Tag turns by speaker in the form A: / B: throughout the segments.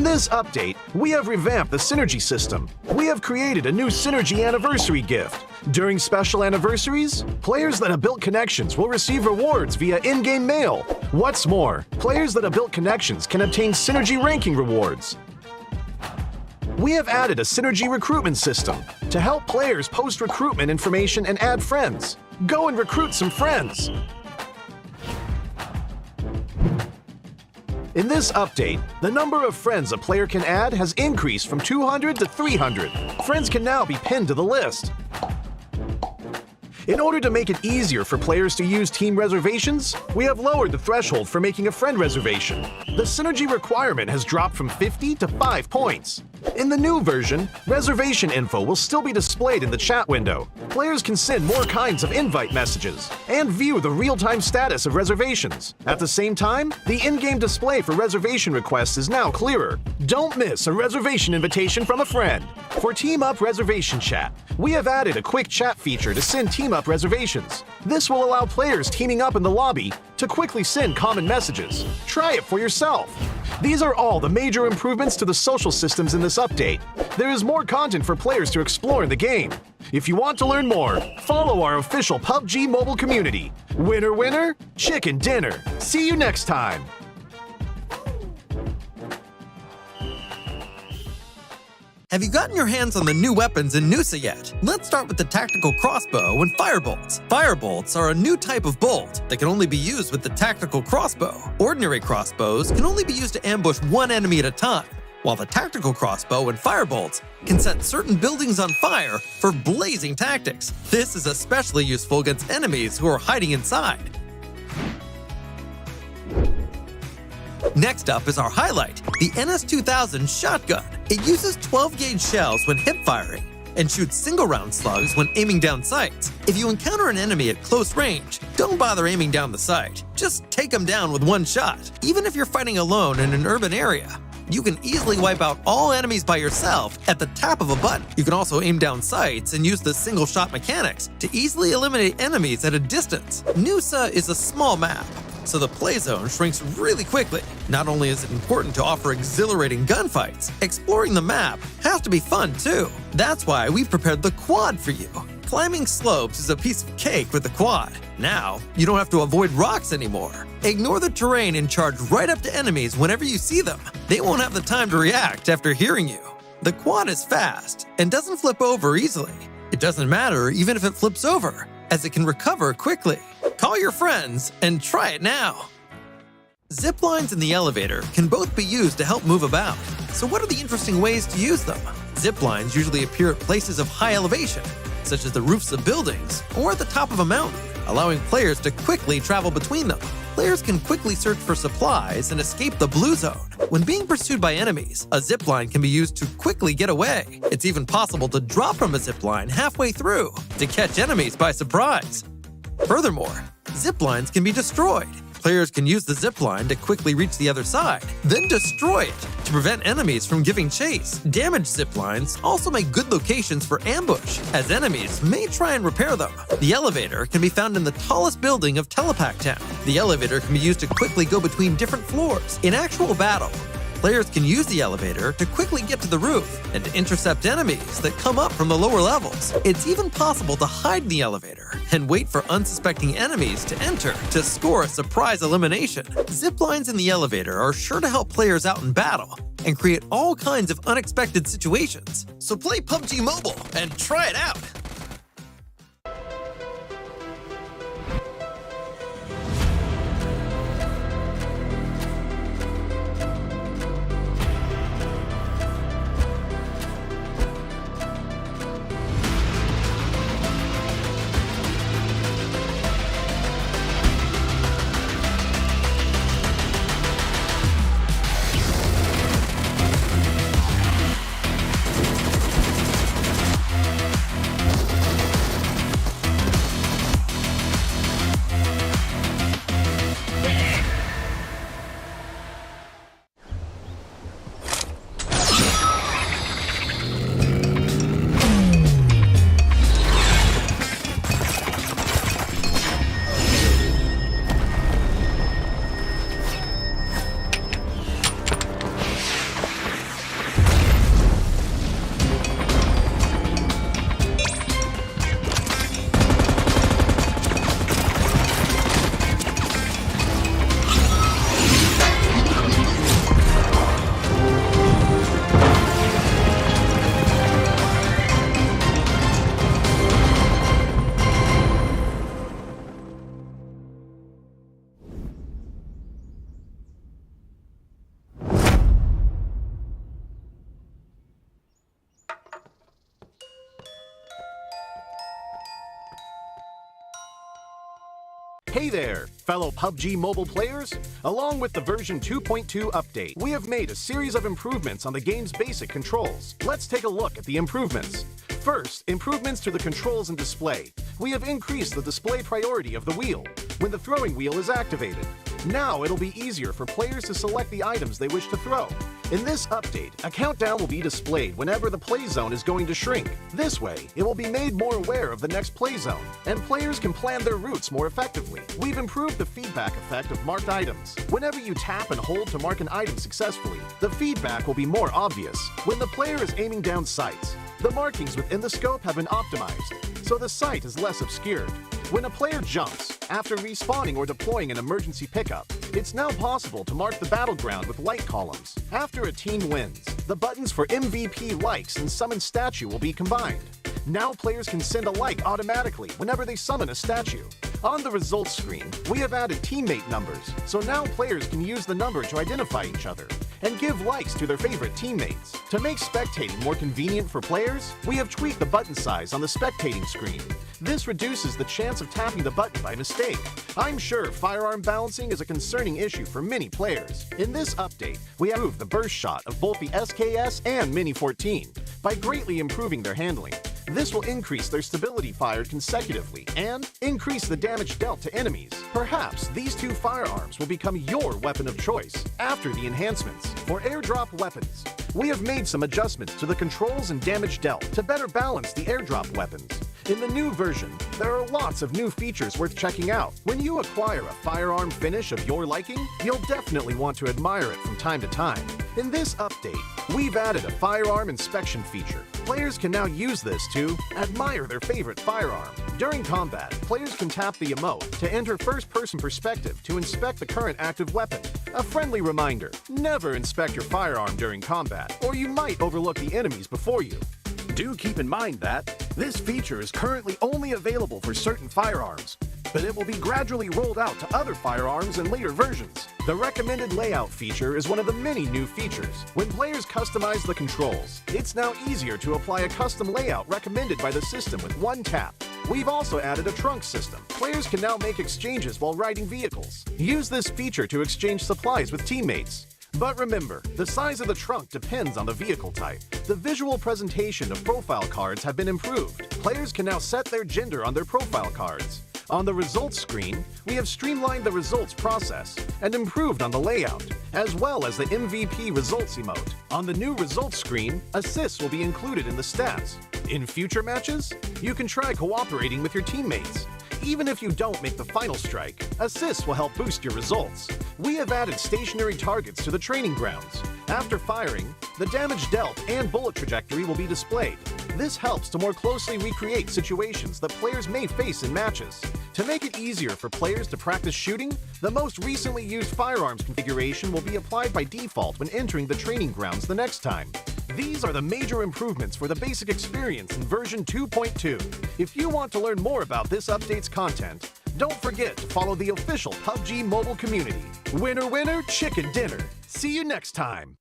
A: this update, we have revamped the Synergy system. We have created a new Synergy Anniversary gift. During special anniversaries, players that have built connections will receive rewards via in-game mail. What's more, players that have built connections can obtain Synergy ranking rewards. We have added a Synergy recruitment system to help players post recruitment information and add friends. Go and recruit some friends! In this update, the number of friends a player can add has increased from 200 to 300. Friends can now be pinned to the list. In order to make it easier for players to use team reservations, we have lowered the threshold for making a friend reservation. The Synergy requirement has dropped from 50 to 5 points. In the new version, reservation info will still be displayed in the chat window. Players can send more kinds of invite messages and view the real-time status of reservations. At the same time, the in-game display for reservation requests is now clearer. Don't miss a reservation invitation from a friend. For Team Up Reservation Chat, we have added a quick chat feature to send Team Up reservations. This will allow players teaming up in the lobby to quickly send common messages. Try it for yourself. These are all the major improvements to the social systems in this update. There is more content for players to explore in the game. If you want to learn more, follow our official PUBG mobile community. Winner, winner, chicken dinner. See you next time.
B: Have you gotten your hands on the new weapons in Noosa yet? Let's start with the tactical crossbow and firebolts. Firebolts are a new type of bolt that can only be used with the tactical crossbow. Ordinary crossbows can only be used to ambush one enemy at a time, while the tactical crossbow and firebolts can set certain buildings on fire for blazing tactics. This is especially useful against enemies who are hiding inside. Next up is our highlight, the NS2000 shotgun. It uses 12-gauge shells when hip-firing and shoots single-round slugs when aiming down sights. If you encounter an enemy at close range, don't bother aiming down the sight. Just take them down with one shot. Even if you're fighting alone in an urban area, you can easily wipe out all enemies by yourself at the tap of a button. You can also aim down sights and use the single-shot mechanics to easily eliminate enemies at a distance. Noosa is a small map, so the play zone shrinks really quickly. Not only is it important to offer exhilarating gunfights, exploring the map has to be fun too. That's why we've prepared the quad for you. Climbing slopes is a piece of cake with the quad. Now, you don't have to avoid rocks anymore. Ignore the terrain and charge right up to enemies whenever you see them. They won't have the time to react after hearing you. The quad is fast and doesn't flip over easily. It doesn't matter even if it flips over, as it can recover quickly. Call your friends and try it now. Zip lines in the elevator can both be used to help move about. So what are the interesting ways to use them? Zip lines usually appear at places of high elevation, such as the roofs of buildings or at the top of a mountain, allowing players to quickly travel between them. Players can quickly search for supplies and escape the blue zone. When being pursued by enemies, a zipline can be used to quickly get away. It's even possible to drop from a zipline halfway through to catch enemies by surprise. Furthermore, ziplines can be destroyed. Players can use the zipline to quickly reach the other side, then destroy it to prevent enemies from giving chase. Damaged ziplines also make good locations for ambush, as enemies may try and repair them. The elevator can be found in the tallest building of Telepack Town. The elevator can be used to quickly go between different floors. In actual battle, players can use the elevator to quickly get to the roof and to intercept enemies that come up from the lower levels. It's even possible to hide in the elevator and wait for unsuspecting enemies to enter to score a surprise elimination. Ziplines in the elevator are sure to help players out in battle and create all kinds of unexpected situations. So play PUBG Mobile and try it out!
A: Hey there, fellow PUBG mobile players! Along with the version 2.2 update, we have made a series of improvements on the game's basic controls. Let's take a look at the improvements. First, improvements to the controls and display. We have increased the display priority of the wheel when the throwing wheel is activated. Now it'll be easier for players to select the items they wish to throw. In this update, a countdown will be displayed whenever the play zone is going to shrink. This way, it will be made more aware of the next play zone, and players can plan their routes more effectively. We've improved the feedback effect of marked items. Whenever you tap and hold to mark an item successfully, the feedback will be more obvious. When the player is aiming down sights, the markings within the scope have been optimized, so the sight is less obscured. When a player jumps, after respawning or deploying an emergency pickup, it's now possible to mark the battleground with light columns. After a team wins, the buttons for MVP likes and summon statue will be combined. Now players can send a like automatically whenever they summon a statue. On the results screen, we have added teammate numbers, so now players can use the number to identify each other and give likes to their favorite teammates. To make spectating more convenient for players, we have tweaked the button size on the spectating screen. This reduces the chance of tapping the button by mistake. I'm sure firearm balancing is a concerning issue for many players. In this update, we have improved the burst shot of both the SKS and Mini 14 by greatly improving their handling. This will increase their stability fired consecutively and increase the damage dealt to enemies. Perhaps these two firearms will become your weapon of choice after the enhancements. For airdrop weapons, we have made some adjustments to the controls and damage dealt to better balance the airdrop weapons. In the new version, there are lots of new features worth checking out. When you acquire a firearm finish of your liking, you'll definitely want to admire it from time to time. In this update, we've added a firearm inspection feature. Players can now use this to admire their favorite firearm. During combat, players can tap the emote to enter first-person perspective to inspect the current active weapon. A friendly reminder, never inspect your firearm during combat, or you might overlook the enemies before you. Do keep in mind that this feature is currently only available for certain firearms, but it will be gradually rolled out to other firearms in later versions. The recommended layout feature is one of the many new features. When players customize the controls, it's now easier to apply a custom layout recommended by the system with one tap. We've also added a trunk system. Players can now make exchanges while riding vehicles. Use this feature to exchange supplies with teammates. But remember, the size of the trunk depends on the vehicle type. The visual presentation of profile cards have been improved. Players can now set their gender on their profile cards. On the results screen, we have streamlined the results process and improved on the layout, as well as the MVP results emote. On the new results screen, assists will be included in the stats. In future matches, you can try cooperating with your teammates. Even if you don't make the final strike, assists will help boost your results. We have added stationary targets to the training grounds. After firing, the damage dealt and bullet trajectory will be displayed. This helps to more closely recreate situations that players may face in matches. To make it easier for players to practice shooting, the most recently used firearms configuration will be applied by default when entering the training grounds the next time. These are the major improvements for the basic experience in version 2.2. If you want to learn more about this update's content, don't forget to follow the official PUBG mobile community. Winner, winner, chicken dinner. See you next time.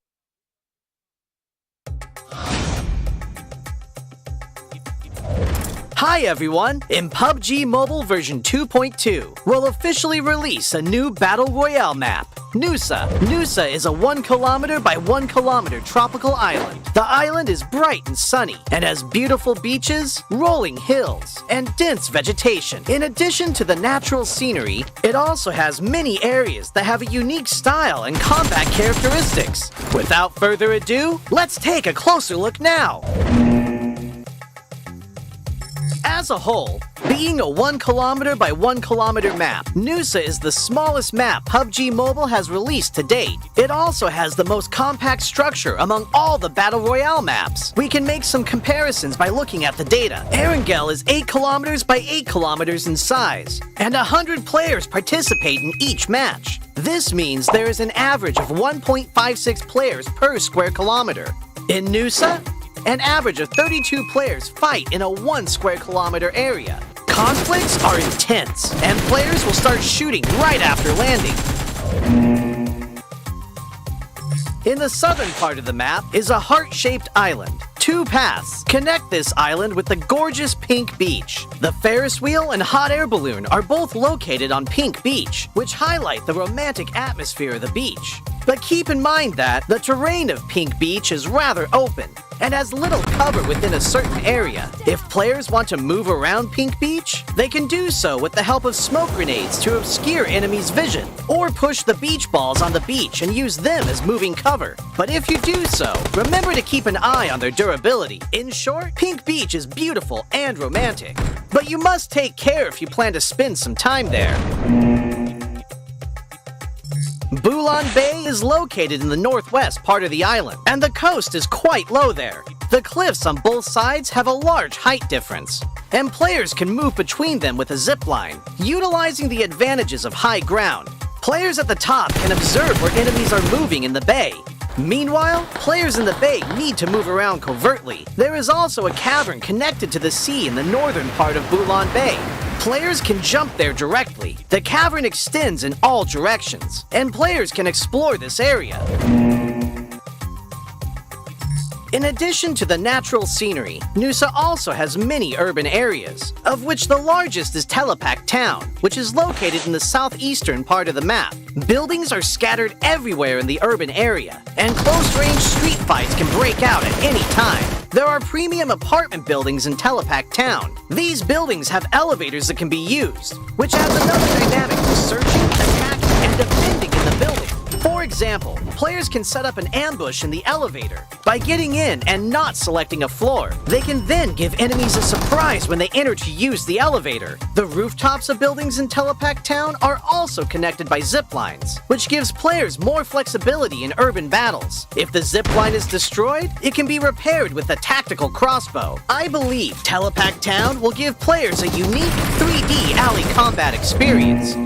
C: Hi everyone! In PUBG Mobile version 2.2, we'll officially release a new Battle Royale map, Nusa. Nusa is a 1 kilometer by 1 kilometer tropical island. The island is bright and sunny and has beautiful beaches, rolling hills, and dense vegetation. In addition to the natural scenery, it also has many areas that have a unique style and combat characteristics. Without further ado, let's take a closer look now. As a whole, being a 1 kilometer by 1 kilometer map, Nusa is the smallest map PUBG Mobile has released to date. It also has the most compact structure among all the Battle Royale maps. We can make some comparisons by looking at the data. Erangel is 8 kilometers by 8 kilometers in size, and 100 players participate in each match. This means there is an average of 1.56 players per square kilometer. In Nusa, an average of 32 players fight in a 1 square kilometer area. Conflicts are intense, and players will start shooting right after landing. In the southern part of the map is a heart-shaped island. Two paths connect this island with the gorgeous Pink Beach. The Ferris wheel and hot air balloon are both located on Pink Beach, which highlight the romantic atmosphere of the beach. But keep in mind that the terrain of Pink Beach is rather open and has little cover within a certain area. If players want to move around Pink Beach, they can do so with the help of smoke grenades to obscure enemies' vision, or push the beach balls on the beach and use them as moving cover. But if you do so, remember to keep an eye on their durability. In short, Pink Beach is beautiful and romantic, but you must take care if you plan to spend some time there. Bulan Bay is located in the northwest part of the island, and the coast is quite low there. The cliffs on both sides have a large height difference, and players can move between them with a zip line, utilizing the advantages of high ground. Players at the top can observe where enemies are moving in the bay. Meanwhile, players in the bay need to move around covertly. There is also a cavern connected to the sea in the northern part of Bulan Bay. Players can jump there directly. The cavern extends in all directions, and players can explore this area. In addition to the natural scenery, Nusa also has many urban areas, of which the largest is Telepak Town, which is located in the southeastern part of the map. Buildings are scattered everywhere in the urban area, and close-range street fights can break out at any time. There are premium apartment buildings in Telepak Town. These buildings have elevators that can be used, which adds another dynamic to searching, attacking, and defending in the building. For example, players can set up an ambush in the elevator. By getting in and not selecting a floor, they can then give enemies a surprise when they enter to use the elevator. The rooftops of buildings in Telepak Town are also connected by zip lines, which gives players more flexibility in urban battles. If the zip line is destroyed, it can be repaired with a tactical crossbow. I believe Telepak Town will give players a unique 3D alley combat experience.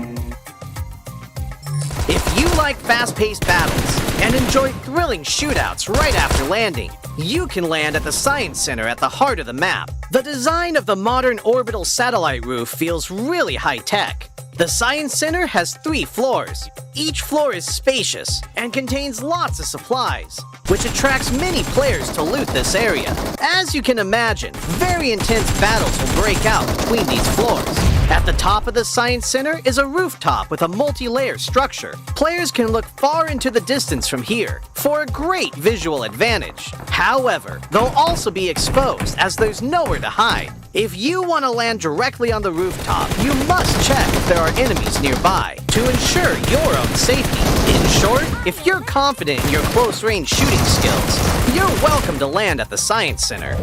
C: If you like fast-paced battles and enjoy thrilling shootouts right after landing, you can land at the Science Center at the heart of the map. The design of the modern orbital satellite roof feels really high-tech. The Science Center has 3 floors. Each floor is spacious and contains lots of supplies, which attracts many players to loot this area. As you can imagine, very intense battles will break out between these floors. At the top of the Science Center is a rooftop with a multi-layer structure. Players can look far into the distance from here for a great visual advantage. However, they'll also be exposed as there's nowhere to hide. If you want to land directly on the rooftop, you must check if there are enemies nearby to ensure your own safety. In short, if you're confident in your close-range shooting skills, you're welcome to land at the Science Center.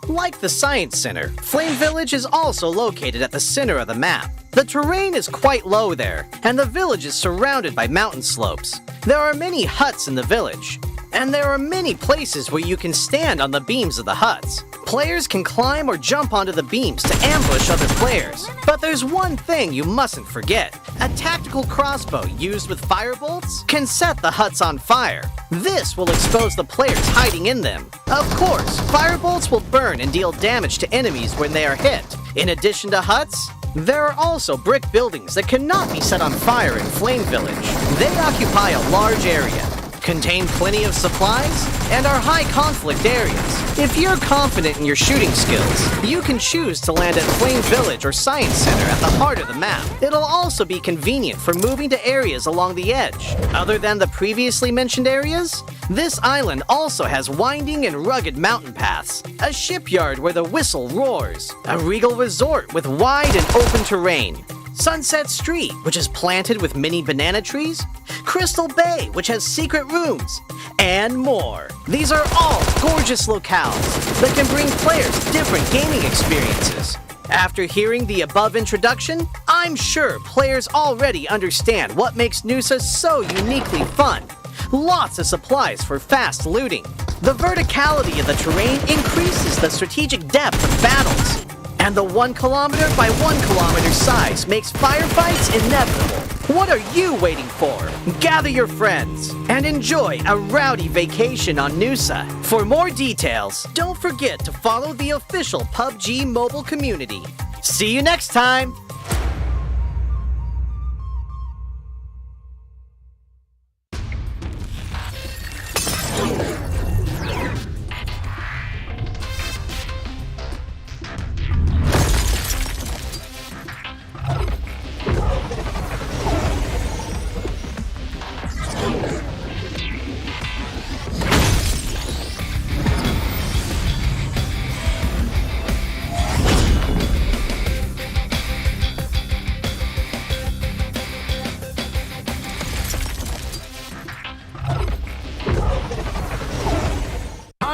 C: Like the Science Center, Flame Village is also located at the center of the map. The terrain is quite low there, and the village is surrounded by mountain slopes. There are many huts in the village, and there are many places where you can stand on the beams of the huts. Players can climb or jump onto the beams to ambush other players. But there's one thing you mustn't forget. A tactical crossbow used with firebolts can set the huts on fire. This will expose the players hiding in them. Of course, firebolts will burn and deal damage to enemies when they are hit. In addition to huts, there are also brick buildings that cannot be set on fire in Flame Village. They occupy a large area, contain plenty of supplies, and are high conflict areas. If you're confident in your shooting skills, you can choose to land at Flame Village or Science Center at the heart of the map. It'll also be convenient for moving to areas along the edge. Other than the previously mentioned areas, this island also has winding and rugged mountain paths, a shipyard where the whistle roars, a regal resort with wide and open terrain, Sunset Street, which is planted with mini banana trees, Crystal Bay, which has secret rooms, and more. These are all gorgeous locales that can bring players different gaming experiences. After hearing the above introduction, I'm sure players already understand what makes Nusa so uniquely fun. Lots of supplies for fast looting. The verticality of the terrain increases the strategic depth of battles. And the 1 kilometer by 1 kilometer size makes firefights inevitable. What are you waiting for? Gather your friends and enjoy a rowdy vacation on Nusa. For more details, don't forget to follow the official PUBG mobile community. See you next time!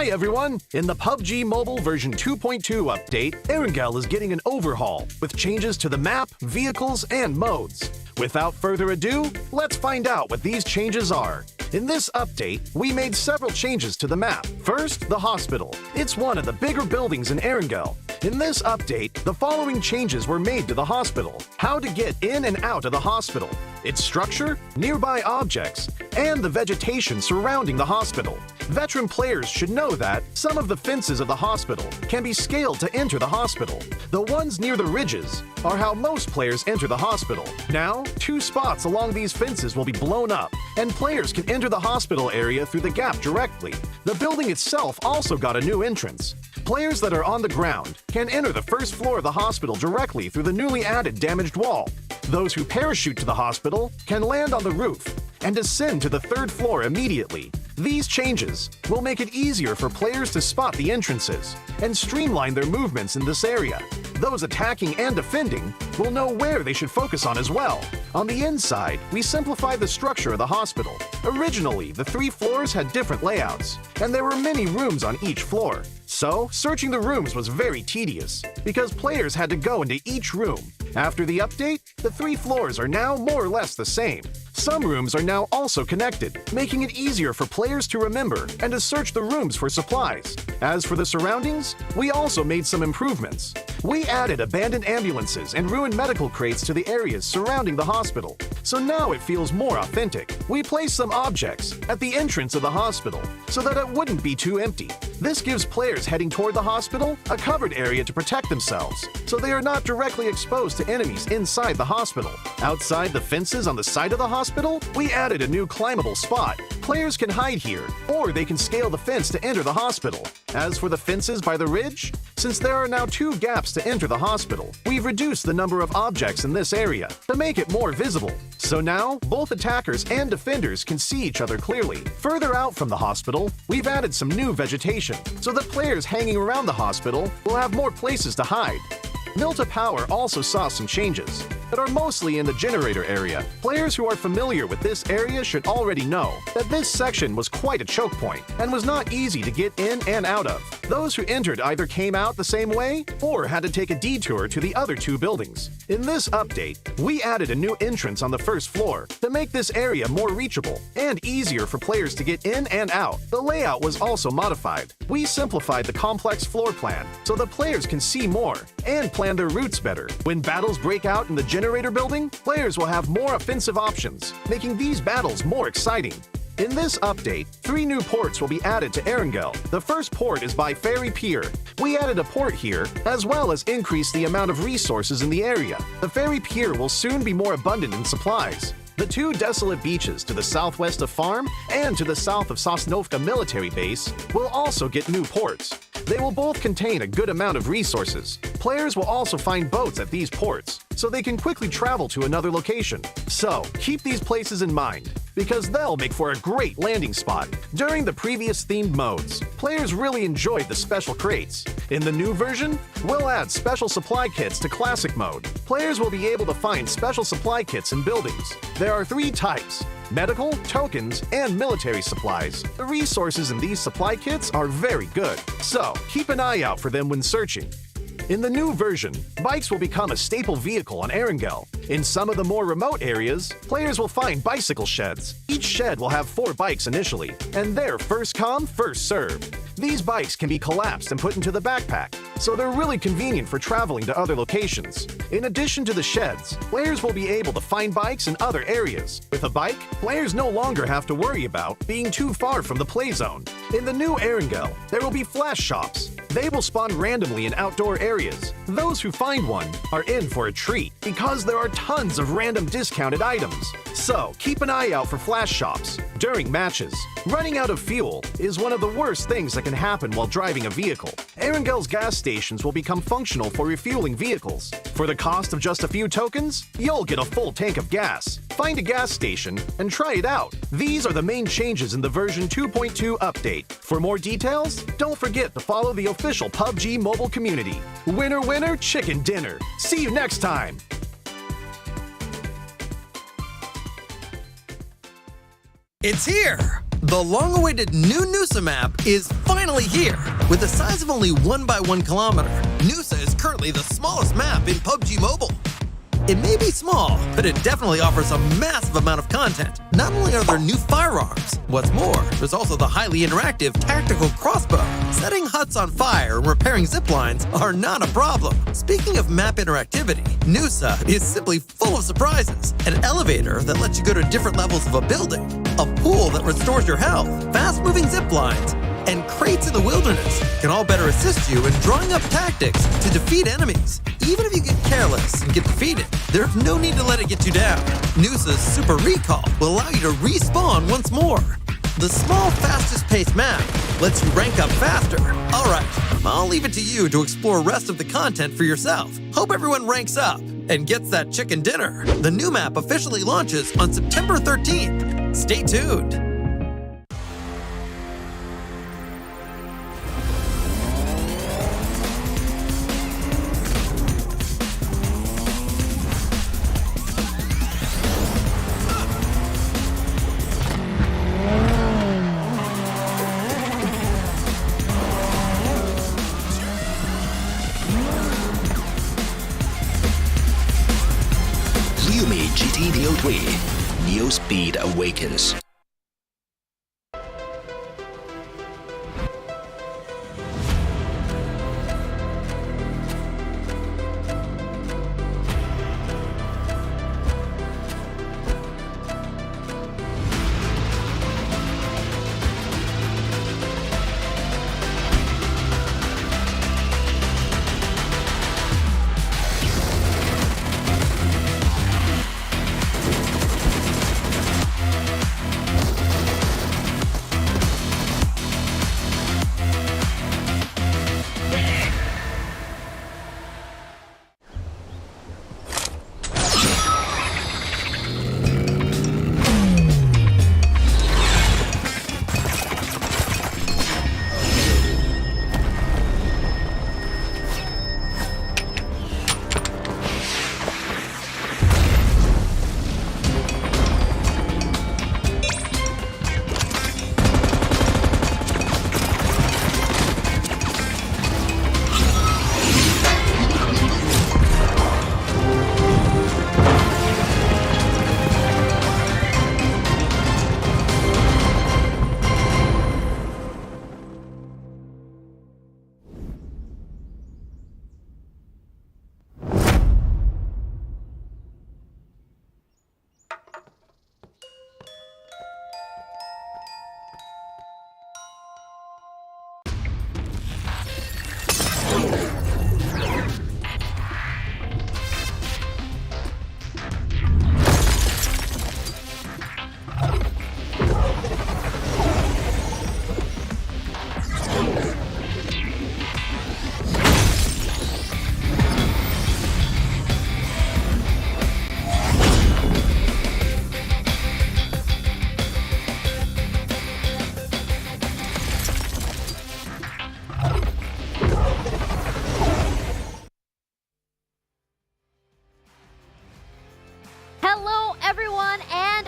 A: Hi everyone! In the PUBG Mobile version 2.2 update, Erangel is getting an overhaul with changes to the map, vehicles, and modes. Without further ado, let's find out what these changes are. In this update, we made several changes to the map. First, the hospital. It's one of the bigger buildings in Erangel. In this update, the following changes were made to the hospital. How to get in and out of the hospital, its structure, nearby objects, and the vegetation surrounding the hospital. Veteran players should know that some of the fences of the hospital can be scaled to enter the hospital. The ones near the ridges are how most players enter the hospital. Now, 2 spots along these fences will be blown up, and players can enter the hospital area through the gap directly. The building itself also got a new entrance. Players that are on the ground can enter the first floor of the hospital directly through the newly added damaged wall. Those who parachute to the hospital can land on the roof and descend to the 3rd floor immediately. These changes will make it easier for players to spot the entrances and streamline their movements in this area. Those attacking and defending will know where they should focus on as well. On the inside, we simplified the structure of the hospital. Originally, the 3 floors had different layouts, and there were many rooms on each floor. So, searching the rooms was very tedious, because players had to go into each room. After the update, the 3 floors are now more or less the same. Some rooms are now also connected, making it easier for players to remember and to search the rooms for supplies. As for the surroundings, we also made some improvements. We added abandoned ambulances and ruined medical crates to the areas surrounding the hospital, so now it feels more authentic. We placed some objects at the entrance of the hospital so that it wouldn't be too empty. This gives players heading toward the hospital a covered area to protect themselves, so they are not directly exposed to enemies inside the hospital. Outside the fences on the side of the hospital, we added a new climbable spot. Players can hide here, or they can scale the fence to enter the hospital. As for the fences by the ridge, since there are now 2 gaps to enter the hospital, we've reduced the number of objects in this area to make it more visible. So now, both attackers and defenders can see each other clearly. Further out from the hospital, we've added some new vegetation, so that players hanging around the hospital will have more places to hide. Milta Power also saw some changes that are mostly in the generator area. Players who are familiar with this area should already know that this section was quite a choke point and was not easy to get in and out of. Those who entered either came out the same way or had to take a detour to the other 2 buildings. In this update, we added a new entrance on the 1st floor to make this area more reachable and easier for players to get in and out. The layout was also modified. We simplified the complex floor plan so that players can see more and plan their routes better. When battles break out in the generator building, players will have more offensive options, making these battles more exciting. In this update, 3 new ports will be added to Erangel. The first port is by Ferry Pier. We added a port here, as well as increased the amount of resources in the area. The Ferry Pier will soon be more abundant in supplies. The 2 desolate beaches to the southwest of Farm and to the south of Sosnovka military base will also get new ports. They will both contain a good amount of resources. Players will also find boats at these ports, so they can quickly travel to another location. So, keep these places in mind, because they'll make for a great landing spot. During the previous themed modes, players really enjoyed the special crates. In the new version, we'll add special supply kits to classic mode. Players will be able to find special supply kits in buildings. There are 3 types: medical, tokens, and military supplies. The resources in these supply kits are very good, so keep an eye out for them when searching. In the new version, bikes will become a staple vehicle on Erangel. In some of the more remote areas, players will find bicycle sheds. Each shed will have 4 bikes initially, and they're first come, first served. These bikes can be collapsed and put into the backpack, so they're really convenient for traveling to other locations. In addition to the sheds, players will be able to find bikes in other areas. With a bike, players no longer have to worry about being too far from the play zone. In the new Erangel, there will be flash shops. They will spawn randomly in outdoor areas. Those who find one are in for a treat, because there are tons of random discounted items. So, keep an eye out for flash shops during matches. Running out of fuel is one of the worst things that can happen while driving a vehicle. Erangel's gas stations will become functional for refueling vehicles. For the cost of just a few tokens, you'll get a full tank of gas. Find a gas station and try it out. These are the main changes in the version 2.2 update. For more details, don't forget to follow the official PUBG mobile community. Winner, winner, chicken dinner. See you next time.
B: It's here! The long-awaited new Noosa map is finally here. With a size of only 1 by 1 kilometer, Noosa is currently the smallest map in PUBG Mobile. It may be small, but it definitely offers a massive amount of content. Not only are there new firearms, what's more, there's also the highly interactive tactical crossbow. Setting huts on fire and repairing zip lines are not a problem. Speaking of map interactivity, Noosa is simply full of surprises. An elevator that lets you go to different levels of a building, a pool that restores your health, fast-moving zip lines, and crates in the wilderness can all better assist you in drawing up tactics to defeat enemies. Even if you get careless and get defeated, there's no need to let it get you down. Noosa's Super Recall will allow you to respawn once more. The small, fastest-paced map lets you rank up faster. Alright, I'll leave it to you to explore the rest of the content for yourself. Hope everyone ranks up and gets that chicken dinner. The new map officially launches on September 13th. Stay tuned.
D: GT Neo 3, Neo Speed Awakens.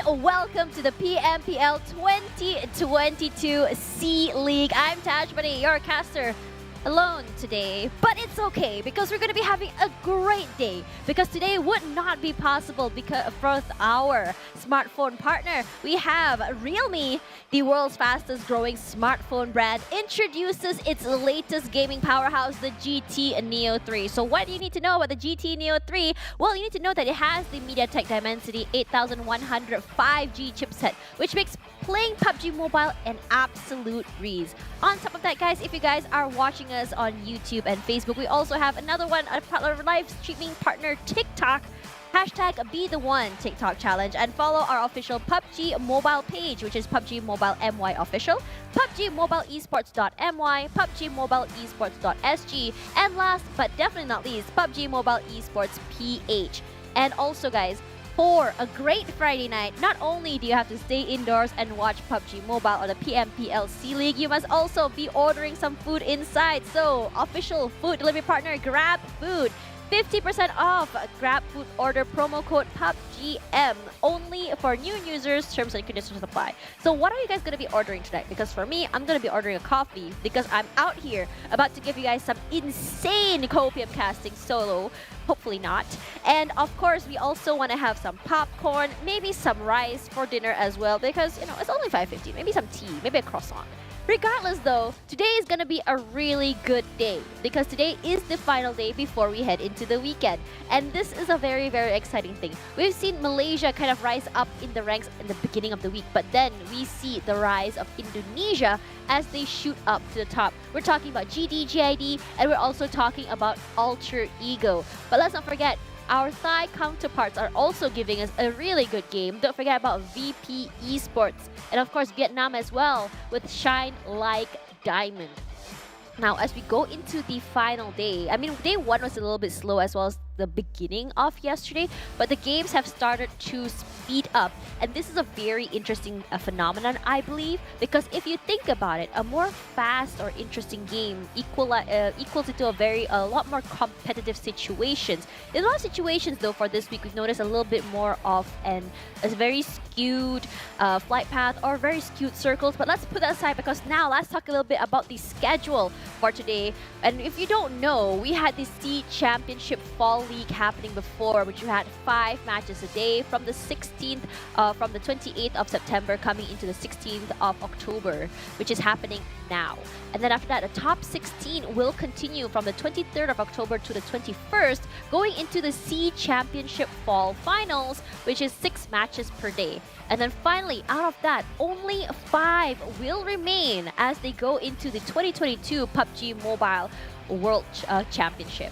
E: Welcome to the PMPL 2022 SEA League. I'm Tajmani, your caster, alone today, but it's okay because we're going to be having a great day, because today would not be possible because for our smartphone partner. We have Realme, the world's fastest growing smartphone brand, introduces its latest gaming powerhouse, the GT Neo 3. So what do you need to know about the GT Neo 3? Well, you need to know that it has the MediaTek Dimensity 8100 5G chipset, which makes playing PUBG Mobile an absolute breeze. On top of that, guys, if you guys are watching us on YouTube and Facebook, we also have another one, our live streaming partner, TikTok. Hashtag #BeTheOne TikTok Challenge, and follow our official PUBG Mobile page, which is PUBG Mobile MY Official, PUBG Mobile Esports.my, PUBG Mobile Esports.sg, and last but definitely not least, PUBG Mobile Esports PH. And also, guys, for a great Friday night, not only do you have to stay indoors and watch PUBG Mobile or the PMPL SEA League, you must also be ordering some food inside. So, official food delivery partner, Grab Food. 50% off Grab Food Order promo code PUBGM only for new users. Terms and conditions apply. So what are you guys going to be ordering tonight? Because for me, I'm going to be ordering a coffee because I'm out here about to give you guys some insane copium casting solo. Hopefully not. And of course, we also want to have some popcorn, maybe some rice for dinner as well because, you know, it's only $5.50. Maybe some tea, maybe a croissant. Regardless though, today is going to be a really good day because today is the final day before we head into the weekend. And this is a very, very exciting thing. We've seen Malaysia kind of rise up in the ranks in the beginning of the week, but then we see the rise of Indonesia as they shoot up to the top. We're talking about GIDS, and we're also talking about Alter Ego. But let's not forget, our Thai counterparts are also giving us a really good game. Don't forget about VP Esports. And of course, Vietnam as well with ShineLikeDiamond. Now, as we go into the final day, I mean, day one was a little bit slow as well as the beginning of yesterday, but the games have started to speed up. And this is a very interesting phenomenon, I believe, because if you think about it, a more fast or interesting game equals into a lot more competitive situations. In a lot of situations, though, for this week, we've noticed a little bit more of a very skewed flight path or very skewed circles. But let's put that aside because now let's talk a little bit about the schedule for today. And if you don't know, we had the SEA Championship Fall League happening before, which you had 5 matches a day from the 16th, from the 28th of September coming into the 16th of October, which is happening now. And then after that, the top 16 will continue from the 23rd of October to the 21st, going into the SEA Championship Fall Finals, which is 6 matches per day. And then finally, out of that, only 5 will remain as they go into the 2022 PUBG Mobile World Championship.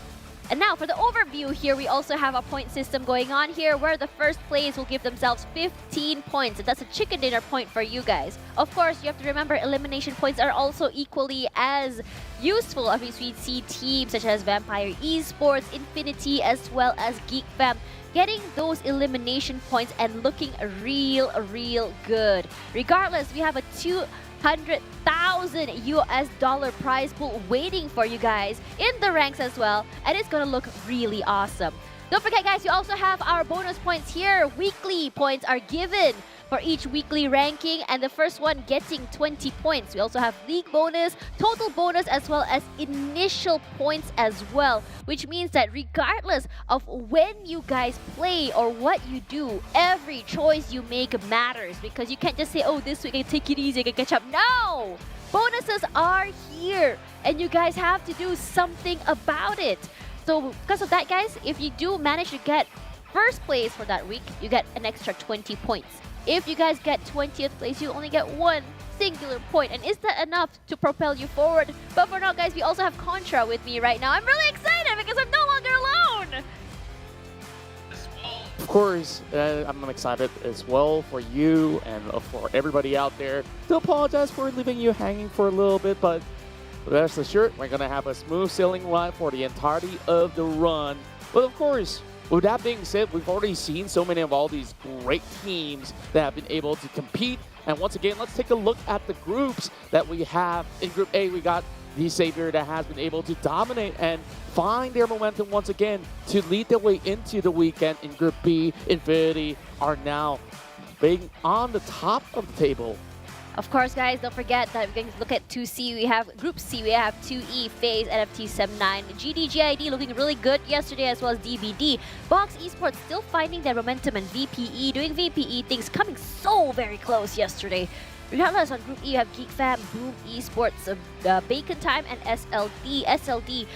E: And now for the overview here, we also have a point system going on here where the first place will give themselves 15 points. And that's a chicken dinner point for you guys. Of course, you have to remember elimination points are also equally as useful. Obviously, we see teams such as Vampire Esports, Infinity, as well as Geek Fam getting those elimination points and looking real good. Regardless, we have a $200,000 US prize pool waiting for you guys in the ranks as well, and it's gonna look really awesome. Don't forget, guys, you also have our bonus points here. Weekly points are given for each weekly ranking, and the first one getting 20 points. We also have league bonus, total bonus, as well as initial points as well, which means that regardless of when you guys play or what you do, every choice you make matters because you can't just say, oh, this week I take it easy, I can catch up. No! Bonuses are here, and you guys have to do something about it. So because of that, guys, if you do manage to get first place for that week, you get an extra 20 points. If you guys get 20th place, you only get 1 singular point. And is that enough to propel you forward? But for now, guys, we also have Contra with me right now. I'm really excited because I'm no longer alone!
F: Of course, I'm excited as well for you and for everybody out there. To apologize for leaving you hanging for a little bit, but rest assured, we're going to have a smooth sailing ride for the entirety of the run. But of course, with that being said, we've already seen so many of all these great teams that have been able to compete. And once again, let's take a look at the groups that we have. In Group A, we got the Savior that has been able to dominate and find their momentum once again to lead their way into the weekend. In Group B, Infinity are now being on the top of the table.
E: Of course, guys, don't forget that we're going to look at 2C. We have Group C, we have 2E, FaZe, NFT SEM9, GIDS looking really good yesterday, as well as DVD. Box Esports still finding their momentum, and VPE doing VPE things, coming so very close yesterday. Regardless, on Group E, you have Geek Fam, Boom Esports, Bacon Time, and SLD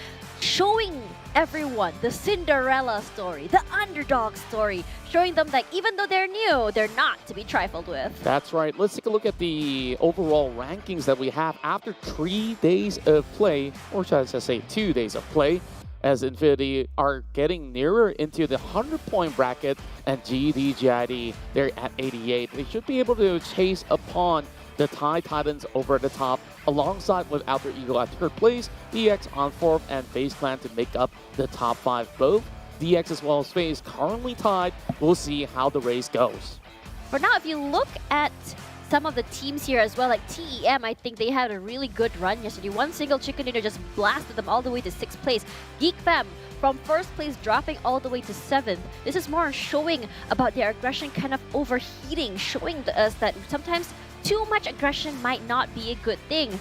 E: showing everyone the Cinderella story, the underdog story, showing them that even though they're new, they're not to be trifled with.
F: That's right. Let's take a look at the overall rankings that we have after 3 days of play, or should I just say 2 days of play, as Infinity are getting nearer into the 100-point bracket, and GID, they're at 88. They should be able to chase upon the Thai Titans over the top, alongside with Alter Ego at 3rd place, DX on 4th, and FaZe Clan to make up the top 5. Both DX as well as FaZe currently tied. We'll see how the race goes.
E: For now, if you look at some of the teams here as well, like TEM, I think they had a really good run yesterday. One single chicken dinner just blasted them all the way to 6th place. Geek Fam from first place dropping all the way to 7th. This is more showing about their aggression kind of overheating, showing us that sometimes too much aggression might not be a good thing.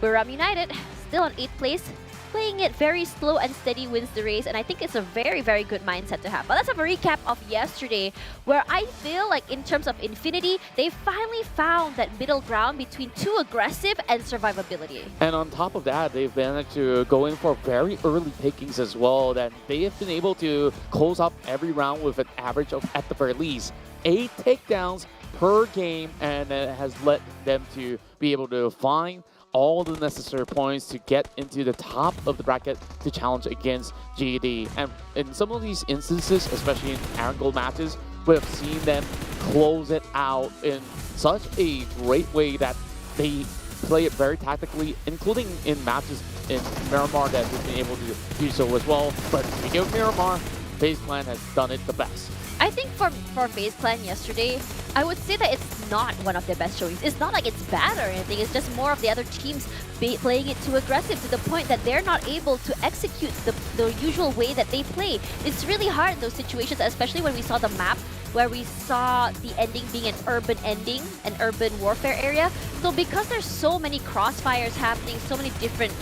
E: Buriram United, still on 8th place, playing it very slow and steady wins the race, and I think it's a very, very good mindset to have. But let's have a recap of yesterday, where I feel like in terms of Infinity, they finally found that middle ground between too aggressive and survivability.
F: And on top of that, they've managed to go in for very early pickings as well, that they have been able to close up every round with an average of, at the very least, 8 takedowns per game, and it has led them to be able to find all the necessary points to get into the top of the bracket to challenge against GIDS. And in some of these instances, especially in Erangel matches, we have seen them close it out in such a great way that they play it very tactically, including in matches in Miramar that they've been able to do so as well. But speaking of Miramar, FaZe Clan has done it the best.
E: I think for FaZe Clan yesterday, I would say that it's not one of their best showings. It's not like it's bad or anything. It's just more of the other teams playing it too aggressive to the point that they're not able to execute the usual way that they play. It's really hard in those situations, especially when we saw the map where we saw the ending being an urban ending, an urban warfare area. So because there's so many crossfires happening, so many different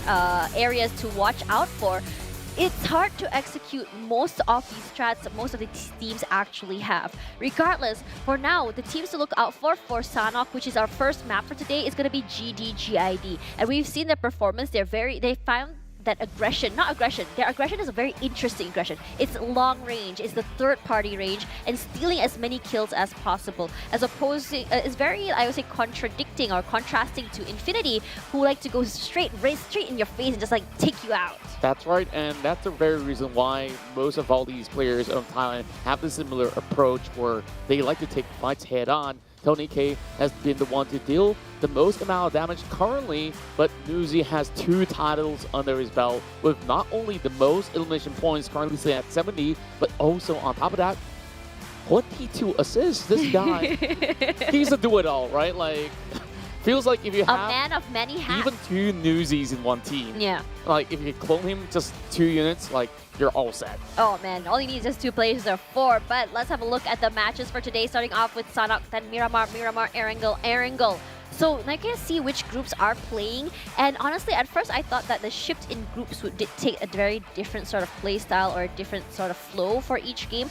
E: areas to watch out for, it's hard to execute most of these strats that most of the teams actually have. Regardless, for now, the teams to look out for Sanhok, which is our first map for today, is going to be GIDS. And we've seen their performance. They found that aggression, not aggression, their aggression is a very interesting aggression. It's long range, it's the third party range, and stealing as many kills as possible. As opposed to, it's very, I would say, contradicting or contrasting to Infinity, who like to go straight in your face and just like take you out.
F: That's right, and that's the very reason why most of all these players of Thailand have the similar approach where they like to take fights head on. Tony K has been the one to deal the most amount of damage currently, but Nuzi has 2 titles under his belt with not only the most elimination points currently sitting at 70, but also on top of that, 22 assists. This guy, he's a do-it-all, right? Like, feels like if you have
E: a man of many hats.
F: Even 2 Nuzis in one team,
E: yeah.
F: Like if you clone him just 2 units, like you're all set.
E: Oh man, all you need is just 2 players or 4. But let's have a look at the matches for today, starting off with Sanhok, then Miramar, Erangel. So now you can see which groups are playing, and honestly at first I thought that the shift in groups would dictate a very different sort of play style or a different sort of flow for each game.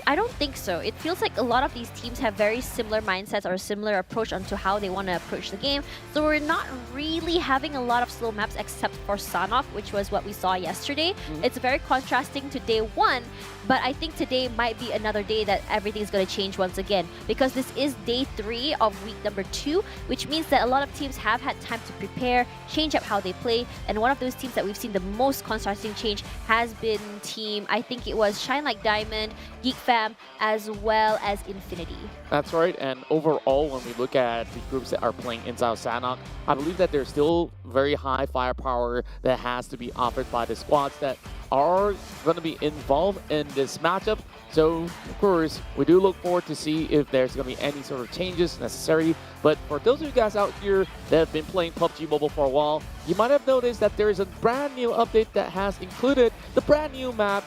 E: I don't think so. It feels like a lot of these teams have very similar mindsets or a similar approach onto how they want to approach the game. So we're not really having a lot of slow maps except for Sanhok, which was what we saw yesterday. It's very contrasting to day 1, but I think today might be another day that everything's going to change once again, because this is day 3 of week number 2, which means that a lot of teams have had time to prepare, change up how they play, and one of those teams that we've seen the most contrasting change has been team, I think it was ShineLikeDiamond, Geek Fam, as well as Infinity.
F: That's right, and overall when we look at the groups that are playing inside of Sanhok, I believe that there's still very high firepower that has to be offered by the squads that are going to be involved in this matchup. So, of course, we do look forward to see if there's going to be any sort of changes necessary. But for those of you guys out here that have been playing PUBG Mobile for a while, you might have noticed that there is a brand new update that has included the brand new map,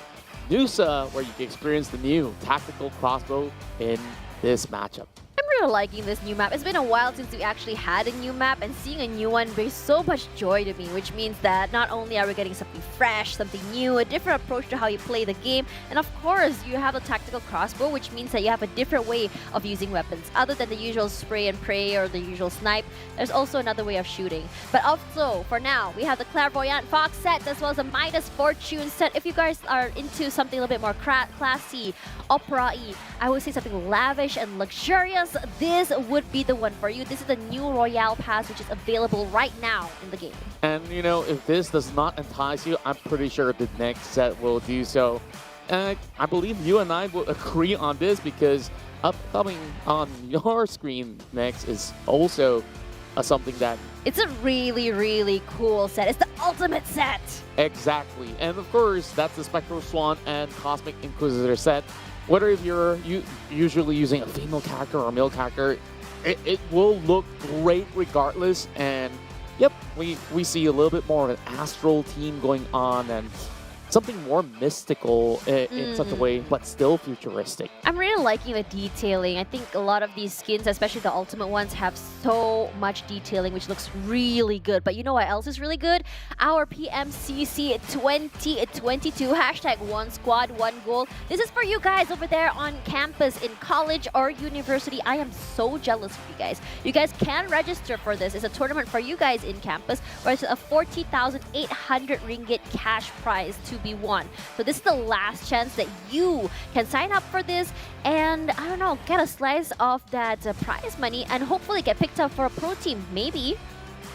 F: Nusa, where you can experience the new tactical crossbow in this matchup.
E: I'm really liking this new map. It's been a while since we actually had a new map, and seeing a new one brings so much joy to me, which means that not only are we getting something fresh, something new, a different approach to how you play the game, and of course you have a tactical crossbow, which means that you have a different way of using weapons. Other than the usual spray and pray or the usual snipe, there's also another way of shooting. But also, for now, we have the Clairvoyant Fox set as well as the Midas Fortune set. If you guys are into something a little bit more classy, opera-y, I would say something lavish and luxurious, this would be the one for you. This is the new Royale Pass, which is available right now in the game.
F: And you know, if this does not entice you, I'm pretty sure the next set will do so. I believe you and I will agree on this, because upcoming on your screen next is also something that...
E: It's a really, really cool set. It's the ultimate set!
F: Exactly. And of course, that's the Spectral Swan and Cosmic Inquisitor set. Whether if you're usually using a female character or a male character, it will look great regardless. And yep, we see a little bit more of an astral team going on, and something more mystical in such a way, but still futuristic.
E: I'm really liking the detailing. I think a lot of these skins, especially the ultimate ones, have so much detailing, which looks really good. But you know what else is really good? Our PMCC 2022 hashtag one squad, one goal. This is for you guys over there on campus, in college or university. I am so jealous of you guys. You guys can register for this. It's a tournament for you guys in campus, where it's a 40,800 ringgit cash prize to be won. So this is the last chance that you can sign up for this and, I don't know, get a slice of that prize money and hopefully get picked up for a pro team, maybe.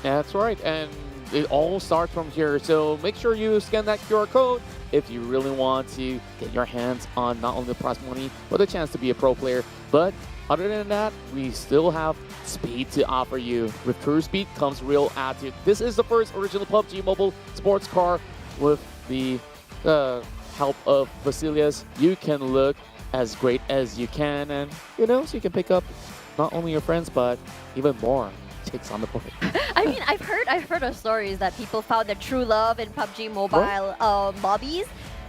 F: Yeah, that's right. And it all starts from here. So make sure you scan that QR code if you really want to get your hands on not only the prize money, but a chance to be a pro player. But other than that, we still have speed to offer you. With True Speed comes real attitude. This is the first original PUBG mobile sports car with the help of Vasilius. You can look as great as you can, and so you can pick up not only your friends, but even more chicks on the board.
E: I mean, I've heard of stories that people found their true love in PUBG Mobile lobbies.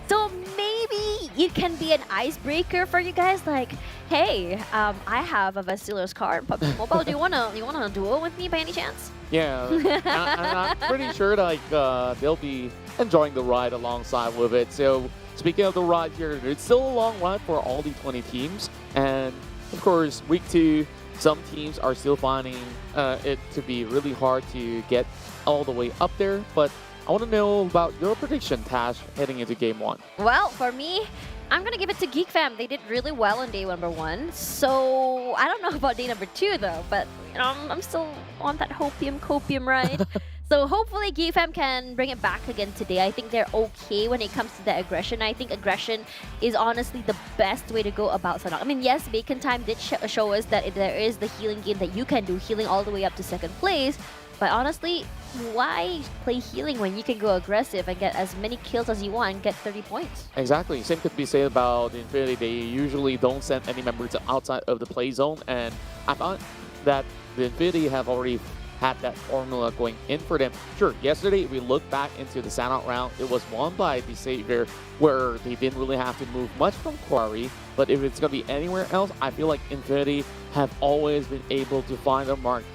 E: So maybe it can be an icebreaker for you guys. Like, hey, I have a Vasilius card in PUBG Mobile. Do you wanna duo with me by any chance?
F: Yeah, and I'm pretty sure like they'll be enjoying the ride alongside with it. So speaking of the ride here, it's still a long ride for all the 20 teams, and of course, week 2, some teams are still finding it to be really hard to get all the way up there. But I want to know about your prediction, Tash, heading into game 1.
E: Well, for me, I'm going to give it to Geek Fam. They did really well on day number 1. So I don't know about day number 2, though. But I'm still on that copium ride. So hopefully Geek Fam can bring it back again today. I think they're okay when it comes to the aggression. I think aggression is honestly the best way to go about Sanhok. I mean, yes, Bacon Time did show us that there is the healing game that you can do, healing all the way up to 2nd place. But honestly, why play healing when you can go aggressive and get as many kills as you want and get 30 points?
F: Exactly. Same could be said about Infinity. They usually don't send any members outside of the play zone, and I thought that the Infinity have already had that formula going in for them. Sure, yesterday, if we look back into the Sanhok round, it was won by the Savior, where they didn't really have to move much from Quarry. But if it's going to be anywhere else, I feel like Infinity have always been able to find their mark,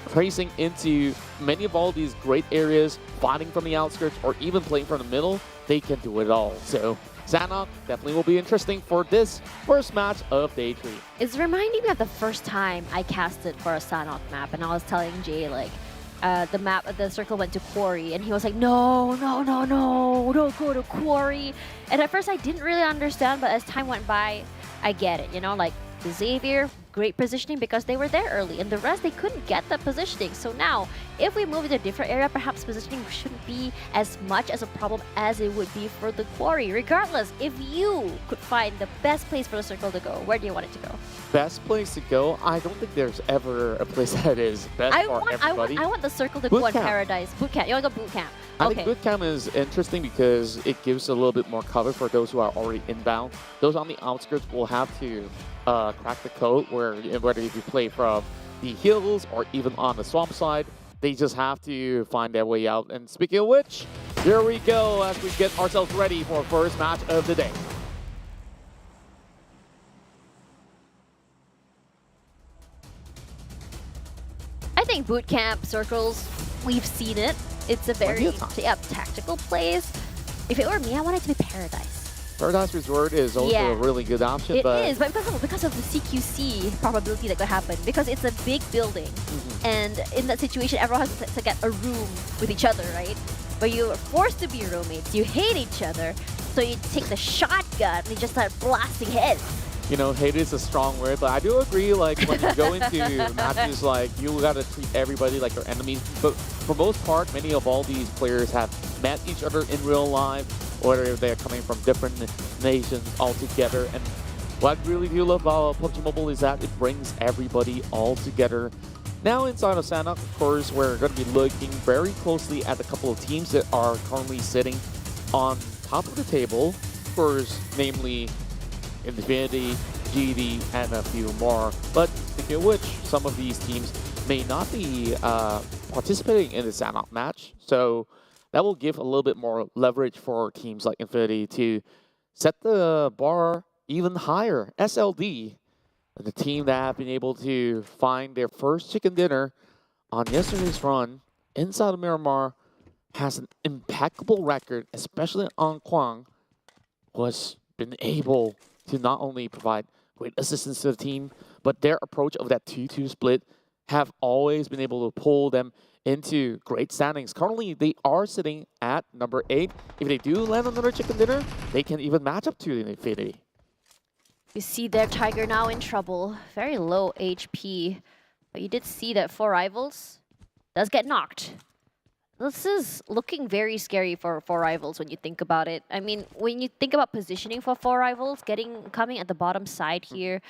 F: tracing into many of all these great areas, fighting from the outskirts, or even playing from the middle. They can do it all. So Sanhok definitely will be interesting for this first match of day 3.
E: It's reminding me of the first time I casted for a Sanhok map, and I was telling Jay, like, the circle went to Quarry, and he was like, no, don't go to Quarry. And at first I didn't really understand, but as time went by, I get it, like the Xavier, great positioning because they were there early, and the rest, they couldn't get that positioning. So now, if we move to a different area, perhaps positioning shouldn't be as much as a problem as it would be for the Quarry. Regardless, if you could find the best place for the circle to go, where do you want it to go?
F: Best place to go? I don't think there's ever a place that is best for everybody.
E: I want the circle to go in Paradise. Boot camp. You want to go boot camp?
F: I think boot camp is interesting because it gives a little bit more cover for those who are already inbound. Those on the outskirts will have to crack the code, whether if you play from the hills or even on the swamp side, they just have to find their way out. And speaking of which, here we go as we get ourselves ready for first match of the day.
E: I think boot camp circles, we've seen it. It's a very tactical place. If it were me, I want it to be Paradise.
F: Paradise Resort is also a really good option.
E: It is, but because of the CQC probability that could happen, because it's a big building, and in that situation, everyone has to get a room with each other, right? But you're forced to be roommates. You hate each other, so you take the shotgun and you just start blasting heads.
F: Hate is a strong word, but I do agree, like, when you go into matches, like, you gotta treat everybody like your enemies. But for most part, many of all these players have met each other in real life, whether they're coming from different nations all together. And what I really do love about PUBG Mobile is that it brings everybody all together. Now inside of Sanhok, of course, we're going to be looking very closely at a couple of teams that are currently sitting on top of the table. Of course, namely Infinity, GD, and a few more. But speaking of which, some of these teams may not be participating in the Sanhok match. So that will give a little bit more leverage for teams like Infinity to set the bar even higher. SLD, the team that have been able to find their first chicken dinner on yesterday's run inside of Miramar, has an impeccable record, especially on Kwang, was been able to not only provide great assistance to the team, but their approach of that 2-2 split have always been able to pull them into great standings. Currently, they are sitting at number 8. If they do land another chicken dinner, they can even match up to the Infinity.
E: You see their Tiger now in trouble. Very low HP. But you did see that 4 Rivals does get knocked. This is looking very scary for 4 Rivals when you think about it. I mean, when you think about positioning for 4 Rivals, coming at the bottom side here,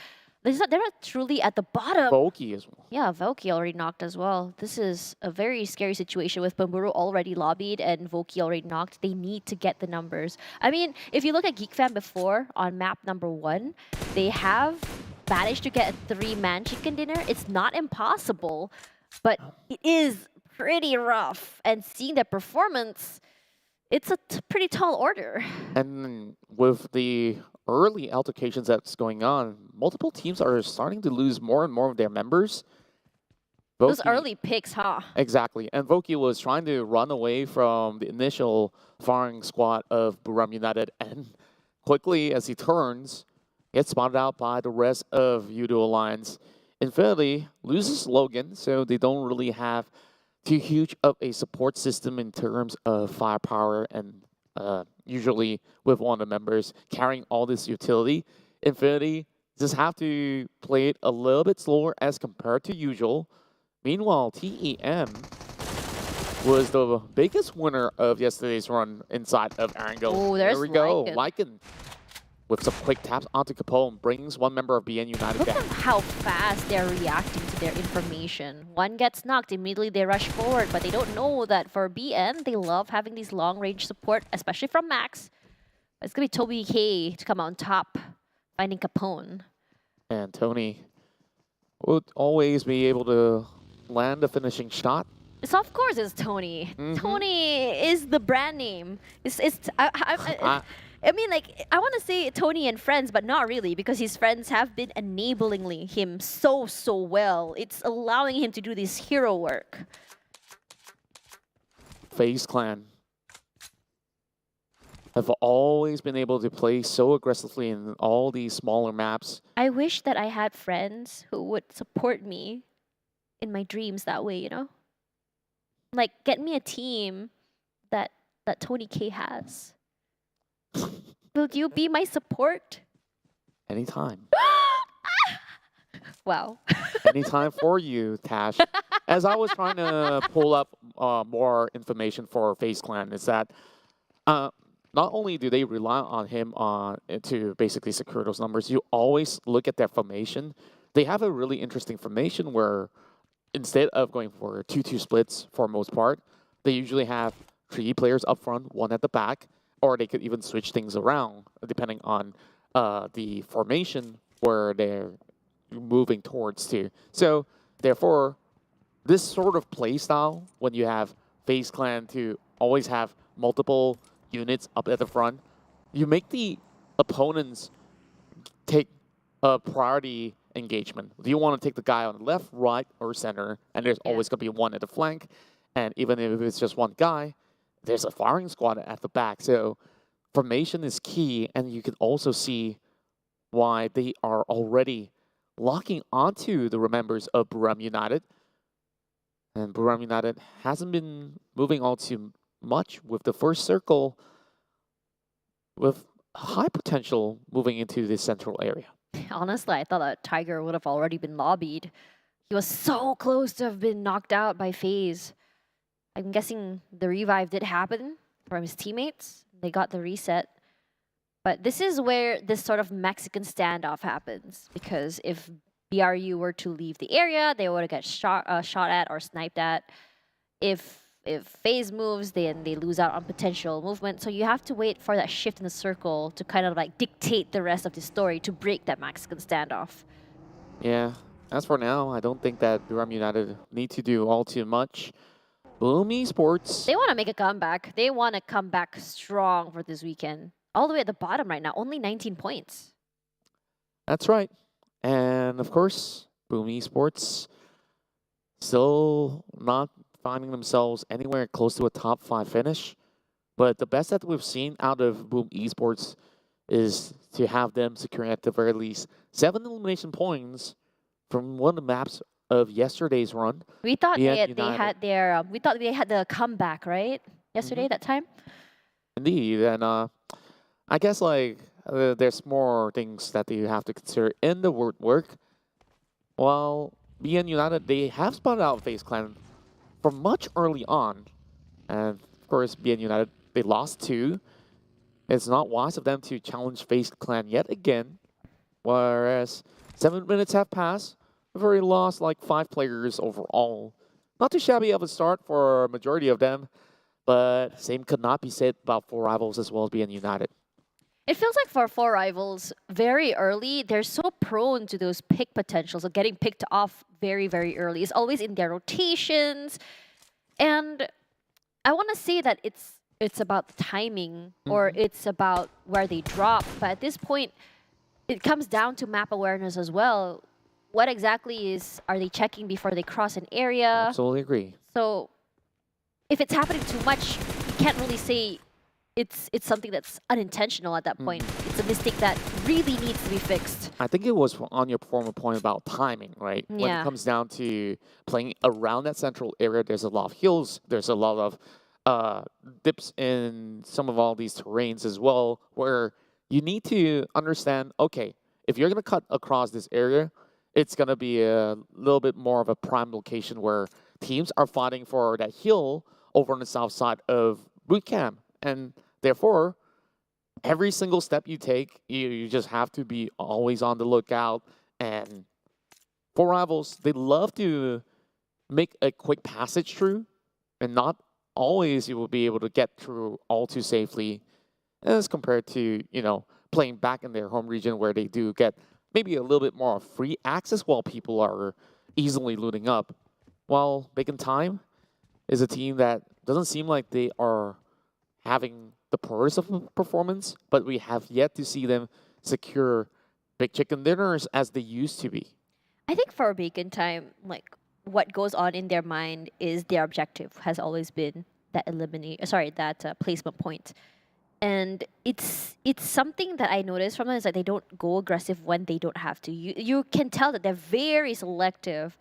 E: they're not truly at the bottom.
F: Voki as well.
E: Yeah, Voki already knocked as well. This is a very scary situation with Pemburu already lobbied and Voki already knocked. They need to get the numbers. I mean, if you look at Geek Fam before on map number 1, they have managed to get a 3-man chicken dinner. It's not impossible, but it is pretty rough. And seeing their performance, it's a pretty tall order.
F: And with the early altercations that's going on, multiple teams are starting to lose more and more of their members.
E: Those early picks, huh?
F: Exactly. And Voki was trying to run away from the initial firing squad of Buriram United, and quickly as he turns, gets spotted out by the rest of Yoodo Alliance. Infinity loses Logan, so they don't really have too huge of a support system in terms of firepower, and usually with one of the members carrying all this utility. Infinity just have to play it a little bit slower as compared to usual. Meanwhile, TEM was the biggest winner of yesterday's run inside of Arango.
E: Oh, there's
F: there we go.
E: Lycan.
F: Lycan with some quick taps onto Capone brings one member of BN United
E: Look
F: down.
E: at how fast they're reacting to their information. One gets knocked, immediately they rush forward, but they don't know that for BN, they love having these long-range support, especially from Max. It's going to be Toby K to come on top, finding Capone.
F: And Tony would always be able to land a finishing shot.
E: So of course it's Tony. Tony is the brand name. I mean, like, I want to say Tony and friends, but not really, because his friends have been enabling him so well. It's allowing him to do this hero work.
F: FaZe Clan have always been able to play so aggressively in all these smaller maps.
E: I wish that I had friends who would support me in my dreams that way, you know? Like, get me a team that Tony K has. Will you be my support?
F: Anytime.
E: Wow.
F: Anytime for you, Tash. As I was trying to pull up more information for FaZe Clan, is that not only do they rely on him to basically secure those numbers, you always look at their formation. They have a really interesting formation where instead of going for 2-2 splits for most part, they usually have 3 players up front, 1 at the back, or they could even switch things around depending on the formation where they're moving towards to. So therefore, this sort of play style, when you have FaZe Clan to always have multiple units up at the front, you make the opponents take a priority engagement. Do you want to take the guy on the left, right, or center? And there's always going to be one at the flank. And even if it's just one guy, there's a firing squad at the back. So formation is key, and you can also see why they are already locking onto the members of Buriram United. And Buriram United hasn't been moving all too much with the first circle with high potential moving into the central area.
E: Honestly, I thought that Tiger would have already been lobbied. He was so close to have been knocked out by FaZe. I'm guessing the revive did happen from his teammates. They got the reset. But this is where this sort of Mexican standoff happens. Because if BRU were to leave the area, they would get shot at or sniped at. If FaZe moves, then they lose out on potential movement. So you have to wait for that shift in the circle to kind of like dictate the rest of the story to break that Mexican standoff.
F: Yeah, as for now, I don't think that Buriram United need to do all too much. Boom Esports.
E: They want to make a comeback. They want to come back strong for this weekend. All the way at the bottom right now, only 19 points.
F: That's right. And of course, Boom Esports still not finding themselves anywhere close to a top 5 finish. But the best that we've seen out of Boom Esports is to have them securing at the very least 7 elimination points from one of the maps of yesterday's run.
E: We thought they had
F: United.
E: their we thought they had the comeback, right? Yesterday, that time.
F: Indeed, and I guess like there's more things that you have to consider in the work. While BN United, they have spotted out FaZe Clan from much early on, and of course BN United, they lost 2. It's not wise of them to challenge FaZe Clan yet again, whereas 7 minutes have passed. We've already lost like 5 players overall. Not too shabby of a start for a majority of them, but same could not be said about 4 Rivals as well as BN United.
E: It feels like for 4 Rivals, very early, they're so prone to those pick potentials of getting picked off very, very early. It's always in their rotations. And I want to say that it's about the timing or it's about where they drop. But at this point, it comes down to map awareness as well. What exactly are they checking before they cross an area?
F: Absolutely agree.
E: So if it's happening too much, you can't really say it's something that's unintentional at that point. It's a mistake that really needs to be fixed.
F: I think it was on your former point about timing, right?
E: Yeah.
F: When it comes down to playing around that central area, there's a lot of hills, there's a lot of dips in some of all these terrains as well, where you need to understand, okay, if you're going to cut across this area, it's going to be a little bit more of a prime location where teams are fighting for that hill over on the south side of boot camp. And therefore, every single step you take, you just have to be always on the lookout. And for Rivals, they love to make a quick passage through, and not always you will be able to get through all too safely as compared to, playing back in their home region where they do get maybe a little bit more free access while people are easily looting up. While Bacon Time is a team that doesn't seem like they are having the poorest of performance, but we have yet to see them secure big chicken dinners as they used to be.
E: I think for Bacon Time, like what goes on in their mind is their objective has always been that placement point. And it's something that I noticed from them is that they don't go aggressive when they don't have to. You can tell that they're very selective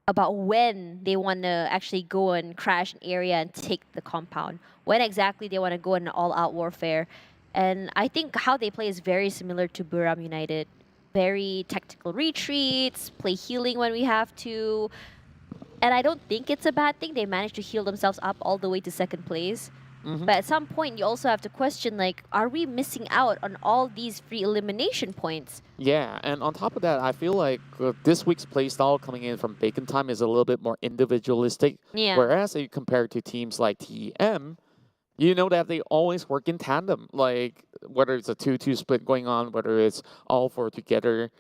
E: about when they want to actually go and crash an area and take the compound. When exactly they want to go in an all-out warfare. And I think how they play is very similar to Buriram United. Very tactical retreats, play healing when we have to. And I don't think it's a bad thing. They managed to heal themselves up all the way to second place. But at some point, you also have to question, like, are we missing out on all these free elimination points?
F: Yeah, and on top of that, I feel like this week's playstyle coming in from Bacon Time is a little bit more individualistic.
E: Yeah.
F: Whereas if you compare to teams like TEM, you know that they always work in tandem. Like, whether it's a 2-2 split going on, whether it's all 4 together,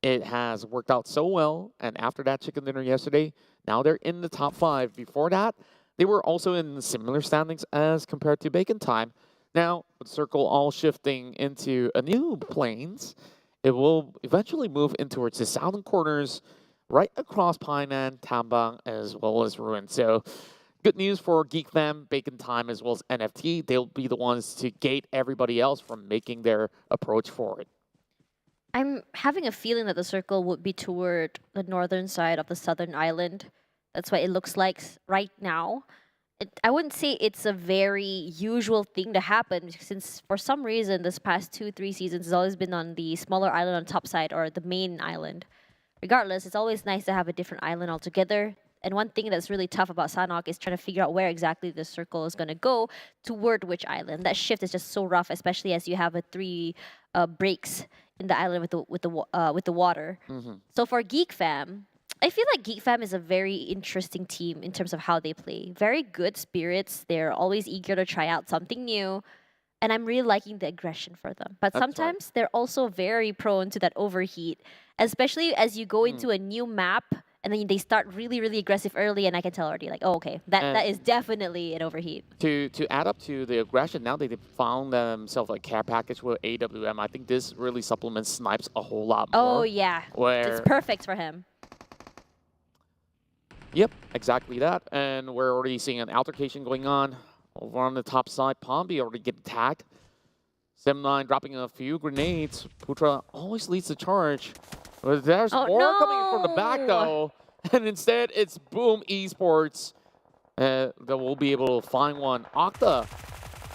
F: it has worked out so well. And after that chicken dinner yesterday, now they're in the top 5. Before that, they were also in similar standings as compared to Bacon Time. Now, with Circle all shifting into a new planes, it will eventually move in towards the southern corners, right across Painan, Tambang, as well as Ruin. So, good news for Geek Fam, Bacon Time, as well as NFT. They'll be the ones to gate everybody else from making their approach forward.
E: I'm having a feeling that the circle would be toward the northern side of the southern island. That's what it looks like right now. I wouldn't say it's a very usual thing to happen, since for some reason this past 2-3 seasons has always been on the smaller island on top side or the main island. Regardless, it's always nice to have a different island altogether. And one thing that's really tough about Sanhok is trying to figure out where exactly the circle is going to go toward which island. That shift is just so rough, especially as you have 3 breaks in the island with the water. So for Geek Fam, I feel like Geek Fam is a very interesting team in terms of how they play. Very good spirits. They're always eager to try out something new. And I'm really liking the aggression for them. But sometimes they're also very prone to that overheat, especially as you go into a new map and then they start really, really aggressive early, and I can tell already, like, oh, okay, that is definitely an overheat.
F: To add up to the aggression, now they found themselves a care package with AWM. I think this really supplements Snipes a whole lot more.
E: Oh, yeah. It's perfect for him.
F: Yep, exactly that. And we're already seeing an altercation going on over on the top side. Pombi already get attacked. 7-9 dropping a few grenades. Putra always leads the charge. But there's more coming from the back, though. And instead, it's Boom Esports that will be able to find one. Octa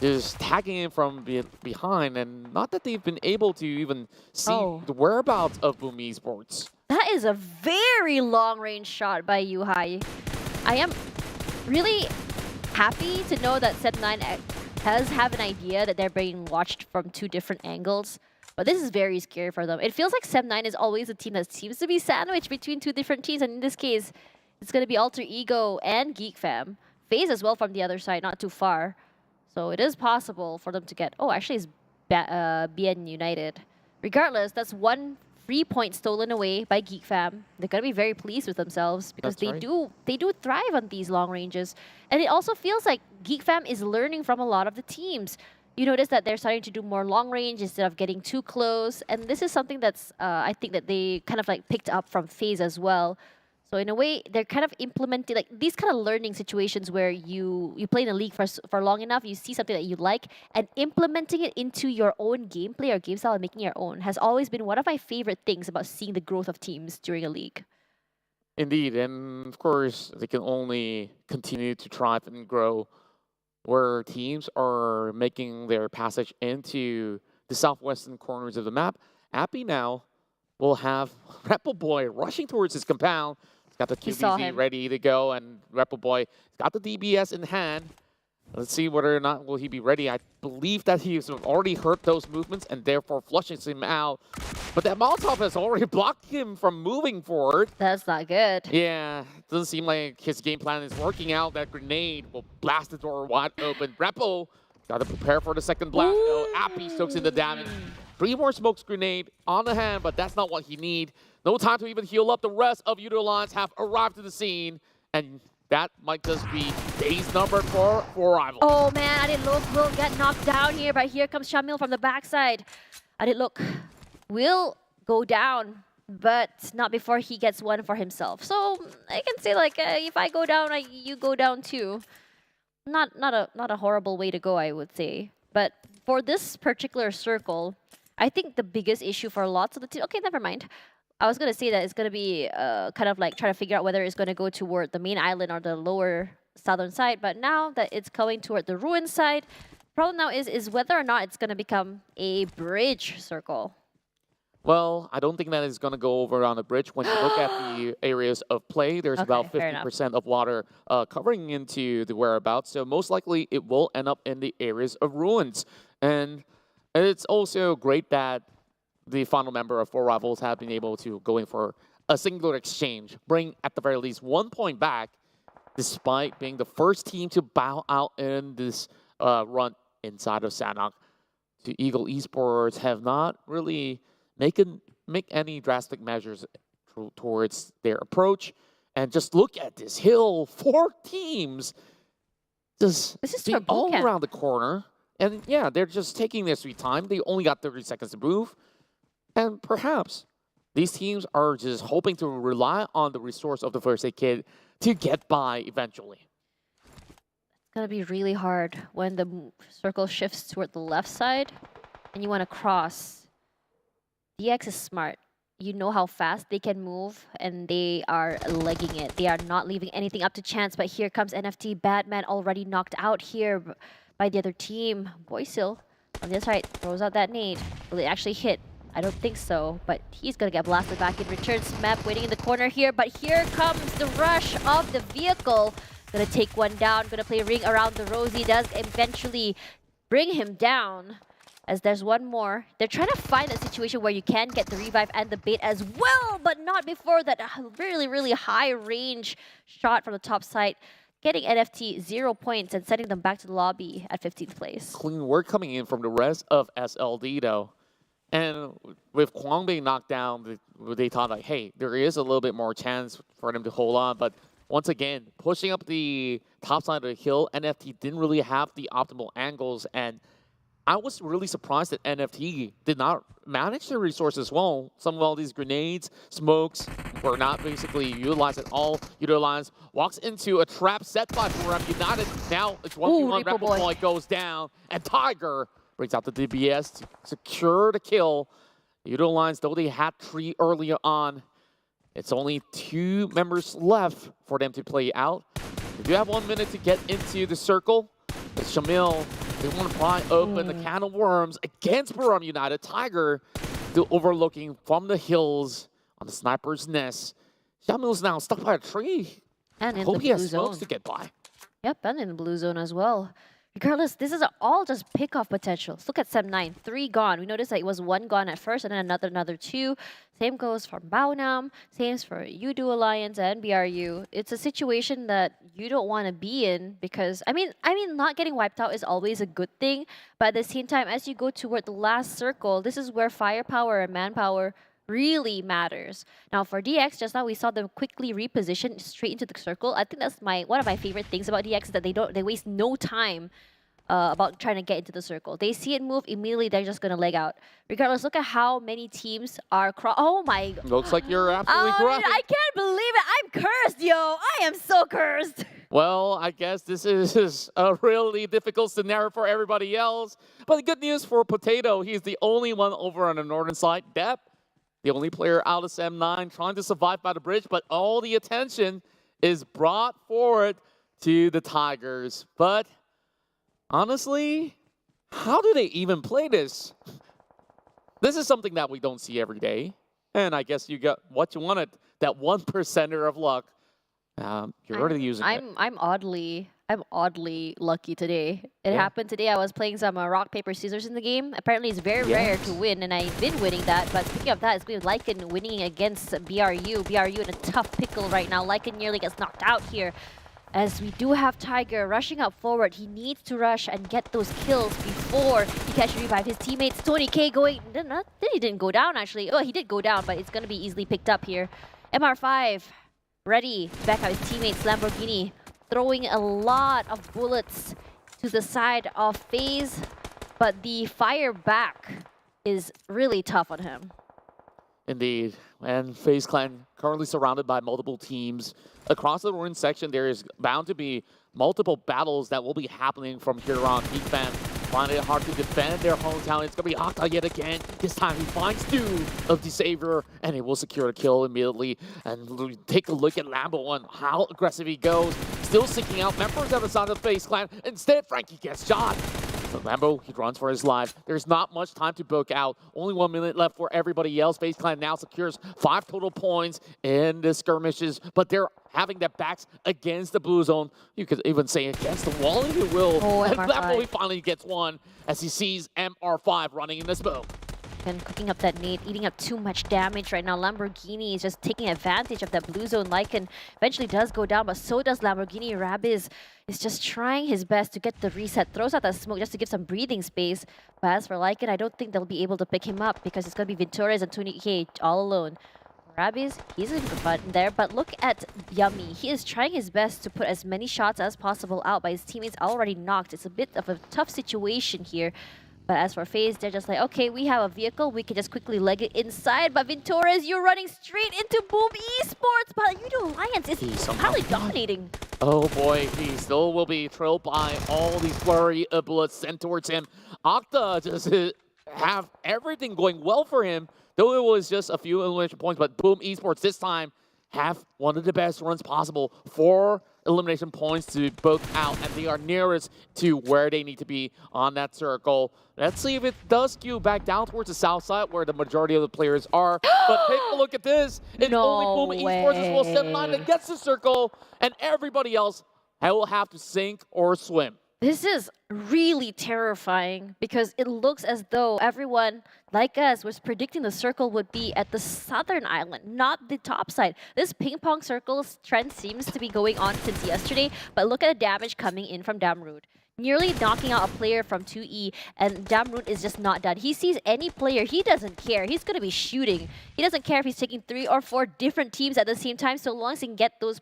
F: is tagging in from behind. And not that they've been able to even see the whereabouts of Boom Esports.
E: That is a very long-range shot by Yuhai. I am really happy to know that Set9 does have an idea that they're being watched from 2 different angles. But this is very scary for them. It feels like Set9 is always a team that seems to be sandwiched between 2 different teams. And in this case, it's going to be Alter Ego and Geek Fam. FaZe as well from the other side, not too far. So it is possible for them to get... Oh, actually, it's BN United. Regardless, that's 1 free point stolen away by Geek Fam. They're going to be very pleased with themselves because they do thrive on these long ranges. And it also feels like Geek Fam is learning from a lot of the teams. You notice that they're starting to do more long range instead of getting too close. And this is something that's, I think that they kind of like picked up from FaZe as well. So in a way, they're kind of implementing like these kind of learning situations where you play in a league for long enough, you see something that you like, and implementing it into your own gameplay or game style and making your own has always been one of my favorite things about seeing the growth of teams during a league.
F: Indeed, and of course, they can only continue to thrive and grow where teams are making their passage into the southwestern corners of the map. Appy now will have Rebel Boy rushing towards his compound. He's got the QBZ ready to go, and Rebel Boy got the DBS in hand. Let's see whether or not will he be ready. I believe that he's already heard those movements and therefore flushes him out. But that Molotov has already blocked him from moving forward.
E: That's not good.
F: Yeah, doesn't seem like his game plan is working out. That grenade will blast the door wide open. Rebel got to prepare for the second blast, though. Appy soaks in the damage. 3 more smokes grenade on the hand, but that's not what he need. No time to even heal up. The rest of Yoodo Alliance have arrived to the scene, and that might just be day's number for Rival.
E: Oh man, Adit will get knocked down here, but here comes Shamil from the backside. Adit will go down, but not before he gets one for himself. So I can say like, if I go down, you go down too. Not a horrible way to go, I would say. But for this particular circle, I think the biggest issue for lots of the team... Okay, never mind. I was going to say that it's going to be kind of like trying to figure out whether it's going to go toward the main island or the lower southern side. But now that it's going toward the ruin side, problem now is whether or not it's going to become a bridge circle.
F: Well, I don't think that is going to go over on the bridge. When you look at the areas of play, there's about 50% of water covering into the whereabouts. So most likely it will end up in the areas of ruins. And it's also great that the final member of 4 Rivals have been able to go in for a singular exchange, bring at the very least 1 point back, despite being the first team to bow out in this run inside of Sanhok. The Ego Esports have not really make any drastic measures towards their approach. And just look at this hill, 4 teams just all around the corner. And yeah, they're just taking their sweet time. They only got 30 seconds to move. And perhaps these teams are just hoping to rely on the resource of the first aid kit to get by eventually.
E: It's going to be really hard when the circle shifts toward the left side and you want to cross. DX is smart. You know how fast they can move, and they are legging it. They are not leaving anything up to chance, but here comes NFT. Batman already knocked out here by the other team. Boysil on the other side throws out that nade. Will it actually hit? I don't think so, but he's going to get blasted back in return. Smep waiting in the corner here, but here comes the rush of the vehicle. Going to take one down, going to play a ring around the Rosie. Does eventually bring him down. As there's one more. They're trying to find a situation where you can get the revive and the bait as well, but not before that really, really high range shot from the top side. Getting NFT 0 points and sending them back to the lobby at 15th place.
F: Clean work coming in from the rest of SLD though. And with Kwang being knocked down, they thought like, hey, there is a little bit more chance for them to hold on. But once again, pushing up the top side of the hill, NFT didn't really have the optimal angles. And I was really surprised that NFT did not manage their resources well. Some of all these grenades, smokes were not basically utilized at all. Yoodo Alliance walks into a trap set by Buriram United. Now it's 1v1, Rebel Boy goes down, and Tiger brings out the DBS to secure the kill. Yoodo Alliance, though they had 3 earlier on, it's only 2 members left for them to play out. They do have 1 minute to get into the circle. But Shamil, they want to pry open the can of worms against Buriram United. Tiger still overlooking from the hills on the sniper's nest. Shamil's now stuck by a tree.
E: And in
F: Hope
E: the
F: he has
E: blue
F: smokes
E: zone.
F: to get by.
E: Yep, and in the blue zone as well. Regardless, this is all just pick-off potential. Let's look at Sem9, 3 gone. We noticed that it was 1 gone at first and then another 2. Same goes for Baonam, same for Yoodo Alliance and BRU. It's a situation that you don't want to be in because, I mean, not getting wiped out is always a good thing, but at the same time, as you go toward the last circle, this is where firepower and manpower really matters. Now for DX, just now we saw them quickly reposition straight into the circle. I think that's one of my favorite things about DX is that they waste no time about trying to get into the circle. They see it move, immediately they're just gonna leg out. Regardless, look at how many teams are oh my god.
F: Looks like you're absolutely correct.
E: I can't believe it. I'm cursed, yo. I am so cursed.
F: Well, I guess this is a really difficult scenario for everybody else. But the good news for Potato, he's the only one over on the northern side. Depp, the only player out of Sem9 trying to survive by the bridge, but all the attention is brought forward to the Tigers. But honestly, how do they even play this? This is something that we don't see every day. And I guess you got what you wanted, that 1% of luck. You're already using it.
E: I'm oddly lucky today. It happened today. I was playing some rock, paper, scissors in the game. Apparently, it's very rare to win, and I've been winning that. But speaking of that, it's been Lycan winning against BRU. BRU in a tough pickle right now. Lycan nearly gets knocked out here. As we do have Tiger rushing up forward, he needs to rush and get those kills before he can actually revive his teammates. Tony K going, he didn't go down actually. Oh, he did go down, but it's going to be easily picked up here. MR5 ready to back out his teammates. Lamborghini throwing a lot of bullets to the side of FaZe, but the fire back is really tough on him.
F: Indeed, and FaZe Clan currently surrounded by multiple teams. Across the ruin section, there is bound to be multiple battles that will be happening from here on. Geek Fam finding it hard to defend their hometown. It's going to be Octa yet again. This time he finds two of the Savior, and he will secure a kill immediately. And take a look at Lambo and how aggressive he goes. Still seeking out members of the side of FaZe Clan. Instead, Frankie gets shot. But Lambo, he runs for his life. There's not much time to book out. Only 1 minute left for everybody else. FaZe Clan now secures 5 total points in the skirmishes, but they're having their backs against the blue zone. You could even say against the wall if you will.
E: Oh,
F: and
E: MR5.
F: Lambo, he finally gets one as he sees MR5 running in the smoke.
E: And cooking up that nade, eating up too much damage right now. Lamborghini is just taking advantage of that blue zone. Lycan eventually does go down, but so does Lamborghini. Rabiz is just trying his best to get the reset. Throws out that smoke just to give some breathing space. But as for Lycan, I don't think they'll be able to pick him up because it's going to be Ventures and Tony K all alone. Rabiz, he's in the button there, but look at Yummy. He is trying his best to put as many shots as possible out, but his teammates already knocked. It's a bit of a tough situation here. But as for FaZe, they're just like, okay, we have a vehicle, we can just quickly leg it inside. But Ventures, you're running straight into Boom Esports, but Yoodo Alliance is probably dominating.
F: Oh boy, he still will be trailed by all these flurry of bullets sent towards him. Octa just have everything going well for him, though it was just a few elimination points, but Boom Esports this time have one of the best runs possible. 4 elimination points to book out, and they are nearest to where they need to be on that circle. Let's see if it does skew back down towards the south side where the majority of the players are. But take a look at this. It's only Boom Esports as well, Sem9 that gets the circle, and everybody else will have to sink or swim.
E: This is really terrifying because it looks as though everyone, like us, was predicting the circle would be at the southern island, not the top side. This ping pong circle trend seems to be going on since yesterday, but look at the damage coming in from Damrood. nearly knocking out a player from 2E, and Damroon is just not done. He sees any player, he doesn't care. He's going to be shooting. He doesn't care if he's taking 3 or 4 different teams at the same time, so long as he can get those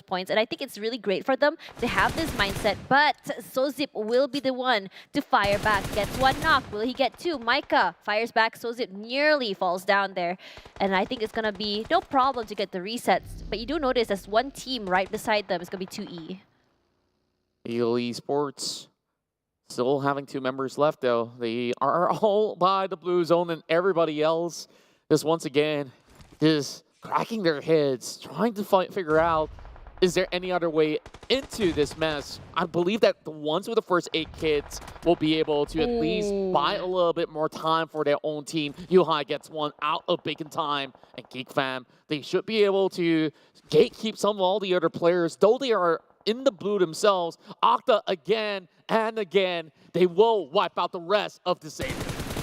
E: points. And I think it's really great for them to have this mindset. But Sozip will be the one to fire back. Gets 1 knock. Will he get 2? Micah fires back. Sozip nearly falls down there. And I think it's going to be no problem to get the resets. But you do notice there's one team right beside them. It's going to be 2E.
F: Ego Esports still having 2 members left, though. They are all by the blue zone, and everybody else just once again is cracking their heads, trying to figure out, is there any other way into this mess? I believe that the ones with the first 8 kids will be able to at least buy a little bit more time for their own team. Yuhai gets 1 out of bacon time, and Geek Fam, they should be able to gatekeep some of all the other players, though they are in the blue themselves. Octa again and again, they will wipe out the rest of the same.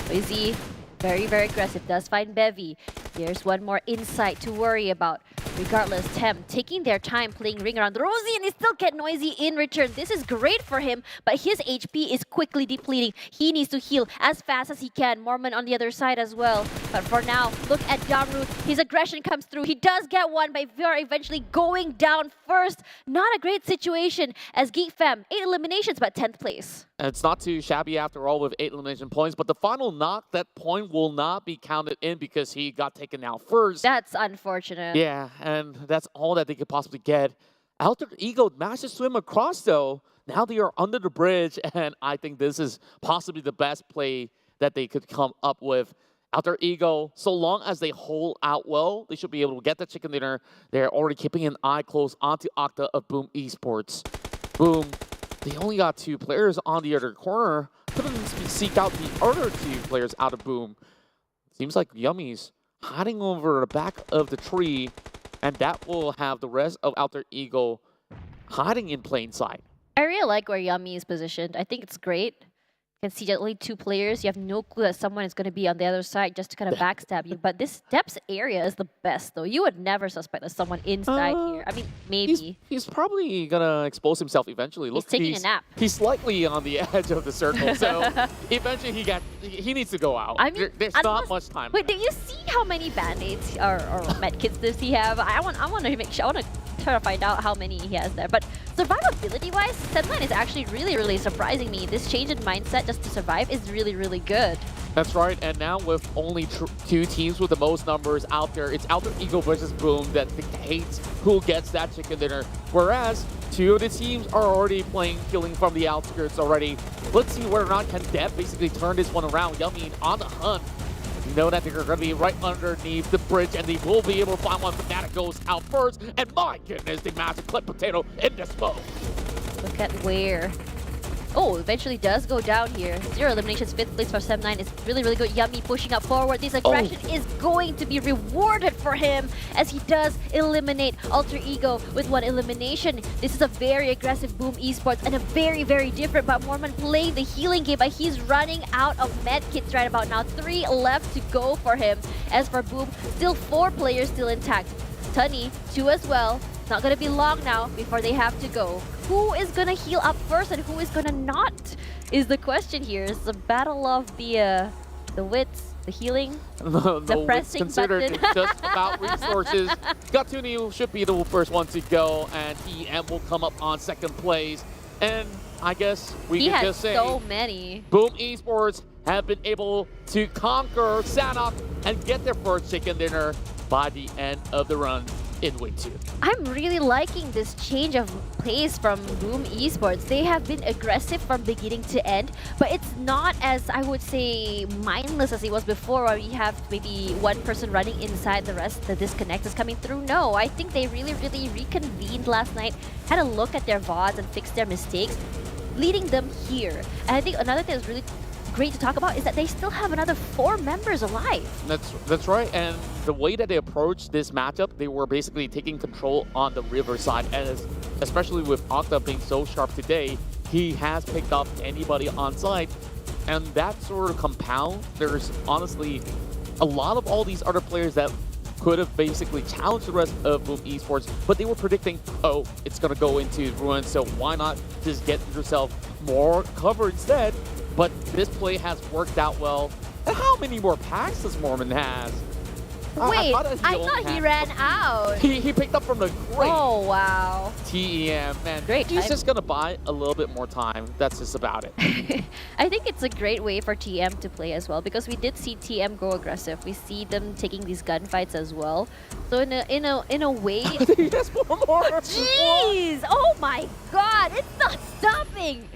E: Izzy, very, very aggressive, does find Bevy. There's one more insight to worry about. Regardless, TEM taking their time playing ring around Rosie, and they still get noisy in return. This is great for him, but his HP is quickly depleting. He needs to heal as fast as he can. Mormon on the other side as well. But for now, look at Damroon. His aggression comes through. He does get 1 by VR eventually going down first. Not a great situation as Geek Fam, 8 eliminations, but 10th place.
F: And it's not too shabby after all with 8 elimination points, but the final knock, that point will not be counted in because he got taken out first.
E: That's unfortunate.
F: Yeah, and that's all that they could possibly get. Alter Ego managed to swim across, though. Now they are under the bridge, and I think this is possibly the best play that they could come up with. Alter Ego, so long as they hold out well, they should be able to get the chicken dinner. They're already keeping an eye close onto Octa of Boom Esports. Boom. They only got 2 players on the other corner. Couldn't seek out the other 2 players out of Boom. Seems like Yummy's hiding over the back of the tree, and that will have the rest of Alter Ego hiding in plain sight.
E: I really like where Yummy is positioned. I think it's great. You can see that only 2 players. You have no clue that someone is going to be on the other side just to kind of backstab you. But this depths area is the best, though. You would never suspect there's someone inside here. I mean, maybe.
F: He's probably going to expose himself eventually.
E: He's taking a nap.
F: He's slightly on the edge of the circle, so eventually he needs to go out.
E: I mean,
F: there's not much time.
E: Wait, do you see how many band-aids or medkits does he have? I want to make sure. I want to try to find out how many he has there. But survivability-wise, Setline is actually really, really surprising me. This change in mindset just to survive is really, really good.
F: That's right, and now with only 2 teams with the most numbers out there, it's Alter Ego versus Boom that dictates who gets that chicken dinner. Whereas 2 of the teams are already playing killing from the outskirts already. Let's see whether or not can Dev basically turn this one around. Yummy on the hunt. You know that they're going to be right underneath the bridge, and they will be able to find one. Fnatic goes out first, and my goodness, they managed to clip Potato in the smoke.
E: Look at where. Oh, eventually does go down here. 0 eliminations, 5th place for Sem9 is really, really good. Yummy pushing up forward. This aggression is going to be rewarded for him as he does eliminate Alter Ego with 1 elimination. This is a very aggressive Boom Esports and a very, very different, but Mormon playing the healing game, but he's running out of medkits right about now. 3 left to go for him. As for Boom, still 4 players still intact. Tunny, 2 as well. It's not going to be long now before they have to go. Who is going to heal up first and who is going to not is the question here. It's a battle of the wits, the healing, the pressing
F: considered
E: button.
F: Just about resources. Gatuni should be the first one to go, and TEM will come up on 2nd place. And I guess we can just say
E: He has so many.
F: Boom Esports have been able to conquer Sanok and get their first chicken dinner by the end of the run in week 2.
E: I'm really liking this change of pace from Boom Esports. They have been aggressive from beginning to end, but it's not as, I would say, mindless as it was before, where you have maybe one person running inside, the rest, the disconnect is coming through. No, I think they really, really reconvened last night, had a look at their VODs and fixed their mistakes, leading them here. And I think another thing that's really great to talk about is that they still have another 4 members alive.
F: That's right, and the way that they approached this matchup, they were basically taking control on the river side, and especially with Octa being so sharp today, he has picked up anybody on site, and that sort of compound. There's honestly a lot of all these other players that could have basically challenged the rest of Boom Esports, but they were predicting, oh, it's going to go into ruin, so why not just get yourself more cover instead? But this play has worked out well. And how many more packs does Mormon has?
E: Wait, I thought he ran out.
F: He picked up from the great
E: Oh, wow.
F: TEM. Man,
E: Great
F: he's
E: time.
F: just going to buy a little bit more time. That's just about it.
E: I think it's a great way for TM to play as well, because we did see TM go aggressive. We see them taking these gunfights as well. So in a way,
F: He has one more.
E: jeez! Oh my God! It's not stopping.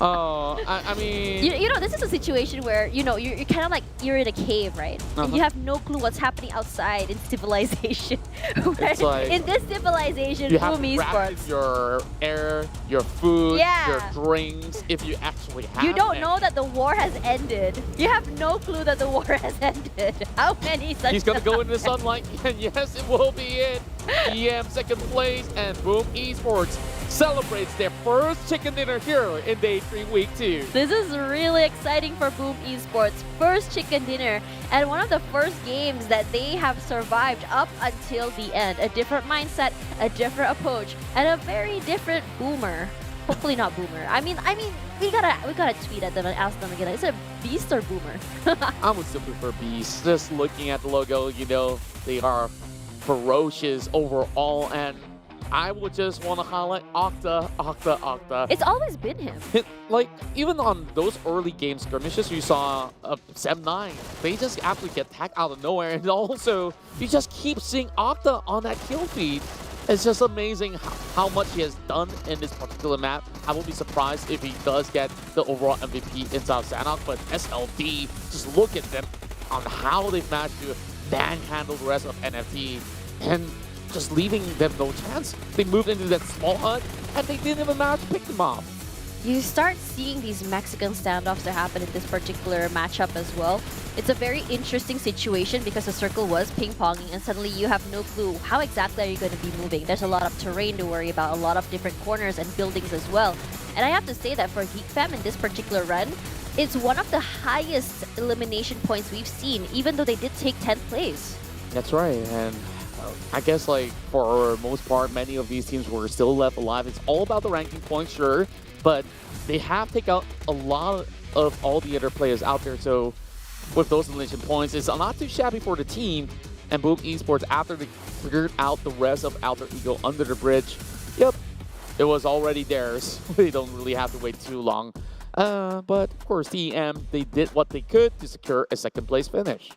F: Oh, I mean...
E: You know, this is a situation where, you know, you're kind of like, you're in a cave, right? And you have no clue what's happening outside in civilization.
F: It's like
E: in this civilization,
F: you have
E: Boom
F: ration
E: Esports.
F: your air, your food,
E: Yeah.
F: your drinks, if you actually have
E: You don't
F: them.
E: know that the war has ended. You have no clue that the war has ended. How many such
F: He's going to go into the sunlight, and yes, it will be it. EM second place, and Boom Esports celebrates their first chicken dinner here in day 3, week 2.
E: This is really exciting for Boom Esports. First chicken dinner, and one of the first games that they have survived up until the end. A different mindset, a different approach, and a very different Boomer. Hopefully not Boomer. I mean, we gotta tweet at them and ask them again. Is it Beast or Boomer?
F: I would still prefer Beast. Just looking at the logo, you know, they are ferocious overall, and I would just want to highlight Octa.
E: It's always been him.
F: Like, even on those early game skirmishes, you saw 7-9. They just absolutely get attacked out of nowhere, and also, you just keep seeing Octa on that kill feed. It's just amazing how much he has done in this particular map. I won't be surprised if he does get the overall MVP inside of Sanhok, but SLD, just look at them on how they've managed to manhandle the rest of NFT and just leaving them no chance. They moved into that small hut and they didn't even manage to pick them off.
E: You start seeing these Mexican standoffs that happen in this particular matchup as well. It's a very interesting situation because the circle was ping-ponging and suddenly you have no clue how exactly are you going to be moving. There's a lot of terrain to worry about, a lot of different corners and buildings as well. And I have to say that for Geek Fam in this particular run, it's one of the highest elimination points we've seen, even though they did take 10th place.
F: That's right, and I guess like for most part, many of these teams were still left alive. It's all about the ranking points, sure, but they have taken out a lot of all the other players out there. So with those elimination points, it's not too shabby for the team. And Boom Esports, after they figured out the rest of Alter Ego under the bridge, yep, it was already theirs. They don't really have to wait too long. But of course, TEM, they did what they could to secure a second place finish.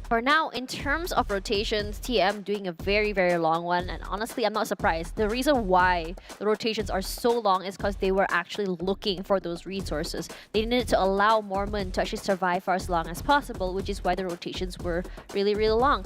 E: For now, in terms of rotations, TM doing a very, very long one. And honestly, I'm not surprised. The reason why the rotations are so long is because they were actually looking for those resources. They needed to allow Mormon to actually survive for as long as possible, which is why the rotations were really, really long.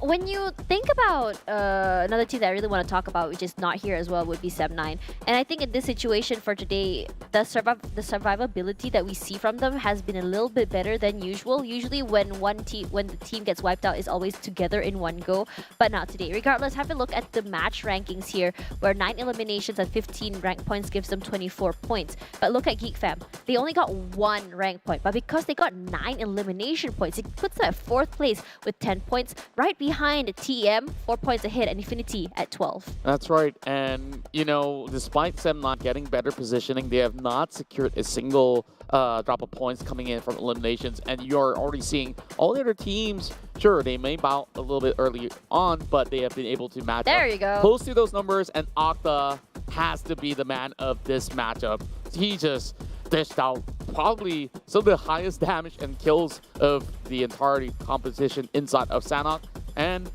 E: When you think about another team that I really want to talk about, which is not here as well, would be 7-9. And I think in this situation for today, the survivability that we see from them has been a little bit better than usual. Usually when the team gets wiped out, is always together in one go, but not today. Regardless, have a look at the match rankings here, where 9 eliminations and 15 rank points gives them 24 points. But look at Geek Fam. They only got 1 rank point, but because they got 9 elimination points, it puts them at 4th place with 10 points, right behind TM, 4 points ahead, and Infinity at 12.
F: That's right, and you know, despite them not getting better positioning, they have not secured a single drop of points coming in from eliminations, and you're already seeing all the other teams, sure, they may bow a little bit early on, but they have been able to match
E: There
F: up
E: you go.
F: close to those numbers, and Octa has to be the man of this matchup. He just dished out probably some of the highest damage and kills of the entirety competition inside of Sanhok, and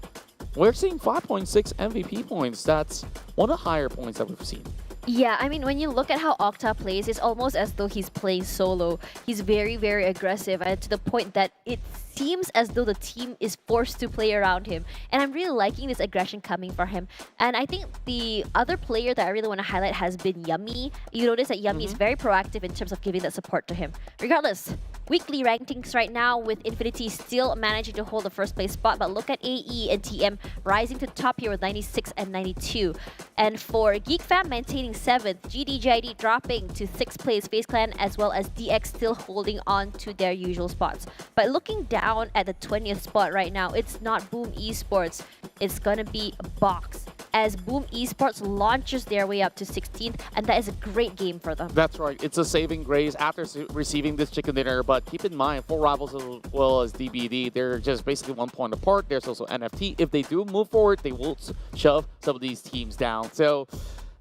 F: we're seeing 5.6 MVP points. That's one of the higher points that we've seen.
E: Yeah, I mean, when you look at how Octa plays, it's almost as though he's playing solo. He's very, very aggressive, and to the point that it seems as though the team is forced to play around him. And I'm really liking this aggression coming from him. And I think the other player that I really want to highlight has been Yummy. You notice that Yummy is very proactive in terms of giving that support to him. Regardless, weekly rankings right now, with Infinity still managing to hold the first place spot. But look at AE and TM rising to the top here with 96 and 92. And for Geek Fam maintaining 7th, GID dropping to 6th place, FaZe Clan as well as DX still holding on to their usual spots. But looking down at the 20th spot right now, it's not Boom Esports, it's gonna be Box, as Boom Esports launches their way up to 16th, and that is a great game for them.
F: That's right. It's a saving grace after receiving this chicken dinner, but keep in mind, 4 rivals as well as DBD, they're just basically 1 point apart. There's also NFT. If they do move forward, they will shove some of these teams down. So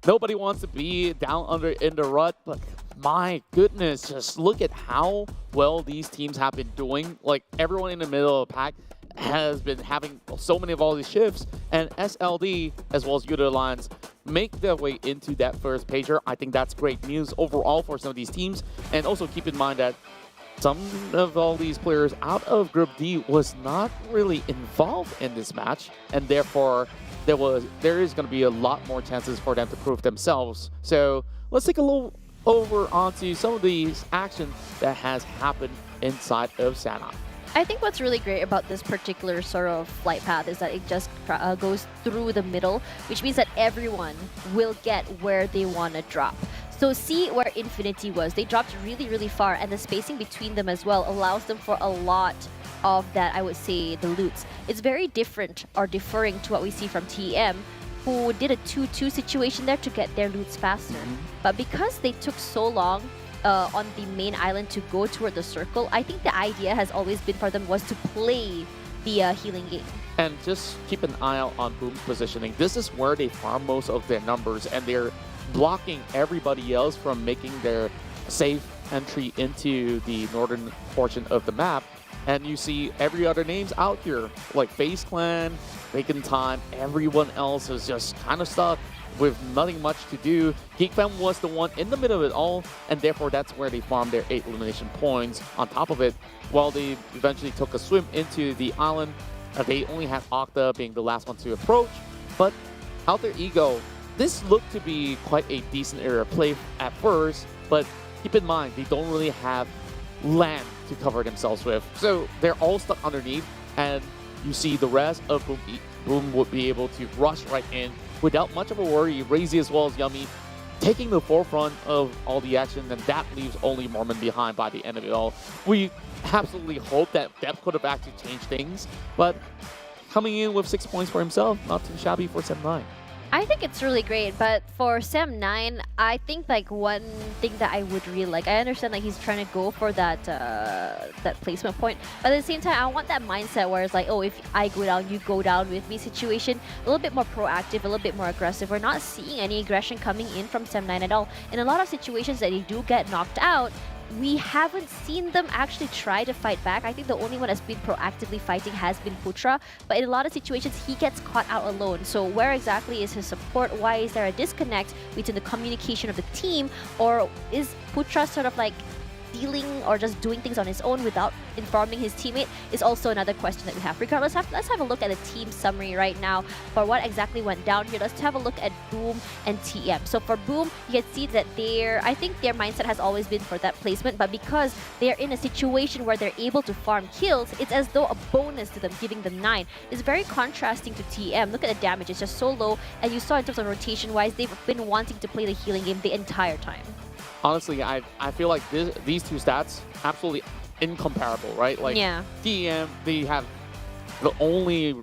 F: nobody wants to be down under in the rut, but my goodness, just look at how well these teams have been doing. Like, everyone in the middle of the pack has been having so many of all these shifts, and SLD as well as Yoodo Alliance make their way into that first pager. I think that's great news overall for some of these teams. And also keep in mind that some of all these players out of Group D was not really involved in this match, and therefore there is going to be a lot more chances for them to prove themselves. So let's take a little over onto some of these action that has happened inside of Sana.
E: I think what's really great about this particular sort of flight path is that it just goes through the middle, which means that everyone will get where they want to drop. So see where Infinity was. They dropped really, really far, and the spacing between them as well allows them for a lot of that, I would say, the loots. It's very different or differing to what we see from TEM, who did a 2-2 situation there to get their loots faster. But because they took so long on the main island to go toward the circle, I think the idea has always been for them was to play the healing game.
F: And just keep an eye out on Boom's positioning. This is where they farm most of their numbers, and they're blocking everybody else from making their safe entry into the northern portion of the map. And you see every other names out here, like FaZe Clan, Bacon Time, everyone else is just kind of stuck with nothing much to do. Geek Fam was the one in the middle of it all, and therefore that's where they farmed their 8 elimination points. On top of it, while they eventually took a swim into the island, they only had Octa being the last one to approach. But out their Ego, this looked to be quite a decent area of play at first, but keep in mind, they don't really have land to cover themselves with. So they're all stuck underneath, and you see the rest of Boom would be able to rush right in without much of a worry. Razy as well as Yummy taking the forefront of all the action, and that leaves only Mormon behind by the end of it all. We absolutely hope that Depp could have actually changed things, but coming in with 6 points for himself, not too shabby for Sem9.
E: I think it's really great, but for Sem9, I think like one thing that I would really like, I understand like he's trying to go for that that placement point, but at the same time, I want that mindset where it's like, oh, if I go down, you go down with me situation, a little bit more proactive, a little bit more aggressive. We're not seeing any aggression coming in from Sem9 at all. In a lot of situations that they do get knocked out, we haven't seen them actually try to fight back. I think the only one that's been proactively fighting has been Putra, but in a lot of situations, he gets caught out alone. So where exactly is his support? Why is there a disconnect between the communication of the team? Or is Putra sort of like dealing or just doing things on his own without informing his teammate, is also another question that we have. Regardless, let's have a look at the team summary right now for what exactly went down here. Let's have a look at Boom and TM. So for Boom, you can see that I think their mindset has always been for that placement, but because they're in a situation where they're able to farm kills, it's as though a bonus to them, giving them 9. It's very contrasting to TM. Look at the damage, it's just so low, and you saw in terms of rotation-wise, they've been wanting to play the healing game the entire time.
F: Honestly, I feel like these two stats absolutely incomparable, right? Like,
E: yeah.
F: TEM, they have the only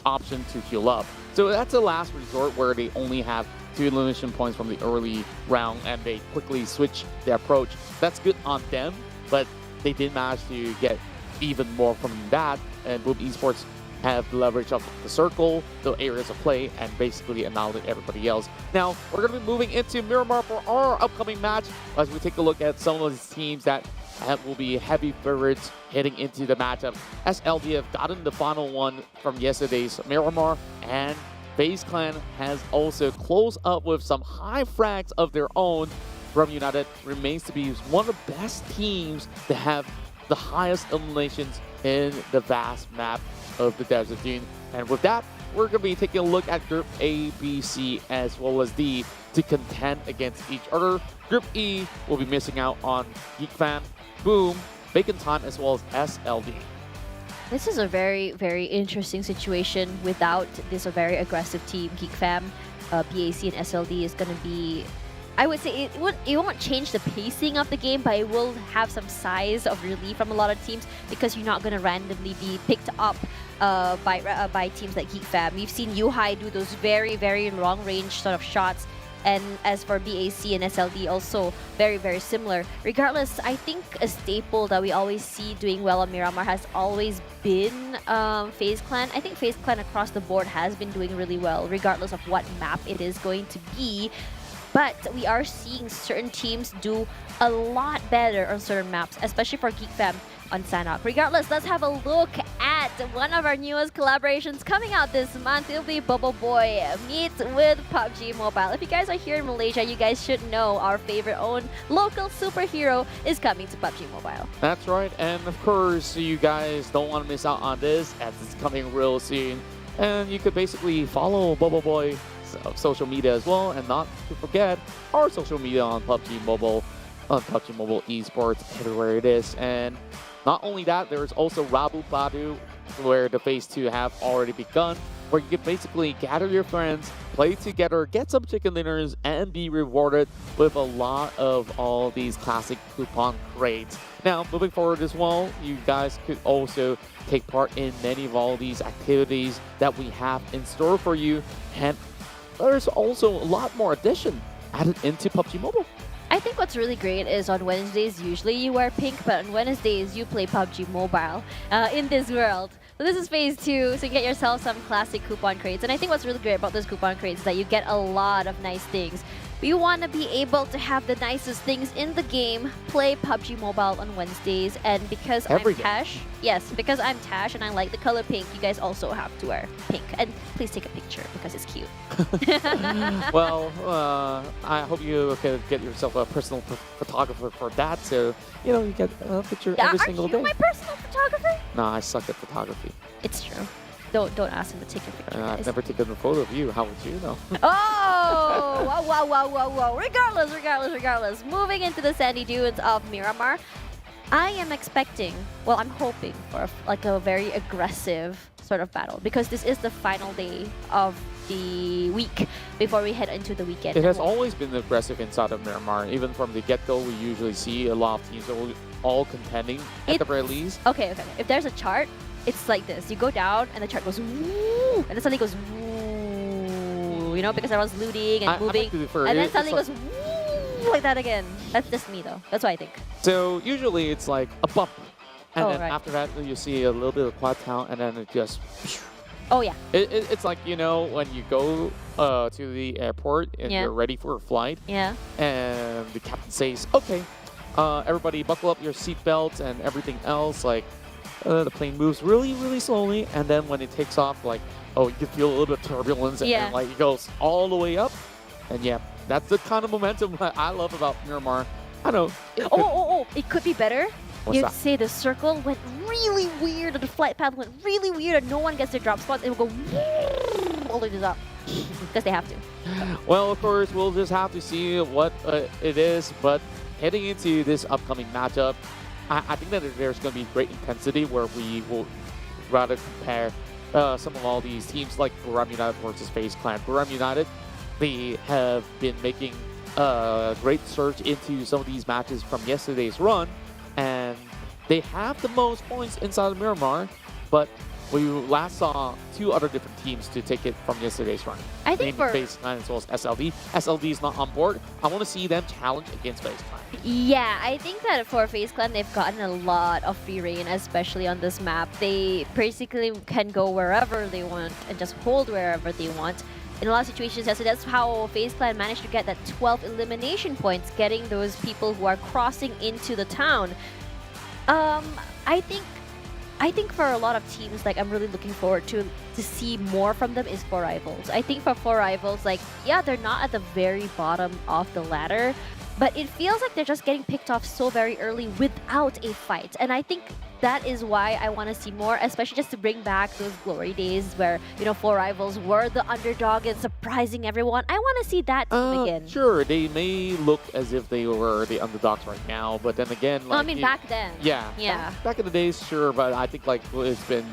F: option to heal up. So that's a last resort where they only have 2 elimination points from the early round, and they quickly switch their approach. That's good on them, but they did manage to get even more from that, and Boom Esports have the leverage of the circle, the areas of play, and basically annihilate everybody else. Now, we're going to be moving into Miramar for our upcoming match as we take a look at some of these teams that will be heavy favorites heading into the matchup. SLD have gotten the final one from yesterday's Miramar, and FaZe Clan has also closed up with some high frags of their own. From United remains to be one of the best teams to have the highest eliminations in the vast map of the Desert Dune. And with that, we're going to be taking a look at Group A, B, C, as well as D to contend against each other. Group E will be missing out on Geek Fam, Boom, Bacon Time as well as SLD.
E: This is a very, very interesting situation without this a very aggressive team. Geek Fam, BAC, and SLD is going to be... I would say it won't change the pacing of the game, but it will have some size of relief from a lot of teams because you're not going to randomly be picked up by teams like Geek Fam. We've seen Yuhai do those very, very long-range sort of shots. And as for BAC and SLD, also very, very similar. Regardless, I think a staple that we always see doing well on Miramar has always been FaZe Clan. I think FaZe Clan across the board has been doing really well, regardless of what map it is going to be. But we are seeing certain teams do a lot better on certain maps, especially for Geek Fam on Sanhok. Regardless, let's have a look at one of our newest collaborations coming out this month. It'll be Bubble Boy meets with PUBG Mobile. If you guys are here in Malaysia, you guys should know our favorite own local superhero is coming to PUBG Mobile.
F: That's right, and of course, you guys don't want to miss out on this as it's coming real soon. And you could basically follow Bubble Boy social media as well, and not to forget our social media on PUBG Mobile Esports, everywhere it is. And not only that, there's also Rabu Badu, where the Phase 2 have already begun, where you can basically gather your friends, play together, get some chicken dinners, and be rewarded with a lot of all these classic coupon crates. Now, moving forward as well, you guys could also take part in many of all these activities that we have in store for you, and there's also a lot more addition added into PUBG Mobile.
E: I think what's really great is on Wednesdays, usually you wear pink, but on Wednesdays, you play PUBG Mobile in this world. So this is Phase 2, so you get yourself some classic coupon crates. And I think what's really great about those coupon crates is that you get a lot of nice things. We want to be able to have the nicest things in the game, play PUBG Mobile on Wednesdays, and because I'm Tash, because I'm Tash and I like the color pink, you guys also have to wear pink. And please take a picture because it's cute.
F: Well, I hope you can get yourself a personal photographer for that, so you get a picture every single day.
E: Are you my personal photographer?
F: No, I suck at photography.
E: It's true. Don't ask him to take a picture.
F: I've never taken a photo of you. How would you know?
E: Oh! Whoa. Regardless. Moving into the sandy dunes of Miramar, I am expecting, well, I'm hoping for like a very aggressive sort of battle because this is the final day of the week before we head into the weekend.
F: It has always been aggressive inside of Miramar. Even from the get-go, we usually see a lot of teams all contending at the very least.
E: Okay. If there's a chart, it's like this. You go down and the chart goes woo, and then suddenly goes woo, because I was looting and moving, and then suddenly goes woo, like that again. That's just me though. That's what I think.
F: So usually it's like a bump, and then
E: right.
F: after that you see a little bit of quiet town, and then it just...
E: Oh yeah.
F: It's like, when you go to the airport and you're ready for a flight, and the captain says, okay, everybody buckle up your seatbelts and everything else, like, the plane moves really, really slowly, and then when it takes off, like, you can feel a little bit of turbulence, and then, like, it goes all the way up, and that's the kind of momentum that I love about Miramar. I know.
E: It could be better. You'd
F: that?
E: say the circle went really weird, or the flight path went really weird, and no one gets their drop spots, it will go all the way to the top, because they have to.
F: Well, of course, we'll just have to see what it is, but heading into this upcoming matchup, I think that there's going to be great intensity where we will rather compare some of all these teams like Buriram United versus FaZe Clan. Buriram United, they have been making a great surge into some of these matches from yesterday's run, and they have the most points inside of Miramar, but we last saw two other different teams to take it from yesterday's run.
E: I think for
F: FaZe Clan as well as SLD. SLD is not on board. I want to see them challenge against FaZe Clan.
E: Yeah, I think that for FaZe Clan, they've gotten a lot of free reign, especially on this map. They basically can go wherever they want and just hold wherever they want. In a lot of situations, so that's how FaZe Clan managed to get that 12 elimination points, getting those people who are crossing into the town. I think for a lot of teams, like, I'm really looking forward to see more from them is 4 Rivals. I think for 4 Rivals, like, they're not at the very bottom of the ladder, but it feels like they're just getting picked off so very early without a fight. And I think that is why I want to see more, especially just to bring back those glory days where, you know, 4 Rivals were the underdog and surprising everyone. I want to see that team again.
F: Sure, they may look as if they were the underdogs right now, but then again, like,
E: no, I mean, back then.
F: Yeah. Back in the days, sure, but I think like it's been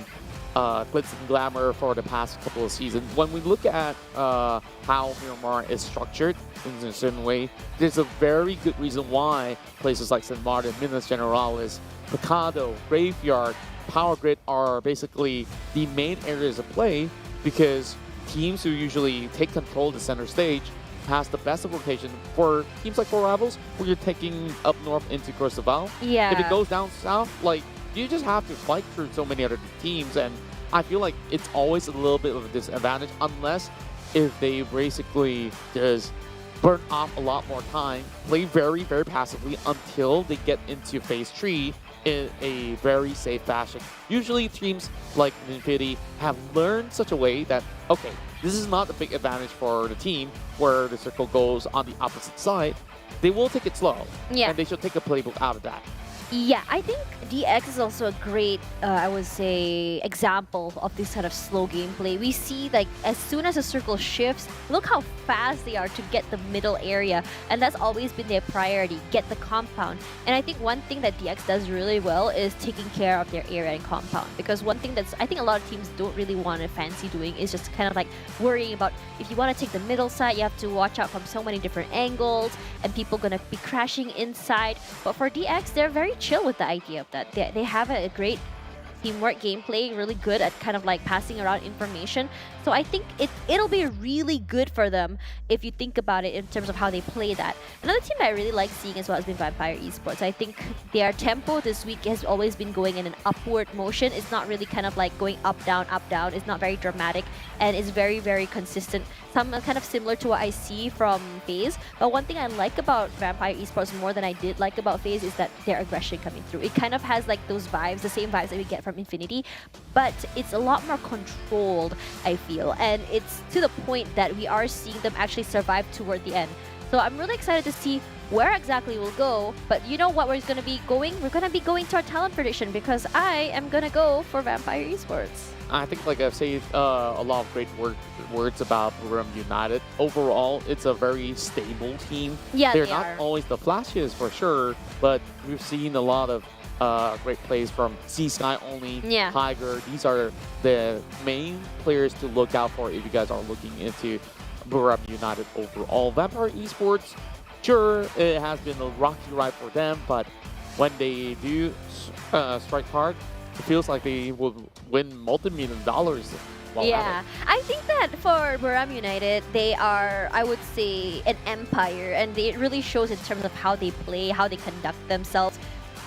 F: glitz and glamour for the past couple of seasons. When we look at how Miramar is structured in a certain way, there's a very good reason why places like St. Martin, Minas Generalis, Picado, Graveyard, Power Grid are basically the main areas of play, because teams who usually take control of the center stage has the best of rotation. For teams like 4 Rivals, where you're taking up north into Crucible, if it goes down south, like, you just have to fight through so many other teams, and I feel like it's always a little bit of a disadvantage unless if they basically just burn off a lot more time, play very, very passively until they get into phase 3 in a very safe fashion. Usually teams like Infinity have learned such a way that, okay, this is not a big advantage for the team where the circle goes on the opposite side. They will take it slow, and they should take a playbook out of that.
E: Yeah, I think DX is also a great, I would say, example of this kind of slow gameplay. We see, like, as soon as a circle shifts, look how fast they are to get the middle area. And that's always been their priority, get the compound. And I think one thing that DX does really well is taking care of their area and compound. Because one thing that's, I think a lot of teams don't really want to fancy doing is just kind of like worrying about, if you want to take the middle side, you have to watch out from so many different angles, and people going to be crashing inside. But for DX, they're very chill with the idea of that. They have a great teamwork gameplay, really good at kind of like passing around information. So I think it'll be really good for them if you think about it in terms of how they play that. Another team that I really like seeing as well has been Vampire Esports. I think their tempo this week has always been going in an upward motion. It's not really kind of like going up, down, up, down. It's not very dramatic, and it's very, very consistent. Some kind of similar to what I see from FaZe. But one thing I like about Vampire Esports more than I did like about FaZe is that their aggression coming through. It kind of has like those vibes, the same vibes that we get from Infinity, but it's a lot more controlled, I feel. And it's to the point that we are seeing them actually survive toward the end. So I'm really excited to see where exactly we'll go. But you know what we're going to be going? We're going to be going to our talent prediction, because I am going to go for Vampire Esports.
F: I think, like I've said, a lot of great words about Buriram United. Overall, it's a very stable team.
E: Yeah,
F: They're not always the flashiest for sure, but we've seen a lot of great plays from C-Sky only, Tiger. These are the main players to look out for if you guys are looking into Buriram United overall. Vampire Esports, sure, it has been a rocky ride for them, but when they do strike hard, it feels like they will win multi-million dollars.
E: Yeah, I think that for Buriram United, they are, I would say, an empire, and it really shows in terms of how they play, how they conduct themselves.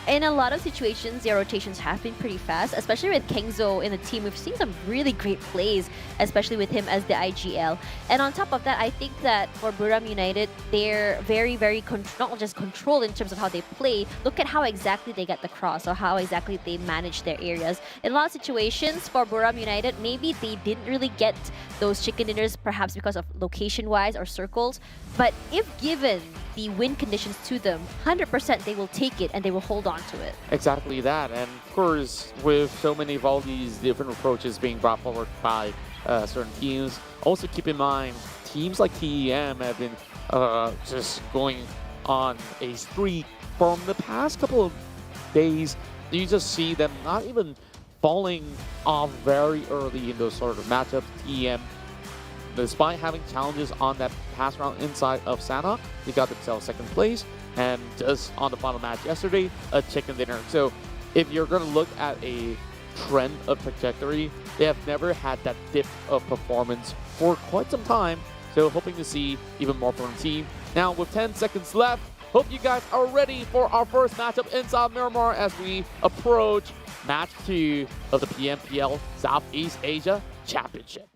E: In a lot of situations, their rotations have been pretty fast, especially with Kengzo in the team. We've seen some really great plays, especially with him as the IGL. And on top of that, I think that for Buriram United, they're very, very not just controlled in terms of how they play. Look at how exactly they get the cross, or how exactly they manage their areas. In a lot of situations, for Buriram United, maybe they didn't really get those chicken dinners, perhaps because of location-wise or circles. But if given the win conditions to them, 100% they will take it and they will hold on to it.
F: Exactly that. And of course, with so many of all these different approaches being brought forward by certain teams, also keep in mind, teams like TEM have been just going on a streak from the past couple of days. You just see them not even falling off very early in those sort of matchups. TEM, despite having challenges on that pass round inside of Sana, they got themselves second place, and just on the final match yesterday, a chicken dinner. So if you're going to look at a trend of trajectory, they have never had that dip of performance for quite some time. So hoping to see even more from the team. Now with 10 seconds left, hope you guys are ready for our first matchup inside Miramar as we approach match 2 of the PMPL Southeast Asia Championship.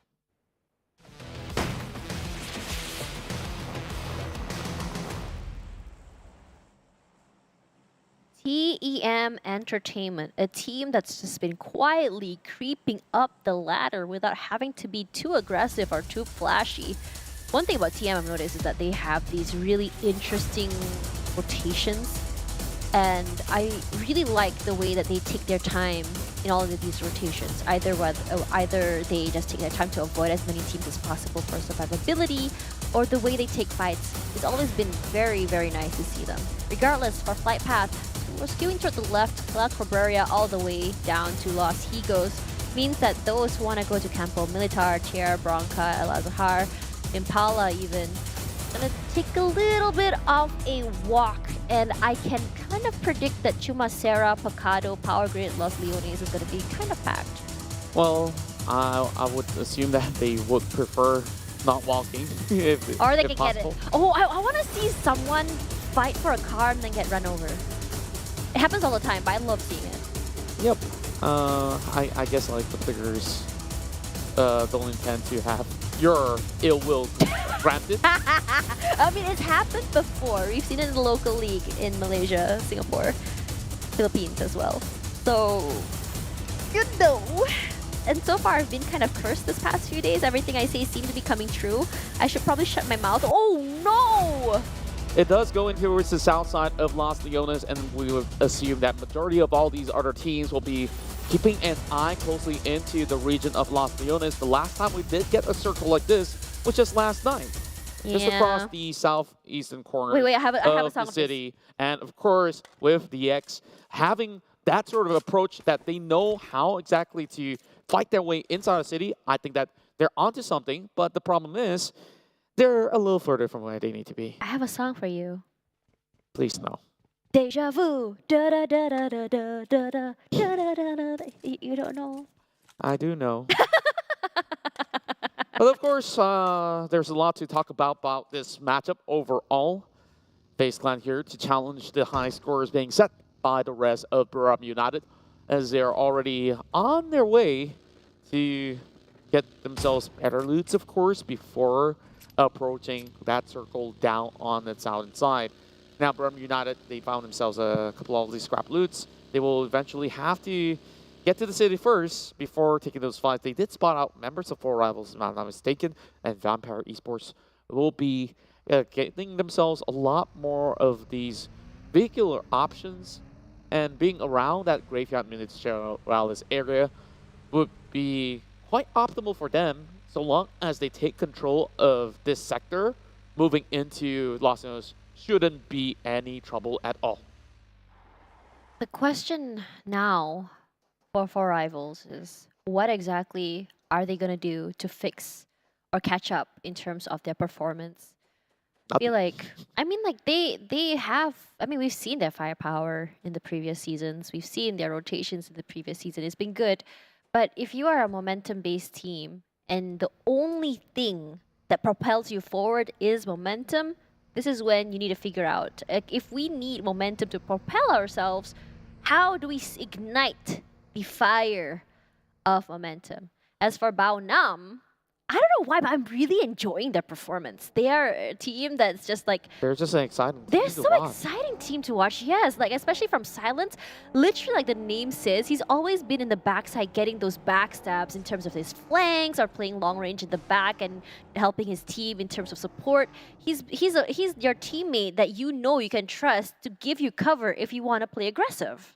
E: TEM Entertainment, a team that's just been quietly creeping up the ladder without having to be too aggressive or too flashy. One thing about TM I've noticed is that they have these really interesting rotations. And I really like the way that they take their time in all of these rotations. Either they just take their time to avoid as many teams as possible for survivability, or the way they take fights. It's always been very, very nice to see them. Regardless, for flight path, we're skewing toward the left for Buriram all the way down to Los Higos. Means that those who want to go to Campo Militar, Tier, Bronca, El Azhar, Impala even, gonna take a little bit of a walk, and I can kind of predict that Chumacera, Pacado, Power Grid, Los Leones is gonna be kind of packed.
F: Well, I would assume that they would prefer not walking if
E: Or they
F: if
E: can
F: possible.
E: get it. Oh, I want to see someone fight for a car and then get run over. It happens all the time, but I love seeing it.
F: Yep. I guess like the players don't intend to have your ill will granted.
E: I mean, it's happened before. We've seen it in the local league in Malaysia, Singapore, Philippines as well. So, you know. And so far, I've been kind of cursed this past few days. Everything I say seems to be coming true. I should probably shut my mouth. Oh, no!
F: It does go in towards the south side of Los Leones, and we would assume that majority of all these other teams will be keeping an eye closely into the region of Los Leones. The last time we did get a circle like this was just last night. Just across the southeastern corner
E: I have a
F: of
E: song
F: the
E: of
F: city. And of course, with the X having that sort of approach that they know how exactly to fight their way inside the city, I think that they're onto something. But the problem is, they're a little further from where they need to be.
E: I have a song for you.
F: Please no.
E: Deja vu. Da da da da da da da da da da da. You don't know?
F: I do know. But of course, there's a lot to talk about this matchup overall. FaZe Clan here to challenge the high scores being set by the rest of Buriram United, as they're already on their way to get themselves better loots, of course, before approaching that circle down on the southern side. Now, Buriram United, they found themselves a couple of these scrap loots. They will eventually have to get to the city first before taking those fights. They did spot out members of Four Rivals, if I'm not mistaken, and Vampire Esports will be getting themselves a lot more of these vehicular options, and being around that Graveyard Municipality area would be quite optimal for them, so long as they take control of this sector. Moving into Los Angeles shouldn't be any trouble at all.
E: The question now for Four Rivals is, what exactly are they going to do to fix or catch up in terms of their performance? I feel like, they have, we've seen their firepower in the previous seasons. We've seen their rotations in the previous season. It's been good. But if you are a momentum-based team and the only thing that propels you forward is momentum, this is when you need to figure out, if we need momentum to propel ourselves, how do we ignite the fire of momentum? As for Bao Nam, I don't know why, but I'm really enjoying their performance. They are a team that's just like...
F: They're just an exciting team
E: They're
F: to
E: so
F: watch.
E: exciting team to watch, yes. Like, especially from Silence. Literally, like the name says, he's always been in the backside getting those backstabs in terms of his flanks or playing long range in the back and helping his team in terms of support. He's your teammate that you know you can trust to give you cover if you want to play aggressive.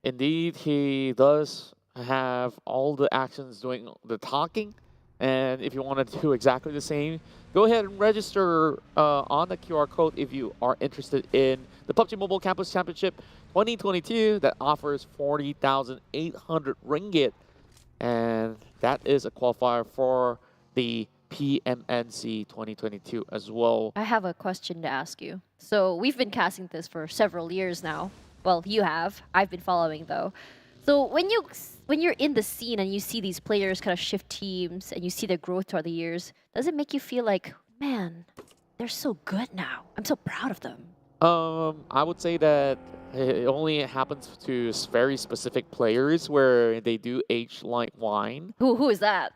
F: Indeed, he does have all the actions doing the talking. And if you want to do exactly the same, go ahead and register on the QR code if you are interested in the PUBG Mobile Campus Championship 2022 that offers 40,800 ringgit. And that is a qualifier for the PMNC 2022 as well.
E: I have a question to ask you. So we've been casting this for several years now. Well, you have. I've been following though. So when you're in the scene and you see these players kind of shift teams and you see their growth throughout the years, does it make you feel like, man, they're so good now? I'm so proud of them.
F: I would say that it only happens to very specific players where they do age like wine.
E: Who is that?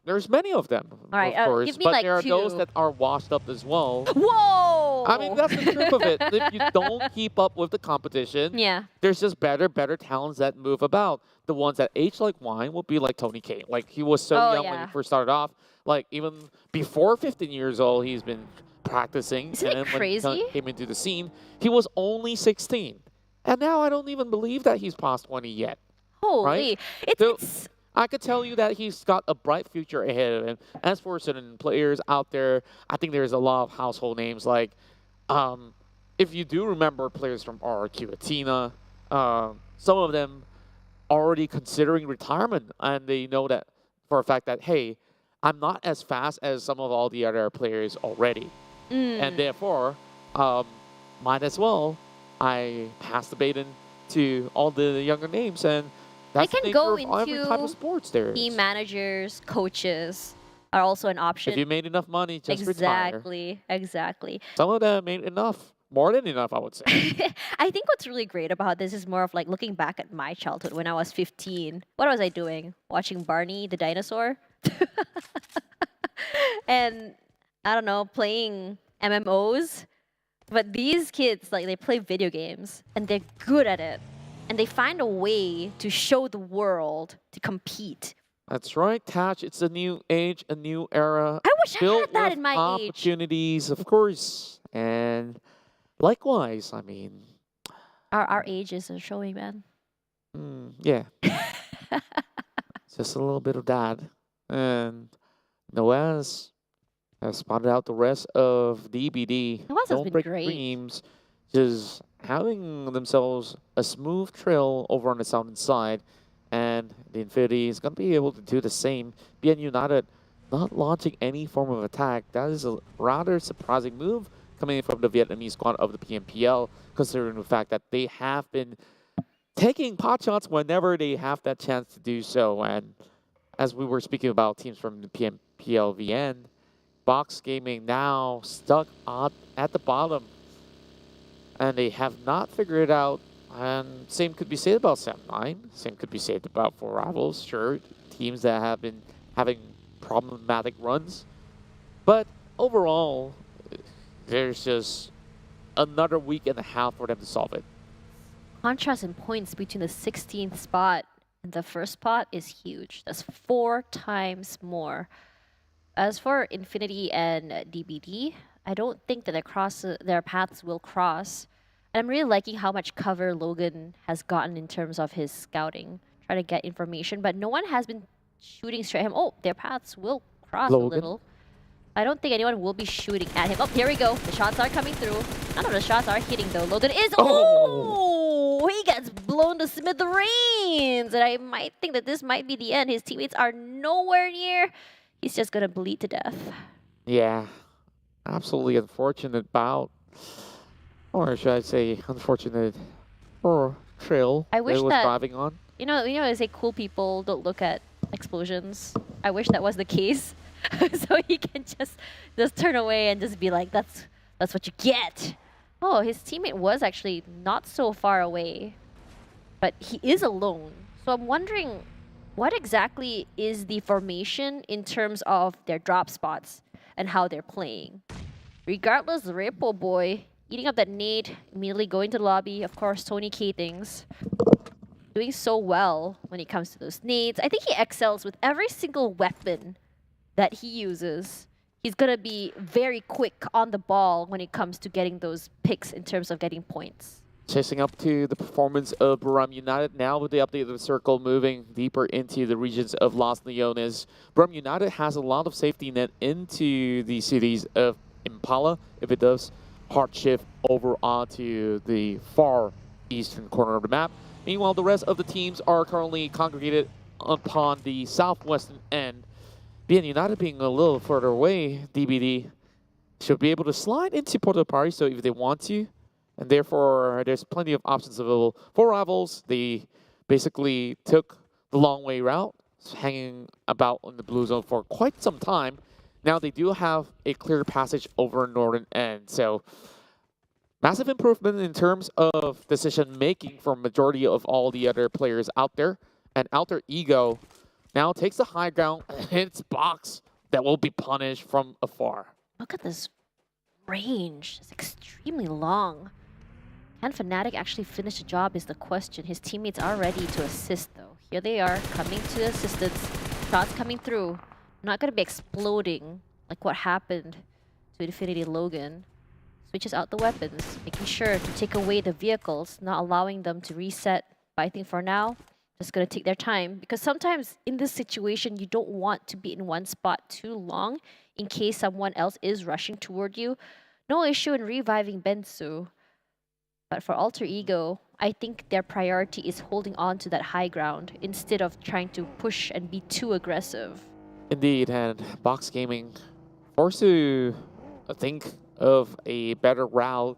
F: There's many of them,
E: All right,
F: of course,
E: give me
F: but
E: like
F: there are
E: two.
F: those that are washed up as well.
E: Whoa!
F: I mean, that's the truth of it. If you don't keep up with the competition,
E: Yeah.
F: there's just better talents that move about. The ones that age like wine will be like Tony Kane. Like, he was so young when he first started off. Like, even before 15 years old, he's been practicing.
E: Isn't it
F: and then
E: crazy?
F: when he came into the scene, he was only 16. And now I don't even believe that he's past 20 yet.
E: Holy.
F: Right?
E: It's
F: I could tell you that he's got a bright future ahead of him. As for certain players out there, I think there's a lot of household names like, if you do remember players from RRQ Athena, some of them already considering retirement, and they know that for a fact that, hey, I'm not as fast as some of all the other players already. And therefore, might as well, I pass the baton to all the younger names, and that's
E: can
F: the
E: go
F: nature of every type of sports there is.
E: team managers, coaches are also an option.
F: If you made enough money, just retire.
E: Exactly.
F: Some of them made enough. More than enough, I would say.
E: I think what's really great about this is more of like looking back at my childhood when I was 15. What was I doing? Watching Barney the dinosaur? And I don't know, playing MMOs. But these kids, like, they play video games and they're good at it. And they find a way to show the world to compete.
F: That's right, Tatch. It's a new age, a new era.
E: I wish I had that in my age.
F: Opportunities, of course. And likewise, I mean.
E: Our ages are showing, man.
F: Yeah. Just a little bit of that. And Noaz has spotted out the rest of DBD.
E: Noaz has
F: Don't
E: been
F: Break
E: great.
F: Dreams, just having themselves a smooth trail over on the southern side. And the Infinity is going to be able to do the same. BN United not launching any form of attack. That is a rather surprising move coming from the Vietnamese squad of the PMPL, considering the fact that they have been taking pot shots whenever they have that chance to do so. And as we were speaking about teams from the PMPL VN, Box Gaming now stuck at the bottom. And they have not figured it out. And same could be said about Sam9. Same could be said about Four Rivals. Sure, teams that have been having problematic runs. But overall, there's just another week and a half for them to solve it.
E: Contrast in points between the 16th spot and the first spot is huge. That's 4 times more. As for Infinity and DBD, I don't think that their paths will cross. And I'm really liking how much cover Logan has gotten in terms of his scouting, trying to get information, but no one has been shooting straight at him. Oh, their paths will cross a little. I don't think anyone will be shooting at him. Oh, here we go. The shots are coming through. None of the shots are hitting, though. Logan is... Oh! He gets blown to smithereens! And I might think that this might be the end. His teammates are nowhere near. He's just going to bleed to death.
F: Yeah. Absolutely unfortunate bout. Or should I say unfortunate trail
E: I wish
F: they was
E: that,
F: driving on.
E: You know, they say cool people don't look at explosions. I wish that was the case. So he can just turn away and just be like, that's what you get. Oh, his teammate was actually not so far away, but he is alone. So I'm wondering, what exactly is the formation in terms of their drop spots and how they're playing? Regardless, Repo Boy eating up that nade, immediately going to the lobby. Of course, Tony K things. Doing so well when it comes to those nades. I think he excels with every single weapon that he uses. He's going to be very quick on the ball when it comes to getting those picks in terms of getting points.
F: Chasing up to the performance of Buriram United now with the update of the circle moving deeper into the regions of Los Leones. Buriram United has a lot of safety net into the cities of Impala if it does hard shift over onto the far eastern corner of the map. Meanwhile, the rest of the teams are currently congregated upon the southwestern end. BN United being a little further away, DBD should be able to slide into Porto Party, so if they want to, and therefore there's plenty of options available for Rivals. They basically took the long way route, hanging about in the blue zone for quite some time. Now they do have a clear passage over northern end, so massive improvement in terms of decision making for majority of all the other players out there. And Alter Ego now takes the high ground and hits Box that will be punished from afar.
E: Look at this range. It's extremely long. Can Fnatic actually finish the job is the question. His teammates are ready to assist, though. Here they are, coming to assistance. Shots coming through. Not going to be exploding like what happened to Infinity Logan. Switches out the weapons, making sure to take away the vehicles, not allowing them to reset. But I think for now, just gonna take their time, because sometimes in this situation, you don't want to be in one spot too long in case someone else is rushing toward you. No issue in reviving Bensu. But for Alter Ego, I think their priority is holding on to that high ground instead of trying to push and be too aggressive.
F: Indeed, and Box Gaming forced to think of a better route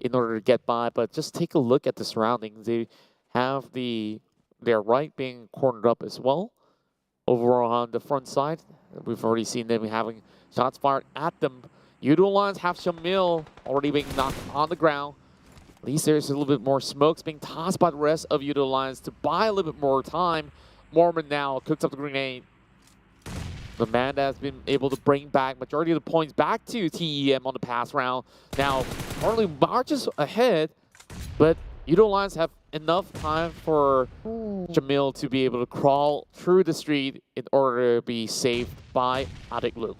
F: in order to get by, but just take a look at the surroundings. They have their right being cornered up as well. Over on the front side, we've already seen them having shots fired at them. Yoodo Alliance have Shamil already being knocked on the ground. At least there's a little bit more smokes being tossed by the rest of Yoodo Alliance to buy a little bit more time. Mormon now cooks up the grenade. The man has been able to bring back majority of the points back to TEM on the pass round. Now, currently marches ahead, but Yoodo Alliance have enough time for Jamil to be able to crawl through the street in order to be saved by Adik Blue.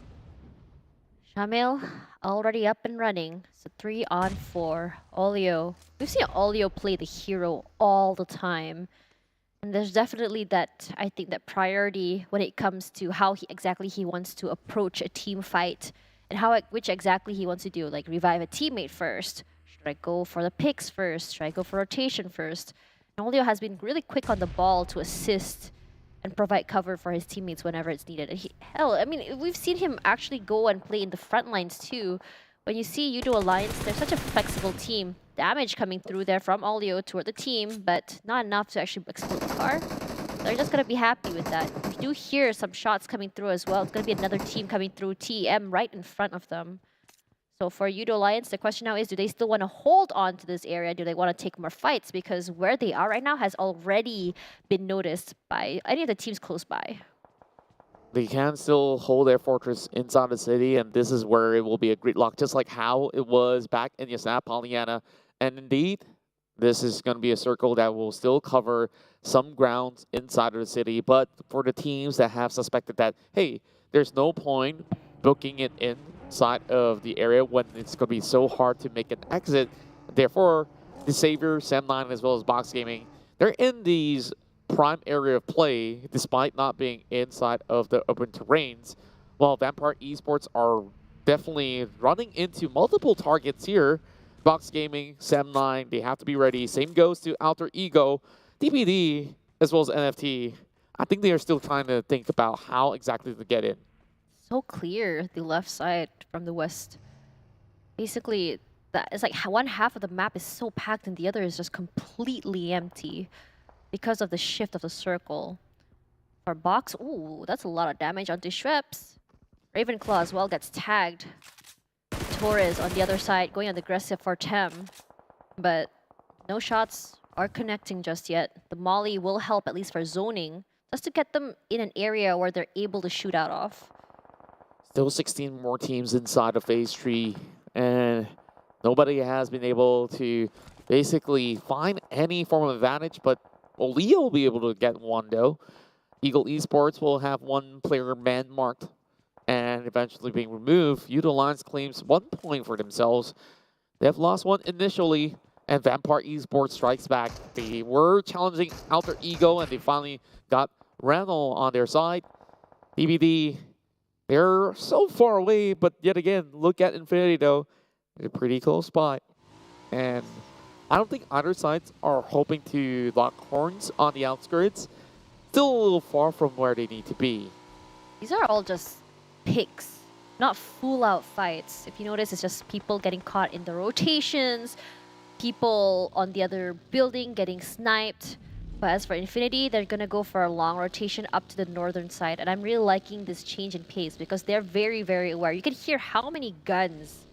E: Shamil already up and running. So 3-on-4. Olio. We've seen Olio play the hero all the time. And there's definitely that, I think, that priority when it comes to how exactly he wants to approach a team fight and which exactly he wants to do. Like revive a teammate first. Should I go for the picks first? Should I go for rotation first? And Olio has been really quick on the ball to assist and provide cover for his teammates whenever it's needed. And I mean, we've seen him actually go and play in the front lines too. When you see Yoodo Alliance, they're such a flexible team. Damage coming through there from Olio toward the team, but not enough to actually explode the car. They're just gonna be happy with that. We do hear some shots coming through as well. It's gonna be another team coming through, TEM right in front of them. So for Yoodo Alliance, the question now is, do they still want to hold on to this area? Do they want to take more fights? Because where they are right now has already been noticed by any of the teams close by.
F: They can still hold their fortress inside the city, and this is where it will be a gridlock, just like how it was back in Yasna Pollyanna. And indeed, this is going to be a circle that will still cover some grounds inside of the city. But for the teams that have suspected that, hey, there's no point booking it inside of the area when it's going to be so hard to make an exit. Therefore, the Savior, Sam9, as well as Box Gaming, they're in these prime area of play despite not being inside of the open terrains, while Vampire Esports are definitely running into multiple targets here. Box Gaming, Sam9, they have to be ready. Same goes to Alter Ego, DPD, as well as NFT. I think they are still trying to think about how exactly to get in.
E: So clear, the left side from the west. Basically, that it's like one half of the map is so packed and the other is just completely empty because of the shift of the circle. For Box, ooh, that's a lot of damage onto Schweppes. Ravenclaw as well gets tagged. Torres on the other side going on the aggressive for TEM, but no shots are connecting just yet. The Molly will help at least for zoning, just to get them in an area where they're able to shoot out of.
F: Still 16 more teams inside of phase 3, and nobody has been able to basically find any form of advantage, but Olio will be able to get one though. Ego Esports will have one player man-marked and eventually being removed. Yoodo Alliance claims 1 point for themselves. They've lost one initially, and Vampire Esports strikes back. They were challenging Alter Ego, and they finally got Randall on their side. DBD, they're so far away, but yet again, look at Infinity though. They're pretty close by. And I don't think either sides are hoping to lock horns on the outskirts. Still a little far from where they need to be.
E: These are all just picks, not full-out fights. If you notice, it's just people getting caught in the rotations, people on the other building getting sniped. But as for Infinity, they're gonna go for a long rotation up to the northern side. And I'm really liking this change in pace because they're very, very aware. You can hear how many guns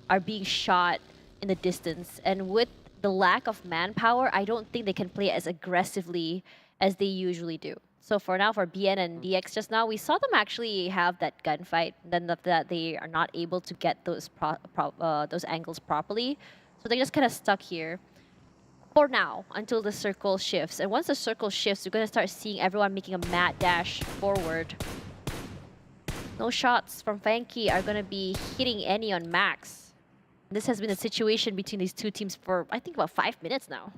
E: are being shot in the distance. And with the lack of manpower, I don't think they can play as aggressively as they usually do. So for now, for BN and DX just now, we saw them actually have that gunfight. Then after that, they are not able to get those angles properly. So they're just kind of stuck here for now until the circle shifts. And once the circle shifts, you're going to start seeing everyone making a mad dash forward. No shots from Fanky are going to be hitting any on Max. This has been a situation between these two teams for, I think, about 5 minutes now.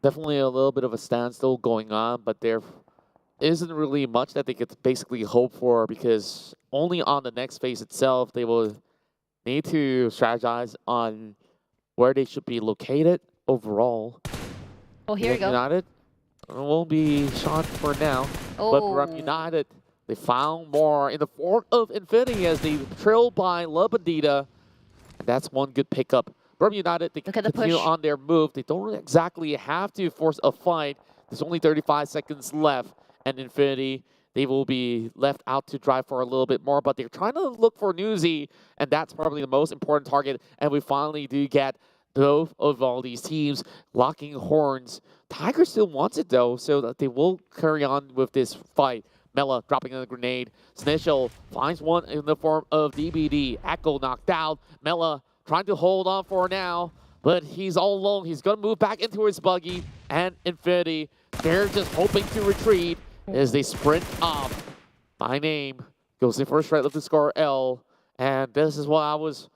F: Definitely a little bit of a standstill going on, but there isn't really much that they could basically hope for because only on the next phase itself they will need to strategize on where they should be located overall.
E: Oh, here we go.
F: United won't be shot for now, but Buriram United, they found more in the form of Infinity as they trail by La Bandita. That's one good pickup. Buriram United, they continue on their move. They don't really exactly have to force a fight. There's only 35 seconds left, and Infinity, they will be left out to drive for a little bit more, but they're trying to look for Newsy, and that's probably the most important target, and we finally do get both of all these teams locking horns. Tiger still wants it though, so that they will carry on with this fight. Mela dropping a grenade. Snitchel finds one in the form of DBD. Echo knocked out. Mela trying to hold on for now, but he's all alone. He's going to move back into his buggy, and Infinity, they're just hoping to retreat as they sprint off. By name goes the first right of the score L, and this is what I was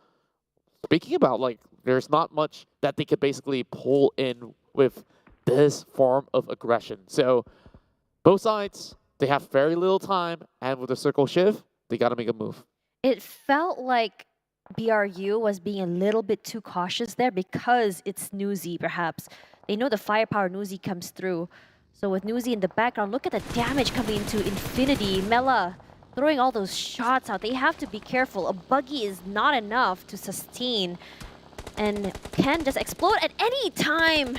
F: speaking about. Like, there's not much that they could basically pull in with this form of aggression. So both sides, they have very little time, and with the circle shift, they got to make a move.
E: It felt like BRU was being a little bit too cautious there because it's Newsy, perhaps. They know the firepower Newsy comes through. So with Newsy in the background, look at the damage coming into Infinity. Mela throwing all those shots out. They have to be careful. A buggy is not enough to sustain and can just explode at any time.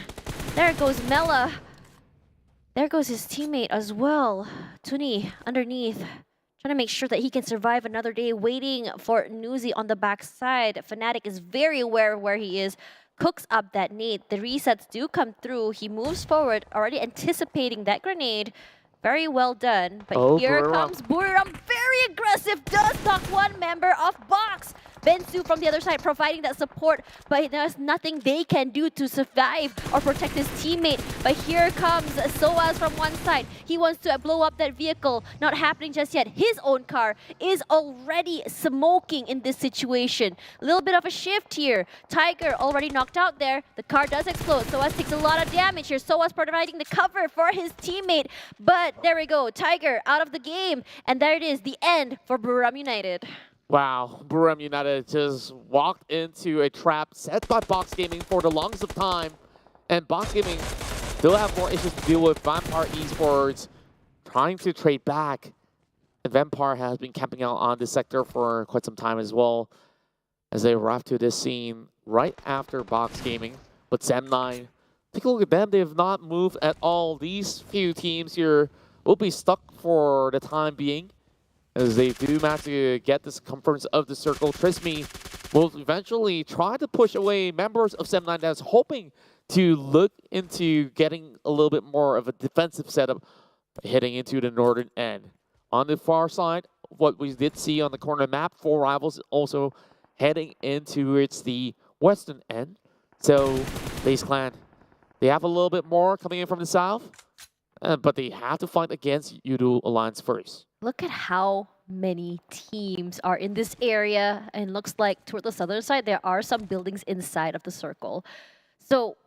E: There goes Mela. There goes his teammate as well. Tuni underneath, trying to make sure that he can survive another day, waiting for Newsy on the backside. Fnatic is very aware of where he is. Cooks up that nade. The resets do come through. He moves forward, already anticipating that grenade. Very well done. But here comes Buriram. Very aggressive. Does knock one member off box. Bensu from the other side providing that support, but there's nothing they can do to survive or protect his teammate. But here comes Soaz from one side. He wants to blow up that vehicle. Not happening just yet. His own car is already smoking in this situation. A little bit of a shift here. Tiger already knocked out there. The car does explode. Soaz takes a lot of damage here. Soaz providing the cover for his teammate. But there we go. Tiger out of the game. And there it is. The end for Buriram United.
F: Wow, Buriram United just walked into a trap set by Box Gaming for the longest of time. And Box Gaming still have more issues to deal with. Vampire Esports trying to trade back. And Vampire has been camping out on this sector for quite some time as well, as they arrive to this scene right after Box Gaming. But Sam9, take a look at them. They have not moved at all. These few teams here will be stuck for the time being, as they do manage to get the circumference of the circle. Trisme will eventually try to push away members of 7-9 that's hoping to look into getting a little bit more of a defensive setup heading into the northern end. On the far side, what we did see on the corner map, 4 rivals also heading into the western end. So FaZe Clan, they have a little bit more coming in from the south, but they have to fight against Yoodo Alliance first.
E: Look at how many teams are in this area, and looks like toward the southern side, there are some buildings inside of the circle. So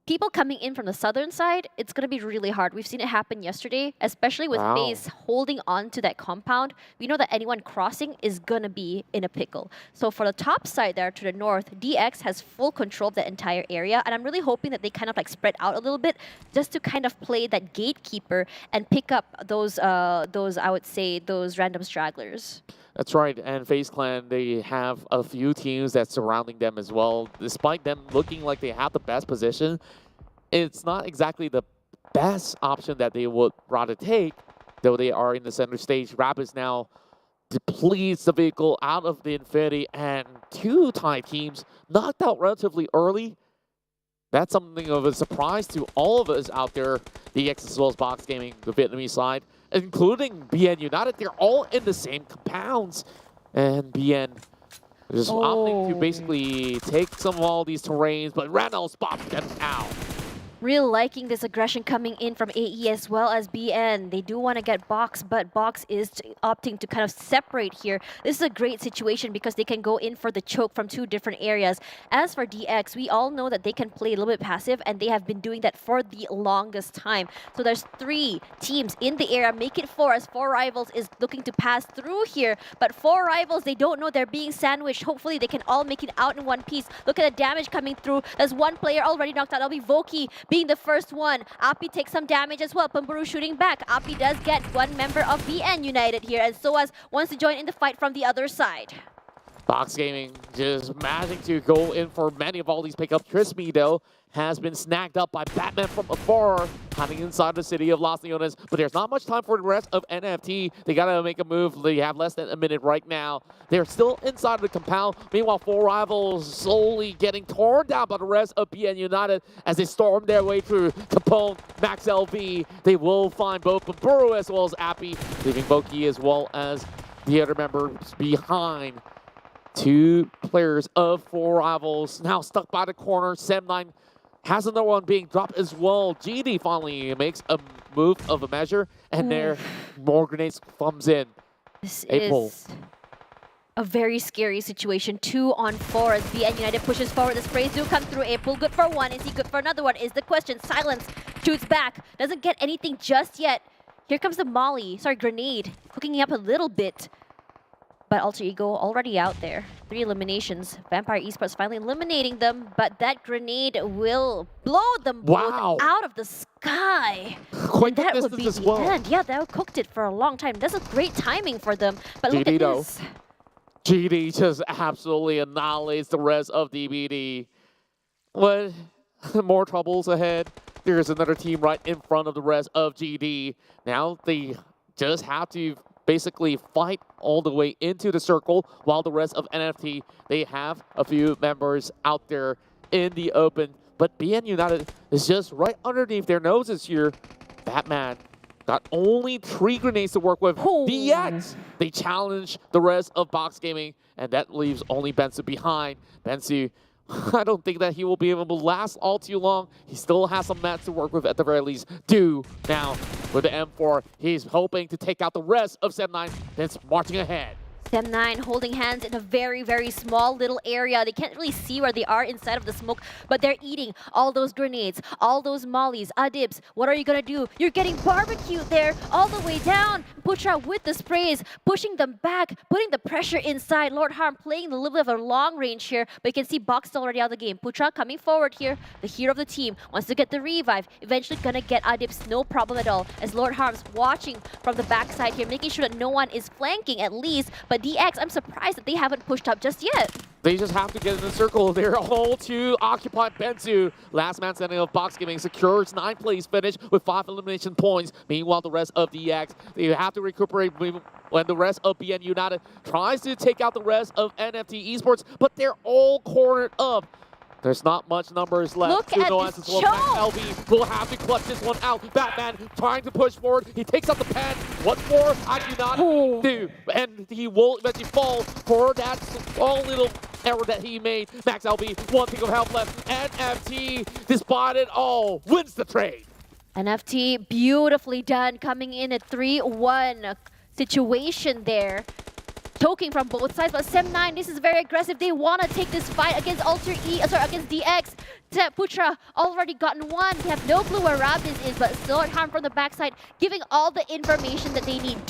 E: people coming in from the southern side, it's going to be really hard. We've seen it happen yesterday, especially with FaZe holding on to that compound. We know that anyone crossing is going to be in a pickle. So for the top side there to the north, DX has full control of the entire area, and I'm really hoping that they kind of like spread out a little bit just to kind of play that gatekeeper and pick up those I would say, those random stragglers.
F: That's right, and FaZe Clan, they have a few teams that's surrounding them as well. Despite them looking like they have the best position, it's not exactly the best option that they would rather take, though they are in the center stage. Rapids now depletes the vehicle out of the Infinity, and 2 Thai teams knocked out relatively early. That's something of a surprise to all of us out there, DX as well as Box Gaming, the Vietnamese side, including BN United. They're all in the same compounds, and BN just opting to basically take some of all these terrains, but Randall spots them out.
E: Real liking this aggression coming in from AE as well as BN. They do want to get Box, but Box is opting to kind of separate here. This is a great situation because they can go in for the choke from two different areas. As for DX, we all know that they can play a little bit passive, and they have been doing that for the longest time. So there's 3 teams in the area. Make it 4 as 4 Rivals is looking to pass through here. But 4 Rivals, they don't know they're being sandwiched. Hopefully they can all make it out in one piece. Look at the damage coming through. There's one player already knocked out. That'll be Voki being the first one. Api takes some damage as well. Pumburu shooting back. Api does get one member of BN United here, and Soaz wants to join in the fight from the other side.
F: Box Gaming just managing to go in for many of all these pickups. Crispy, though, has been snagged up by Batman from afar, hiding inside the city of Los Leones. But there's not much time for the rest of NFT. They gotta make a move. They have less than a minute right now. They're still inside the compound. Meanwhile, 4 Rivals slowly getting torn down by the rest of BN United as they storm their way through Capone, Max LV. They will find both Bamburu as well as Appy, leaving Boki as well as the other members behind. 2 players of 4 Rivals now stuck by the corner. Sem9 has another one being dropped as well. GD finally makes a move of a measure, and there more grenades comes in.
E: This
F: April.
E: is a very scary situation. 2 on 4 as BN United pushes forward. The sprays do come through. April good for one. Is he good for another one? Is the question. Silence shoots back. Doesn't get anything just yet. Here comes the grenade. Cooking up a little bit. But Alter Ego already out there. 3 eliminations. Vampire Esports finally eliminating them, but that grenade will blow them both out of the sky.
F: Quite
E: that would be
F: as
E: the
F: well.
E: end. Yeah, that cooked it for a long time. That's a great timing for them. But look at this.
F: GD just absolutely annihilates the rest of DBD. What? More troubles ahead. There's another team right in front of the rest of GD. Now they just have to basically fight all the way into the circle, while the rest of NFT, they have a few members out there in the open. But BN United is just right underneath their noses here. Batman got only 3 grenades to work with. DX, they challenge the rest of Box Gaming, and that leaves only Bensu behind. Bensu, I don't think that he will be able to last all too long. He still has some mats to work with at the very least. Now, with the M4, he's hoping to take out the rest of Sem9 that's marching ahead.
E: Sem9 holding hands in a very, very small little area. They can't really see where they are inside of the smoke, but they're eating all those grenades, all those mollies. Adibs, what are you gonna do? You're getting barbecued there all the way down. Putra with the sprays, pushing them back, putting the pressure inside. Lord Harm playing a little bit of a long range here, but you can see Box already out of the game. Putra coming forward here, the hero of the team, wants to get the revive. Eventually gonna get Adibs, no problem at all, as Lord Harm's watching from the backside here, making sure that no one is flanking at least, but DX, I'm surprised that they haven't pushed up just yet.
F: They just have to get in the circle. They're all too occupied. Bensu, last man standing of Box Gaming, secures 9th place finish with 5 elimination points. Meanwhile, the rest of DX, they have to recuperate when the rest of BN United tries to take out the rest of NFT Esports, but they're all cornered up. There's not much numbers left.
E: Look at this choke!
F: LB will have to clutch this one out. Batman trying to push forward. He takes out the pen. What more? I do not do. And he will eventually fall for that small little error that he made. Max LB, 1 thing of health left. NFT, despite it all, wins the trade.
E: NFT, beautifully done, coming in at 3-1 situation there. Choking from both sides, but Sem9, this is very aggressive. They want to take this fight against against DX. Putra already gotten one. They have no clue where Rabis is, but still at harm from the backside, giving all the information that they need.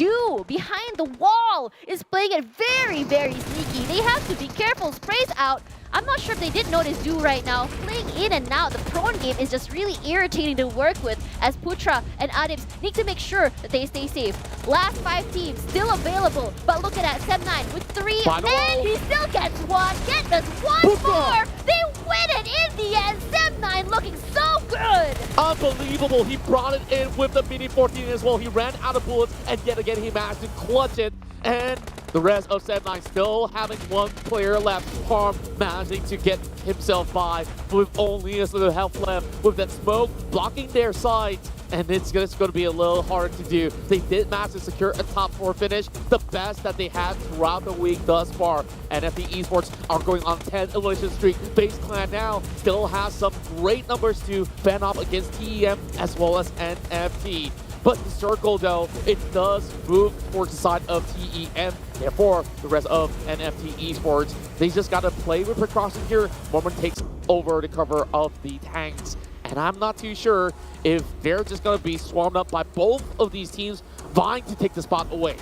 E: Behind the wall is playing it very, very sneaky. They have to be careful. Sprays out. I'm not sure if they did notice right now. Playing in and out, the prone game is just really irritating to work with, as Putra and Adibs need to make sure that they stay safe. Last 5 teams still available, but look at that, Sem9 with 3, and he still gets 1. Get this 1 more! They win it in the end! Sem9 looking so good!
F: Unbelievable, he brought it in with the Mini 14 as well. He ran out of bullets, and yet again he managed to clutch it, and the rest of Sem9 still having 1 player left. Harm managing to get himself by with only a little health left, with that smoke blocking their sides. and it's just going to be a little hard to do. They did manage to secure a top 4 finish, the best that they had throughout the week thus far. NFT Esports are going on 10 elimination streak. FaZe Clan now still has some great numbers to fend off against TEM as well as NFT. But the circle, though, it does move towards the side of TEM. Therefore, the rest of NFT Esports, they just got to play with precaution here. Mormon takes over the cover of the tanks. And I'm not too sure if they're just going to be swarmed up by both of these teams vying to take the spot away.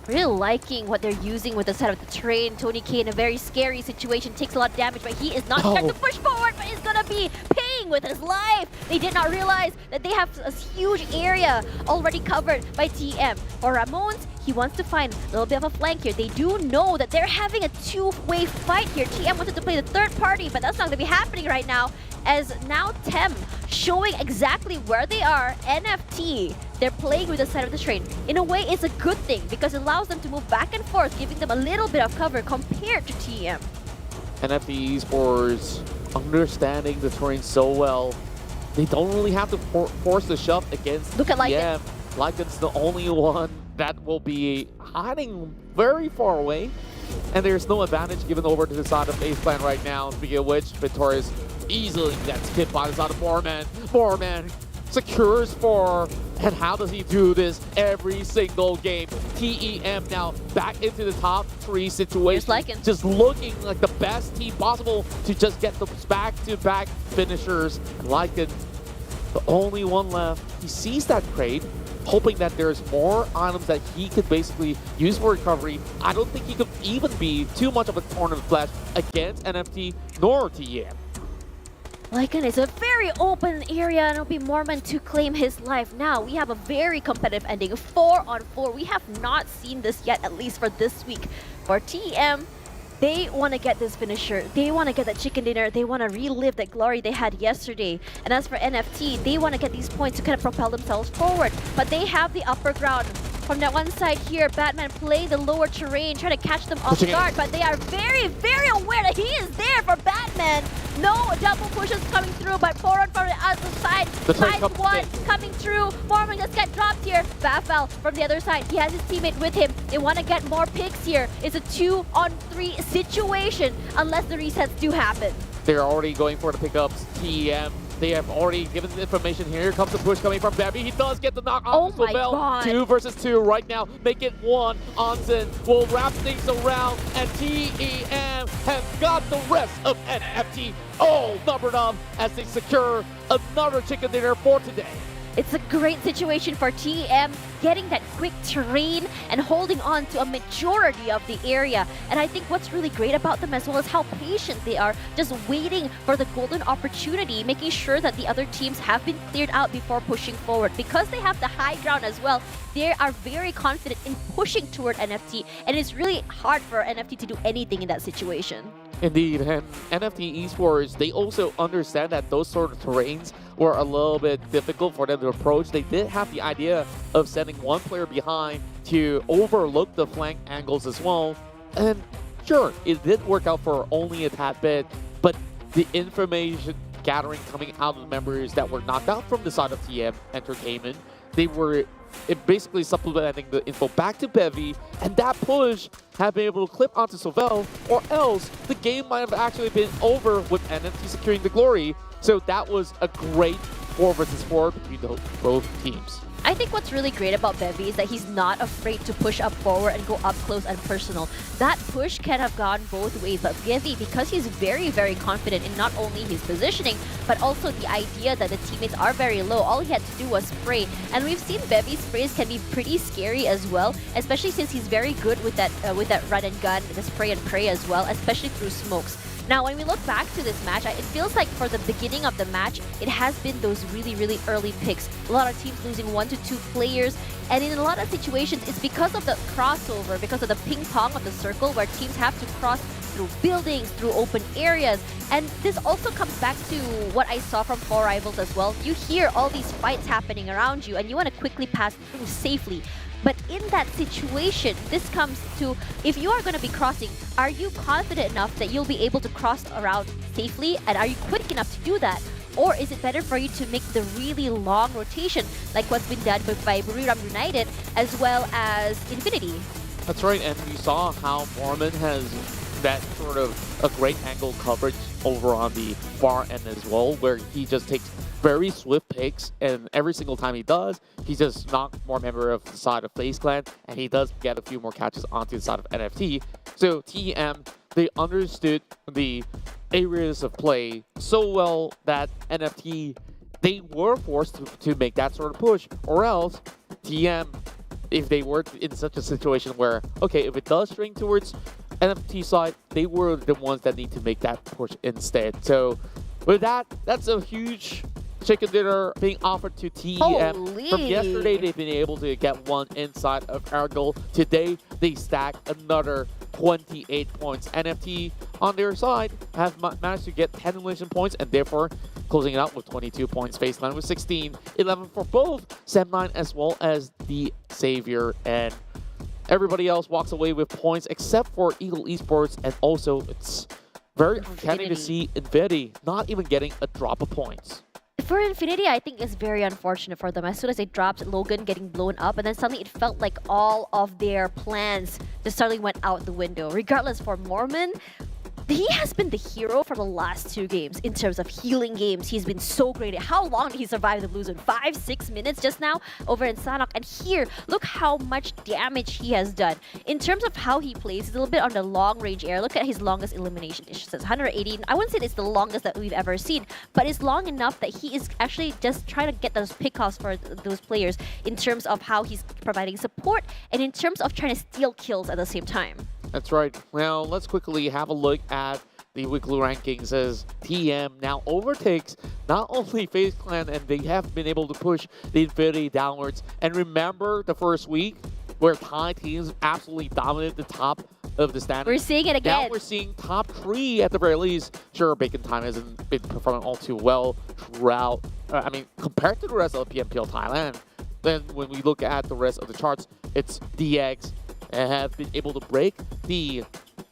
E: Really liking what they're using with the side of the train. Tony K in a very scary situation, takes a lot of damage, but he is not trying to push forward, but is gonna be paying with his life. They did not realize that they have a huge area already covered by TM. For Ramones, he wants to find a little bit of a flank here. They do know that they're having a two-way fight here. TM wanted to play the third party, but that's not gonna be happening right now, as now TEM showing exactly where they are. NFT, they're playing with the side of the train. In a way, it's a good thing because it allows them to move back and forth, giving them a little bit of cover compared to TM.
F: NFT Esports understanding the terrain so well. They don't really have to force the shove against
E: Look at
F: TM. Lycan's the only one that will be hiding very far away. And there's no advantage given over to the side of FaZe Clan right now. Speaking of which, Victorious easily gets hit by the side of Moorman. Moorman secures 4. And how does he do this every single game? TEM now back into the top 3 situation. Just looking like the best team possible to just get those back-to-back finishers. And Lycan, the only one left. He sees that crate, hoping that there's more items that he could basically use for recovery. I don't think he could even be too much of a thorn in the flesh against NFT nor TEM.
E: Lycan is a very open area, and it'll be Mormon to claim his life. Now, we have a very competitive ending, 4-on-4. We have not seen this yet, at least for this week. For TM, they want to get this finisher. They want to get that chicken dinner. They want to relive that glory they had yesterday. And as for NFT, they want to get these points to kind of propel themselves forward. But they have the upper ground. From that one side here, Batman playing the lower terrain, trying to catch them off guard, but they are very, very aware that he is there for Batman. No double pushes coming through, but 4-on-4 on the other side. Finds one coming through. Mormon just got dropped here. Bafal from the other side. He has his teammate with him. They want to get more picks here. It's a 2-on-3 situation, unless the resets do happen.
F: They're already going for the pickups. TEM. They have already given the information. Here comes the push coming from Bevy. He does get the knock on the Lavelle. 2 versus 2 right now. Make it 1. Onsen will wrap things around, and TEM have got the rest of NFT all numbered up as they secure another chicken dinner for today.
E: It's a great situation for TEM, getting that quick terrain and holding on to a majority of the area. And I think what's really great about them as well is how patient they are, just waiting for the golden opportunity, making sure that the other teams have been cleared out before pushing forward. Because they have the high ground as well, they are very confident in pushing toward NFT, and it's really hard for NFT to do anything in that situation.
F: Indeed, and NFT Esports, they also understand that those sort of terrains were a little bit difficult for them to approach. They did have the idea of sending one player behind to overlook the flank angles as well. And sure, it did work out for only a tad bit, but the information gathering coming out of the members that were knocked out from the side of TEM Entertainment, they were basically supplementing the info back to Bevy, and that push had been able to clip onto Sauvel, or else the game might have actually been over with NFT securing the glory. So that was a great 4 versus 4 between both teams.
E: I think what's really great about Bevy is that he's not afraid to push up forward and go up close and personal. That push can have gone both ways, but Bevy, because he's very, very confident in not only his positioning, but also the idea that the teammates are very low, all he had to do was spray. And we've seen Bevy's sprays can be pretty scary as well, especially since he's very good with that run and gun, the spray and pray as well, especially through smokes. Now, when we look back to this match, it feels like for the beginning of the match, it has been those really, really early picks. A lot of teams losing 1 to 2 players. And in a lot of situations, it's because of the crossover, because of the ping pong of the circle where teams have to cross through buildings, through open areas. And this also comes back to what I saw from 4 Rivals as well. You hear all these fights happening around you and you want to quickly pass through safely. But in that situation, this comes to, if you are going to be crossing, are you confident enough that you'll be able to cross around safely? And are you quick enough to do that? Or is it better for you to make the really long rotation, like what's been done by Buriram United, as well as Infinity?
F: That's right, and we saw how Mormon has that sort of a great angle coverage over on the far end as well, where he just takes very swift picks, and every single time he does, he just knocks more member of the side of FaZe Clan, and he does get a few more catches onto the side of NFT. So TEM, they understood the areas of play so well that NFT, they were forced to make that sort of push, or else TM, if they were in such a situation where, okay, if it does swing towards NFT side, they were the ones that need to make that push instead. So with that, that's a huge chicken dinner being offered to TEM.
E: Holy.
F: From yesterday, they've been able to get one inside of our goal. Today, they stack another 28 points. NFT on their side have managed to get 10 elimination points, and therefore closing it out with 22 points. FaZe Clan with 16, 11 for both Sem9 as well as the Savior, and everybody else walks away with points except for Ego Esports, and also it's very uncanny to see Infinity not even getting a drop of points.
E: For Infinity, I think it's very unfortunate for them. As soon as they dropped Logan getting blown up, and then suddenly it felt like all of their plans just suddenly went out the window. Regardless, for Mormon, he has been the hero for the last 2 games in terms of healing games. He's been so great. How long did he survive the blue zone? 5-6 minutes just now over in Sanhok. And here, look how much damage he has done. In terms of how he plays, he's a little bit on the long range air. Look at his longest elimination. It says 118. I wouldn't say it's the longest that we've ever seen, but it's long enough that he is actually just trying to get those pickoffs for those players in terms of how he's providing support and in terms of trying to steal kills at the same time.
F: That's right. Now, let's quickly have a look at the weekly rankings as TM now overtakes not only FaZe Clan, and they have been able to push the Infinity downwards. And remember the first week where Thai teams absolutely dominated the top of the standings?
E: We're seeing it again.
F: Now we're seeing top 3 at the very least. Sure, Bacon Time hasn't been performing all too well throughout, compared to the rest of PMPL Thailand. Then when we look at the rest of the charts, it's DX, and have been able to break the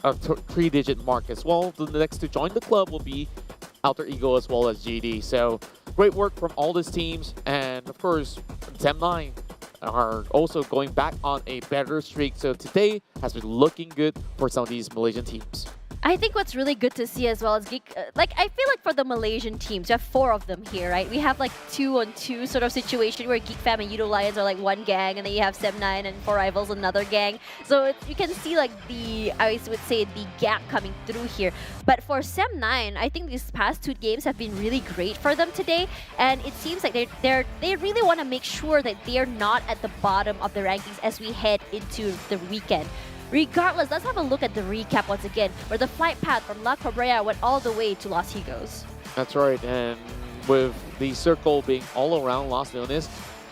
F: 3-digit mark as well. The next to join the club will be Alter Ego as well as GD. So great work from all these teams, and of course Sem9 are also going back on a better streak. So today has been looking good for some of these Malaysian teams.
E: I think what's really good to see as well is I feel like for the Malaysian teams, you have 4 of them here, right? We have like 2-on-2 sort of situation where Geek Fam and Yoodo Alliance are like one gang, and then you have Sem9 and 4 Rivals, another gang. So you can see like I would say the gap coming through here. But for Sem9, I think these past 2 games have been really great for them today, and it seems like they really want to make sure that they're not at the bottom of the rankings as we head into the weekend. Regardless, let's have a look at the recap once again, where the flight path from La Cabrera went all the way to Los Higos.
F: That's right, and with the circle being all around Los Leones,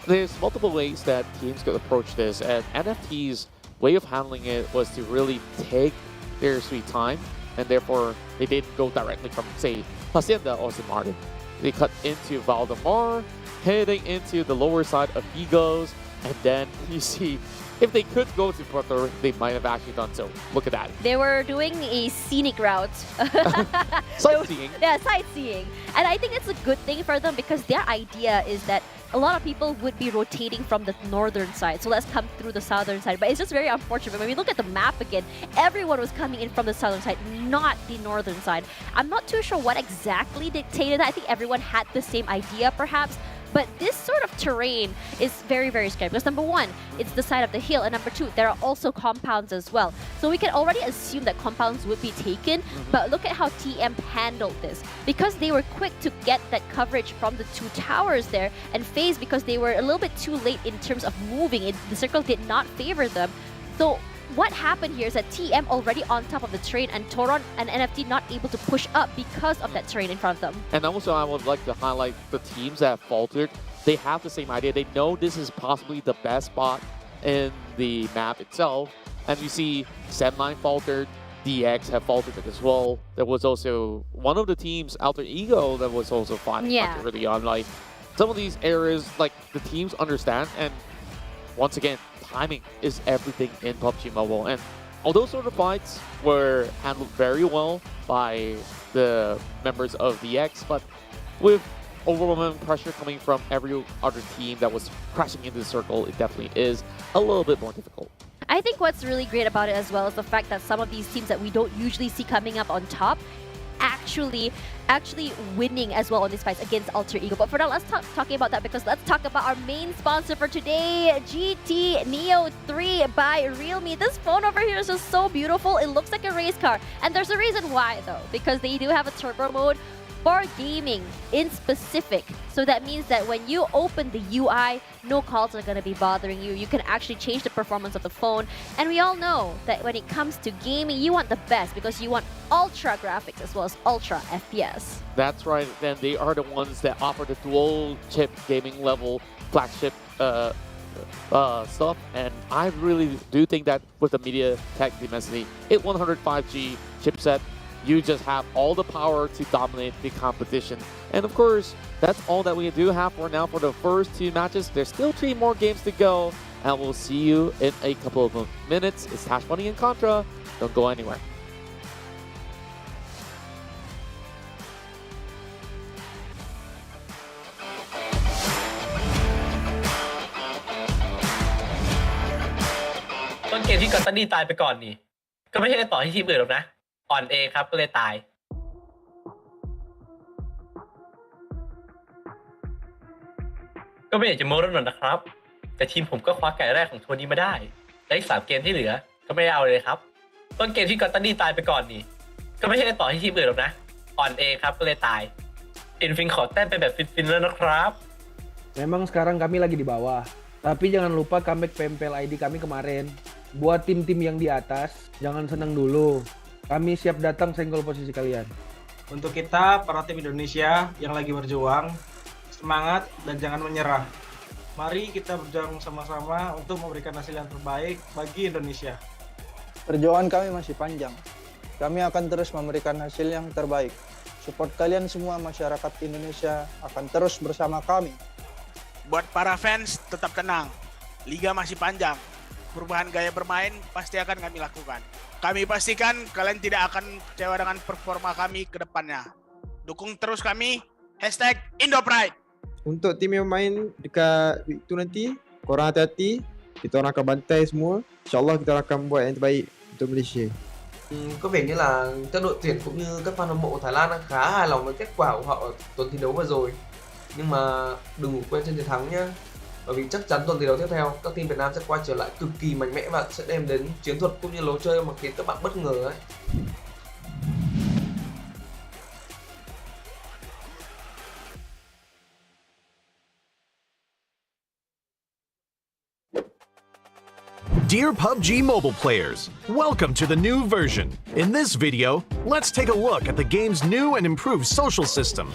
F: there's multiple ways that teams could approach this, and NFT's way of handling it was to really take their sweet time, and therefore they didn't go directly from, say, Hacienda or San Martin. They cut into Valdemar, heading into the lower side of Higos, and then you see if they could go to Puerto, they might have actually done so. Look at that.
E: They were doing a scenic route.
F: Sightseeing.
E: Yeah, sightseeing. And I think it's a good thing for them because their idea is that a lot of people would be rotating from the northern side. So let's come through the southern side. But it's just very unfortunate. When we look at the map again, everyone was coming in from the southern side, not the northern side. I'm not too sure what exactly dictated that. I think everyone had the same idea, perhaps. But this sort of terrain is very, very scary because number 1, it's the side of the hill, and number 2, there are also compounds as well. So we can already assume that compounds would be taken, but look at how TM handled this. Because they were quick to get that coverage from the 2 towers there, and FaZe, because they were a little bit too late in terms of moving, the circle did not favor them. So what happened here is that TM already on top of the terrain, and Toron and NFT not able to push up because of that terrain in front of them.
F: And also I would like to highlight the teams that have faltered. They have the same idea. They know this is possibly the best spot in the map itself. And you see Sem9 faltered, DX have faltered as well. There was also one of the teams, Alter Ego, that was also fighting early on. Like some of these areas, like the teams understand, and once again, timing is everything in PUBG Mobile. And all those sort of fights were handled very well by the members of DX, but with overwhelming pressure coming from every other team that was crashing into the circle, it definitely is a little bit more difficult.
E: I think what's really great about it as well is the fact that some of these teams that we don't usually see coming up on top actually winning as well on these fights against Alter Ego. But for now, let's talking about that, because let's talk about our main sponsor for today, GT Neo 3 by Realme. This phone over here is just so beautiful. It looks like a race car, and there's a reason why though, because they do have a turbo mode for gaming in specific. So that means that when you open the UI, no calls are going to be bothering you. You can actually change the performance of the phone. And we all know that when it comes to gaming, you want the best because you want ultra graphics as well as ultra FPS.
F: That's right. Then they are the ones that offer the dual chip gaming level flagship stuff. And I really do think that with the MediaTek Dimensity 8105G chipset, you just have all the power to dominate the competition. And of course, that's all that we do have for now for the first 2 matches. There's still 3 more games to go, and we'll see you in a couple of minutes. It's Tash Money and Contra. Don't go anywhere.
G: ต้นเกมที่กอตตันดี้ตายไปก่อนนี่ก็ไม่ใช่ต่อที่ทีมอื่นหรอกนะอ่อนเองครับก็เลยตายก็ไม่อยากจะโม้แล้วหน่อยนะครับแต่ทีมผมก็คว้าไก่แรกของทัวร์นี้มาได้และอีก3 เกมที่เหลือก็ไม่เอาเลยครับต้นเกมที่กอตตันดี้ตายไปก่อนนี่ก็ไม่ใช่ต่อที่ทีมอื่นหรอกนะอ่อนเองครับก็เลยตายฟินขอแต้มไปแบบฟินๆแล้วนะครับ
H: Memang sekarang kami lagi di bawah, tapi jangan lupa comeback PMPL ID kami kemarin. Buat tim-tim yang di atas, jangan senang dulu. Kami siap datang senggol posisi kalian.
I: Untuk kita, para tim Indonesia yang lagi berjuang, semangat dan jangan menyerah. Mari kita berjuang sama-sama untuk memberikan hasil yang terbaik bagi Indonesia.
J: Perjuangan kami masih panjang. Kami akan terus memberikan hasil yang terbaik. Support kalian semua masyarakat Indonesia akan terus bersama kami.
K: Buat para fans, tetap tenang. Liga masih panjang. Perubahan gaya bermain pasti akan kami lakukan. Kami pastikan kalian tidak akan kecewa dengan performa kami ke depannya. Dukung terus kami. #IndoPride.
L: Untuk tim yang main dekat week 2 nanti, korang hati-hati. Kita orang akan bantai semua. InsyaAllah kita akan buat yang terbaik untuk Malaysia.
M: Có vẻ như là các đội tuyển cũng như các fan hâm mộ của Thái Lan đang khá hài lòng với kết quả của họ ở tuần thi đấu vừa rồi. Nhưng mà đừng ngủ quên trên chiến thắng nhé. Bởi vì chắc chắn tuần thi đấu tiếp theo, các team Việt Nam sẽ quay trở lại cực kỳ mạnh mẽ và sẽ đem đến chiến thuật cũng như lối chơi mà khiến các bạn bất ngờ ấy.
A: Dear PUBG mobile players, welcome to the new version. In this video, let's take a look at the game's new and improved social system.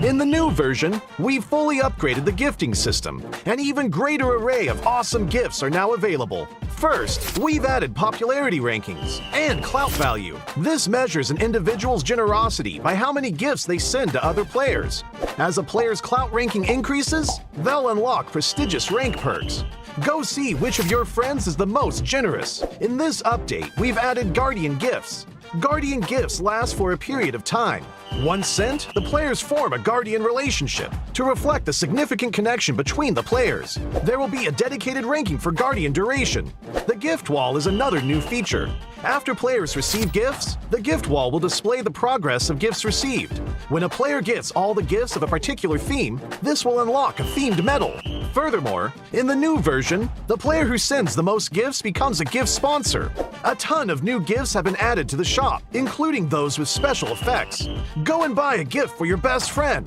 A: In the new version, we've fully upgraded the gifting system. An even greater array of awesome gifts are now available. First, we've added popularity rankings and clout value. This measures an individual's generosity by how many gifts they send to other players. As a player's clout ranking increases, they'll unlock prestigious rank perks. Go see which of your friends is the most generous. In this update, we've added Guardian Gifts. Guardian Gifts last for a period of time. Once sent, the players form a Guardian relationship to reflect the significant connection between the players. There will be a dedicated ranking for Guardian duration. The gift wall is another new feature. After players receive gifts, the gift wall will display the progress of gifts received. When a player gets all the gifts of a particular theme, this will unlock a themed medal. Furthermore, in the new version, the player who sends the most gifts becomes a gift sponsor. A ton of new gifts have been added to the shop, including those with special effects. Go and buy a gift for your best friend.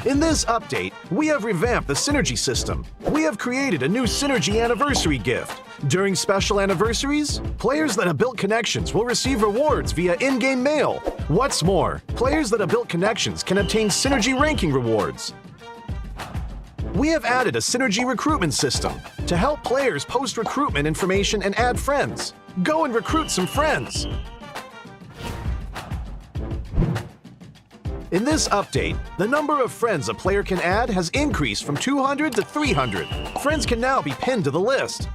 A: In this update, we have revamped the Synergy system. We have created a new Synergy Anniversary gift. During special anniversaries, players that have built connections will receive rewards via in-game mail. What's more, players that have built connections can obtain Synergy ranking rewards. We have added a Synergy recruitment system to help players post recruitment information and add friends. Go and recruit some friends. In this update, the number of friends a player can add has increased from 200 to 300. Friends can now be pinned to the list.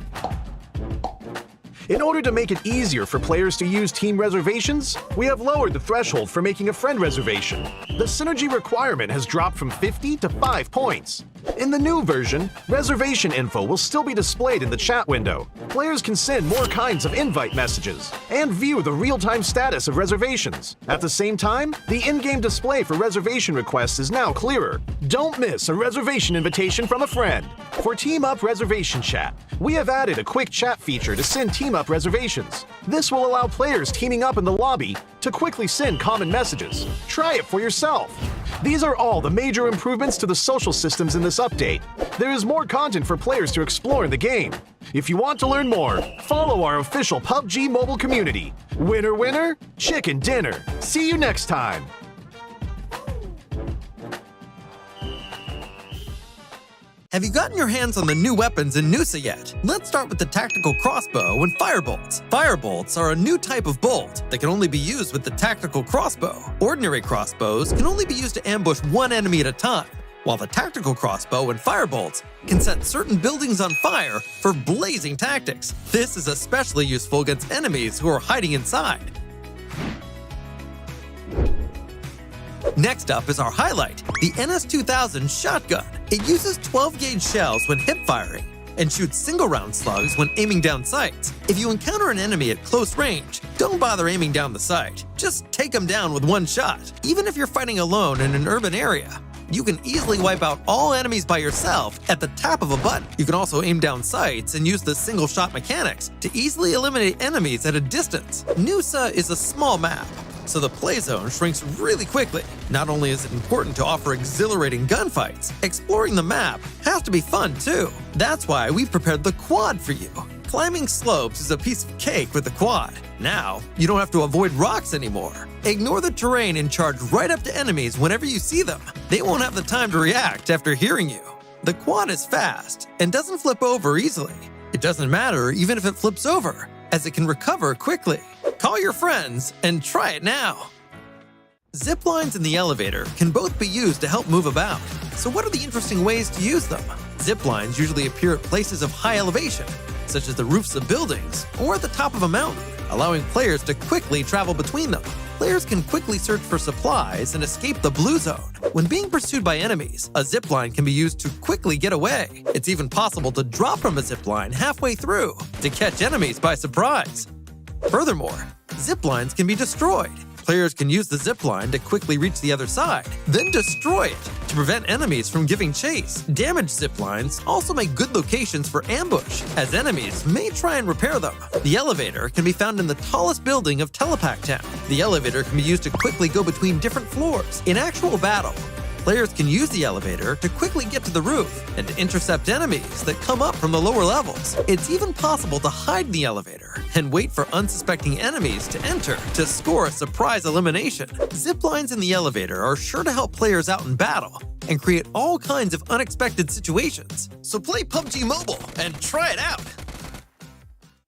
A: In order to make it easier for players to use team reservations, we have lowered the threshold for making a friend reservation. The synergy requirement has dropped from 50 to 5 points. In the new version, reservation info will still be displayed in the chat window. Players can send more kinds of invite messages and view the real-time status of reservations. At the same time, the in-game display for reservation requests is now clearer. Don't miss a reservation invitation from a friend. For Team Up Reservation Chat, we have added a quick chat feature to send Team Up reservations. This will allow players teaming up in the lobby to quickly send common messages. Try it for yourself. These are all the major improvements to the social systems in this update. There is more content for players to explore in the game. If you want to learn more, follow our official PUBG mobile community. Winner, winner, chicken dinner. See you next time.
B: Have you gotten your hands on the new weapons in Nusa yet? Let's start with the tactical crossbow and firebolts. Firebolts are a new type of bolt that can only be used with the tactical crossbow. Ordinary crossbows can only be used to ambush one enemy at a time, while the tactical crossbow and firebolts can set certain buildings on fire for blazing tactics. This is especially useful against enemies who are hiding inside. Next up is our highlight, the NS2000 shotgun. It uses 12-gauge shells when hip firing and shoots single-round slugs when aiming down sights. If you encounter an enemy at close range, don't bother aiming down the sight. Just take them down with one shot. Even if you're fighting alone in an urban area, you can easily wipe out all enemies by yourself at the tap of a button. You can also aim down sights and use the single-shot mechanics to easily eliminate enemies at a distance. Nusa is a small map, so the play zone shrinks really quickly. Not only is it important to offer exhilarating gunfights, exploring the map has to be fun too. That's why we've prepared the quad for you. Climbing slopes is a piece of cake with the quad. Now, you don't have to avoid rocks anymore. Ignore the terrain and charge right up to enemies whenever you see them. They won't have the time to react after hearing you. The quad is fast and doesn't flip over easily. It doesn't matter even if it flips over, as it can recover quickly. Call your friends and try it now. Zip lines in the elevator can both be used to help move about. So what are the interesting ways to use them? Zip lines usually appear at places of high elevation, such as the roofs of buildings or at the top of a mountain, allowing players to quickly travel between them. Players can quickly search for supplies and escape the blue zone. When being pursued by enemies, a zipline can be used to quickly get away. It's even possible to drop from a zipline halfway through to catch enemies by surprise. Furthermore, ziplines can be destroyed. Players can use the zipline to quickly reach the other side, then destroy it to prevent enemies from giving chase. Damaged ziplines also make good locations for ambush, as enemies may try and repair them. The elevator can be found in the tallest building of Telepac Town. The elevator can be used to quickly go between different floors. In actual battle, players can use the elevator to quickly get to the roof and to intercept enemies that come up from the lower levels. It's even possible to hide in the elevator and wait for unsuspecting enemies to enter to score a surprise elimination. Ziplines in the elevator are sure to help players out in battle and create all kinds of unexpected situations. So play PUBG Mobile and try it out!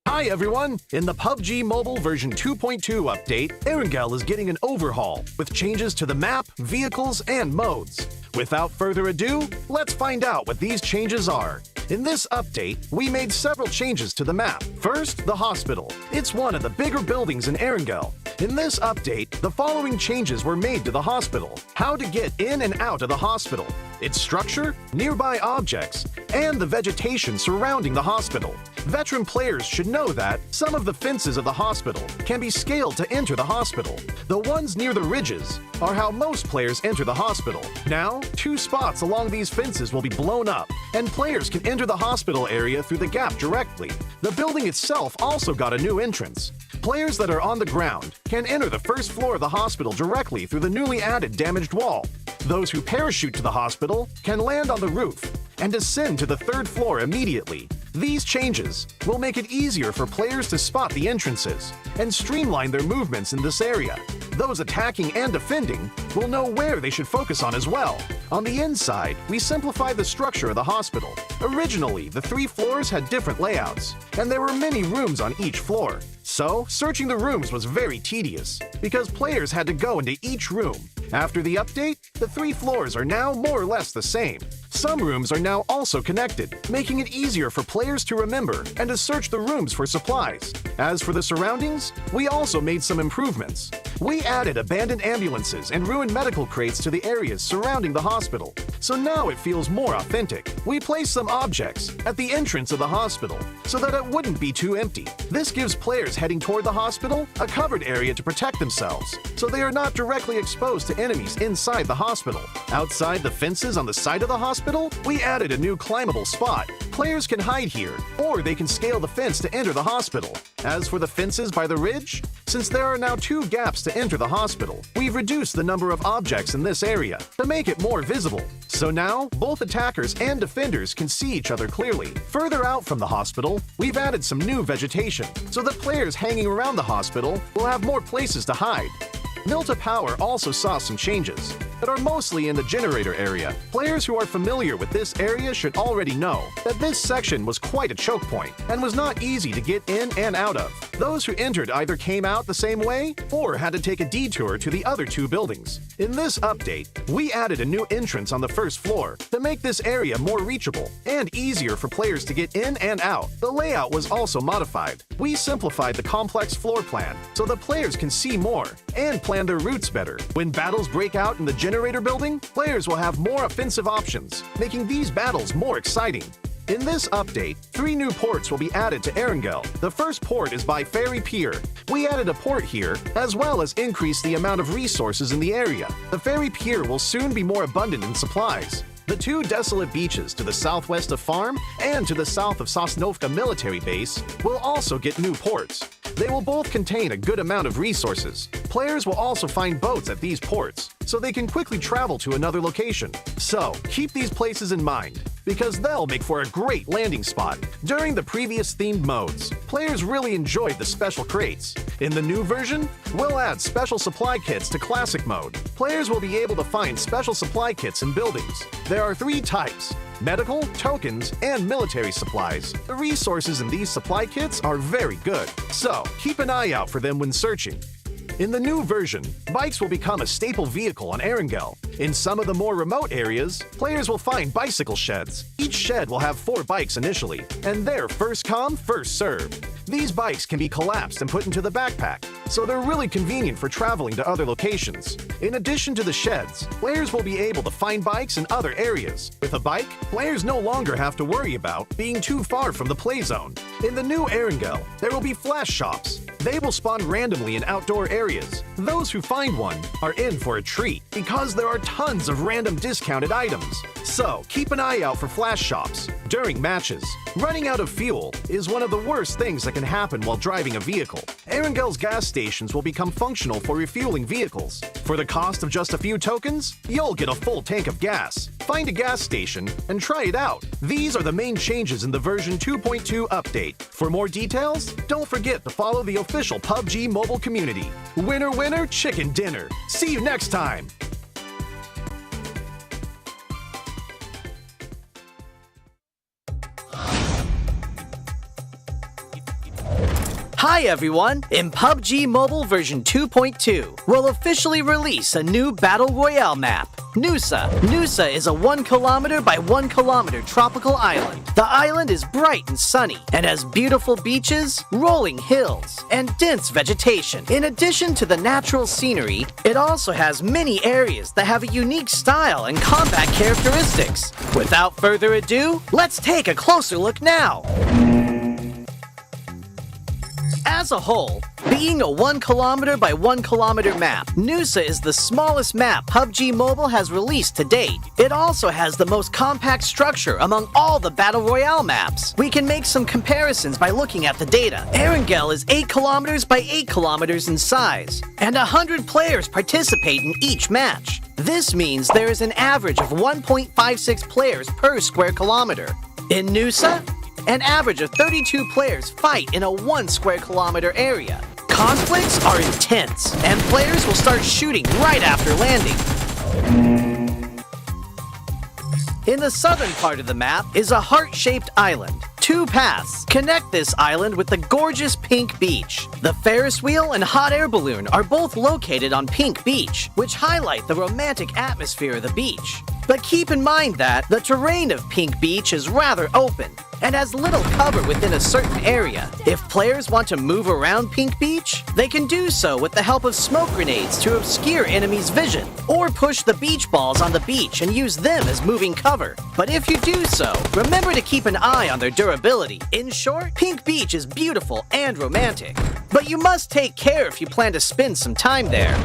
A: Hi everyone! In the PUBG Mobile version 2.2 update, Erangel is getting an overhaul with changes to the map, vehicles, and modes. Without further ado, let's find out what these changes are. In this update, we made several changes to the map. First, the hospital. It's one of the bigger buildings in Erangel. In this update, the following changes were made to the hospital. How to get in and out of the hospital, its structure, nearby objects, and the vegetation surrounding the hospital. Veteran players should know that some of the fences of the hospital can be scaled to enter the hospital. The ones near the ridges are how most players enter the hospital. Now, 2 spots along these fences will be blown up, and players can enter the hospital area through the gap directly. The building itself also got a new entrance. Players that are on the ground can enter the first floor of the hospital directly through the newly added damaged wall. Those who parachute to the hospital can land on the roof and descend to the 3rd floor immediately. These changes will make it easier for players to spot the entrances and streamline their movements in this area. Those attacking and defending will know where they should focus on as well. On the inside, we simplified the structure of the hospital. Originally, the 3 floors had different layouts, and there were many rooms on each floor. So, searching the rooms was very tedious, because players had to go into each room. After the update, the 3 floors are now more or less the same. Some rooms are now also connected, making it easier for players to remember and to search the rooms for supplies. As for the surroundings, we also made some improvements. We added abandoned ambulances and ruined medical crates to the areas surrounding the hospital, so now it feels more authentic. We placed some objects at the entrance of the hospital so that it wouldn't be too empty. This gives players heading toward the hospital a covered area to protect themselves, so they are not directly exposed to enemies inside the hospital. Outside the fences on the side of the hospital, we added a new climbable spot. Players can hide here, or they can scale the fence to enter the hospital. As for the fences by the ridge, since there are now 2 gaps to enter the hospital, we've reduced the number of objects in this area to make it more visible. So now, both attackers and defenders can see each other clearly. Further out from the hospital, we've added some new vegetation, so that players hanging around the hospital will have more places to hide. Milta Power also saw some changes that are mostly in the generator area. Players who are familiar with this area should already know that this section was quite a choke point and was not easy to get in and out of. Those who entered either came out the same way or had to take a detour to the other 2 buildings. In this update, we added a new entrance on the 1st floor to make this area more reachable and easier for players to get in and out. The layout was also modified. We simplified the complex floor plan so that players can see more and plan their routes better. When battles break out in the generator building, players will have more offensive options, making these battles more exciting. In this update, 3 new ports will be added to Erangel. The first port is by Ferry Pier. We added a port here, as well as increased the amount of resources in the area. The Ferry Pier will soon be more abundant in supplies. The 2 desolate beaches to the southwest of Farm and to the south of Sosnovka military base will also get new ports. They will both contain a good amount of resources. Players will also find boats at these ports, so they can quickly travel to another location. So, keep these places in mind, because they'll make for a great landing spot. During the previous themed modes, players really enjoyed the special crates. In the new version, we'll add special supply kits to classic mode. Players will be able to find special supply kits in buildings. There are 3 types: medical, tokens, and military supplies. The resources in these supply kits are very good, so keep an eye out for them when searching. In the new version, bikes will become a staple vehicle on Erangel. In some of the more remote areas, players will find bicycle sheds. Each shed will have 4 bikes initially, and they're first come, first served. These bikes can be collapsed and put into the backpack, so they're really convenient for traveling to other locations. In addition to the sheds, players will be able to find bikes in other areas. With a bike, players no longer have to worry about being too far from the play zone. In the new Erangel, there will be flash shops. They will spawn randomly in outdoor areas. Those who find one are in for a treat, because there are tons of random discounted items. So, keep an eye out for flash shops during matches. Running out of fuel is one of the worst things that can happen while driving a vehicle. Erangel's gas stations will become functional for refueling vehicles. For the cost of just a few tokens, you'll get a full tank of gas. Find a gas station and try it out. These are the main changes in the version 2.2 update. For more details, don't forget to follow the official PUBG mobile community. Winner, winner, chicken dinner. See you next time.
C: Hi everyone! In PUBG Mobile version 2.2, we'll officially release a new Battle Royale map, Nusa. Nusa is a 1 kilometer by 1 kilometer tropical island. The island is bright and sunny and has beautiful beaches, rolling hills, and dense vegetation. In addition to the natural scenery, it also has many areas that have a unique style and combat characteristics. Without further ado, let's take a closer look now. As a whole, being a 1 kilometer by 1 kilometer map, Nusa is the smallest map PUBG Mobile has released to date. It also has the most compact structure among all the Battle Royale maps. We can make some comparisons by looking at the data. Erangel is 8 kilometers by 8 kilometers in size, and 100 players participate in each match. This means there is an average of 1.56 players per square kilometer. In Nusa, an average of 32 players fight in a 1 square kilometer area. Conflicts are intense, and players will start shooting right after landing. In the southern part of the map is a heart-shaped island. Two paths connect this island with the gorgeous Pink Beach. The Ferris wheel and hot air balloon are both located on Pink Beach, which highlight the romantic atmosphere of the beach. But keep in mind that the terrain of Pink Beach is rather open and has little cover within a certain area. If players want to move around Pink Beach, they can do so with the help of smoke grenades to obscure enemies' vision, or push the beach balls on the beach and use them as moving cover. But if you do so, remember to keep an eye on their durability. In short, Pink Beach is beautiful and romantic, but you must take care if you plan to spend some time there.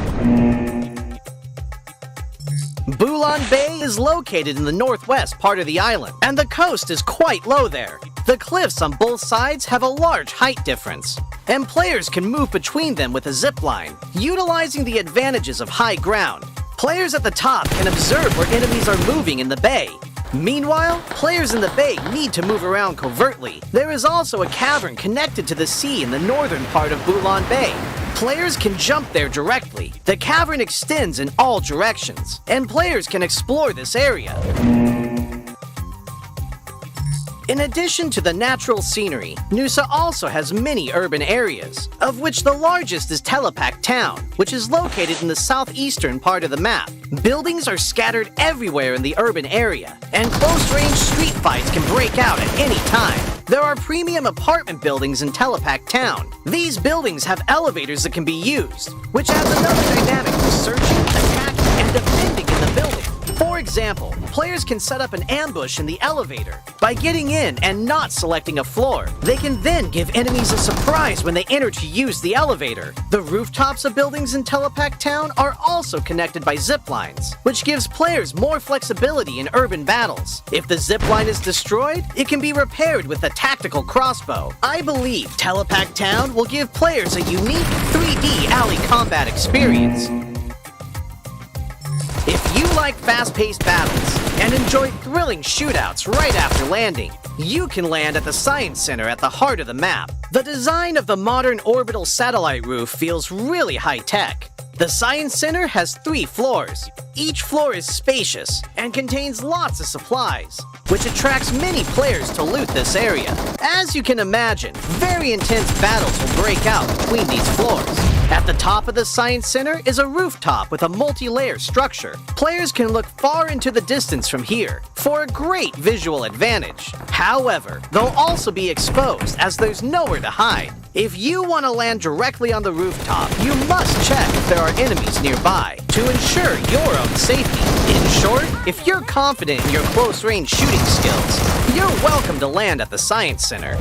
C: Bulan Bay is located in the northwest part of the island, and the coast is quite low there. The cliffs on both sides have a large height difference, and players can move between them with a zip line, utilizing the advantages of high ground. Players at the top can observe where enemies are moving in the bay. Meanwhile, players in the bay need to move around covertly. There is also a cavern connected to the sea in the northern part of Bulan Bay. Players can jump there directly. The cavern extends in all directions, and players can explore this area. In addition to the natural scenery, Nusa also has many urban areas, of which the largest is Telepak Town, which is located in the southeastern part of the map. Buildings are scattered everywhere in the urban area, and close-range street fights can break out at any time. There are premium apartment buildings in Telepak Town. These buildings have elevators that can be used, which adds another dynamic to searching, attacking, and defending in the building. For example, players can set up an ambush in the elevator. By getting in and not selecting a floor, they can then give enemies a surprise when they enter to use the elevator. The rooftops of buildings in Telepak Town are also connected by zip lines, which gives players more flexibility in urban battles. If the zip line is destroyed, it can be repaired with a tactical crossbow. I believe Telepak Town will give players a unique 3D alley combat experience. If you like fast-paced battles and enjoy thrilling shootouts right after landing, you can land at the Science Center at the heart of the map. The design of the modern orbital satellite roof feels really high-tech. The Science Center has 3 floors. Each floor is spacious and contains lots of supplies, which attracts many players to loot this area. As you can imagine, very intense battles will break out between these floors. At the top of the Science Center is a rooftop with a multi-layer structure. Players can look far into the distance from here for a great visual advantage. However, they'll also be exposed as there's nowhere to hide. If you want to land directly on the rooftop, you must check if there are enemies nearby to ensure your own safety. In short, if you're confident in your close-range shooting skills, you're welcome to land at the Science Center.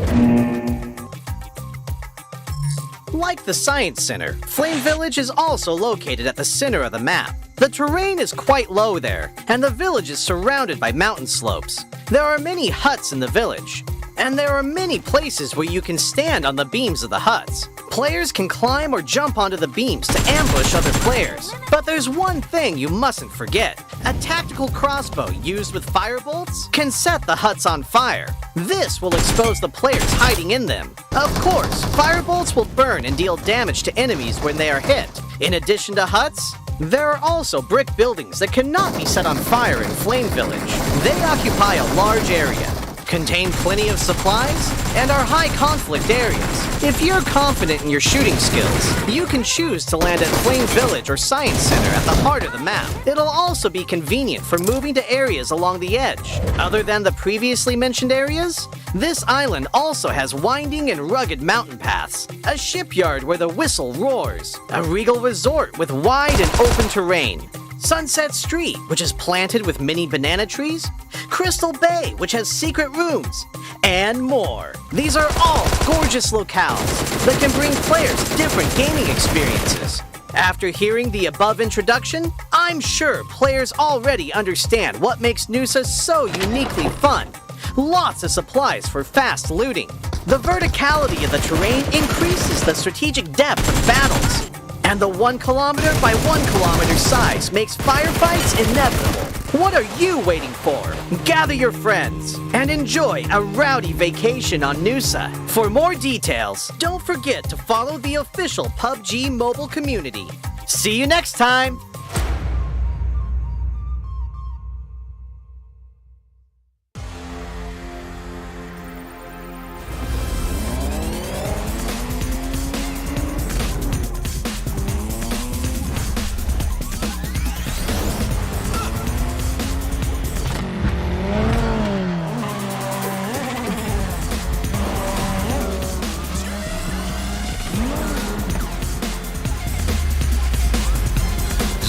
C: Like the Science Center, Flame Village is also located at the center of the map. The terrain is quite low there, and the village is surrounded by mountain slopes. There are many huts in the village, and there are many places where you can stand on the beams of the huts. Players can climb or jump onto the beams to ambush other players. But there's one thing you mustn't forget. A tactical crossbow used with firebolts can set the huts on fire. This will expose the players hiding in them. Of course, firebolts will burn and deal damage to enemies when they are hit. In addition to huts, there are also brick buildings that cannot be set on fire in Flame Village. They occupy a large area, contain plenty of supplies, and are high conflict areas. If you're confident in your shooting skills, you can choose to land at Flame Village or Science Center at the heart of the map. It'll also be convenient for moving to areas along the edge. Other than the previously mentioned areas, this island also has winding and rugged mountain paths, a shipyard where the whistle roars, a regal resort with wide and open terrain, Sunset Street, which is planted with many banana trees, Crystal Bay, which has secret rooms, and more. These are all gorgeous locales that can bring players different gaming experiences. After hearing the above introduction, I'm sure players already understand what makes Nusa so uniquely fun. Lots of supplies for fast looting. The verticality of the terrain increases the strategic depth of battles. And the 1 kilometer by 1 kilometer size makes firefights inevitable. What are you waiting for? Gather your friends and enjoy a rowdy vacation on Nusa. For more details, don't forget to follow the official PUBG mobile community. See you next time!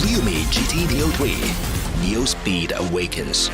D: Lumi GT Neo 3. Neo Speed Awakens.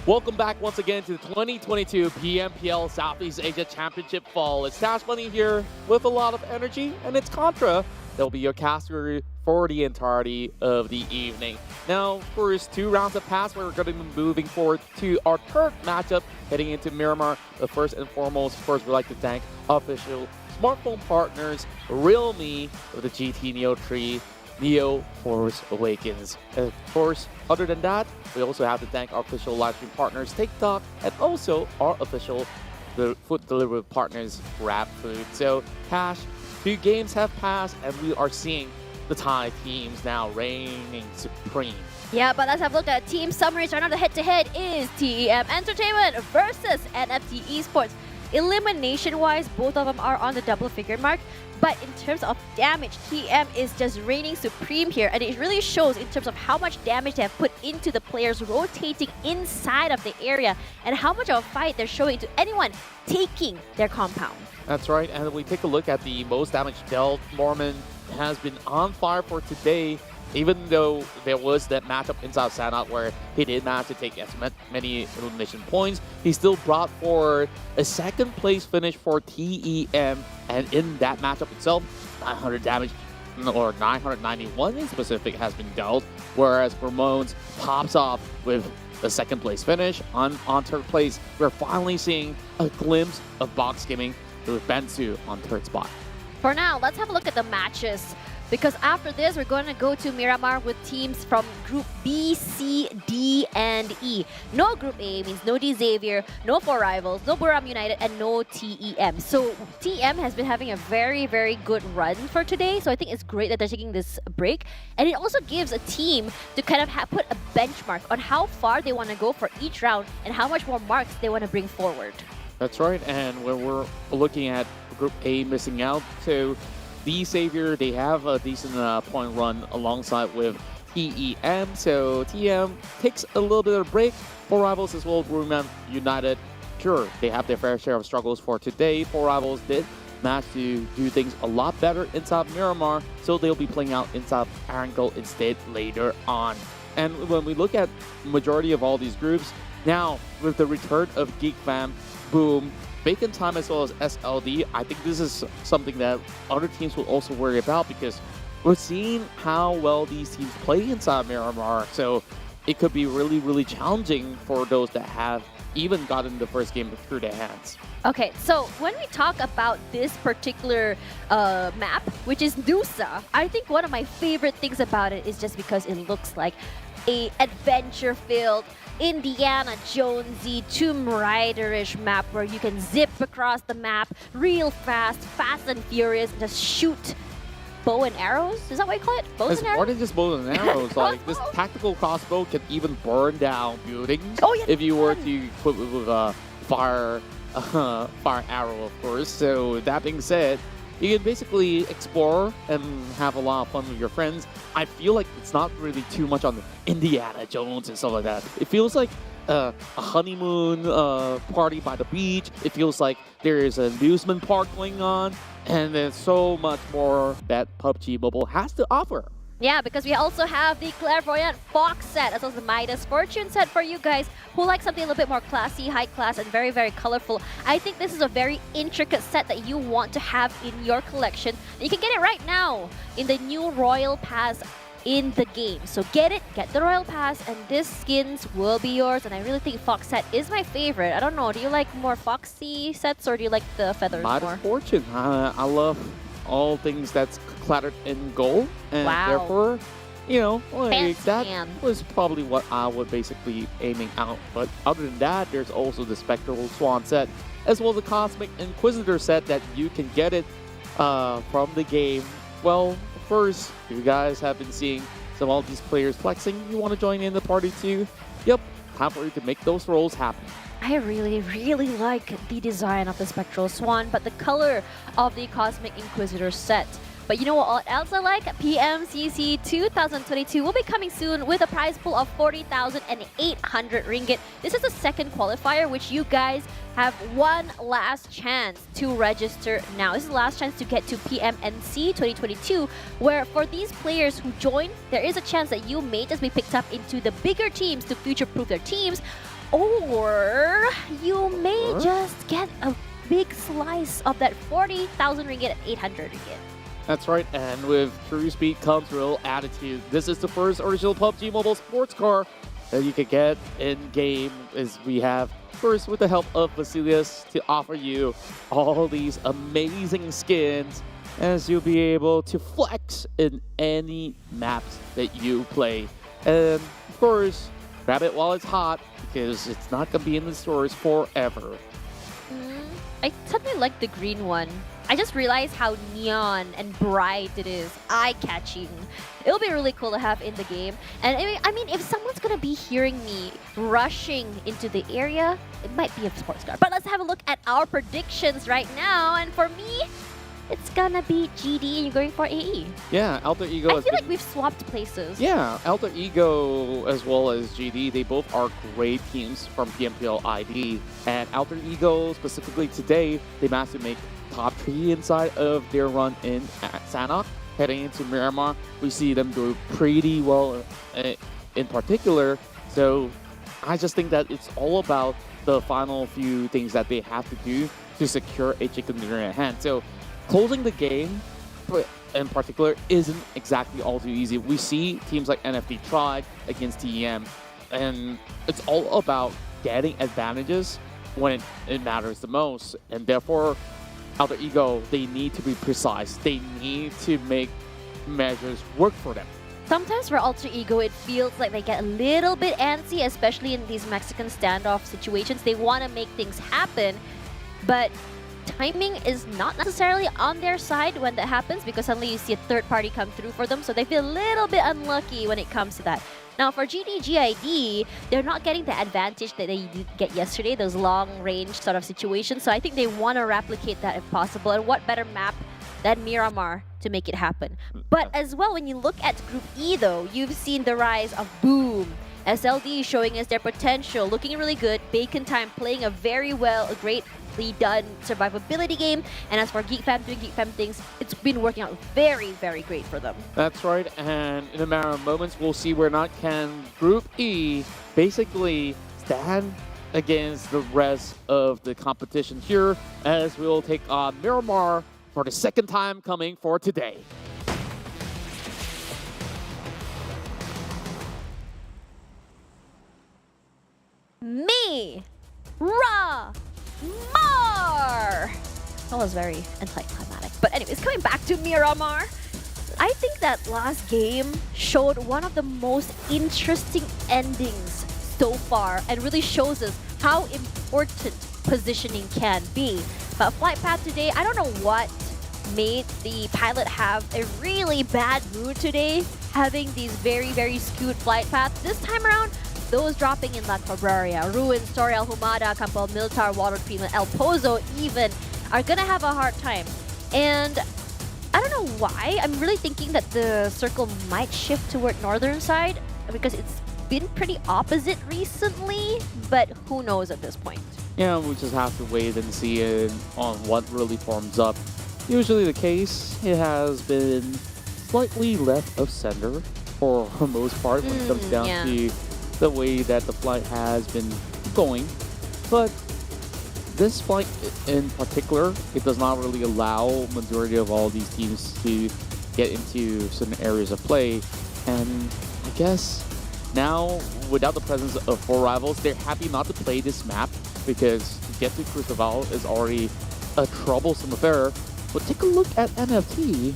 F: Welcome back once again to the 2022 PMPL Southeast Asia Championship Fall. It's Tash Bunny here with a lot of energy, and it's Contra that will be your caster for the entirety of the evening. Now, of course, 2 rounds have passed. We're going to be moving forward to our third matchup heading into Miramar. But first and foremost, of course, we'd like to thank official smartphone partners, Realme of the GT Neo 3, Neo Force Awakens. And of course, other than that, we also have to thank our official livestream partners, TikTok, and also our official food delivery partners, Grab Food. So, Cash, 2 games have passed, and we are seeing the Thai teams now reigning supreme.
E: Yeah, but let's have a look at team summaries. Right now, the head-to-head is TEM Entertainment versus NFT Esports. Elimination-wise, both of them are on the double-figure mark. But in terms of damage, TM is just reigning supreme here. And it really shows in terms of how much damage they have put into the players rotating inside of the area and how much of a fight they're showing to anyone taking their compound.
F: That's right. And we take a look at the most damage dealt. Mormon has been on fire for today. Even though there was that matchup inside Sanat where he did manage to take as many elimination points, he still brought forward a second place finish for TEM. And in that matchup itself, 900 damage, or 991 in specific, has been dealt. Whereas Ramones pops off with the second place finish. On third place, we're finally seeing a glimpse of box skimming with Bensu on third spot.
E: For now, let's have a look at the matches. Because after this, we're going to go to Miramar with teams from Group B, C, D, and E. No Group A means no D Xavier, no 4 Rivals, no Buriram United, and no TEM. So TM has been having a very, very good run for today. So I think it's great that they're taking this break. And it also gives a team to kind of put a benchmark on how far they want to go for each round and how much more marks they want to bring forward.
F: That's right. And when we're looking at Group A missing out, so D Xavier, they have a decent point run alongside with TEM. So TEM takes a little bit of a break. 4 Rivals as well, Buriram United. Sure, they have their fair share of struggles for today. 4 Rivals did manage to do things a lot better inside Miramar, so they'll be playing out inside Angle instead later on. And when we look at the majority of all these groups, now with the return of Geek Fam, Boom, Bacon Time as well as SLD, I think this is something that other teams will also worry about because we're seeing how well these teams play inside Miramar. So it could be really, really challenging for those that have even gotten the first game through their hands.
E: Okay, so when we talk about this particular map, which is Nusa, I think one of my favorite things about it is just because it looks like a adventure-filled, Indiana Jonesy, Tomb Raider-ish map where you can zip across the map real fast, fast and furious, and just shoot bow and arrows? Is that what you call it? Bows and arrows?
F: It's more than just bows and arrows. Like this tactical crossbow can even burn down buildings if you were to equip it with a fire arrow, of course. So that being said, you can basically explore and have a lot of fun with your friends. I feel like it's not really too much on Indiana Jones and stuff like that. It feels like a honeymoon party by the beach. It feels like there is an amusement park going on. And there's so much more that PUBG Mobile has to offer.
E: Yeah, because we also have the Clairvoyant Fox set, as well as the Midas Fortune set for you guys who like something a little bit more classy, high class, and very, very colorful. I think this is a very intricate set that you want to have in your collection. And you can get it right now in the new Royal Pass in the game. So get it, get the Royal Pass, and this skins will be yours. And I really think Fox set is my favorite. I don't know, do you like more foxy sets or do you like the feathers more?
F: Midas Fortune. I love all things that's cluttered in gold, and therefore, you know, like, that was probably what I was basically aiming out. But other than that, there's also the Spectral Swan set, as well as the Cosmic Inquisitor set that you can get it from the game. Well, first, you guys have been seeing some of these players flexing. You want to join in the party too? Yep, time for you to make those roles happen.
E: I really, really like the design of the Spectral Swan, but the color of the Cosmic Inquisitor set. But you know what else I like? PMCC 2022 will be coming soon with a prize pool of 40,800 ringgit. This is the second qualifier, which you guys have one last chance to register now. This is the last chance to get to PMNC 2022, where for these players who join, there is a chance that you may just be picked up into the bigger teams to future-proof their teams. Or you may just get a big slice of that 40,000 ringgit at 800 ringgit.
F: That's right, and with true speed comes real attitude. This is the first original PUBG Mobile sports car that you can get in-game, as we have first with the help of Vasilius to offer you all these amazing skins, as you'll be able to flex in any maps that you play. And of course, grab it while it's hot, because it's not going to be in the stores forever.
E: I suddenly like the green one. I just realized how neon and bright it is, eye-catching. It'll be really cool to have in the game. And I mean, if someone's gonna be hearing me rushing into the area, it might be a sports car. But let's have a look at our predictions right now. And for me, it's gonna be GD and you're going for AE.
F: Yeah, Alter Ego.
E: I feel like we've swapped places.
F: Yeah, Alter Ego as well as GD, they both are great teams from PMPL ID. And Alter Ego, specifically today, they managed to make top 3 inside of their run in Sanok. Heading into Miramar, we see them do pretty well in particular. So I just think that it's all about the final few things that they have to do to secure a chicken dinner at hand. So closing the game in particular isn't exactly all too easy. We see teams like NFT tried against TEM, and it's all about getting advantages when it matters the most. And therefore, Alter Ego, they need to be precise. They need to make measures work for them.
E: Sometimes for Alter Ego, it feels like they get a little bit antsy, especially in these Mexican standoff situations. They want to make things happen, but timing is not necessarily on their side when that happens, because suddenly you see a third party come through for them, so they feel a little bit unlucky when it comes to that. Now for GID, they're not getting the advantage that they did get yesterday, those long-range sort of situations, so I think they want to replicate that if possible, and what better map than Miramar to make it happen. But as well, when you look at Group E though, you've seen the rise of Boom, SLD showing us their potential, looking really good, Bacon Time playing a greatly done survivability game, and as for Geek Fam doing Geek Fam things, it's been working out very, very great for them.
F: That's right, and in a matter of moments, we'll see where not can Group E basically stand against the rest of the competition here, as we'll take on Miramar for the second time coming for today.
E: Me! Ra! Mar! That was very anticlimactic. But anyways, coming back to Miramar, I think that last game showed one of the most interesting endings so far and really shows us how important positioning can be. But Flight Path today, I don't know what made the pilot have a really bad mood today, having these very, very skewed flight paths. This time around, those dropping in La Cabrera, Ruin, Storial, Humada, Campbell, Miltar, Water Cream, and El Pozo even are gonna have a hard time. And I don't know why, I'm really thinking that the circle might shift toward northern side because it's been pretty opposite recently, but who knows at this point.
F: Yeah, we just have to wait and see on what really forms up. Usually the case, it has been slightly left of center for the most part when it comes down to the way that the flight has been going. But this flight in particular, it does not really allow majority of all these teams to get into certain areas of play. And I guess now, without the presence of 4 rivals, they're happy not to play this map because to get to Crucible is already a troublesome affair. But take a look at NFT.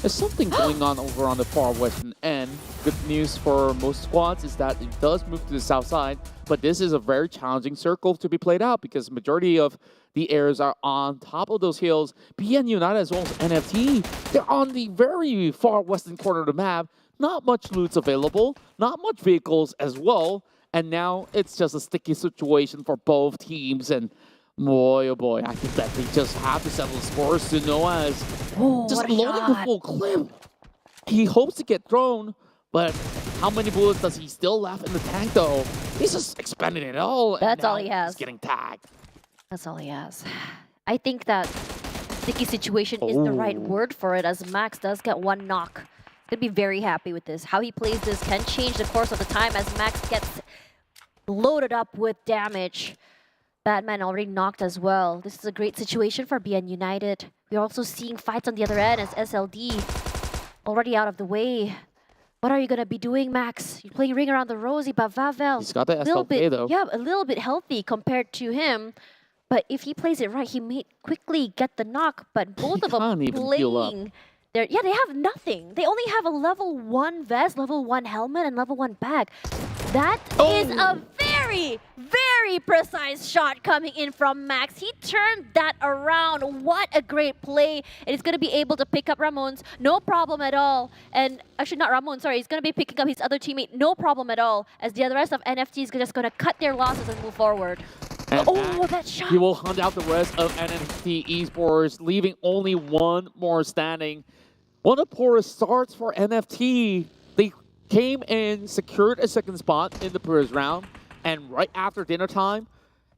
F: There's something going on over on the far western end. Good news for most squads is that it does move to the south side, but this is a very challenging circle to be played out because the majority of the areas are on top of those hills. PN United as well as NFT, they're on the very far western corner of the map. Not much loot's available, not much vehicles as well, and now it's just a sticky situation for both teams. And boy, oh boy, I think that they just have to settle the scores to Noah's. Just loading the full clip. He hopes to get thrown, but how many bullets does he still left in the tank though? He's just expending it all.
E: That's all he has.
F: He's getting tagged.
E: That's all he has. I think that sticky situation is the right word for it, as Max does get 1 knock. Gonna be very happy with this. How he plays this can change the course of the time as Max gets loaded up with damage. Batman already knocked as well. This is a great situation for BN United. We're also seeing fights on the other end as SLD already out of the way. What are you gonna be doing, Max? You're playing Ring Around the Rosie, but Vavel,
F: He's got the SLK though.
E: yeah, a little bit healthy compared to him. But if he plays it right, he may quickly get the knock. But both of them playing, they have nothing. They only have a level 1 vest, level 1 helmet, and level 1 bag. That is a very, very precise shot coming in from Max. He turned that around. What a great play. And he's going to be able to pick up Ramon's, no problem at all. And actually not Ramon, sorry. He's going to be picking up his other teammate, no problem at all. As the rest of NFT is just going to cut their losses and move forward.
F: And
E: that shot.
F: He will hunt out the rest of NFT Esports, leaving only one more standing. One of the poorest starts for NFT. They came in, secured a second spot in the first round, and right after dinner time,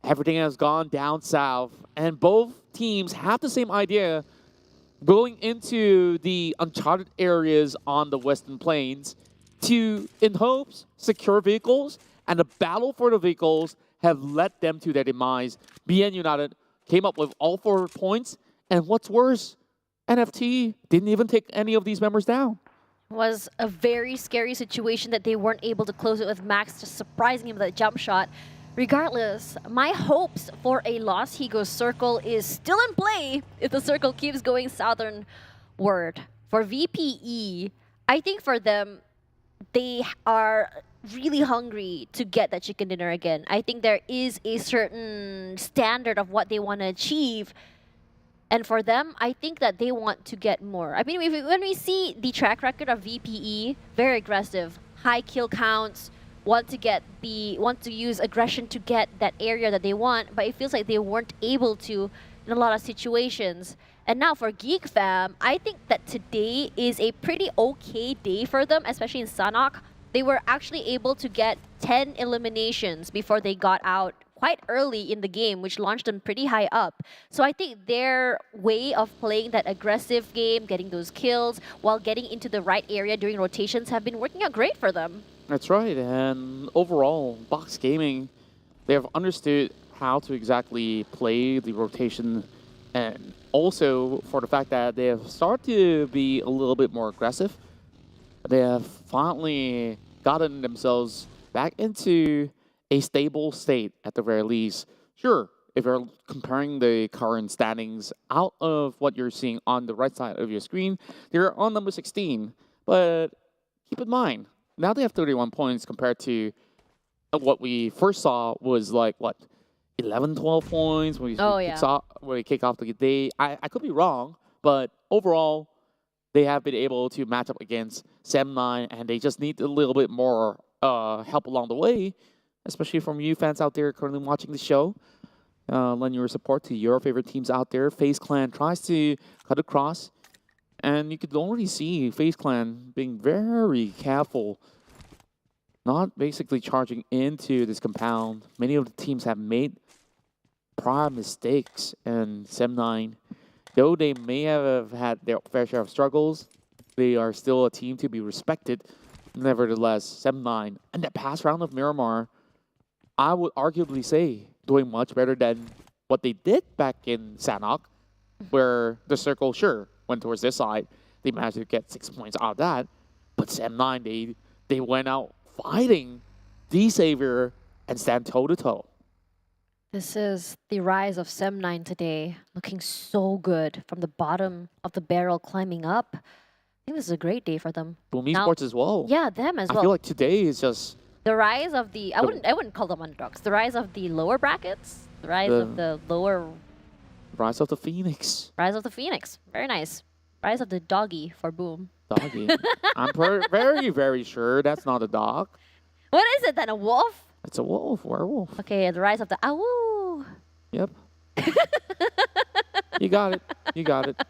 F: everything has gone down south. And both teams have the same idea, going into the uncharted areas on the Western Plains to, in hopes, secure vehicles, and the battle for the vehicles have led them to their demise. BN United came up with all 4 points, and what's worse, NFT didn't even take any of these members down.
E: Was a very scary situation that they weren't able to close it with Max just surprising him with that jump shot. Regardless, my hopes for a Lost Higos circle is still in play if the circle keeps going southernward. For VPE, I think for them, they are really hungry to get that chicken dinner again. I think there is a certain standard of what they want to achieve. And for them, I think that they want to get more. I mean, when we see the track record of VPE, very aggressive, high kill counts, want to use aggression to get that area that they want, but it feels like they weren't able to in a lot of situations. And now for Geek Fam, I think that today is a pretty okay day for them, especially in Sanhok. They were actually able to get 10 eliminations before they got out quite early in the game, which launched them pretty high up. So I think their way of playing that aggressive game, getting those kills, while getting into the right area during rotations have been working out great for them.
F: That's right, and overall, Box Gaming, they have understood how to exactly play the rotation, and also for the fact that they have started to be a little bit more aggressive. They have finally gotten themselves back into a stable state at the very least. Sure, if you're comparing the current standings out of what you're seeing on the right side of your screen, they're on number 16. But keep in mind, now they have 31 points compared to what we first saw was like, what, 11, 12 points when we kick off the day. I could be wrong, but overall, they have been able to match up against Sem9, and they just need a little bit more help along the way, especially from you fans out there currently watching the show. Lend your support to your favorite teams out there. FaZe Clan tries to cut across, and you could already see FaZe Clan being very careful, not basically charging into this compound. Many of the teams have made prior mistakes, and Sem9, though they may have had their fair share of struggles, they are still a team to be respected. Nevertheless, Sem9 and that past round of Miramar, I would arguably say doing much better than what they did back in Sanhok, where the circle, sure, went towards this side. They managed to get 6 points out of that. But Sem9, they went out fighting the Savior and stand toe-to-toe.
E: This is the rise of Sem9 today, looking so good from the bottom of the barrel climbing up. I think this is a great day for them.
F: Boom Esports as well.
E: Yeah, them as well.
F: I feel like today is just
E: the rise of the I wouldn't call them underdogs. The rise of the lower brackets. The rise of the lower
F: Rise of the Phoenix.
E: Rise of the Phoenix. Very nice. Rise of the doggy for Boom.
F: Doggy. I'm very, very sure that's not a dog.
E: What is it then? A wolf?
F: It's a wolf, werewolf.
E: Okay, the rise of the awoo.
F: Yep. You got it. You got it.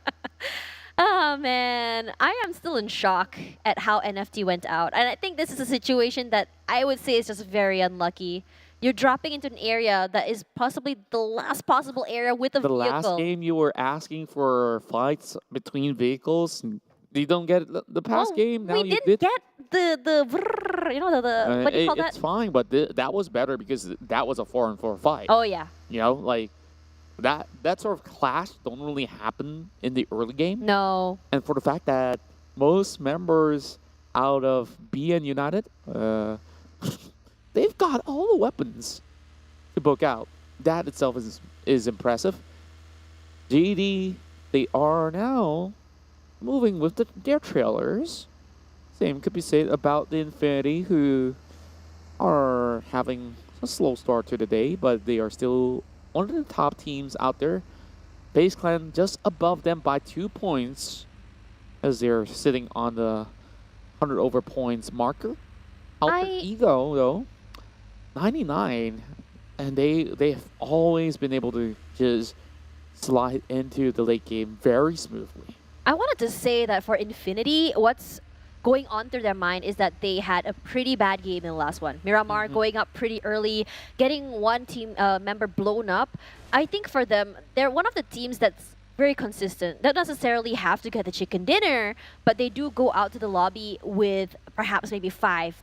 E: Oh man, I am still in shock at how NFT went out. And I think this is a situation that I would say is just very unlucky. You're dropping into an area that is possibly the last possible area with a vehicle.
F: The last game you were asking for fights between vehicles. You don't get the past game. Now
E: we didn't get the You know, the what do you call that?
F: It's fine, but that was better because that was a 4-on-4 fight.
E: Oh, yeah.
F: You know, like that sort of clash don't really happen in the early game.
E: No.
F: And for the fact that most members out of BN United, they've got all the weapons to book out. That itself is impressive. GD, they are now moving with their trailers. Same could be said about the Infinity, who are having a slow start to the day, but they are still one of the top teams out there. FaZe Clan just above them by 2 points, as they're sitting on the 100 over points marker. Alter Ego, though, 99, and they've always been able to just slide into the late game very smoothly.
E: I wanted to say that for Infinity, what's going on through their mind is that they had a pretty bad game in the last one. Miramar going up pretty early, getting one team member blown up. I think for them, they're one of the teams that's very consistent. They don't necessarily have to get the chicken dinner, but they do go out to the lobby with perhaps maybe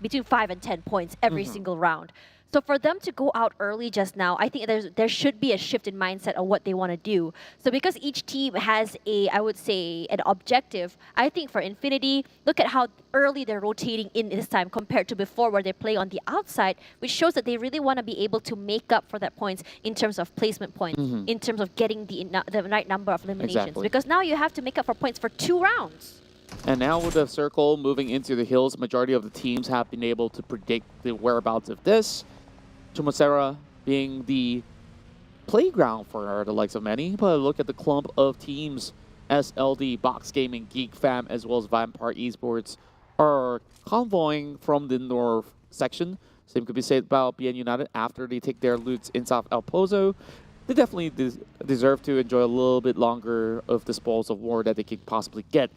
E: between 5 and 10 points every single round. So for them to go out early just now, I think there should be a shift in mindset on what they want to do. So because each team has I would say, an objective, I think for Infinity, look at how early they're rotating in this time compared to before where they play on the outside, which shows that they really want to be able to make up for that points in terms of placement points, in terms of getting the right number of eliminations.
F: Exactly.
E: Because now you have to make up for points for 2 rounds.
F: And now with the circle moving into the hills, majority of the teams have been able to predict the whereabouts of this. Chumacera being the playground for the likes of many, but look at the clump of teams. SLD, Box Gaming, Geek Fam, as well as Vampire Esports are convoying from the north section. Same could be said about BN United after they take their loots inside El Pozo. They definitely deserve to enjoy a little bit longer of the spoils of war that they could possibly get.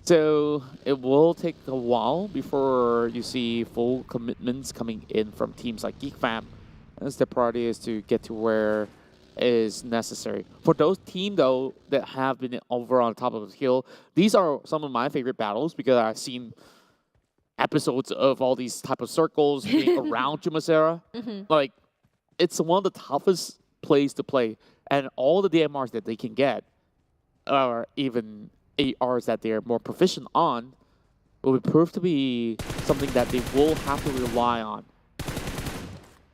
F: So it will take a while before you see full commitments coming in from teams like Geek Fam, as the priority is to get to where is necessary. For those teams, though, that have been over on top of the hill, these are some of my favorite battles because I've seen episodes of all these type of circles being around Chumacera. Like, it's one of the toughest plays to play, and all the DMRs that they can get, or even ARs that they're more proficient on, will prove to be something that they will have to rely on.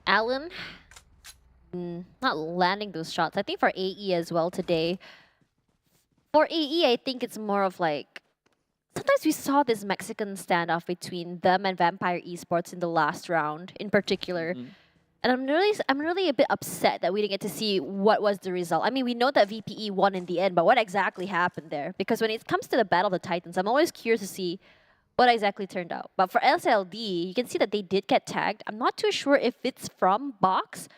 E: Alan, not landing those shots. I think for AE as well today. For AE, I think it's more of like, sometimes we saw this Mexican standoff between them and Vampire Esports in the last round in particular. And I'm really a bit upset that we didn't get to see what was the result. I mean, we know that VPE won in the end, but what exactly happened there? Because when it comes to the Battle of the Titans, I'm always curious to see what exactly turned out. But for SLD, you can see that they did get tagged. I'm not too sure if it's from Box.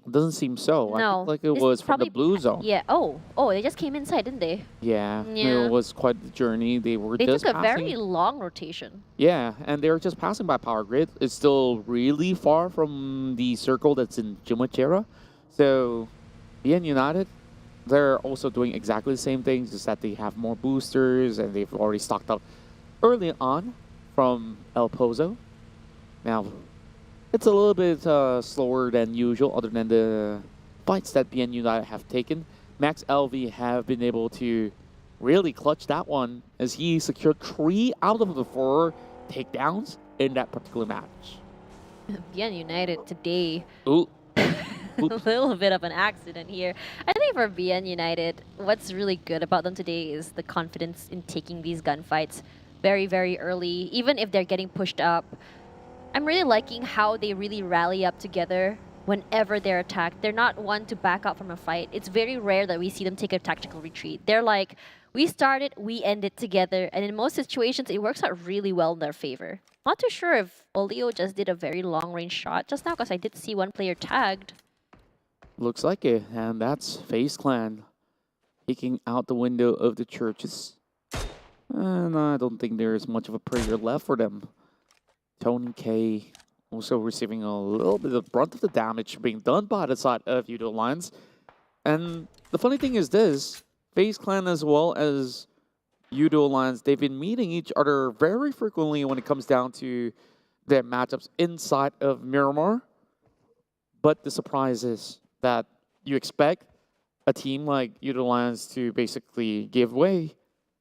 F: It doesn't seem so.
E: No.
F: I think like it was from the blue zone.
E: Yeah. Oh, they just came inside, didn't they?
F: Yeah.
E: Yeah.
F: It was quite the journey. They just
E: took a
F: passing.
E: very long rotation.
F: Yeah, and they were just passing by Power Grid. It's still really far from the circle that's in Chumacera. So, BN United, they're also doing exactly the same thing, just that they have more boosters and they've already stocked up early on from El Pozo. Now, it's a little bit slower than usual, other than the fights that BN United have taken. Max LV have been able to really clutch that one as he secured 3 out of the 4 takedowns in that particular match.
E: BN United today.
F: Ooh.
E: A little bit of an accident here. I think for BN United, what's really good about them today is the confidence in taking these gunfights very, very early, even if they're getting pushed up. I'm really liking how they really rally up together whenever they're attacked. They're not one to back out from a fight. It's very rare that we see them take a tactical retreat. They're like, we started, we end it together. And in most situations, it works out really well in their favor. Not too sure if Olio just did a very long-range shot just now, because I did see one player tagged.
F: Looks like it, and that's FaZe Clan peeking out the window of the churches. And I don't think there's much of a prayer left for them. Tony K also receiving a little bit of the brunt of the damage being done by the side of Yoodo Alliance. And the funny thing is this, FaZe Clan as well as Yoodo Alliance, they've been meeting each other very frequently when it comes down to their matchups inside of Miramar. But the surprise is that you expect a team like Yoodo Alliance to basically give way,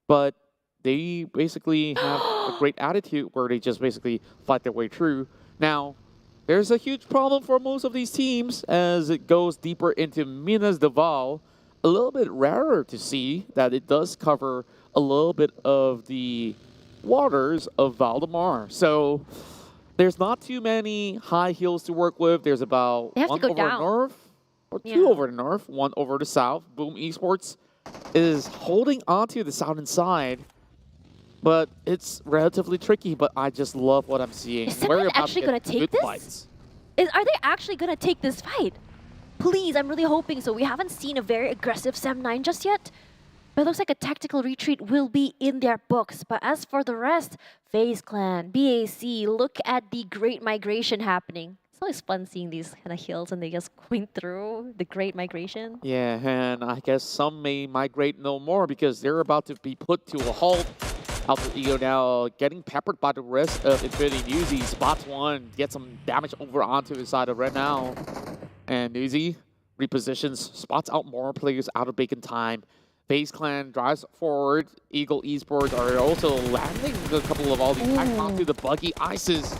F: but they basically have a great attitude where they just basically fight their way through. Now, there's a huge problem for most of these teams as it goes deeper into Minas de Val. A little bit rarer to see that it does cover a little bit of the waters of Valdemar. So there's not too many high hills to work with. There's about one over the north, or two over the north, one over the south. Boom Esports is holding onto the southern side, but it's relatively tricky. But I just love what I'm seeing.
E: Is someone actually going to take this?
F: Fights.
E: Are they actually going to take this fight? Please, I'm really hoping so. We haven't seen a very aggressive Sam9 just yet. But it looks like a tactical retreat will be in their books. But as for the rest, FaZe Clan, BAC, look at the Great Migration happening. It's always fun seeing these kind of hills and they just going through the Great Migration.
F: Yeah, and I guess some may migrate no more because they're about to be put to a halt. Alter Ego now getting peppered by the rest of Infinity Newsy. Spots one, get some damage over onto the side of Red now. And Newsy repositions, spots out more players out of Bacon time. FaZe Clan drives forward. Ego Esports are also landing a couple of all these attacks onto the buggy ices.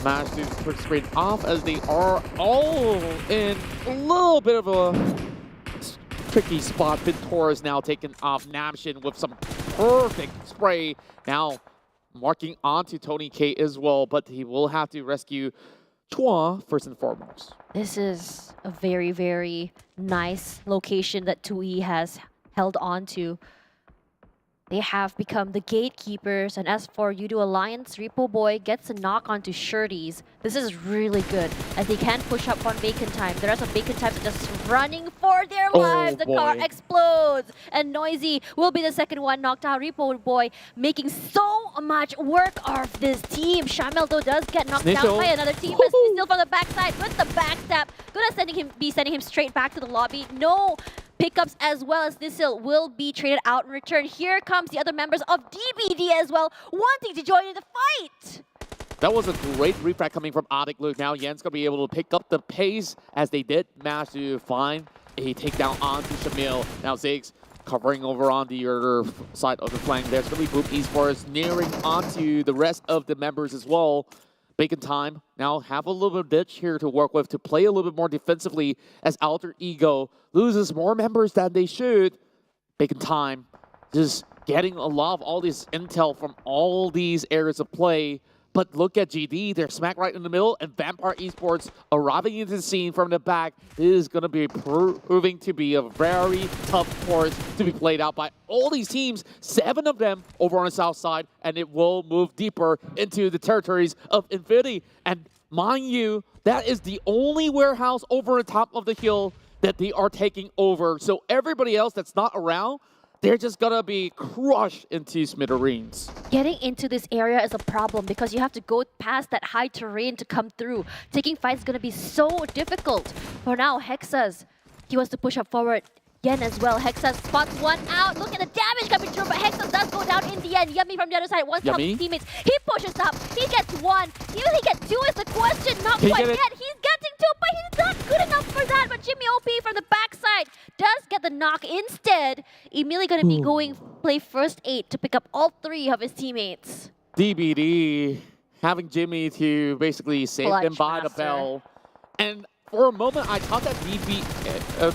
F: Managed to put straight off as they are all in a little bit of a tricky spot. Ventura now taking off Namshin with some perfect spray. Now marking onto Tony K as well, but he will have to rescue Chua first and foremost.
E: This is a very, very nice location that 2E has held on to. They have become the gatekeepers, and as for Yoodo Alliance, Repo Boy gets a knock onto Shirties. This is really good, as they can push up on Bacon Time. The rest of Bacon Time are just running for their lives. The car explodes, and Noisy will be the second one knocked out. Repo Boy making so much work of this team. Shamel though does get knocked down by another team, but still from the backside with the backstab. Gonna be sending him straight back to the lobby. No pickups as well as Nisil will be traded out in return. Here comes the other members of DBD as well, wanting to join in the fight.
F: That was a great refract coming from Adik Luke. Now Yen's going to be able to pick up the pace as they did manage to find a takedown onto Shamil. Now Ziggs covering over on the other side of the flank. There's going to be Boom Esports nearing onto the rest of the members as well. Bacon Time now have a little bit of ditch here to work with to play a little bit more defensively as Alter Ego loses more members than they should. Bacon Time just getting a lot of all this intel from all these areas of play. But look at GD, they're smack right in the middle, and Vampire Esports arriving into the scene from the back. This is going to be proving to be a very tough course to be played out by all these teams, 7 of them over on the south side, and it will move deeper into the territories of Infinity. And mind you, that is the only warehouse over the top of the hill that they are taking over. So everybody else that's not around, they're just gonna be crushed into smithereens.
E: Getting into this area is a problem because you have to go past that high terrain to come through. Taking fights is gonna be so difficult. For now, Hexas, he wants to push up forward. Yen as well. Hexas spots one out. Look at the damage coming through, but Hexas does go down in the end. Yummy from the other side wants to help his teammates. He pushes up. He gets one. Will he get two is the question. Not quite yet. He's getting two, but he's not good enough for that. But Jimmy OP from the backside does get the knock instead. Emily gonna be going play first 8 to pick up all 3 of his teammates.
F: DBD having Jimmy to basically save them by the bell. And for a moment, I thought that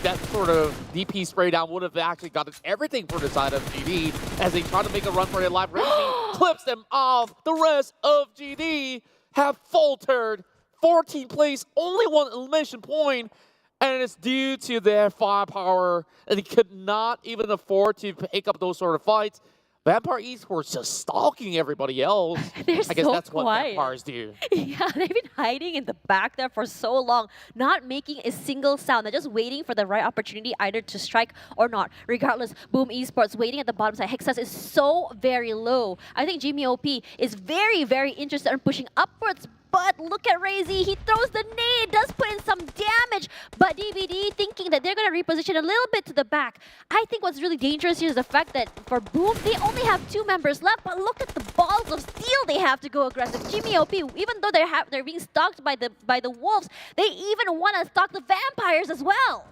F: that sort of DP spray down would have actually gotten everything for the side of GD as they try to make a run for their life. Racing clips them off. The rest of GD have faltered. 14th place, only 1 elimination point, and it's due to their firepower, and they could not even afford to pick up those sort of fights. Vampire Esports just stalking everybody else. I guess that's what vampires do.
E: Yeah, they've been hiding in the back there for so long, not making a single sound. They're just waiting for the right opportunity either to strike or not. Regardless, Boom Esports waiting at the bottom side. Hexas is so very low. I think Jimmy OP is very, very interested in pushing upwards. But look at Razy, he throws the nade, does put in some damage, but DBD thinking that they're going to reposition a little bit to the back. I think what's really dangerous here is the fact that for Boom, they only have 2 members left, but look at the balls of steel they have to go aggressive. Jimmy OP, even though they're being stalked by the wolves, they even want to stalk the vampires as well.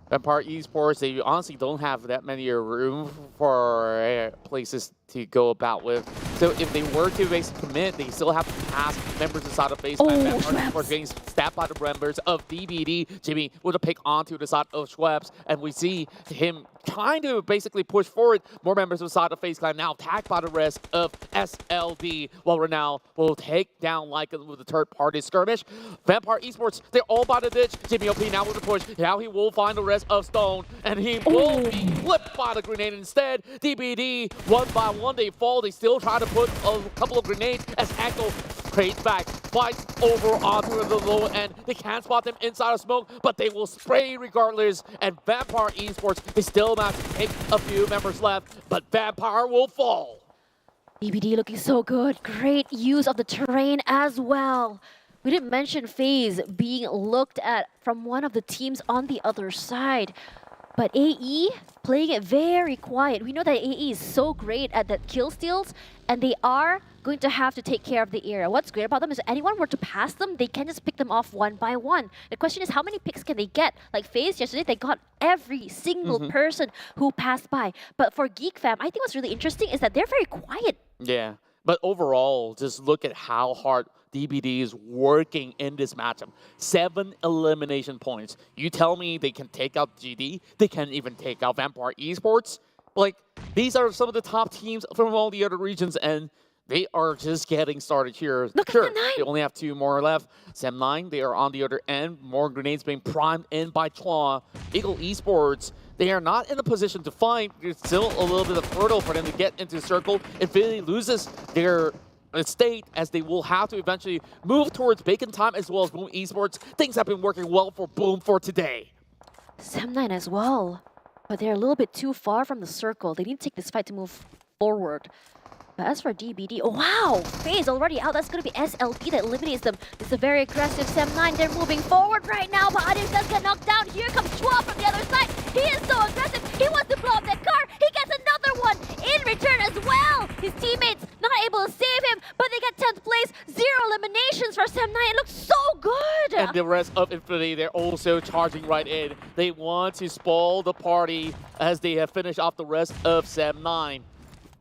F: Vampire Esports, they honestly don't have that many room for places to go about with. So if they were to basically commit, they still have to pass members inside of FaZe Clan. Vampire Esports getting stabbed by the members of DBD. Jimmy with a pick onto the side of Schweppes, and we see him trying to basically push forward more members inside of FaZe Clan, now attacked by the rest of SLD, while Renal will take down Lycan with the third-party skirmish. Vampire Esports, they're all by the ditch. Jimmy OP now with the push. Now he will find the rest of Stone, and he will be flipped by the grenade instead. DBD, one by one, they fall. They still try to put a couple of grenades as Echo trades back, fights over onto the low end. They can't spot them inside of smoke, but they will spray regardless. And Vampire Esports is still about to take a few members left, but Vampire will fall.
E: DBD looking so good. Great use of the terrain as well. We didn't mention FaZe being looked at from one of the teams on the other side. But AE playing it very quiet. We know that AE is so great at that kill steals, and they are going to have to take care of the area. What's great about them is if anyone were to pass them, they can just pick them off one by one. The question is, how many picks can they get? Like FaZe yesterday, they got every single person who passed by. But for Geek Fam, I think what's really interesting is that they're very quiet.
F: Yeah, but overall, just look at how hard DBD is working in this matchup. 7 elimination points. You tell me they can take out GD, they can even take out Vampire Esports. Like, these are some of the top teams from all the other regions, and they are just getting started here.
E: Look
F: sure,
E: at the 9.
F: They only have 2 more left. Sem9, they are on the other end. More grenades being primed in by Claw. Ego Esports, they are not in a position to fight. There's still a little bit of hurdle for them to get into the circle. Infinity loses their state, as they will have to eventually move towards Bacon Time as well as Boom Esports. Things have been working well for Boom for today.
E: Sem9 as well, but they're a little bit too far from the circle. They need to take this fight to move forward. But as for DBD, oh wow, FaZe already out. That's going to be SLD that eliminates them. It's a very aggressive Sem9. They're moving forward right now, but Adil does get knocked down. Here comes Schwab from the other side. He is so aggressive. He wants to blow up that car. He gets another one in return as well. His teammates not able to save him, but they get 10th place. 0 eliminations for Sem9. It looks so good.
F: And the rest of Infinity, they're also charging right in. They want to spoil the party as they have finished off the rest of Sem9.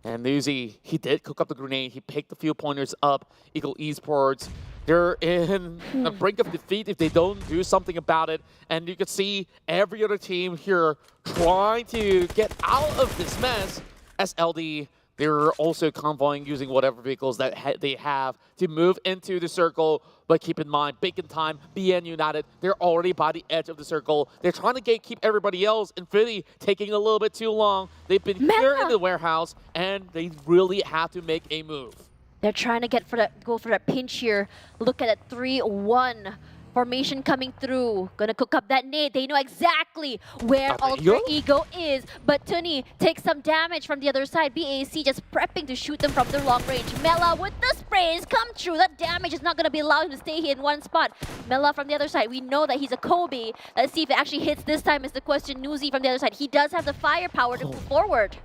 F: And Nuzi, he did cook up the grenade. He picked a few pointers up. Eagle Esports, they're in the brink of defeat if they don't do something about it. And you can see every other team here trying to get out of this mess. SLD, they're also convoying using whatever vehicles that they have to move into the circle. But keep in mind, Bacon Time, BN United, they're already by the edge of the circle. They're trying to gatekeep everybody else. Infinity taking a little bit too long. They've been here in the warehouse, and they really have to make a move.
E: They're trying to go for that pinch here. Look at that 3-1 formation coming through. Gonna cook up that nade. They know exactly where Alter Ego is. But Tuni takes some damage from the other side. BAC just prepping to shoot them from their long range. Mela with the sprays come true. That damage is not gonna be allowed him to stay here in one spot. Mela from the other side. We know that he's a Kobe. Let's see if it actually hits this time is the question. Nuzi from the other side. He does have the firepower to move forward.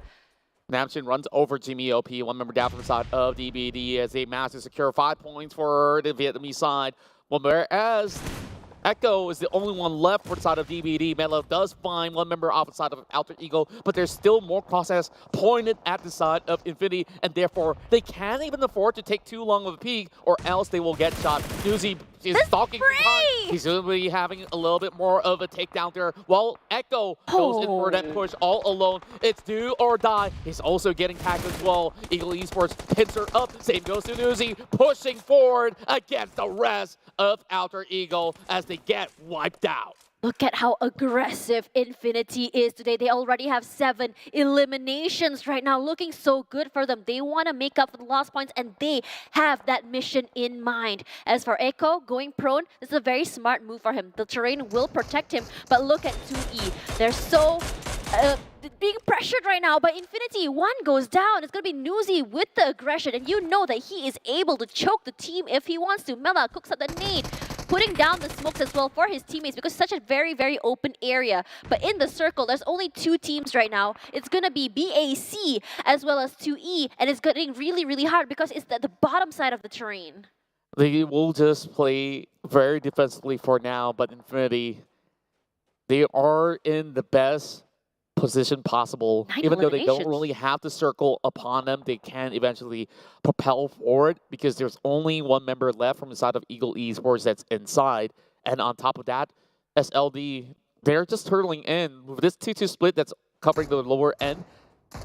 F: Namchin runs over Jimmy OP, 1 member down from the side of DBD as they manage to secure 5 points for the Vietnamese side. Well, whereas Echo is the only one left for the side of DBD. Melo does find 1 member off the side of Alter Ego, but there's still more crosshairs pointed at the side of Infinity, and therefore they can't even afford to take too long of a peek, or else they will get shot. Nuzi is stalking behind. He's going to be having a little bit more of a takedown there, while Echo goes in for that push all alone. It's do or die. He's also getting tagged as well. Eagle Esports pins her up. Same goes to Nuzi, pushing forward against the rest of Alter Ego as they get wiped out.
E: Look at how aggressive Infinity is today. They already have 7 eliminations right now. Looking so good for them. They want to make up for the lost points, and they have that mission in mind. As for Echo, going prone, this is a very smart move for him. The terrain will protect him, but look at 2E. They're so being pressured right now by Infinity. 1 goes down. It's going to be Nuzi with the aggression, and you know that he is able to choke the team if he wants to. Mela cooks up the nade. putting down the smokes as well for his teammates because it's such a very, very open area. But in the circle, there's only 2 teams right now. It's going to be BAC as well as 2E, and it's getting really, really hard because it's the bottom side of the terrain.
F: They will just play very defensively for now, but Infinity, they are in the best position possible. Even though they don't really have the circle upon them, they can eventually propel forward because there's only 1 member left from inside of Ego Esports that's inside. And on top of that, SLD, they're just turtling in. With this 2-2 split that's covering the lower end,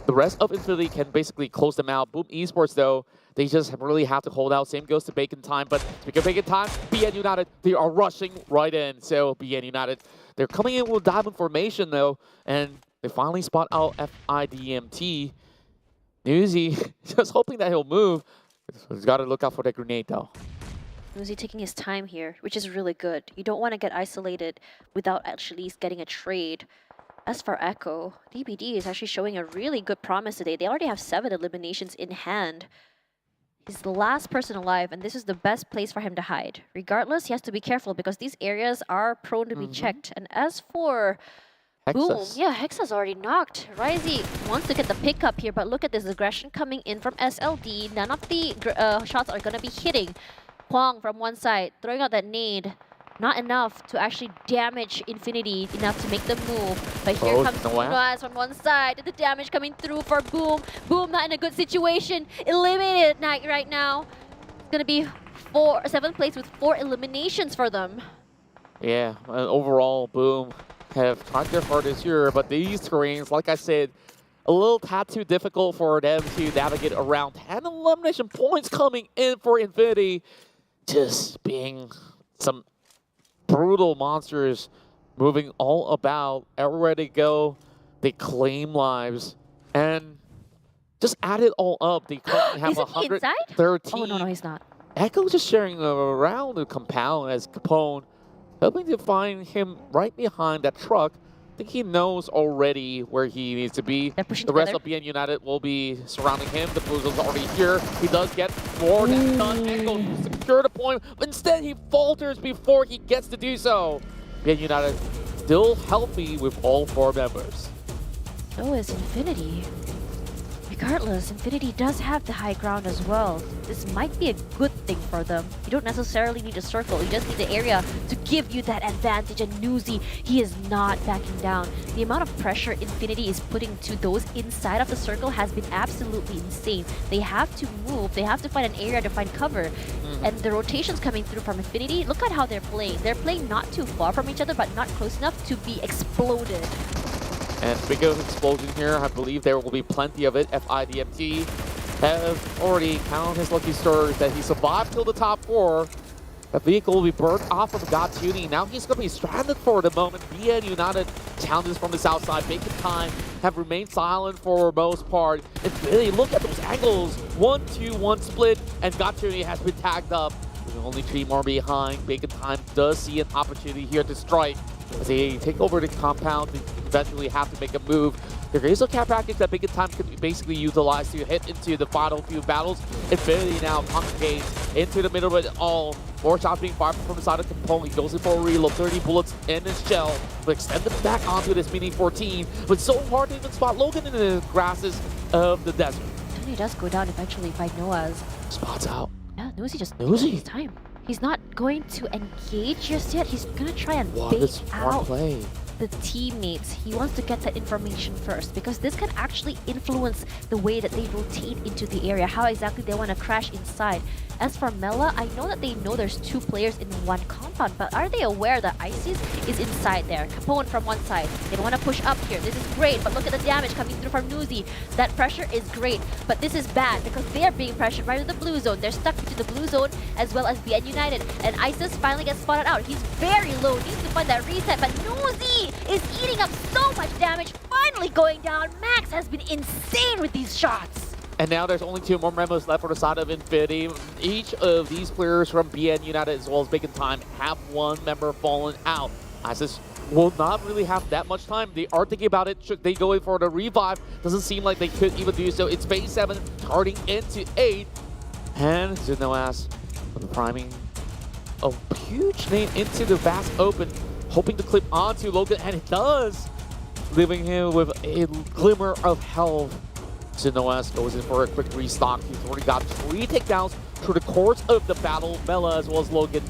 F: the rest of Infinity can basically close them out. Boom Esports, though, they just really have to hold out. Same goes to Bacon Time, but speaking of Bacon Time, BN United, they are rushing right in. So BN United, they're coming in with diamond formation, though, and they finally spot out FIDMT. Newsy, just hoping that he'll move. He's got to look out for that grenade, though.
E: Newsy taking his time here, which is really good. You don't want to get isolated without actually getting a trade. As for Echo, DBD is actually showing a really good promise today. They already have 7 eliminations in hand. He's the last person alive, and this is the best place for him to hide. Regardless, he has to be careful because these areas are prone to be checked. And as for Boom, yeah, Hexa's already knocked. Risey wants to get the pickup here, but look at this aggression coming in from SLD. None of the shots are going to be hitting. Huang from one side, throwing out that nade. Not enough to actually damage Infinity, enough to make them move. But here comes Noaz from one side. The damage coming through for Boom. Boom not in a good situation. Eliminated right now. It's going to be 7th place with 4 eliminations for them.
F: Yeah, overall, Boom have tried their hardest here, but these terrains, like I said, a little tad too difficult for them to navigate around. 10 elimination points coming in for Infinity. Just being some brutal monsters moving all about, everywhere they go, they claim lives, and just add it all up, they currently have 113.
E: Oh, no, he's not.
F: Echo just sharing around the compound as Capone, hoping to find him right behind that truck. I think he knows already where he needs to be. The rest of BN United will be surrounding him. The Boozle's already here. He does get more than done. Echo secure the point, but instead he falters before he gets to do so. BN United still healthy with all 4 members.
E: So is Infinity. Regardless, Infinity does have the high ground as well. This might be a good thing for them. You don't necessarily need a circle, you just need the area to give you that advantage. And Newsy, he is not backing down. The amount of pressure Infinity is putting to those inside of the circle has been absolutely insane. They have to move, they have to find an area to find cover. And the rotations coming through from Infinity, look at how they're playing. They're playing not too far from each other, but not close enough to be exploded.
F: And speaking of explosion here, I believe there will be plenty of it. FIDMT have already counted his lucky stars that he survived till the top 4. The vehicle will be burned off of W2D3. Now he's going to be stranded for the moment. BN United challenges from the south side. Bacon Time have remained silent for the most part. And really, look at those angles. 1-2-1 split, and W2D3 has been tagged up. There's only 3 more behind. Bacon Time does see an opportunity here to strike. As they take over the compound, they eventually have to make a move. There is a cap package that Bacon Time could basically utilize to hit into the final few battles. Infinity now congregates into the middle of it all. More shots being fired from the side of Capone. He goes in for a reload, 30 bullets in his shell. But extend them back onto this Mini 14. But so hard to even spot Logan in the grasses of the desert.
E: He does go down eventually by Noah's.
F: Spots out.
E: Yeah, Newsy just takes his time. He's not going to engage just yet. He's going to try and bait out the teammates. He wants to get that information first because this can actually influence the way that they rotate into the area, how exactly they want to crash inside. As for Mela, I know that they know there's 2 players in one compound, but are they aware that ISIS is inside there? Capone from one side. They want to push up here. This is great, but look at the damage coming through from Newsy. That pressure is great, but this is bad because they're being pressured right to the blue zone. They're stuck into the blue zone as well as BN United, and ISIS finally gets spotted out. He's very low, needs to find that reset, but Newsy is eating up so much damage, finally going down. Max has been insane with these shots.
F: And now there's only 2 more members left for the side of Infinity. Each of these players from BN United as well as Bacon Time have 1 member fallen out. ISIS will not really have that much time. They are thinking about it. Should they go in for the revive? Doesn't seem like they could even do so. It's phase 7 turning into 8. And Noaz with the priming. a huge name into the vast open, hoping to clip onto Logan, and it does, leaving him with a glimmer of health. Sinoas goes in for a quick restock. He's already got 3 takedowns through the course of the battle. Mela as well as Logan.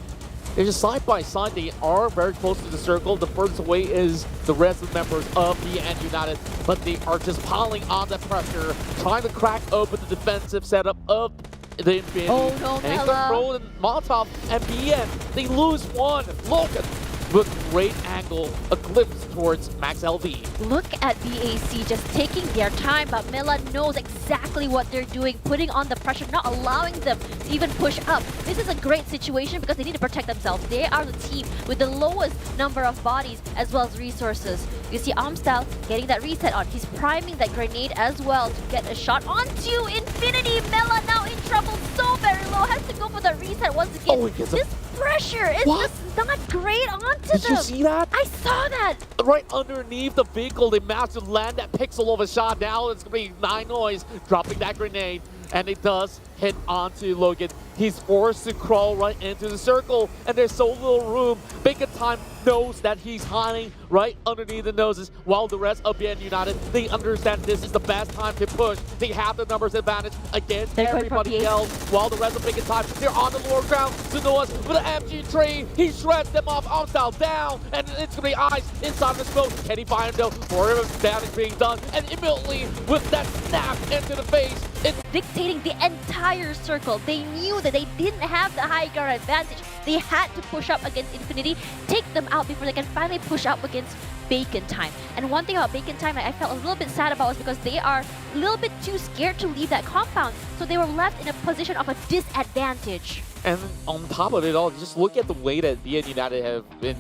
F: They're just side by side. They are very close to the circle. The furthest away is the rest of the members of BN United, but they are just piling on the pressure, trying to crack open the defensive setup of the Infinity.
E: Oh no,
F: and he's
E: Mela.
F: thrown Molotov and BN. They lose one. Logan with great angle, a glimpse towards Max LV.
E: Look at BAC just taking their time, but Mela knows exactly what they're doing, putting on the pressure, not allowing them to even push up. This is a great situation because they need to protect themselves. They are the team with the lowest number of bodies as well as resources. You see Armstyle getting that reset on. He's priming that grenade as well to get a shot onto Infinity. Mela now in trouble, so very low, has to go for the reset once again.
F: Oh, he gets
E: this pressure is just not great onto them.
F: Did you see that?
E: I saw that.
F: Right underneath the vehicle, they managed to land that pixel of a shot. Now it's going to be 9 Noise dropping that grenade, and it does hit onto Logan. He's forced to crawl right into the circle, and there's so little room. Bacon Time knows that he's hiding right underneath the noses, while the rest of BN United, they understand this is the best time to push. They have the numbers advantage against everybody else, while the rest of Bacon Time, they're on the lower ground. Zenoas with an MG3, he shreds them off. Armstyle down, and it's going to be Ice inside the smoke. Can he find him though? For damage being done, and immediately with that snap into the face, it's
E: dictating the entire circle. They knew that they didn't have the high ground advantage. They had to push up against Infinity, take them out before they can finally push up against Bacon Time. And one thing about Bacon Time I felt a little bit sad about was because they are a little bit too scared to leave that compound, so they were left in a position of a disadvantage.
F: And on top of it all, just look at the way that BN United have been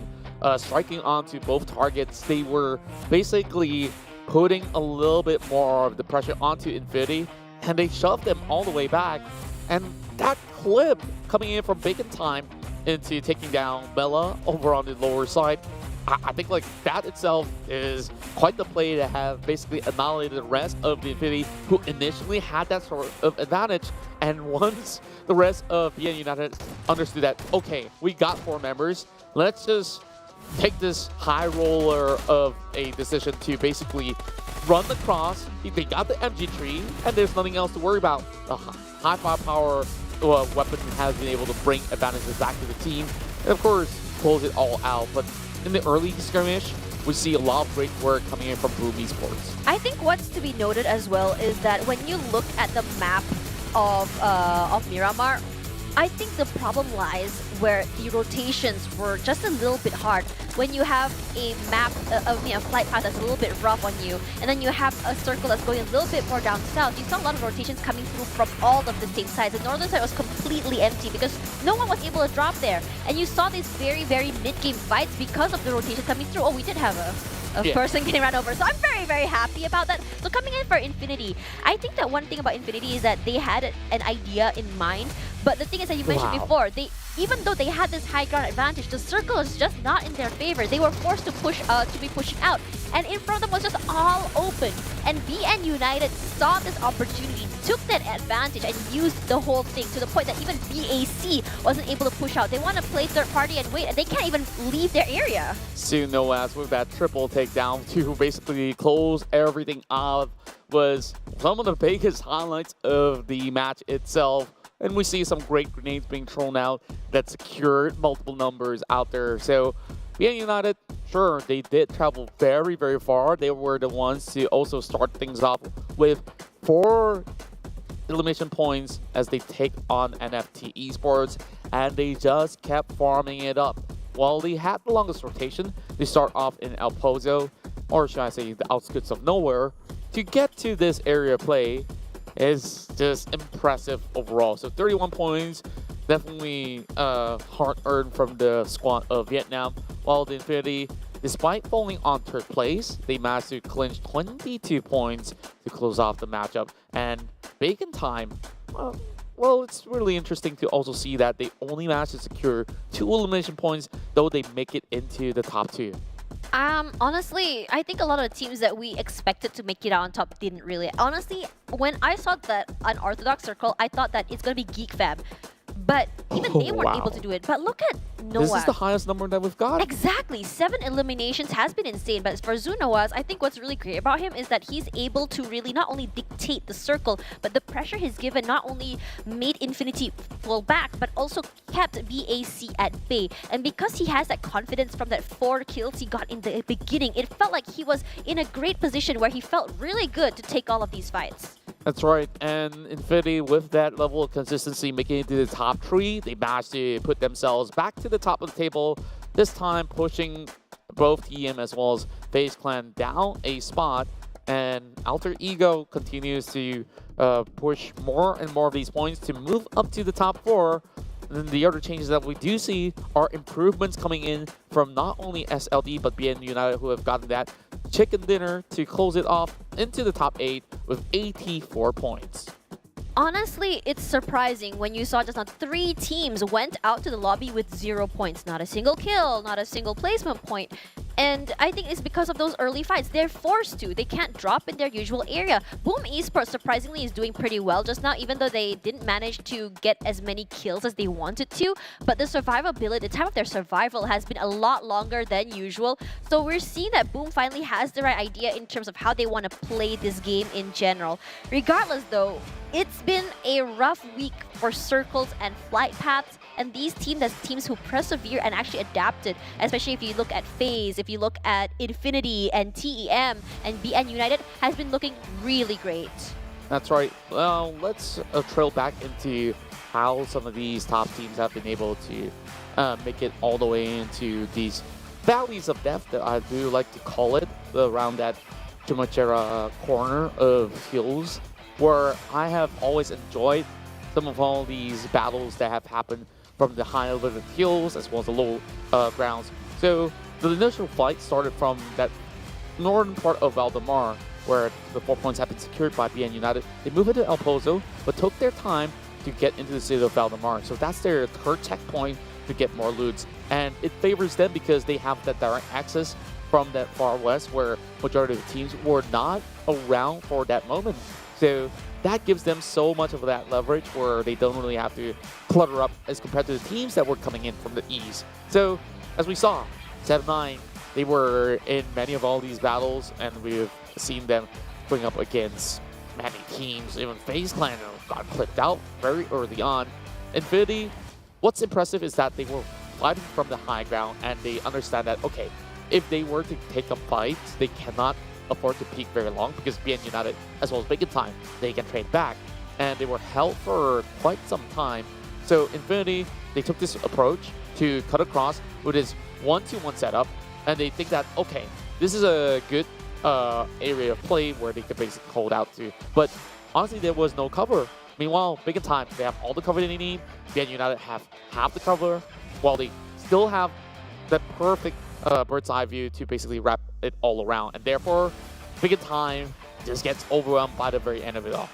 F: striking onto both targets. They were basically putting a little bit more of the pressure onto Infinity, and they shoved them all the way back. And that clip coming in from Bacon Time into taking down Mela over on the lower side, I think like that itself is quite the play to have basically annihilated the rest of the Infinity, who initially had that sort of advantage. And once the rest of BN United understood that, okay, we got 4 members, let's just take this high roller of a decision to basically run the cross. They got the MG3, and there's nothing else to worry about. The high firepower weapon has been able to bring advantages back to the team, and of course, close it all out. But in the early skirmish, we see a lot of great work coming in from TEM Esports.
E: I think what's to be noted as well is that when you look at the map of Miramar, I think the problem lies where the rotations were just a little bit hard. When you have a map, a flight path that's a little bit rough on you, and then you have a circle that's going a little bit more down south, you saw a lot of rotations coming through from all of the same sides. The northern side was completely empty because no one was able to drop there. And you saw these very, very mid-game fights because of the rotations coming through. Oh, we did have a person getting run over. So I'm very, very happy about that. So coming in for Infinity, I think that one thing about Infinity is that they had an idea in mind. But the thing is that you mentioned before, even though they had this high ground advantage, the circle is just not in their favor. They were forced to push to be pushing out, and in front of them was just all open. And BN United saw this opportunity, took that advantage, and used the whole thing to the point that even BAC wasn't able to push out. They want to play third party and wait, and they can't even leave their area.
F: Noaz with that triple takedown to basically close everything off was some of the biggest highlights of the match itself. And we see some great grenades being thrown out that secured multiple numbers out there. So BN United, sure, they did travel very, very far. They were the ones to also start things off with 4 elimination points as they take on NFT Esports, and they just kept farming it up. While they had the longest rotation, they start off in El Pozo, or should I say the outskirts of nowhere, to get to this area play is just impressive overall. So 31 points, definitely hard-earned from the squad of Vietnam, while the Infinity, despite falling on 3rd place, they managed to clinch 22 points to close off the matchup. And Bacon Time, well, it's really interesting to also see that they only managed to secure 2 elimination points, though they make it into the top 2.
E: Honestly, I think a lot of the teams that we expected to make it out on top didn't really. Honestly, when I saw that unorthodox circle, I thought that it's going to be Geek Fam. but even they weren't
F: Wow.
E: able to do it. But look at Noah.
F: This is the highest number that we've got.
E: Exactly, 7 eliminations has been insane. But for Zunoaz, I think what's really great about him is that he's able to really not only dictate the circle, but the pressure he's given not only made Infinity fall back, but also kept BAC at bay. And because he has that confidence from that 4 kills he got in the beginning, it felt like he was in a great position where he felt really good to take all of these fights.
F: That's right, and Infinity, with that level of consistency, making it to the top 3, they managed to put themselves back to the top of the table, this time pushing both TEM as well as FaZe Clan down a spot, and Alter Ego continues to push more and more of these points to move up to the top 4. And then the other changes that we do see are improvements coming in from not only SLD but BN United, who have gotten that chicken dinner to close it off into the top 8 with 84 points.
E: Honestly, it's surprising when you saw just now 3 teams went out to the lobby with 0 points. Not a single kill, not a single placement point. And I think it's because of those early fights. They're forced to. They can't drop in their usual area. Boom Esports surprisingly is doing pretty well just now, even though they didn't manage to get as many kills as they wanted to. But the survivability, the time of their survival has been a lot longer than usual. So we're seeing that Boom finally has the right idea in terms of how they want to play this game in general. Regardless though, it's been a rough week for Circles and Flight Paths, and these teams as teams who persevere and actually adapted, especially if you look at FaZe, if you look at Infinity and TEM and BN United, has been looking really great.
F: That's right. Well, let's trail back into how some of these top teams have been able to make it all the way into these valleys of death that I do like to call it, around that Chumachera corner of hills, where I have always enjoyed some of all these battles that have happened from the high elevated hills as well as the low grounds. So the initial fight started from that northern part of Valdemar, where the 4 points have been secured by BN United. They move into El Pozo, but took their time to get into the city of Valdemar. So that's their third checkpoint to get more loots. And it favors them because they have that direct access from that far west, where majority of the teams were not around for that moment. So that gives them so much of that leverage where they don't really have to clutter up as compared to the teams that were coming in from the east. So as we saw, 7-9, they were in many of all these battles, and we've seen them going up against many teams. Even FaZe Clan got clipped out very early on. Infinity, what's impressive is that they were fighting from the high ground, and they understand that, okay, if they were to take a fight, they cannot afford to peak very long because BN United, as well as Big in Time, they can trade back. And they were held for quite some time. So Infinity, they took this approach to cut across with this 1-2-1 setup, and they think that, okay, this is a good area of play where they could basically hold out to. But honestly, there was no cover. Meanwhile, Big in Time, they have all the cover they need. BN United have half the cover, while they still have the perfect bird's eye view to basically wrap it all around, and therefore Big in Time just gets overwhelmed by the very end of it all.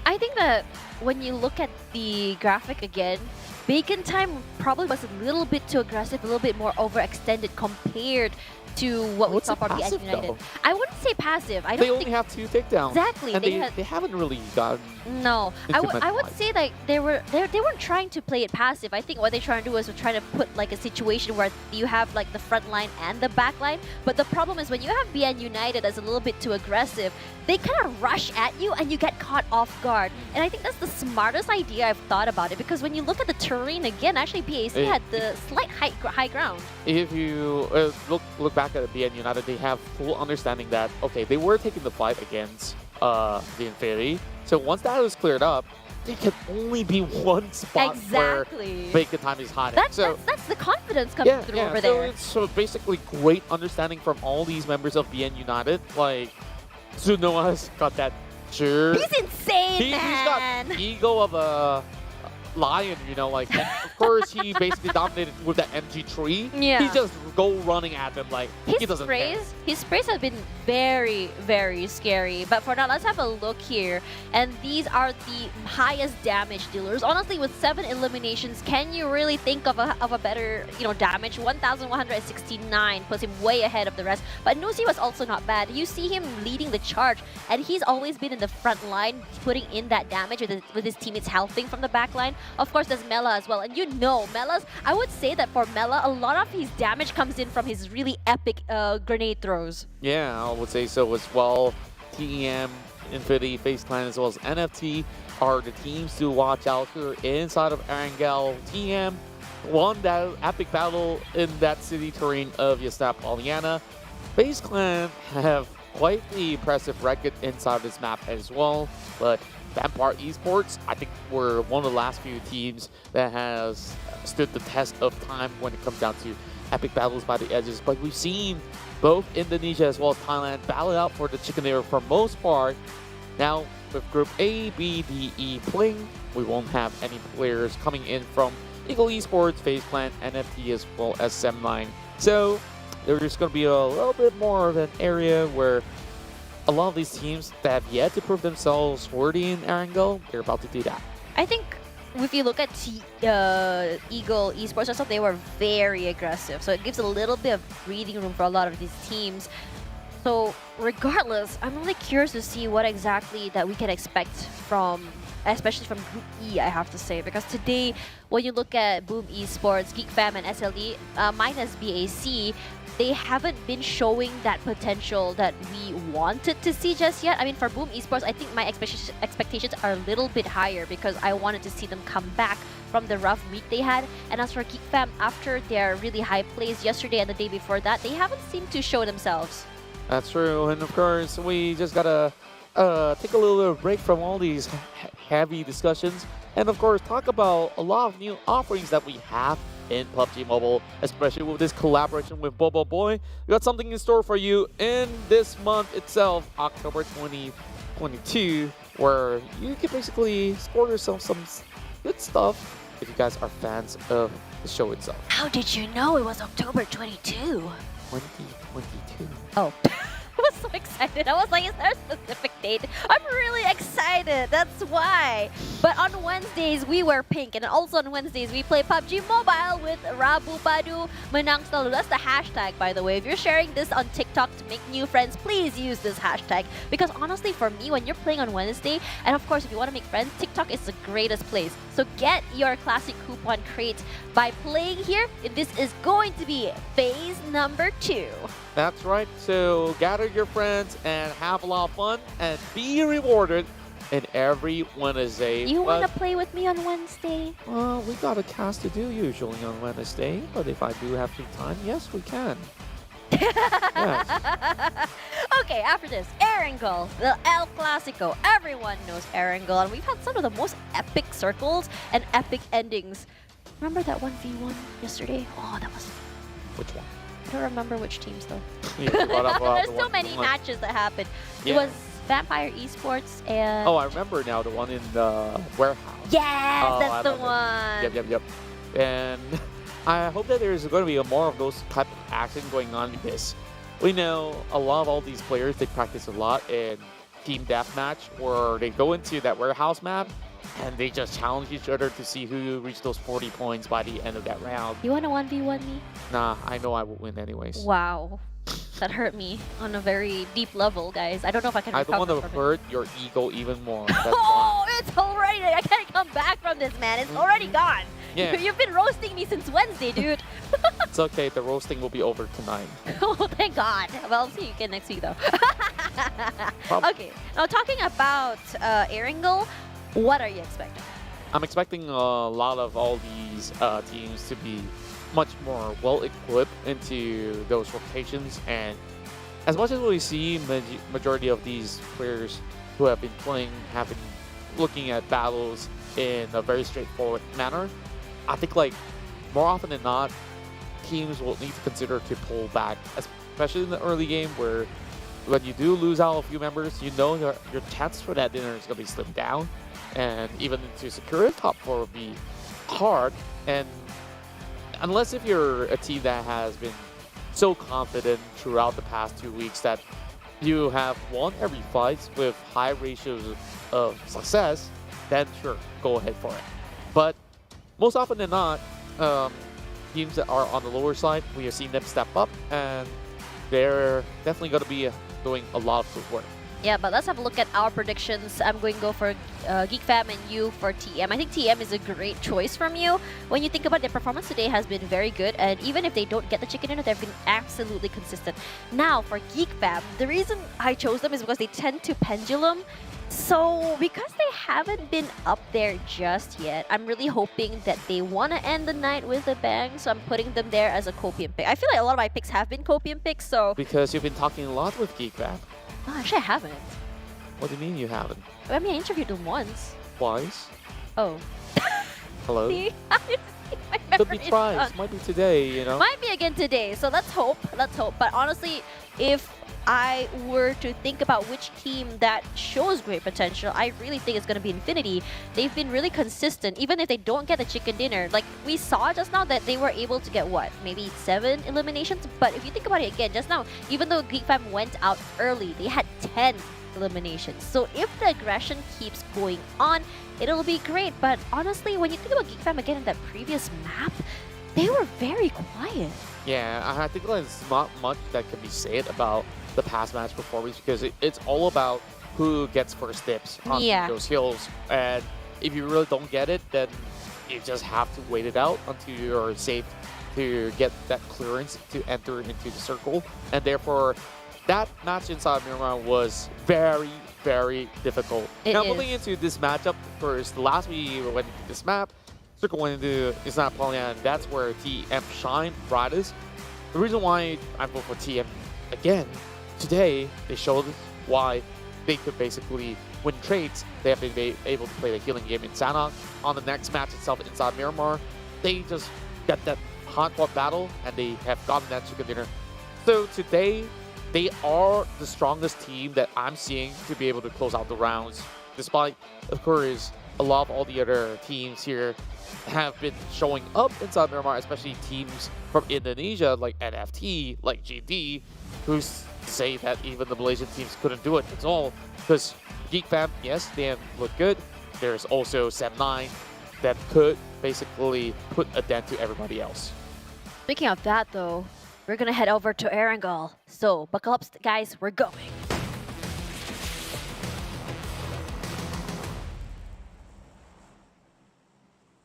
E: I think that when you look at the graphic again, Big in Time probably was a little bit too aggressive, a little bit more overextended compared to what we saw from BN United.
F: Though?
E: I wouldn't say passive. I don't
F: They only have 2 takedowns.
E: Exactly.
F: And they haven't really gotten.
E: No, I would
F: fight.
E: say like they weren't trying to play it passive. I think what they're trying to do is trying to put like a situation where you have like the front line and the back line. But the problem is when you have BN United as a little bit too aggressive, they kind of rush at you and you get caught off guard. And I think that's the smartest idea I've thought about it, because when you look at the terrain again, actually BAC had the slight high ground.
F: If you look back at BN United, they have full understanding that, okay, they were taking the fight against the Infinity. So once that was cleared up, there can only be one spot where Big in Time is hiding.
E: That's the confidence coming through over there.
F: It's so basically great understanding from all these members of BN United. Like, Zunoa's got that sure.
E: He's insane,
F: man. He's got ego of a lion, you know, like, and of course he basically dominated with that MG3.
E: Yeah.
F: He just go running at them like he doesn't care.
E: His sprays have been very, very scary. But for now, let's have a look here. And these are the highest damage dealers. Honestly, with 7 eliminations, can you really think of a better, damage? 1,169 puts him way ahead of the rest. But Nusi was also not bad. You see him leading the charge, and he's always been in the front line, putting in that damage with his teammates helping from the back line. of course, there's Mela as well. And you know, I would say that for Mela, a lot of his damage comes in from his really epic grenade throws.
F: Yeah, I would say so as well. TEM, Infinity, FaZe Clan, as well as NFT are the teams to watch out here inside of Erangel. TM won that epic battle in that city terrain of Yoodo. FaZe Clan have quite the impressive record inside this map as well, but PMPL Esports, I think, were one of the last few teams that has stood the test of time when it comes down to epic battles by the edges. But we've seen both Indonesia as well as Thailand battle out for the chicken dinner for most part. Now, with Group A, B, D, E playing, we won't have any players coming in from Ego Esports, FaZe Clan, NFT, as well as SEM9. So there's going to be a little bit more of an area where a lot of these teams that have yet to prove themselves worthy in Erangel, they're about to do that.
E: I think if you look at Eagle Esports, also they were very aggressive. So it gives a little bit of breathing room for a lot of these teams. So regardless, I'm really curious to see what exactly that we can expect from, especially from Group E, I have to say. Because today, when you look at Boom Esports, Geek Fam, and SLD, minus BAC, they haven't been showing that potential that we wanted to see just yet. I mean, for Boom Esports, I think my expectations are a little bit higher because I wanted to see them come back from the rough week they had. And as for Geek Fam, after their really high plays yesterday and the day before that, they haven't seemed to show themselves.
F: That's true, and of course, we just gotta take a little bit of break from all these heavy discussions, and of course, talk about a lot of new offerings that we have in PUBG Mobile, especially with this collaboration with Bobo Boy. We got something in store for you in this month itself, October 2022, where you can basically score yourself some good stuff if you guys are fans of the show itself.
E: How did you know it was October 22?
F: 2022.
E: Oh. I was so excited. I was like, is there a specific date? I'm really excited. That's why. But on Wednesdays, we wear pink. And also on Wednesdays, we play PUBG Mobile with Rabu Padu Menang Selalu. That's the hashtag, by the way. If you're sharing this on TikTok to make new friends, please use this hashtag. Because honestly, for me, when you're playing on Wednesday, and of course, if you want to make friends, TikTok is the greatest place. So get your classic coupon crate by playing here. This is going to be phase number 2.
F: That's right. So gather your friends and have a lot of fun and be rewarded in every Wednesday.
E: You want to play with me on Wednesday?
F: Well, we got a cast to do usually on Wednesday, but if I do have free time, yes, we can. Yes.
E: Okay, after this, Erangel, the El Clasico. Everyone knows Erangel, and we've had some of the most epic circles and epic endings. Remember that 1v1 yesterday? Oh, that was...
F: Which one?
E: I don't remember which teams though.
F: Yeah,
E: there's so many matches that happened. Yeah. It was Vampire Esports and...
F: Oh, I remember now, the one in the warehouse.
E: Yes, that's the one.
F: Yep. And I hope that there's going to be more of those type of action going on because we know a lot of all these players, they practice a lot in team deathmatch where they go into that warehouse map and they just challenge each other to see who reach those 40 points by the end of that round.
E: You want to 1v1 me?
F: Nah, I know I will win anyways.
E: Wow. That hurt me on a very deep level, guys. I don't know if I can recover.
F: I don't want to hurt your ego even more. That's
E: oh, it's already... I can't come back from this, man. It's already gone.
F: Yeah.
E: You've been roasting me since Wednesday, dude.
F: It's okay. The roasting will be over tonight.
E: Oh, thank God. Well, I'll see you again next week, though. Okay. Now, talking about Erangel, what are you expecting?
F: I'm expecting a lot of all these teams to be much more well-equipped into those rotations. And as much as we see majority of these players who have been playing have been looking at battles in a very straightforward manner, I think like more often than not, teams will need to consider to pull back, especially in the early game where when you do lose out a few members, you know your chance for that dinner is going to be slimmed down. And even to secure a top 4 would be hard. And unless if you're a team that has been so confident throughout the past 2 weeks that you have won every fight with high ratios of success, then sure, go ahead for it. But most often than not, teams that are on the lower side, we have seen them step up, and they're definitely going to be doing a lot of good work.
E: Yeah, but let's have a look at our predictions. I'm going to go for Geek Fam and you for TM. I think TM is a great choice from you. When you think about their performance today has been very good, and even if they don't get the chicken dinner, they've been absolutely consistent. Now, for Geek Fam, the reason I chose them is because they tend to pendulum. So, because they haven't been up there just yet, I'm really hoping that they want to end the night with a bang, so I'm putting them there as a copium pick. I feel like a lot of my picks have been copium picks, so...
F: Because you've been talking a lot with Geek Fam.
E: Oh, actually, I haven't.
F: What do you mean you haven't?
E: I mean, I interviewed them once.
F: Twice?
E: Oh.
F: Hello?
E: See?
F: Could be twice. Might be today, you know?
E: Might be again today, so let's hope. Let's hope. But honestly, if I were to think about which team that shows great potential, I really think it's going to be Infinity. They've been really consistent, even if they don't get the chicken dinner. Like, we saw just now that they were able to get, what, maybe 7 eliminations? But if you think about it again, just now, even though Geek Fam went out early, they had 10 eliminations. So if the aggression keeps going on, it'll be great. But honestly, when you think about Geek Fam again in that previous map, they were very quiet.
F: Yeah, I think there's not much that can be said about the past match performance because it's all about who gets first dips on those hills. And if you really don't get it, then you just have to wait it out until you're safe to get that clearance to enter into the circle. And therefore, that match inside Miramar was very, very difficult. Now, moving into this matchup first, last we went into this map, Circle went into Isn't Polygon, and that's where TM shined brightest. The reason why I vote for TM again, today they showed why they could basically win trades. They have been able to play the healing game in Sanhok. On the next match itself inside Miramar, they just got that hard-fought battle and they have gotten that chicken dinner. So today, they are the strongest team that I'm seeing to be able to close out the rounds. Despite, of course, a lot of all the other teams here have been showing up inside Miramar, especially teams from Indonesia like NFT, like GD, who say that even the Malaysian teams couldn't do it at all. Because Geek Fam, yes, they look good. There's also Sem9 that could basically put a dent to everybody else.
E: Speaking of that, though, we're gonna head over to Erangel. So buckle up, guys, we're going.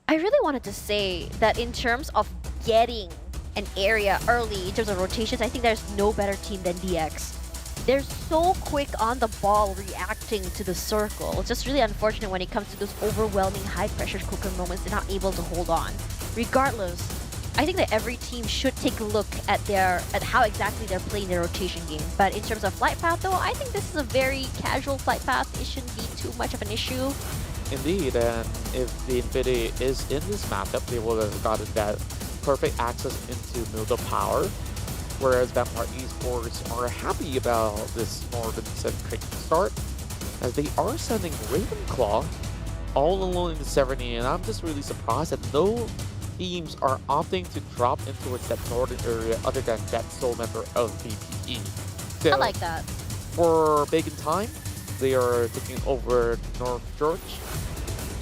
E: I really wanted to say that in terms of getting an area early, in terms of rotations, I think there's no better team than DX. They're so quick on the ball reacting to the circle. It's just really unfortunate when it comes to those overwhelming high-pressure cooker moments, they're not able to hold on. Regardless, I think that every team should take a look at how exactly they're playing their rotation game. But in terms of flight path, though, I think this is a very casual flight path. It shouldn't be too much of an issue.
F: Indeed, and if the Infinity is in this matchup, they will have gotten that perfect access into Mildo Power, whereas Vampire Esports are happy about this Northern-centric start, as they are sending Ravenclaw all alone in the 70, and I'm just really surprised that no teams are opting to drop in towards that northern area other than that sole member of VPE. So,
E: I like that.
F: For Big in Time, they are taking over North George,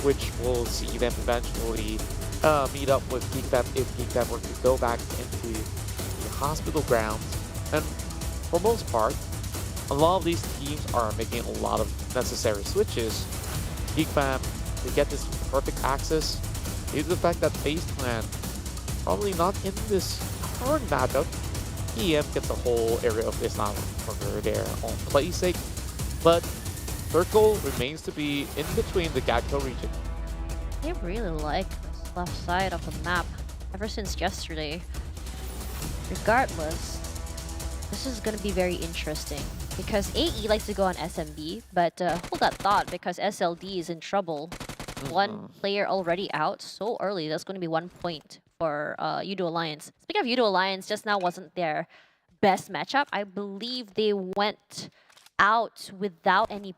F: which will see them eventually meet up with Geek Fam if Geek Fam were to go back into the hospital grounds. And for most part, a lot of these teams are making a lot of necessary switches. Geek Fam, to get this perfect access, due to the fact that FaZe Clan probably not in this current matchup, EM gets the whole area of this island for their own play's sake. But Circle remains to be in between the Gagto region.
E: They really like this left side of the map ever since yesterday. Regardless, this is going to be very interesting because AE likes to go on SMB, but hold that thought because SLD is in trouble. One player already out so early. That's going to be 1 point for Yoodo Alliance. Speaking of Yoodo Alliance, just now wasn't their best matchup. I believe they went out without any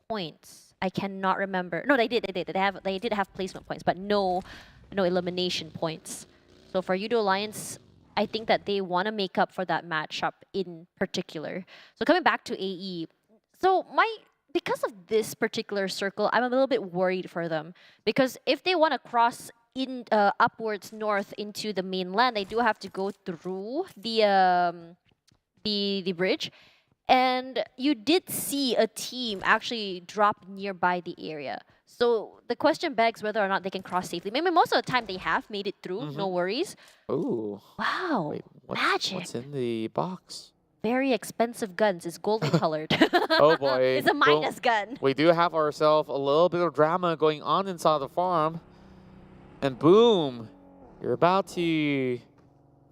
E: points. I cannot remember. No, they did. They did have placement points, but no elimination points. So for Yoodo Alliance, I think that they want to make up for that matchup in particular. So coming back to AE, so because of this particular circle, I'm a little bit worried for them because if they want to cross in upwards north into the mainland, they do have to go through the bridge. And you did see a team actually drop nearby the area. So the question begs whether or not they can cross safely. Maybe most of the time they have made it through, no worries.
F: Ooh.
E: Wow,
F: Wait,
E: magic.
F: What's in the box?
E: Very expensive guns. It's golden colored.
F: Oh boy.
E: It's a minus gun.
F: We do have ourselves a little bit of drama going on inside the farm. And boom, you're about to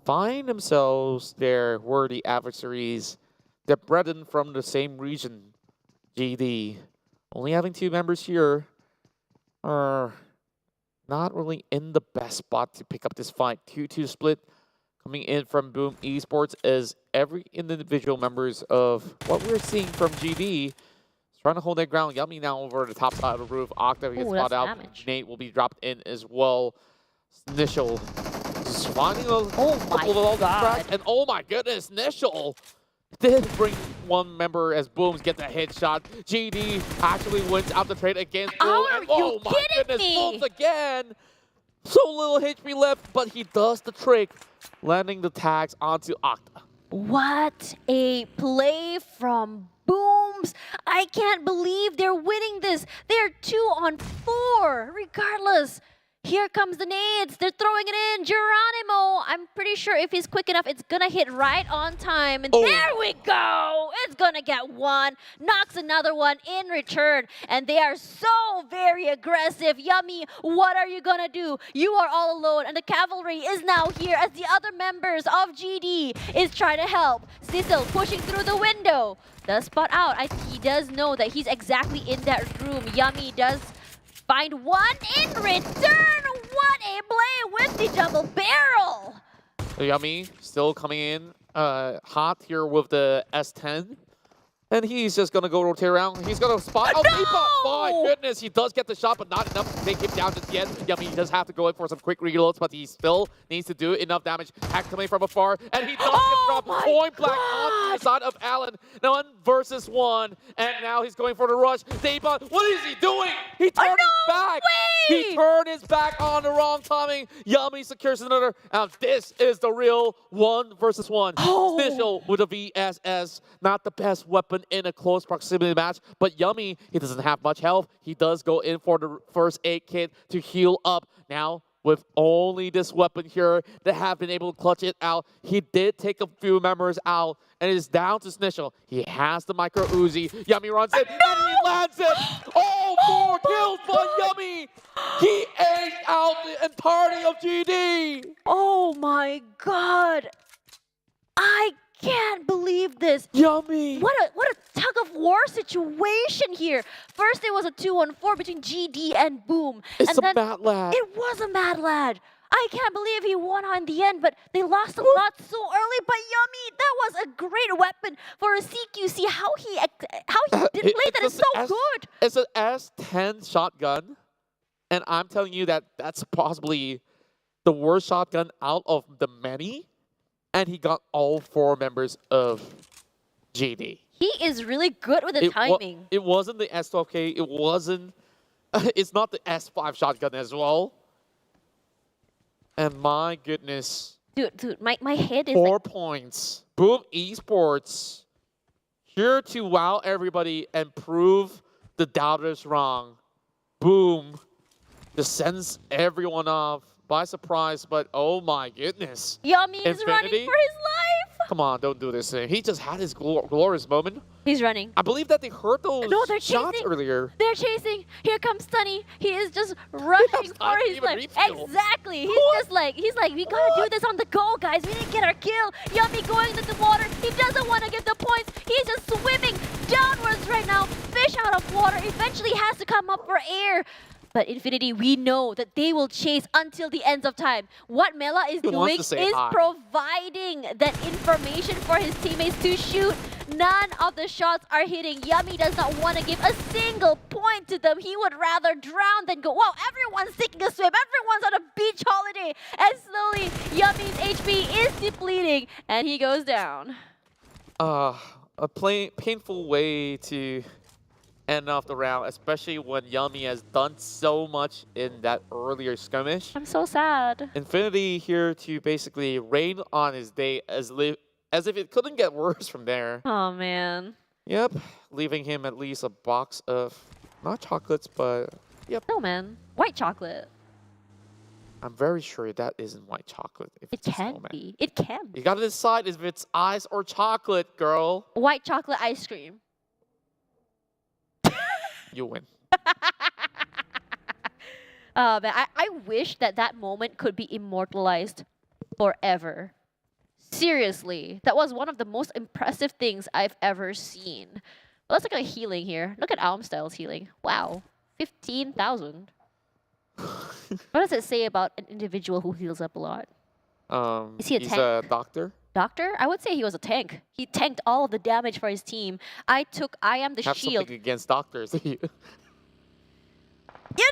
F: find themselves their worthy adversaries. They're brethren from the same region, GD. Only having 2 members here are not really in the best spot to pick up this fight. 2-2 split coming in from Boom Esports as every individual members of what we're seeing from GD is trying to hold their ground. Yummy now over the top side of the roof. Octave gets spotted out.
E: Damage.
F: Nate will be dropped in as well. Nishal just finding a
E: couple
F: of all the tracks. And oh my goodness, Nishal did bring one member as Booms get the headshot. GD actually wins out the trade against Boom. And oh my goodness, Booms again. So little HP left, but he does the trick, landing the tags onto Octa.
E: What a play from Booms. I can't believe they're winning this. They're 2 on 4. Regardless, here comes the nades. They're throwing it in. Geronimo. I'm pretty sure if he's quick enough, it's going to hit right on time. And there we go. It's going to get one. Knocks another one in return. And they are so very aggressive. Yummy, what are you going to do? You are all alone. And the cavalry is now here as the other members of GD is trying to help. Sissel pushing through the window. Does spot out. He does know that he's exactly in that room. Yummy does find one in return. What a play with the double barrel.
F: Yummy still coming in hot here with the S10. And he's just going to go rotate around. He's going to spot. Oh, no! My goodness. He does get the shot, but not enough to take him down just yet. Yummy does have to go in for some quick reloads, but he still needs to do enough damage. Hack coming from afar. And he does get dropped point blank on the side of Allen. Now 1 versus 1. And now he's going for the rush. Daybon, what is he doing? He turned his back. He turned his back on the wrong timing. Yummy secures another. Now this is the real 1 versus 1. Snitchel with a VSS. Not the best weapon in a close proximity match, but Yummy, he doesn't have much health. He does go in for the first aid kit to heal up. Now, with only this weapon here that have been able to clutch it out, he did take a few members out, and it is down to Snitchel. He has the micro Uzi. Yummy runs it, and he lands it. Oh, 4 kills by Yummy. He aged out the entirety of GD.
E: Oh my god. I can't believe this.
F: Yummy.
E: What a tug of war situation here. First it was a 2-on-4 between GD and Boom.
F: It's a mad lad.
E: It was a mad lad. I can't believe he won in the end, but they lost a lot so early. But Yummy, that was a great weapon for a CQC. How he did play that is so good.
F: It's an S10 shotgun, and I'm telling you that that's possibly the worst shotgun out of the many. And he got all 4 members of GD.
E: He is really good with the timing.
F: It wasn't the S12K. It wasn't. It's not the S5 shotgun as well. And my goodness.
E: Dude, my head is
F: 4 points. Boom Esports. Here to wow everybody and prove the doubters wrong. Boom. Just sends everyone off by surprise, but oh my goodness.
E: Yummy is running for his life.
F: Come on, don't do this thing. He just had his glorious moment.
E: He's running.
F: I believe that they heard those shots earlier.
E: They're chasing. Here comes Sunny. He is just running for his life. Exactly. He's like, we gotta do this on the go, guys. We didn't get our kill. Yummy going into the water. He doesn't want to get the points. He's just swimming downwards right now. Fish out of water. Eventually has to come up for air. But Infinity, we know that they will chase until the ends of time. What Mela is doing is providing that information for his teammates to shoot. None of the shots are hitting. Yummy does not want to give a single point to them. He would rather drown than go, wow, everyone's taking a swim. Everyone's on a beach holiday. And slowly, Yummy's HP is depleting. And he goes down.
F: A painful way to end off the round, especially when Yummy has done so much in that earlier skirmish.
E: I'm so sad.
F: Infinity here to basically rain on his day as as if it couldn't get worse from there.
E: Oh, man.
F: Yep, leaving him at least a box of, not chocolates, but, yep.
E: No, man. White chocolate.
F: I'm very sure that isn't white chocolate. If
E: It
F: it's a
E: can
F: snowman.
E: be. It can be.
F: You gotta decide if it's ice or chocolate, girl.
E: White chocolate ice cream.
F: You win.
E: But I wish that that moment could be immortalized forever. Seriously, that was one of the most impressive things I've ever seen. Well, let's look at healing here. Look at Almstyle's healing. Wow, 15,000. What does it say about an individual who heals up a lot? Is he a
F: he's
E: tank?
F: a doctor.
E: Doctor? I would say he was a tank. He tanked all of the damage for his team. I am the
F: Have
E: shield.
F: something against doctors.
E: You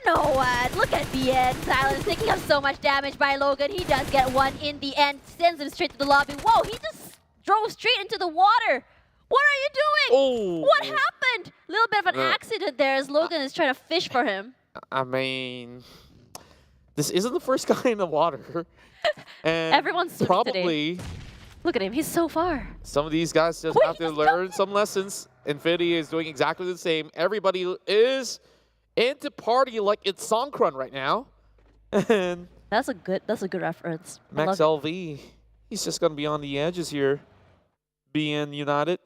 E: know what? Look at BN. Silence taking up so much damage by Logan. He does get one in the end. Sends him straight to the lobby. Whoa, he just drove straight into the water. What are you doing?
F: Oh.
E: What happened? Little bit of an accident there as Logan is trying to fish for him.
F: I mean, this isn't the first guy in the water. And
E: Everyone's swimming
F: probably
E: today. Look at him. He's so far.
F: some of these guys just have to learn some lessons. Infinity is doing exactly the same. Everybody is into party like it's Songkran right now. And
E: That's a good reference. I
F: Max
E: love it.
F: LV, he's just gonna be on the edges here. Being United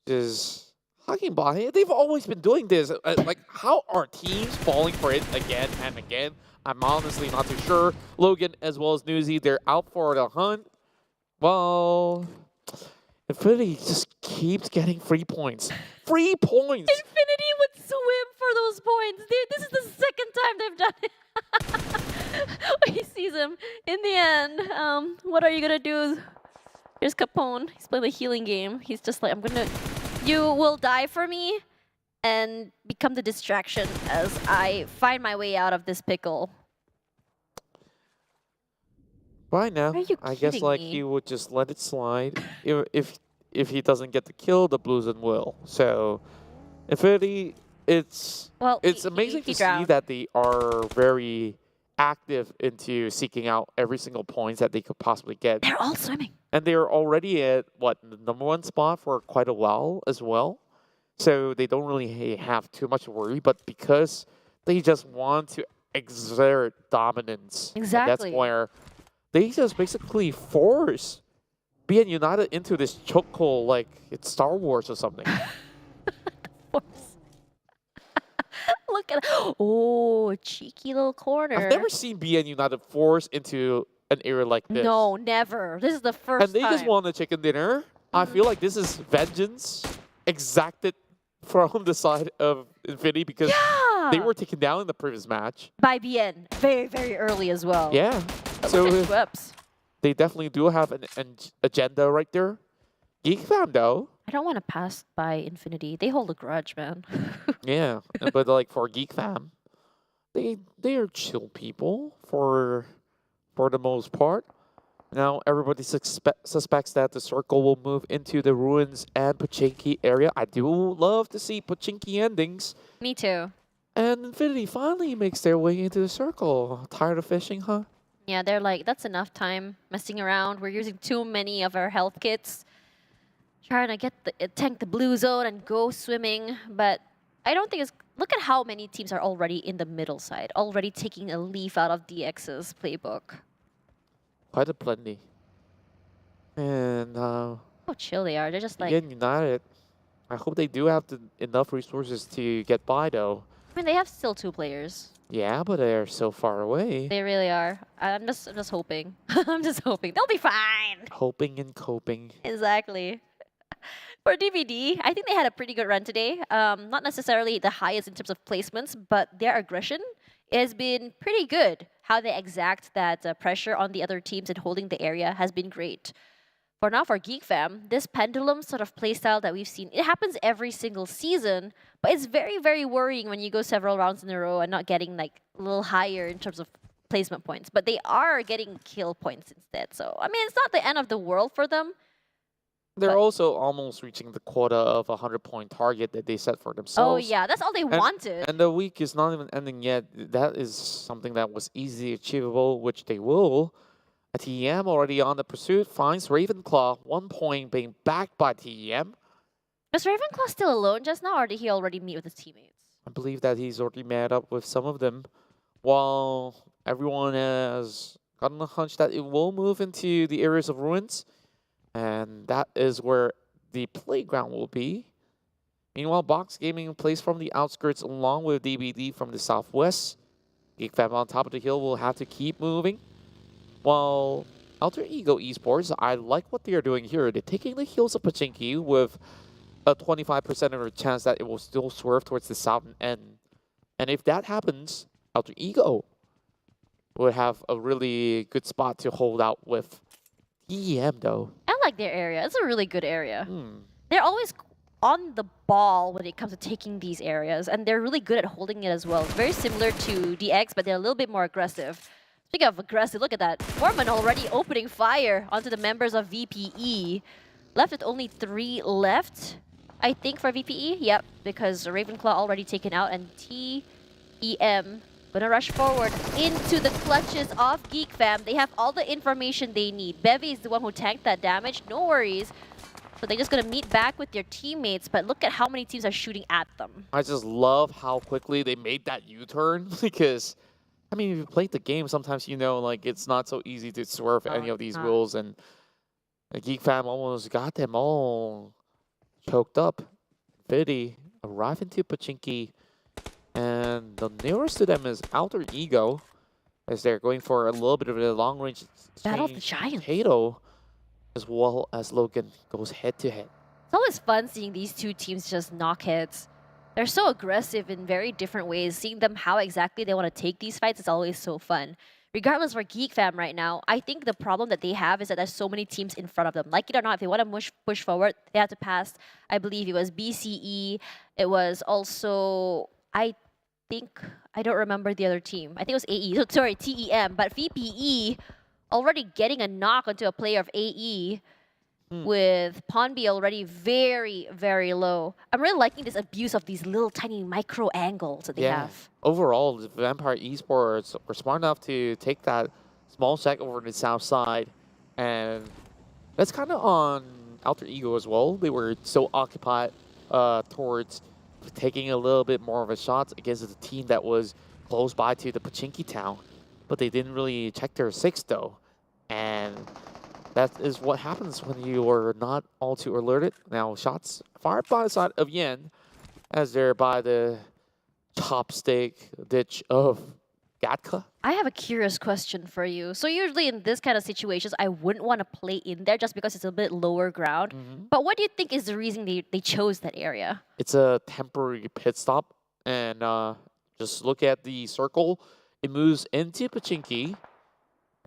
F: is hugging by. They've always been doing this. Like, how are teams falling for it again and again? I'm honestly not too sure. Logan as well as Newsy, they're out for the hunt. Well, Infinity just keeps getting free points. Free points!
E: Infinity would swim for those points. Dude, this is the second time they've done it. He sees him. In the end, what are you going to do? Here's Capone. He's playing the healing game. He's just like, you will die for me and become the distraction as I find my way out of this pickle.
F: Right now,
E: Are you
F: I guess
E: kidding
F: like
E: me?
F: he would just let it slide. If he doesn't get the kill, the Blues will. So, Infinity, it's amazing to see
E: drowned.
F: that they are very active into seeking out every single point that they could possibly get.
E: They're all swimming.
F: And they're already at, what, the #1 spot for quite a while as well. So they don't really have too much worry, but because they just want to exert dominance. and
E: Exactly.
F: that's where they just basically force being United into this chokehold like it's Star Wars or something.
E: Look at a cheeky little corner.
F: I've never seen BN United forced into an area like this.
E: No, never. This is the first
F: And they
E: time.
F: just won a chicken dinner. I feel like this is vengeance exacted from the side of Infinity because they were taken down in the previous match.
E: By BN. Very, very early as well.
F: Yeah.
E: But
F: So
E: look at Schweppes.
F: they definitely do have an agenda right there. Geek Fam, though.
E: I don't want to pass by Infinity. They hold a grudge, man.
F: Yeah. But like for Geek Fam, they are chill people for the most part. Now everybody suspects that the circle will move into the ruins and Pochinki area. I do love to see Pochinki endings.
E: Me too.
F: And Infinity finally makes their way into the circle. Tired of fishing, huh?
E: Yeah, they're like, that's enough time messing around. We're using too many of our health kits. Trying to get tank the blue zone and go swimming. But I don't think it's... Look at how many teams are already in the middle side. Already taking a leaf out of DX's playbook.
F: Quite a plenty. And
E: How chill they are. They're just like...
F: again, United, I hope they do have enough resources to get by, though.
E: I mean, they have still 2 players.
F: Yeah, but they're so far away.
E: They really are. I'm just hoping. I'm just hoping. They'll be fine.
F: Hoping and coping.
E: Exactly. For DVD, I think they had a pretty good run today. Not necessarily the highest in terms of placements, but their aggression has been pretty good. How they exact that pressure on the other teams and holding the area has been great. For now, for Geek Fam, this pendulum sort of playstyle that we've seen, it happens every single season, but it's very, very worrying when you go several rounds in a row and not getting like a little higher in terms of placement points. But they are getting kill points instead. So, I mean, it's not the end of the world for them.
F: They're also almost reaching the quota of a 100-point target that they set for
E: Oh,
F: themselves.
E: yeah, that's all they wanted.
F: And the week is not even ending yet. That is something that was easily achievable, which they will. A TEM already on the pursuit finds Ravenclaw, 1 point being backed by TEM.
E: Was Ravenclaw still alone just now, or did he already meet with his teammates?
F: I believe that he's already met up with some of them, while everyone has gotten a hunch that it will move into the areas of ruins, and that is where the playground will be. Meanwhile, Box Gaming plays from the outskirts along with DBD from the southwest. Geek Fam on top of the hill will have to keep moving. While Alter Ego Esports, I like what they are doing here. They're taking the heels of Pachinki with a 25% of a chance that it will still swerve towards the southern end. And if that happens, Alter Ego would have a really good spot to hold out with. TEM though.
E: I like their area. It's a really good area. They're always on the ball when it comes to taking these areas, and they're really good at holding it as well. Very similar to DX, but they're a little bit more aggressive. Speaking of aggressive, look at that. Foreman already opening fire onto the members of VPE. Left with only 3 left, I think, for VPE. Yep, because Ravenclaw already taken out, and TEM gonna rush forward into the clutches of Geek Fam. They have all the information they need. Bevy is the one who tanked that damage. No worries. So they're just gonna meet back with their teammates, but look at how many teams are shooting at them.
F: I just love how quickly they made that U-turn because, I mean, if you played the game, sometimes you know, like, it's not so easy to swerve any of these wheels, and Geek Fam almost got them all choked up. Biddy arrive into Pachinki, and the nearest to them is Alter Ego, as they're going for a little bit of a long-range
E: Battle of the Giants.
F: Potato, as well as Logan goes head-to-head.
E: It's always fun seeing these two teams just knock heads. They're so aggressive in very different ways. Seeing them how exactly they want to take these fights is always so fun. Regardless for Geek Fam right now, I think the problem that they have is that there's so many teams in front of them. Like it or not, if they want to push forward, they have to pass, I believe it was BCE. It was also, I don't remember the other team. I think it was AE. So, sorry, TEM. But VPE already getting a knock onto a player of AE with Ponby already very, very low. I'm really liking this abuse of these little tiny micro angles that they have.
D: Overall, the Vampire Esports were smart enough to take that small check over to the south side. And that's kind of on Alter Ego as well. They were so occupied towards taking a little bit more of a shot against the team that was close by to the Pachinki town. But they didn't really check their 6 though. And that is what happens when you are not all too alerted. Now, shots fired by the side of Yen as they're by the chopstick ditch of Gatka.
E: I have a curious question for you. So usually in this kind of situations, I wouldn't want to play in there just because it's a bit lower ground. But what do you think is the reason they chose that area?
D: It's a temporary pit stop. And just look at the circle. It moves into Pachinki.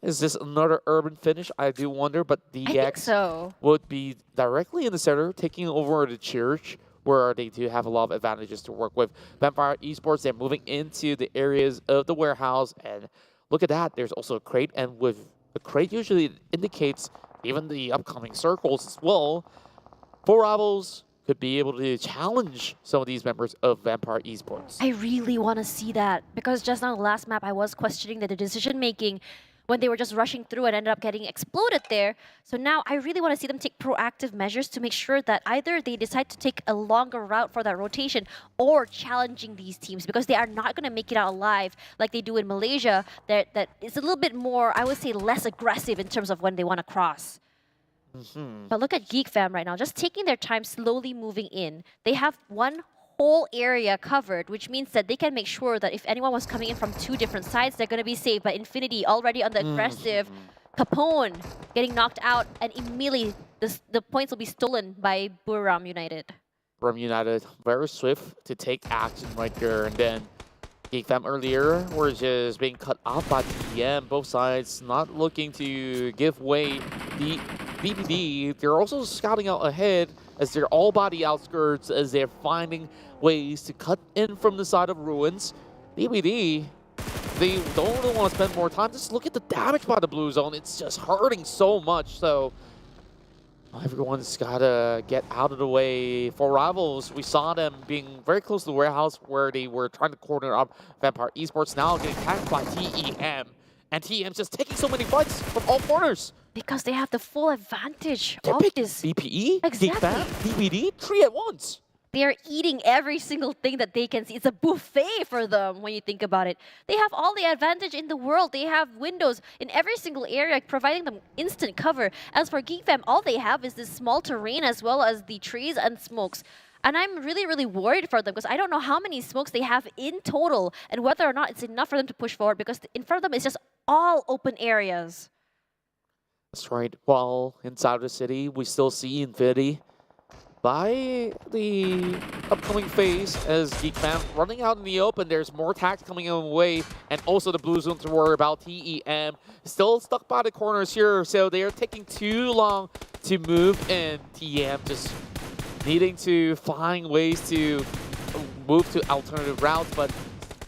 D: Is this another urban finish? I do wonder, but DX would be directly in the center, taking over the church, where they do have a lot of advantages to work with. Vampire Esports, they're moving into the areas of the warehouse, and look at that, there's also a crate, and with the crate usually indicates even the upcoming circles as well. 4 Rivals could be able to challenge some of these members of Vampire Esports.
E: I really want to see that, because just on the last map, I was questioning that the decision-making when they were just rushing through and ended up getting exploded there. So now I really want to see them take proactive measures to make sure that either they decide to take a longer route for that rotation or challenging these teams, because they are not going to make it out alive like they do in Malaysia. That is a little bit more, I would say, less aggressive in terms of when they want to cross. But look at Geek Fam right now, just taking their time, slowly moving in. They have one whole area covered, which means that they can make sure that if anyone was coming in from 2 different sides, they're going to be safe. But Infinity already on the aggressive. Capone getting knocked out, and immediately the points will be stolen by Buriram United.
D: Buriram United, very swift to take action right there. And then Geek Fam earlier were just being cut off by TEM. Both sides not looking to give way. The BBD, they're also scouting out ahead as they're all by the outskirts, as they're finding ways to cut in from the side of ruins. BBD, they don't really want to spend more time. Just look at the damage by the blue zone. It's just hurting so much. So everyone's got to get out of the way. For Rivals, we saw them being very close to the warehouse where they were trying to corner up Vampire Esports. Now getting attacked by TEM. And TM's just taking so many fights from all corners.
E: Because they have the full advantage
D: They're
E: of
D: picking
E: this.
D: BPE,
E: Exactly.
D: Geek Fam, DVD, 3 at once.
E: They're eating every single thing that they can see. It's a buffet for them when you think about it. They have all the advantage in the world. They have windows in every single area, providing them instant cover. As for Geek Fam, all they have is this small terrain as well as the trees and smokes. And I'm really, really worried for them because I don't know how many smokes they have in total and whether or not it's enough for them to push forward because in front of them it's just all open areas.
D: That's right. While inside the city, we still see Infinity by the upcoming phase as Geek Fam running out in the open. There's more attacks coming away, and also the blue zone to worry about. TEM still stuck by the corners here, so they are taking too long to move, and TEM just needing to find ways to move to alternative routes. But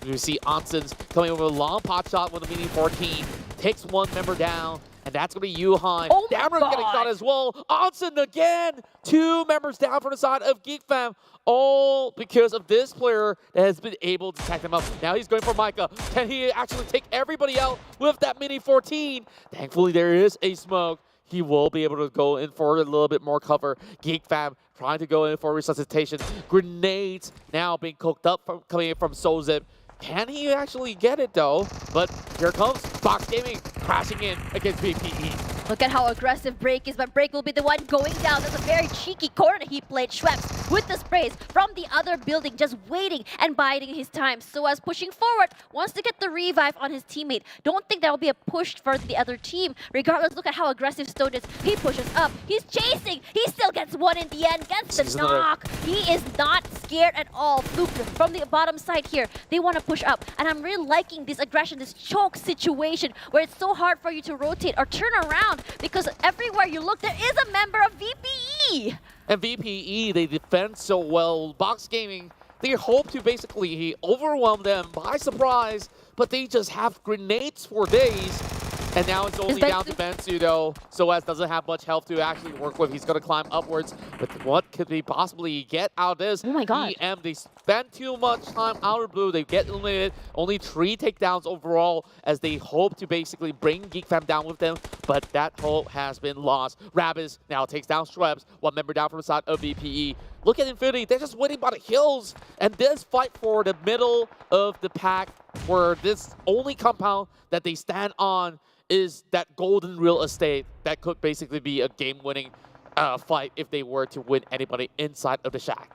D: you see Anson's coming over a long pot shot with a mini 14, takes one member down. And that's going to be Yuhan.
E: Oh
D: Dameron's getting shot as well. Anson again. 2 members down from the side of Geek Fam. All because of this player that has been able to tag them up. Now he's going for Micah. Can he actually take everybody out with that mini 14? Thankfully, there is a smoke. He will be able to go in for a little bit more cover. Geek Fam trying to go in for resuscitation. Grenades now being cooked up coming in from Sozip. Can he actually get it though? But here comes Box Gaming crashing in against BPE.
E: Look at how aggressive Break is, but Break will be the one going down. That's a very cheeky corner he played. Schweppes with the sprays from the other building, just waiting and biding his time. So as pushing forward, wants to get the revive on his teammate. Don't think that will be a push for the other team. Regardless, look at how aggressive Stone is. He pushes up, he's chasing, he still gets one in the end, gets the knock. He is not scared at all. Fluke from the bottom side here, they want to push up. And I'm really liking this aggression, this choke situation where it's so hard for you to rotate or turn around because everywhere you look, there is a member of VPE.
D: And VPE, they defend so well. Box Gaming, they hope to basically overwhelm them by surprise, but they just have grenades for days. And now it's only down to Bensu though. Soaz doesn't have much health to actually work with. He's going to climb upwards. But what could they possibly get out of this?
E: Oh my god.
D: EM, they spend too much time out of blue. They get eliminated. Only 3 takedowns overall as they hope to basically bring Geek Fam down with them. But that hope has been lost. Rabbiz now takes down Schweppes. 1 member down from the side of VPE. Look at Infinity. They're just waiting by the hills. And this fight for the middle of the pack where this only compound that they stand on is that golden real estate that could basically be a game-winning fight if they were to win anybody inside of the shack.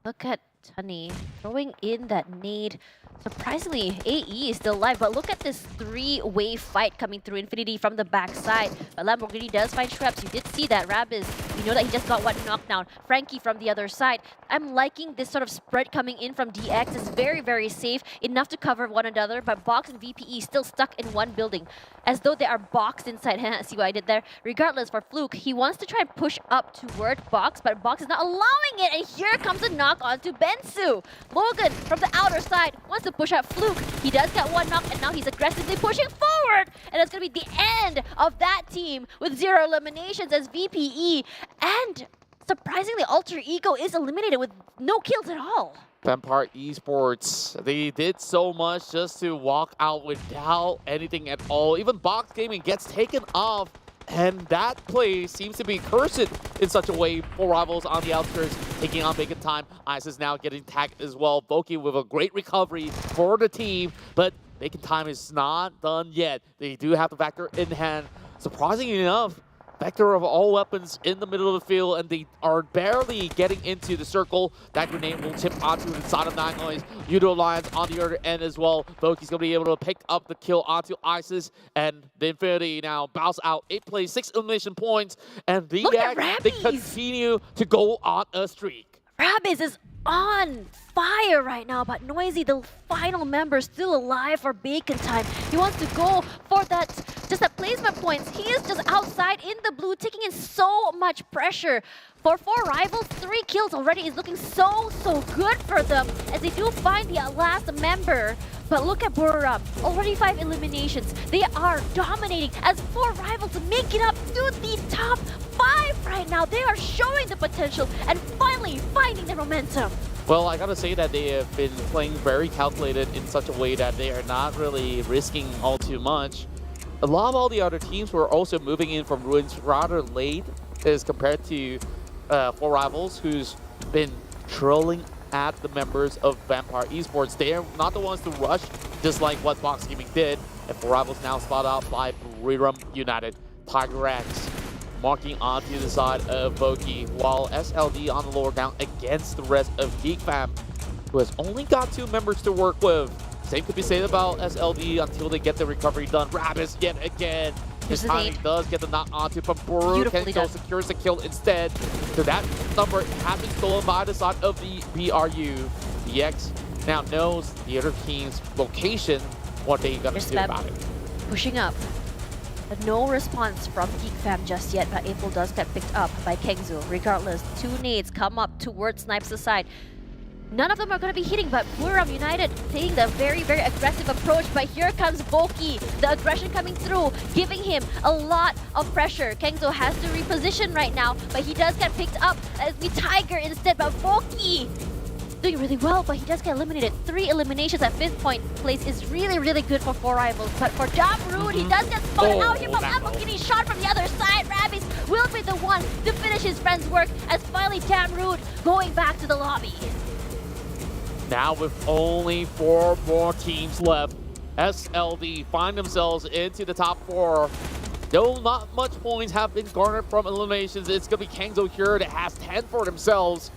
E: Look at Tunny throwing in that nade. Surprisingly, AE is still alive, but look at this 3-way fight coming through Infinity from the backside. But Lamborghini does find Schweppes. You did see that. Rabbiz, you know that he just got 1 knockdown. Frankie from the other side. I'm liking this sort of spread coming in from DX. It's very, very safe, enough to cover one another, but Box and VPE still stuck in one building, as though they are boxed inside. See what I did there? Regardless, for Fluke, he wants to try and push up toward Box, but Box is not allowing it, and here comes a knock onto Bensu. Logan from the outer side wants to push out Fluke. He does get 1 knock, and now he's aggressively pushing forward. And it's going to be the end of that team with 0 eliminations as VPE. And surprisingly, Alter Ego is eliminated with no kills at all.
D: Vampire Esports, they did so much just to walk out without anything at all. Even Box Gaming gets taken off. And that play seems to be cursed in such a way. 4 rivals on the outskirts taking on Bacon Time. Ice is now getting tagged as well. Voki with a great recovery for the team, but Bacon Time is not done yet. They do have the Vector in hand. Surprisingly enough, Vector of all weapons in the middle of the field, and they are barely getting into the circle. That grenade will tip onto the side of Nine Noise. Yoodo Alliance on the other end as well. Voki's going to be able to pick up the kill onto Isis, and the Infinity now bounce out. 8 plays, 6 elimination points, and the they continue to go on a streak.
E: Rabbiz is on fire right now, but Noisy, the final member, still alive for Bacon Time. He wants to go for that, just that placement points. He is just outside in the blue, taking in so much pressure. For 4 rivals, 3 kills already is looking so good for them as they do find the last member. But look at Buriram, already 5 eliminations. They are dominating as 4 rivals make it up to the top 5 right now. They are showing the potential and finally finding the momentum.
D: Well, I gotta say that they have been playing very calculated in such a way that they are not really risking all too much. a lot of all the other teams were also moving in from ruins rather late as compared to Four Rivals, who's been trolling at the members of Vampire Esports. They're not the ones to rush, just like what Box Gaming did. And Four Rivals now spotted out by Buriram United. Tiger X marking onto the side of Boki, while SLD on the lower down against the rest of Geek Fam, who has only got 2 members to work with. Same could be said about SLD until they get the recovery done. Rabis yet again. His timing does get the knock onto from Buru. Kenzo secures the kill instead. So that number has been stolen by the side of the BRU. DX now knows the other team's location. What they gonna do about it?
E: Pushing up. But no response from Geek Fam just yet, but April does get picked up by Kengzu. Regardless, 2 nades come up towards Snipes' side. None of them are going to be hitting, but Buriram United taking the very, very aggressive approach. But here comes Boki, the aggression coming through, giving him a lot of pressure. Kengzo has to reposition right now, but he does get picked up as we Tiger instead. But Boki doing really well, but he does get eliminated. 3 eliminations at 5th place is really, really good for Four Rivals. But for Damrood, he does get spotted out here from Lamborghini, shot from the other side. Rabis will be the one to finish his friend's work as finally Damrood going back to the lobby.
D: Now with only 4 more teams left, SLD find themselves into the top 4. Though not much points have been garnered from eliminations, it's going to be Kengzo here that has 10 for themselves.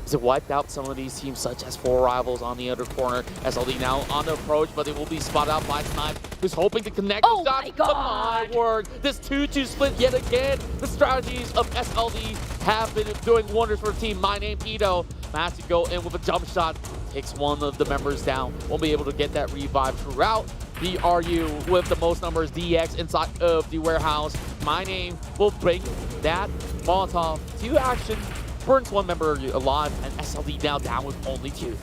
D: To wipe out some of these teams, such as Four Rivals on the other corner. SLD now on the approach, but it will be spotted out by Snipe, who's hoping to connect the shots. But my word, this 2-2 split yet again. The strategies of SLD have been doing wonders for the team. My name, Ego. Managed to go in with a jump shot. Takes one of the members down. Won't be able to get that revive throughout. BRU with the most numbers. DX inside of the warehouse. My name will bring that Molotov to action. Burns 1 member alive, and SLD now down with only 2.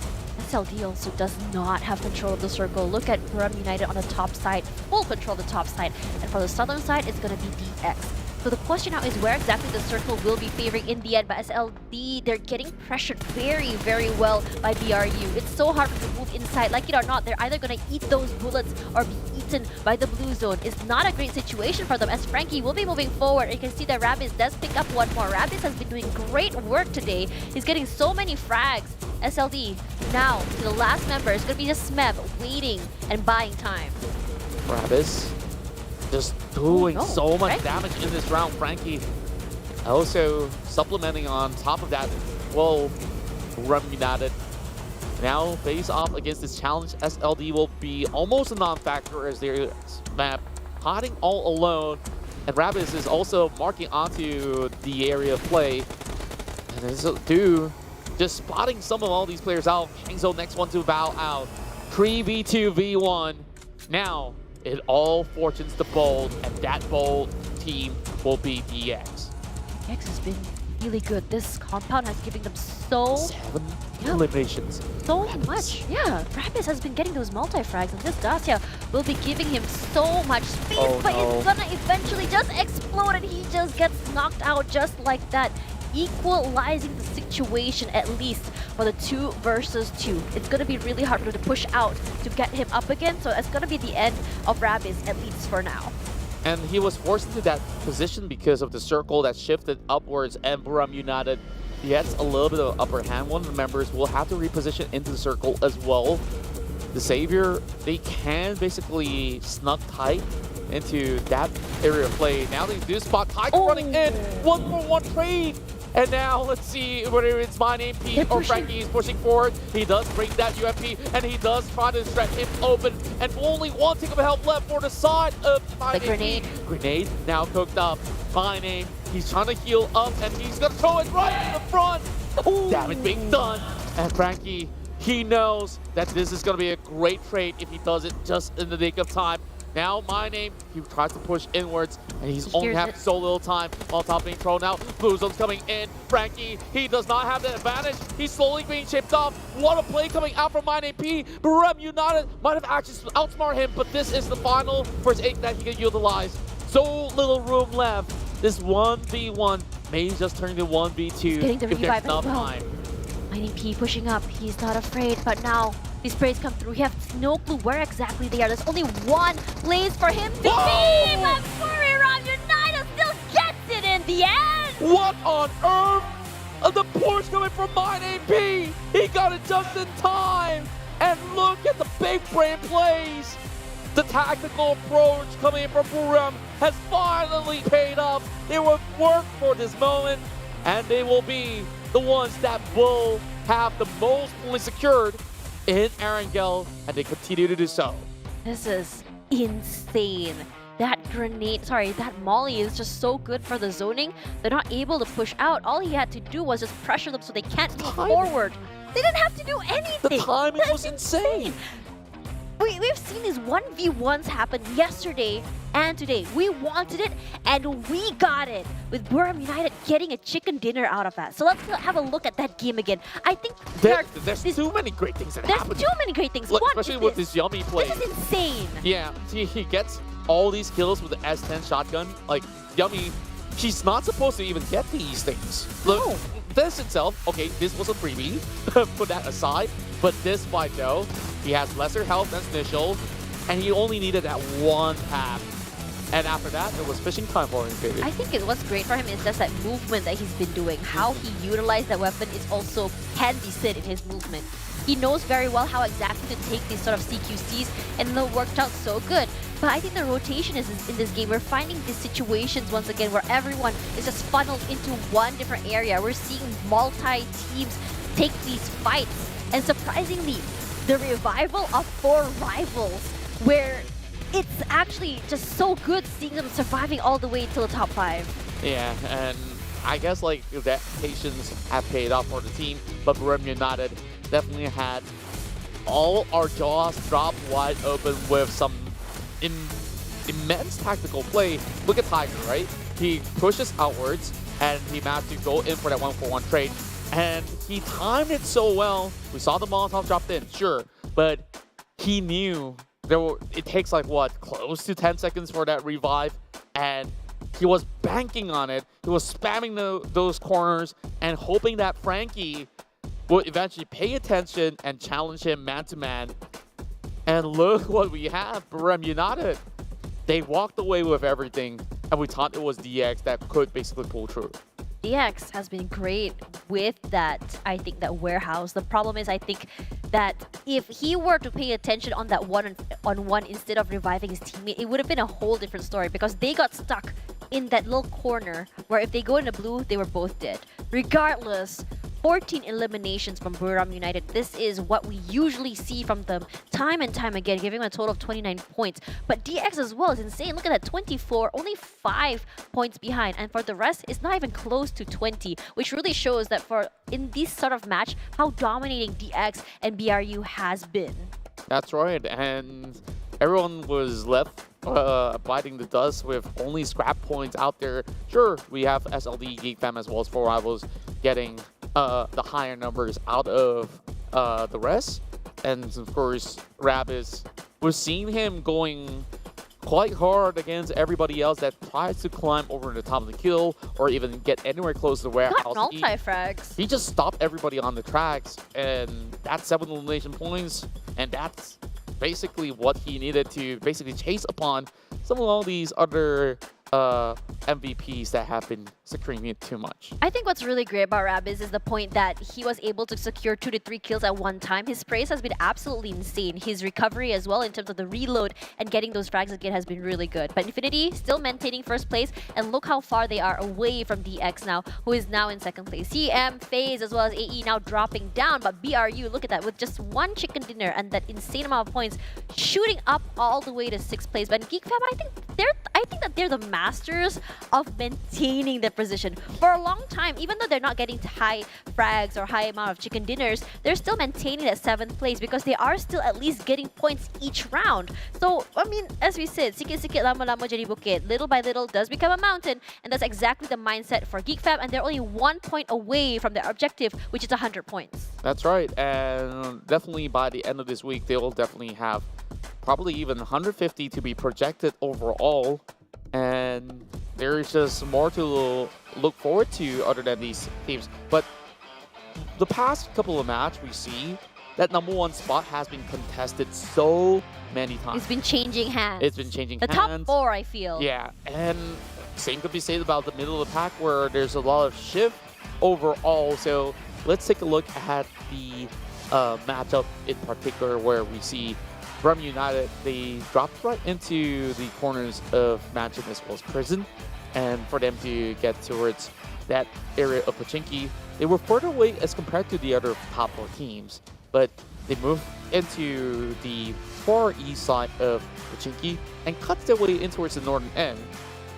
E: SLD also does not have control of the circle. Look at Buriram United on the top side, full control of the top side. And for the southern side, it's going to be DX. So the question now is where exactly the circle will be favoring in the end. But SLD, they're getting pressured very, very well by BRU. It's so hard to move inside. Like it or not, they're either going to eat those bullets or be eaten by the blue zone. It's not a great situation for them as Frankie will be moving forward. You can see that Rabis does pick up 1 more. Rabis has been doing great work today. He's getting so many frags. SLD now to the last member. It's going to be just Smev waiting and buying time.
D: Rabis just doing so much damage in this round. Frankie also supplementing on top of that. Well, Buriram United now face off against this challenge. SLD will be almost a non-factor as their map hiding all alone. And Rabis is also marking onto the area of play. And this do just spotting some of all these players out. Kengzo next one to bow out. 3v2v1. Now, it all fortunes the bold, and that bold team will be DX.
E: DX has been really good. This compound has given them so...
D: 7 eliminations.
E: So much. Yeah, Rabis has been getting those multi-frags, and this Dacia will be giving him so much space, but it's gonna eventually just explode, and he just gets knocked out just like that. Equalizing the situation at least for the 2 versus 2. It's going to be really hard for them to push out to get him up again, so it's going to be the end of Rabis, at least for now.
D: And he was forced into that position because of the circle that shifted upwards, and Buriram United gets a little bit of upper hand. One of the members will have to reposition into the circle as well. The Savior, they can basically snuck tight into that area of play. Now they do spot Tiger running in. 1-for-1 trade. And now let's see whether it's My Name Pete or Frankie is pushing forward. He does bring that UFP, and he does try to stretch him open. And only 1 tick of help left for the side of My Name
E: grenade.
D: Pete. Grenade now cooked up. My Name, he's trying to heal up, and he's gonna throw it right in the front. Damage being done. And Frankie, he knows that this is gonna be a great trade if he does it just in the nick of time. Now, My Name, he tries to push inwards, and he's only having so little time. While top being thrown out, Blue Zone's coming in. Frankie, he does not have the advantage. He's slowly being chipped off. What a play coming out from My Name P. Buriram United might have actually outsmarted him, but this is the final for his 8 that he can utilize. So little room left. This 1v1 may just turn to 1v2 if there's enough time.
E: IDP pushing up. He's not afraid, but now these sprays come through. He has no clue where exactly they are. There's only one place for him to be, but Buriram United still gets it in the end.
D: What on earth? The push coming from Mine AP. He got it just in time. And look at the big brain plays. The tactical approach coming in from Buriram has finally paid off. They will work for this moment, and they will be the ones that will have the most points secured in Erangel, and they continue to do so.
E: This is insane. That grenade, that molly is just so good for the zoning. They're not able to push out. All he had to do was just pressure them so they can't move forward. They didn't have to do anything.
D: The timing was insane.
E: We've seen these 1v1s happen yesterday and today. We wanted it and we got it with Buriram United getting a chicken dinner out of that. So let's have a look at that game again. I think
D: there's too many great things that happen.
E: There's too many great things.
D: Like, especially with this Yummy play.
E: This is insane.
D: Yeah, he gets all these kills with the S10 shotgun. Like, Yummy, she's not supposed to even get these things. Look, this itself, okay, this was a freebie. Put that aside. But this fight, though, he has lesser health than initial, and he only needed that one tap. And after that, it was fishing time for him, baby.
E: I think what's great for him is just that movement that he's been doing. How he utilized that weapon is also can be said in his movement. He knows very well how exactly to take these sort of CQCs, and it worked out so good. But I think the rotation is in this game. We're finding these situations once again where everyone is just funneled into one different area. We're seeing multi-teams take these fights. And surprisingly, the revival of 4 rivals, where it's actually just so good seeing them surviving all the way to the top 5.
D: Yeah, and I guess like that patience have paid off for the team, but Buriram United definitely had all our jaws dropped wide open with some immense tactical play. Look at Tiger, right? He pushes outwards and he managed to go in for that 1-for-1 trade. And he timed it so well. We saw the Molotov dropped in, sure, but he knew it takes like what, close to 10 seconds for that revive, and he was banking on it. He was spamming those corners and hoping that Frankie would eventually pay attention and challenge him man to man. And look what we have, Buriram United. They walked away with everything, and we thought it was DX that could basically pull through.
E: DX has been great with that, I think, that warehouse. The problem is, I think, that if he were to pay attention on that one-on-one instead of reviving his teammate, it would have been a whole different story because they got stuck in that little corner where if they go in the blue, they were both dead. Regardless, 14 eliminations from Buriram United. This is what we usually see from them time and time again, giving them a total of 29 points. But DX as well is insane. Look at that, 24, only 5 points behind. And for the rest, it's not even close to 20, which really shows that in this sort of match, how dominating DX and BRU has been.
D: That's right, and everyone was left biting the dust with only scrap points out there. Sure, we have SLD, Geek Fam, as well as 4 rivals getting the higher numbers out of the rest. And of course, Rabis, we're seeing him going quite hard against everybody else that tries to climb over the top of the kill or even get anywhere close to the warehouse.
E: Got multi-frags.
D: He just stopped everybody on the tracks, and that's 7 elimination points, and that's basically what he needed to basically chase upon some of all these other MVPs that have been securing it too much.
E: I think what's really great about Rabis is the point that he was able to secure 2 to 3 kills at one time. His sprays has been absolutely insane. His recovery as well in terms of the reload and getting those frags again has been really good. But Infinity still maintaining first place, and look how far they are away from DX now, who is now in second place. CM, FaZe, as well as AE now dropping down, but BRU, look at that, with just 1 chicken dinner and that insane amount of points, shooting up all the way to 6th place. But Geek Fam, I think that they're the masters of maintaining their position. For a long time, even though they're not getting high frags or high amount of chicken dinners, they're still maintaining that 7th place because they are still at least getting points each round. So, I mean, as we said, sikit-sikit lama-lama jadi bukit. Little by little does become a mountain, and that's exactly the mindset for Geek Fam, and they're only 1 point away from their objective, which is 100 points.
D: That's right, and definitely by the end of this week, they will definitely have probably even 150 to be projected overall, and there is just more to look forward to other than these teams. But the past couple of matches we see that #1 spot has been contested so many times.
E: It's been changing hands.
D: It's been changing
E: the
D: hands.
E: top 4, I feel.
D: Yeah, and same could be said about the middle of the pack where there's a lot of shift overall. So let's take a look at the matchup in particular where we see Buriram United, they dropped right into the corners of Mansion as well as Prison. And for them to get towards that area of Pochinki, they were further away as compared to the other top 4 teams. But they moved into the far east side of Pochinki and cut their way in towards the northern end.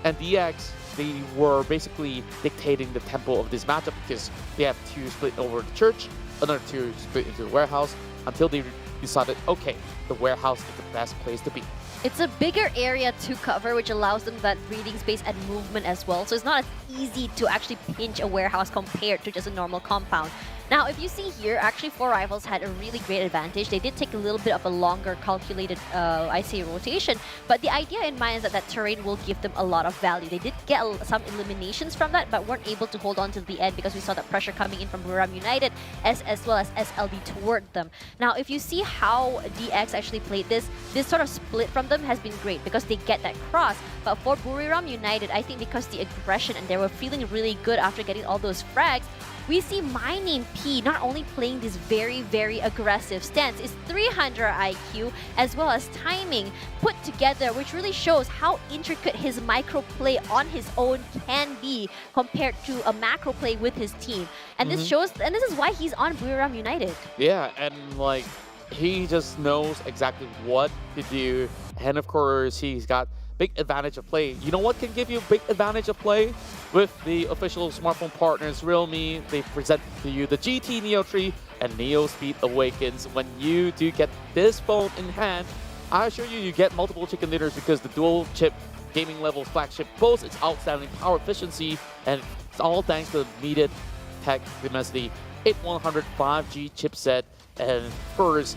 D: And DX, they were basically dictating the tempo of this matchup because they have 2 split over the church, another 2 split into the warehouse, until they decided, okay, the warehouse is the best place to be.
E: It's a bigger area to cover, which allows them that breathing space and movement as well. So it's not as easy to actually pinch a warehouse compared to just a normal compound. Now, if you see here, actually 4 Rivals had a really great advantage. They did take a little bit of a longer calculated, I say, rotation. But the idea in mind is that that terrain will give them a lot of value. They did get some eliminations from that, but weren't able to hold on to the end because we saw that pressure coming in from Buriram United as well as SLB toward them. Now, if you see how DX actually played this sort of split from them has been great because they get that cross. But for Buriram United, I think because the aggression and they were feeling really good after getting all those frags, we see My Name P not only playing this very, very aggressive stance, it's 300 IQ as well as timing put together, which really shows how intricate his micro play on his own can be compared to a macro play with his team. And this shows, and this is why he's on Buriram United.
D: Yeah, and like, he just knows exactly what to do. And of course, he's got big advantage of play. You know what can give you big advantage of play? With the official smartphone partners Realme, they present to you the GT Neo 3 and Neo Speed Awakens. When you do get this phone in hand, I assure you, you get multiple chicken dinners because the dual chip gaming level flagship boasts its outstanding power efficiency, and it's all thanks to the MediaTek Dimensity 8100 5G chipset. And of course,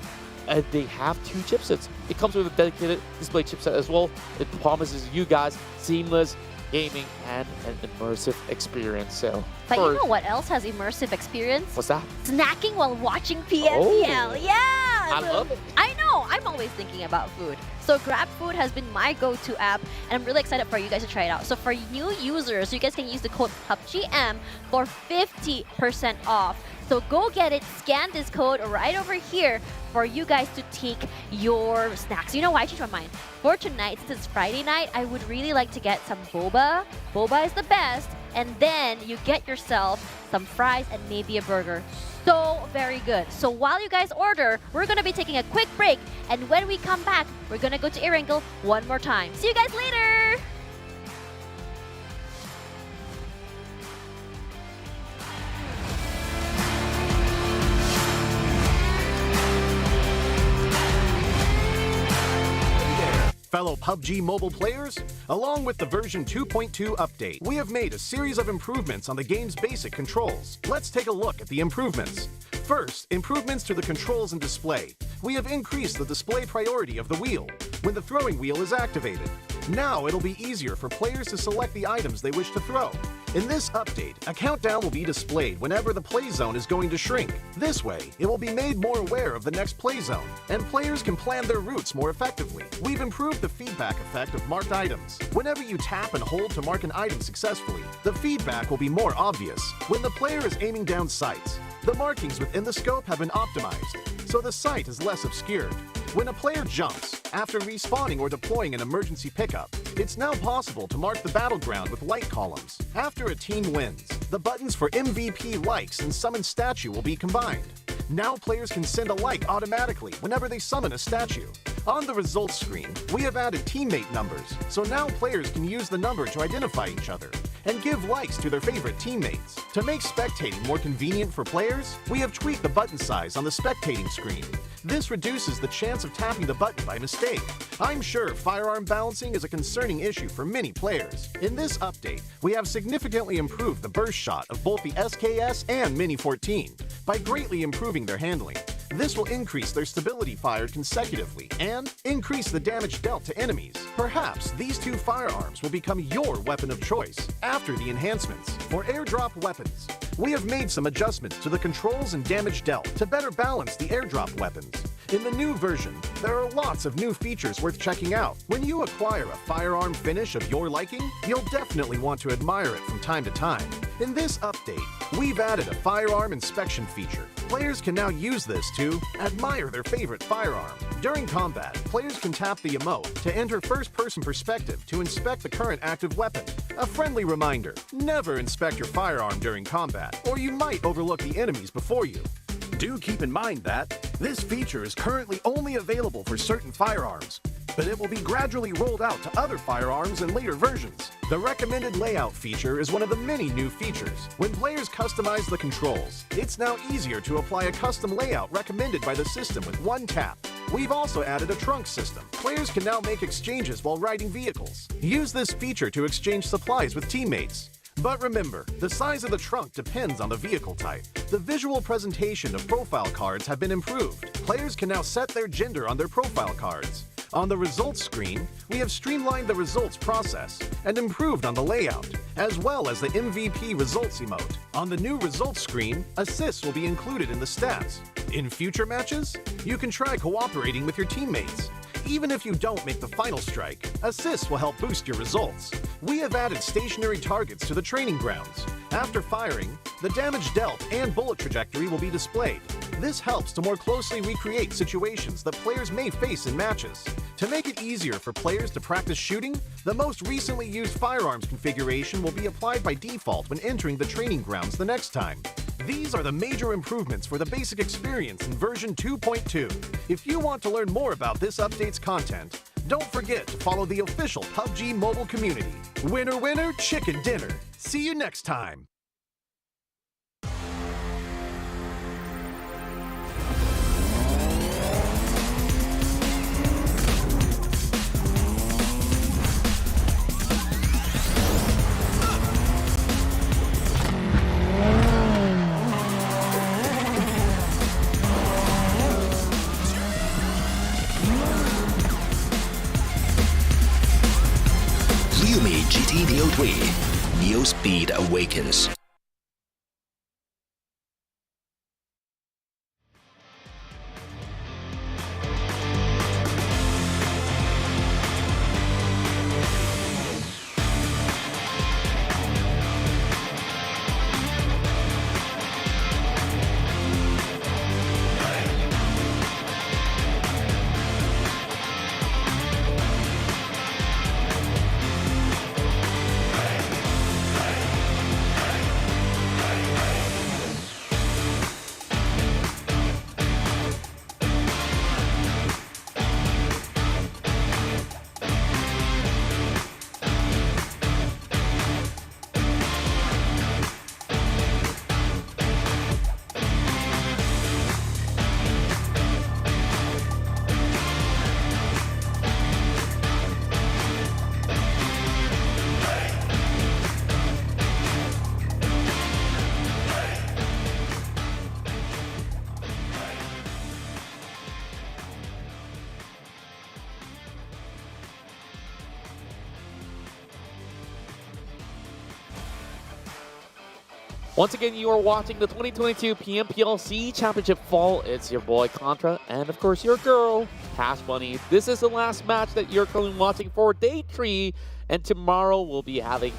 D: they have 2 chipsets. It comes with a dedicated display chipset as well. It promises you guys seamless gaming and an immersive experience. So,
E: but you know what else has immersive experience?
D: What's that?
E: Snacking while watching PMPL. Yeah!
D: I love it.
E: I know! I'm always thinking about food. So GrabFood has been my go-to app, and I'm really excited for you guys to try it out. So for new users, you guys can use the code PUBGM for 50% off. So go get it, scan this code right over here for you guys to take your snacks. You know why I changed my mind? For tonight, since it's Friday night, I would really like to get some boba. Boba is the best. And then you get yourself some fries and maybe a burger. So very good. So while you guys order, we're going to be taking a quick break. And when we come back, we're going to go to Erangel one more time. See you guys later!
A: Fellow PUBG mobile players, along with the version 2.2 update, we have made a series of improvements on the game's basic controls. Let's take a look at the improvements. First, improvements to the controls and display. We have increased the display priority of the wheel when the throwing wheel is activated. Now it'll be easier for players to select the items they wish to throw. In this update, a countdown will be displayed whenever the play zone is going to shrink. This way, it will be made more aware of the next play zone, and players can plan their routes more effectively. We've improved the feedback effect of marked items. Whenever you tap and hold to mark an item successfully, the feedback will be more obvious when the player is aiming down sights. The markings within the scope have been optimized, so the sight is less obscured. When a player jumps, after respawning or deploying an emergency pickup, it's now possible to mark the battleground with light columns. After a team wins, the buttons for MVP likes and summon statue will be combined. Now players can send a like automatically whenever they summon a statue. On the results screen, we have added teammate numbers, so now players can use the number to identify each other and give likes to their favorite teammates. To make spectating more convenient for players, we have tweaked the button size on the spectating screen. This reduces the chance of tapping the button by mistake. I'm sure firearm balancing is a concerning issue for many players. In this update, we have significantly improved the burst shot of both the SKS and Mini 14 by greatly improving their handling. This will increase their stability fired consecutively and increase the damage dealt to enemies. Perhaps these two firearms will become your weapon of choice after the enhancements. For airdrop weapons, we have made some adjustments to the controls and damage dealt to better balance the airdrop weapons. In the new version, there are lots of new features worth checking out. When you acquire a firearm finish of your liking, you'll definitely want to admire it from time to time. In this update, we've added a firearm inspection feature. Players can now use this to admire their favorite firearm. During combat, players can tap the emote to enter first-person perspective to inspect the current active weapon. A friendly reminder, never inspect your firearm during combat, or you might overlook the enemies before you. Do keep in mind that this feature is currently only available for certain firearms, but it will be gradually rolled out to other firearms in later versions. The recommended layout feature is one of the many new features. When players customize the controls, it's now easier to apply a custom layout recommended by the system with one tap. We've also added a trunk system. Players can now make exchanges while riding vehicles. Use this feature to exchange supplies with teammates. But remember, the size of the trunk depends on the vehicle type. The visual presentation of profile cards have been improved. Players can now set their gender on their profile cards. On the results screen, we have streamlined the results process and improved on the layout, as well as the MVP results emote. On the new results screen, assists will be included in the stats. In future matches, you can try cooperating with your teammates. Even if you don't make the final strike, assists will help boost your results. We have added stationary targets to the training grounds. After firing, the damage dealt and bullet trajectory will be displayed. This helps to more closely recreate situations that players may face in matches. To make it easier for players to practice shooting, the most recently used firearms configuration will be applied by default when entering the training grounds the next time. These are the major improvements for the basic experience in version 2.2. If you want to learn more about this update's content, don't forget to follow the official PUBG mobile community. Winner, winner, chicken dinner. See you next time.
N: GT Neo 3. Neo Speed Awakens.
D: Once again, you are watching the 2022 PMPL SEA Championship Fall. It's your boy Contra, and of course your girl, Cash Bunny. This is the last match that you're currently watching for Day 3, and tomorrow we'll be having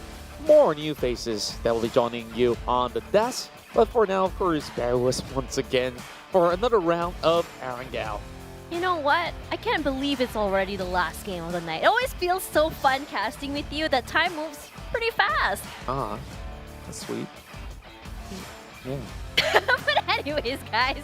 D: more new faces that will be joining you on the desk. But for now, of course, bear with us once again for another round of Arangao.
E: You know what? I can't believe it's already the last game of the night. It always feels so fun casting with you that time moves pretty fast.
D: Ah, that's sweet. Yeah.
E: But anyways, guys,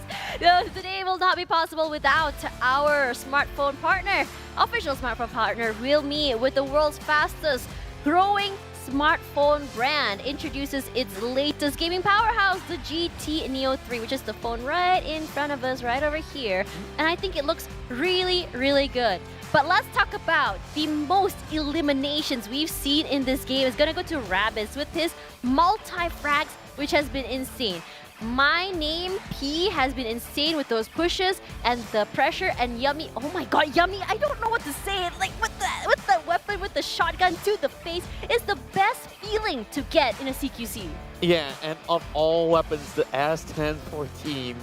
E: today will not be possible without our smartphone partner, official smartphone partner, Realme, with the world's fastest growing smartphone brand, introduces its latest gaming powerhouse, the GT Neo 3, which is the phone right in front of us, right over here. And I think it looks really, really good. But let's talk about the most eliminations we've seen in this game. It's gonna go to Rabbids with his multi-frags, which has been insane. My name P has been insane with those pushes and the pressure, and Yummy. Oh my god, Yummy! I don't know what to say. Like with the weapon, with the shotgun to the face, is the best feeling to get in a CQC.
D: Yeah, and of all weapons, the S1014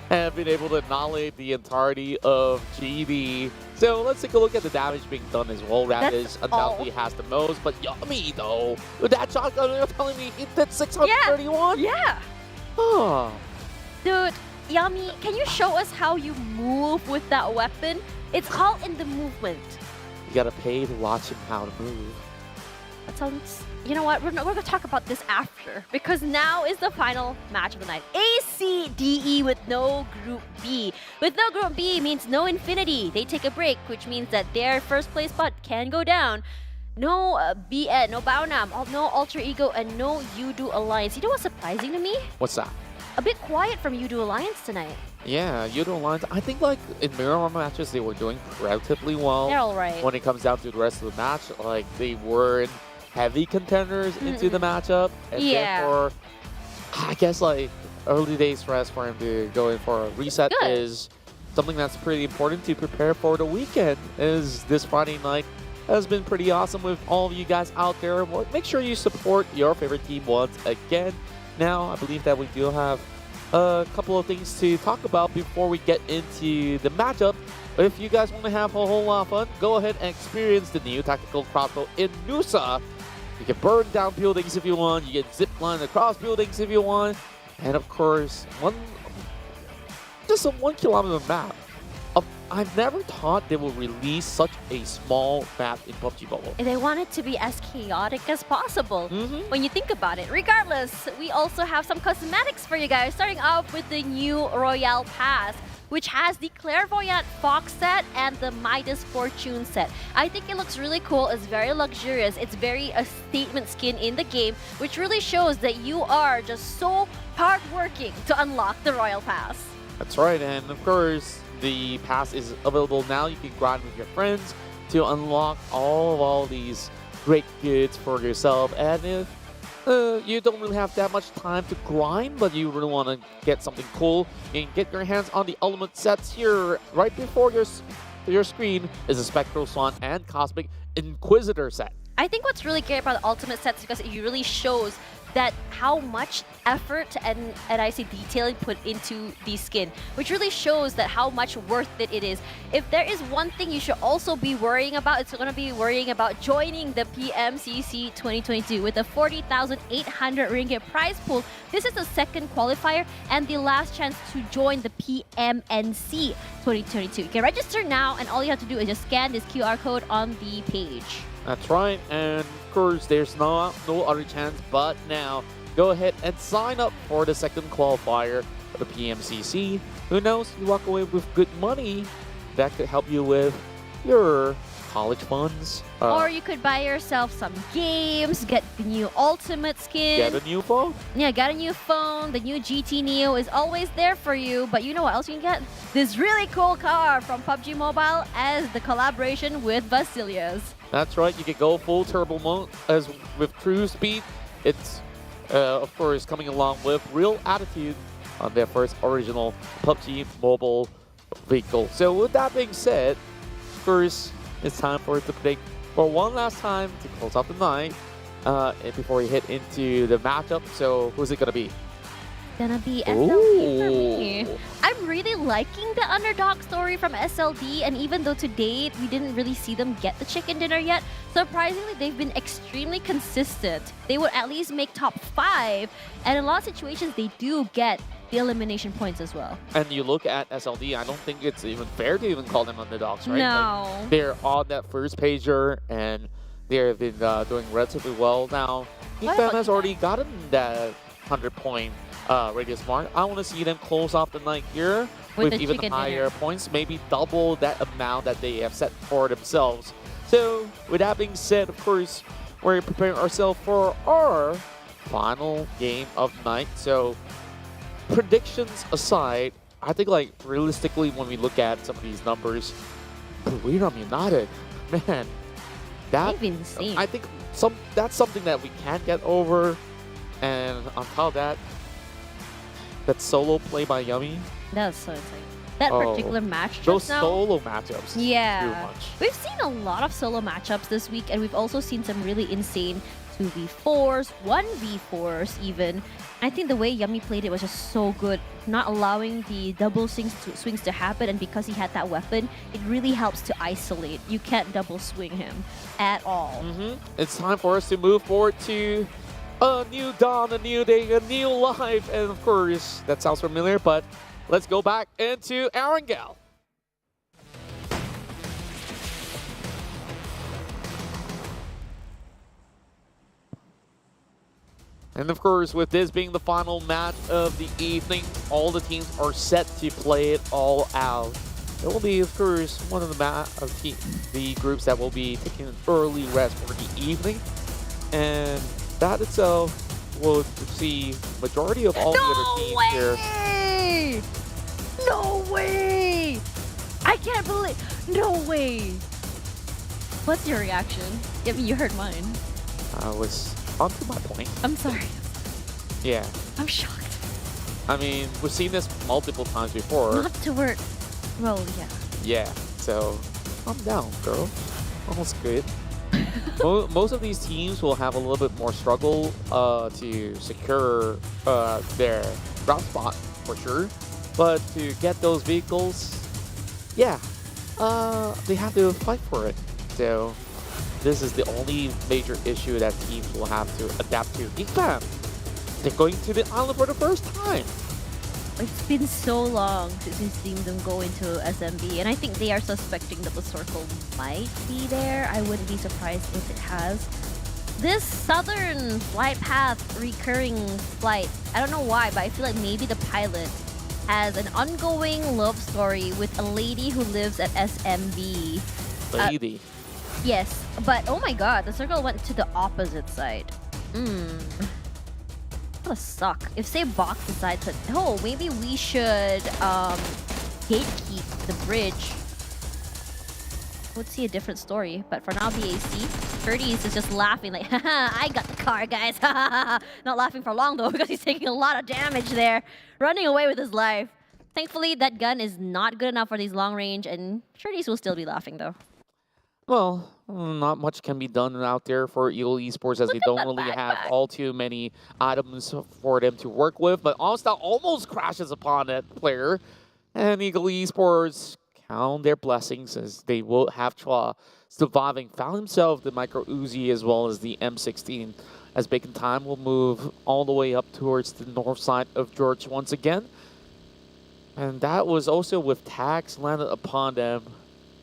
D: have been able to annihilate the entirety of GB. So let's take a look at the damage being done as well. Ravage undoubtedly has the most, but Yummy though, with that shotgun, you're telling me it did 631?
E: Yeah.
D: Oh.
E: Dude, Yummy, can you show us how you move with that weapon? It's all in the movement.
D: You gotta pay to watch him how to move.
E: That sounds... You know what? We're going to talk about this after, because now is the final match of the night. ACDE with no Group B. With no Group B means no Infinity. They take a break, which means that their first place spot can go down. No BN, no Baonam, no Alter Ego, and no Yoodo Alliance. You know what's surprising to me?
D: What's that?
E: A bit quiet from Yoodo Alliance tonight.
D: Yeah, Yoodo Alliance, I think like in Buriram matches, they were doing relatively well.
E: They're all right.
D: When it comes down to the rest of the match, like they weren't heavy contenders into the matchup. And therefore, I guess like early day stress for him to go in for a reset is something that's pretty important to prepare for the weekend. Is this Friday night has been pretty awesome with all of you guys out there. Well, make sure you support your favorite team once again. Now, I believe that we do have a couple of things to talk about before we get into the matchup. But if you guys want to have a whole lot of fun, go ahead and experience the new tactical crossbow in Nusa. You can burn down buildings if you want. You can zip line across buildings if you want. And of course, just a 1 kilometer map. I've never thought they would release such a small map in PUBG Mobile.
E: They want it to be as chaotic as possible when you think about it. Regardless, we also have some cosmetics for you guys, starting off with the new Royale Pass, which has the Clairvoyant Fox set and the Midas Fortune set. I think it looks really cool. It's very luxurious. It's very a statement skin in the game, which really shows that you are just so hardworking to unlock the Royal Pass.
D: That's right, and of course, the pass is available now. You can grind with your friends to unlock all these great goods for yourself. And if you don't really have that much time to grind, but you really want to get something cool, you can get your hands on the Ultimate sets here. Right before your screen is a Spectral Swan and Cosmic Inquisitor set.
E: I think what's really great about the Ultimate sets is because it really shows that how much effort and I say detailing put into the skin, which really shows that how much worth it is. If there is one thing you should also be worrying about, it's going to be worrying about joining the PMCC 2022 with a 40,800 ringgit prize pool. This is the second qualifier and the last chance to join the PMNC 2022. You can register now, and all you have to do is just scan this QR code on the page.
D: That's right, and of course there's no other chance but now. Go ahead and sign up for the second qualifier for the PMCC. Who knows, you walk away with good money that could help you with your college funds.
E: Or you could buy yourself some games, get the new Ultimate skin.
D: Get a new phone.
E: Yeah, get a new phone. The new GT Neo is always there for you. But you know what else you can get? This really cool car from PUBG Mobile as the collaboration with Vasilias.
D: That's right, you can go full turbo mode as with cruise speed. It's, of course, coming along with Real Attitude on their first original PUBG Mobile vehicle. So with that being said, first, it's time for it to predict for one last time to close out the night and before we hit into the matchup. So who's it going to be?
E: Gonna be SLD for me. I'm really liking the underdog story from SLD, and even though to date we didn't really see them get the chicken dinner yet, surprisingly they've been extremely consistent. They would at least make top 5, and in a lot of situations they do get the elimination points as well.
D: And you look at SLD, I don't think it's even fair to even call them underdogs, right?
E: No.
D: Like, they're on that first pager, and they've been doing relatively well now. Geek Fam has already gotten that 100-point radius mark. I want to see them close off the night here with even higher points, maybe double that amount that they have set for themselves. So with that being said, of course, we're preparing ourselves for our final game of the night. So predictions aside, I think like realistically when we look at some of these numbers, Buriram United, man,
E: they've been insane.
D: I think that's something that we can't get over. And on top of that, That solo play by Yummy.
E: That was so insane. That particular match just
D: Those
E: now.
D: solo matchups.
E: Yeah.
D: Too much.
E: We've seen a lot of solo matchups this week, and we've also seen some really insane 2v4s, 1v4s even. I think the way Yummy played it was just so good, not allowing the double swings to happen, and because he had that weapon, it really helps to isolate. You can't double swing him at all.
D: It's time for us to move forward to a new dawn, a new day, a new life, and of course, that sounds familiar, but let's go back into Arangel. And of course, with this being the final match of the evening, all the teams are set to play it all out. It will be, of course, one of the groups that will be taking an early rest for the evening. And that itself will see majority of all the other teams here.
E: No way! I can't believe... No way! What's your reaction? I mean, you heard mine.
D: I was onto my point.
E: I'm sorry.
D: Yeah.
E: I'm shocked.
D: I mean, we've seen this multiple times before.
E: Not to work. Well, yeah.
D: Yeah, so calm down, girl. Almost good. Most of these teams will have a little bit more struggle to secure their ground spot, for sure. But to get those vehicles, yeah, they have to fight for it. So this is the only major issue that teams will have to adapt to. Geek Fam, they're going to the island for the first time.
E: It's been so long since we've seen them go into SMB, and I think they are suspecting that the circle might be there. I wouldn't be surprised if it has. This southern flight path, recurring flight, I don't know why, but I feel like maybe the pilot has an ongoing love story with a lady who lives at SMB.
D: Lady.
E: Yes, but oh my god, the circle went to the opposite side. That'll suck. If say Box decides that, oh, maybe we should gatekeep the bridge. Would see a different story, but for now, BAC, 30s is just laughing like, haha, I got the car, guys. Not laughing for long though, because he's taking a lot of damage there, running away with his life. Thankfully, that gun is not good enough for these long range, and 30s will still be laughing though.
D: Well, not much can be done out there for Ego Esports as they don't really have all too many items for them to work with. But Onstar almost crashes upon that player. And Ego Esports count their blessings as they will have Chua surviving. Found himself the Micro Uzi as well as the M16. As Bacon Time will move all the way up towards the north side of George once again. And that was also with tags landed upon them.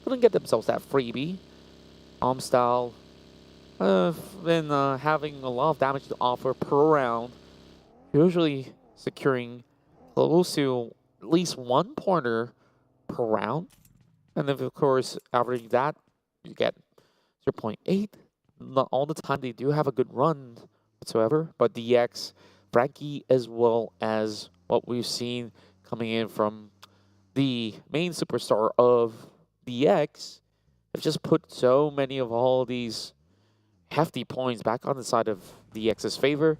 D: Couldn't get themselves that freebie. Style been having a lot of damage to offer per round, usually securing close to at least 1 pointer per round. And then, of course, averaging that, you get 0.8. Not all the time they do have a good run whatsoever, but DX, Frankie, as well as what we've seen coming in from the main superstar of DX, have just put so many of all these hefty points back on the side of DX's favor.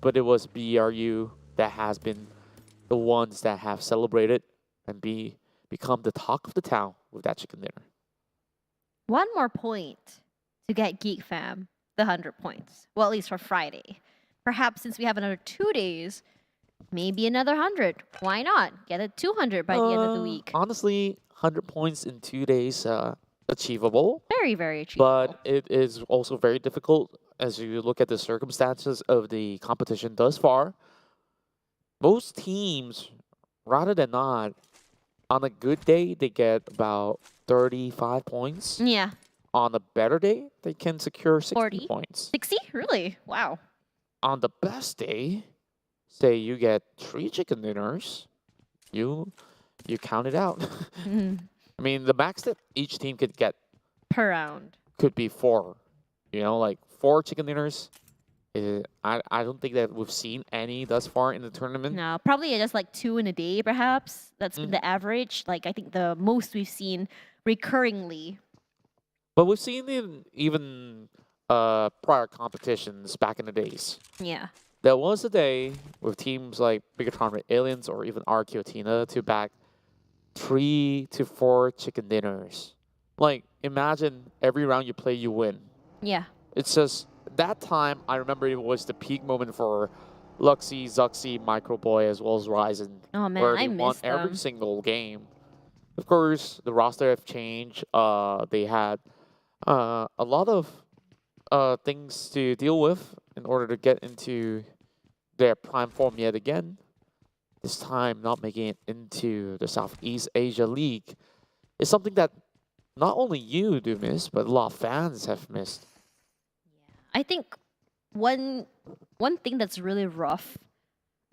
D: But it was BRU that has been the ones that have celebrated and become the talk of the town with that chicken dinner.
E: One more point to get Geek Fam the 100 points. Well, at least for Friday. Perhaps since we have another 2 days, maybe another 100. Why not? Get a 200 by the end of the week.
D: Honestly, 100 points in 2 days, achievable.
E: Very, very achievable.
D: But it is also very difficult as you look at the circumstances of the competition thus far. Most teams, rather than not, on a good day, they get about 35 points.
E: Yeah.
D: On a better day, they can secure 60
E: 40?
D: points.
E: 60? Really? Wow.
D: On the best day, say you get 3 chicken dinners, you count it out. I mean, the max that each team could get
E: per round
D: could be 4. You know, like 4 chicken dinners. I don't think that we've seen any thus far in the tournament.
E: No, probably just like 2 in a day, perhaps. That's been the average. Like, I think the most we've seen recurringly.
D: But we've seen in even prior competitions back in the days.
E: Yeah.
D: there was a day with teams like Bigatron Aliens or even Arquiotina to back 3 to 4 chicken dinners. Like, imagine every round you play, you win.
E: Yeah.
D: It's just, that time, I remember it was the peak moment for Luxy, Zuxy, Microboy, as well as Ryzen.
E: Oh man,
D: where
E: I
D: they won
E: miss them.
D: every single game. Of course, the roster have changed. They had a lot of things to deal with in order to get into their prime form yet again. This time, not making it into the Southeast Asia League is something that not only you do miss, but a lot of fans have missed.
E: I think one thing that's really rough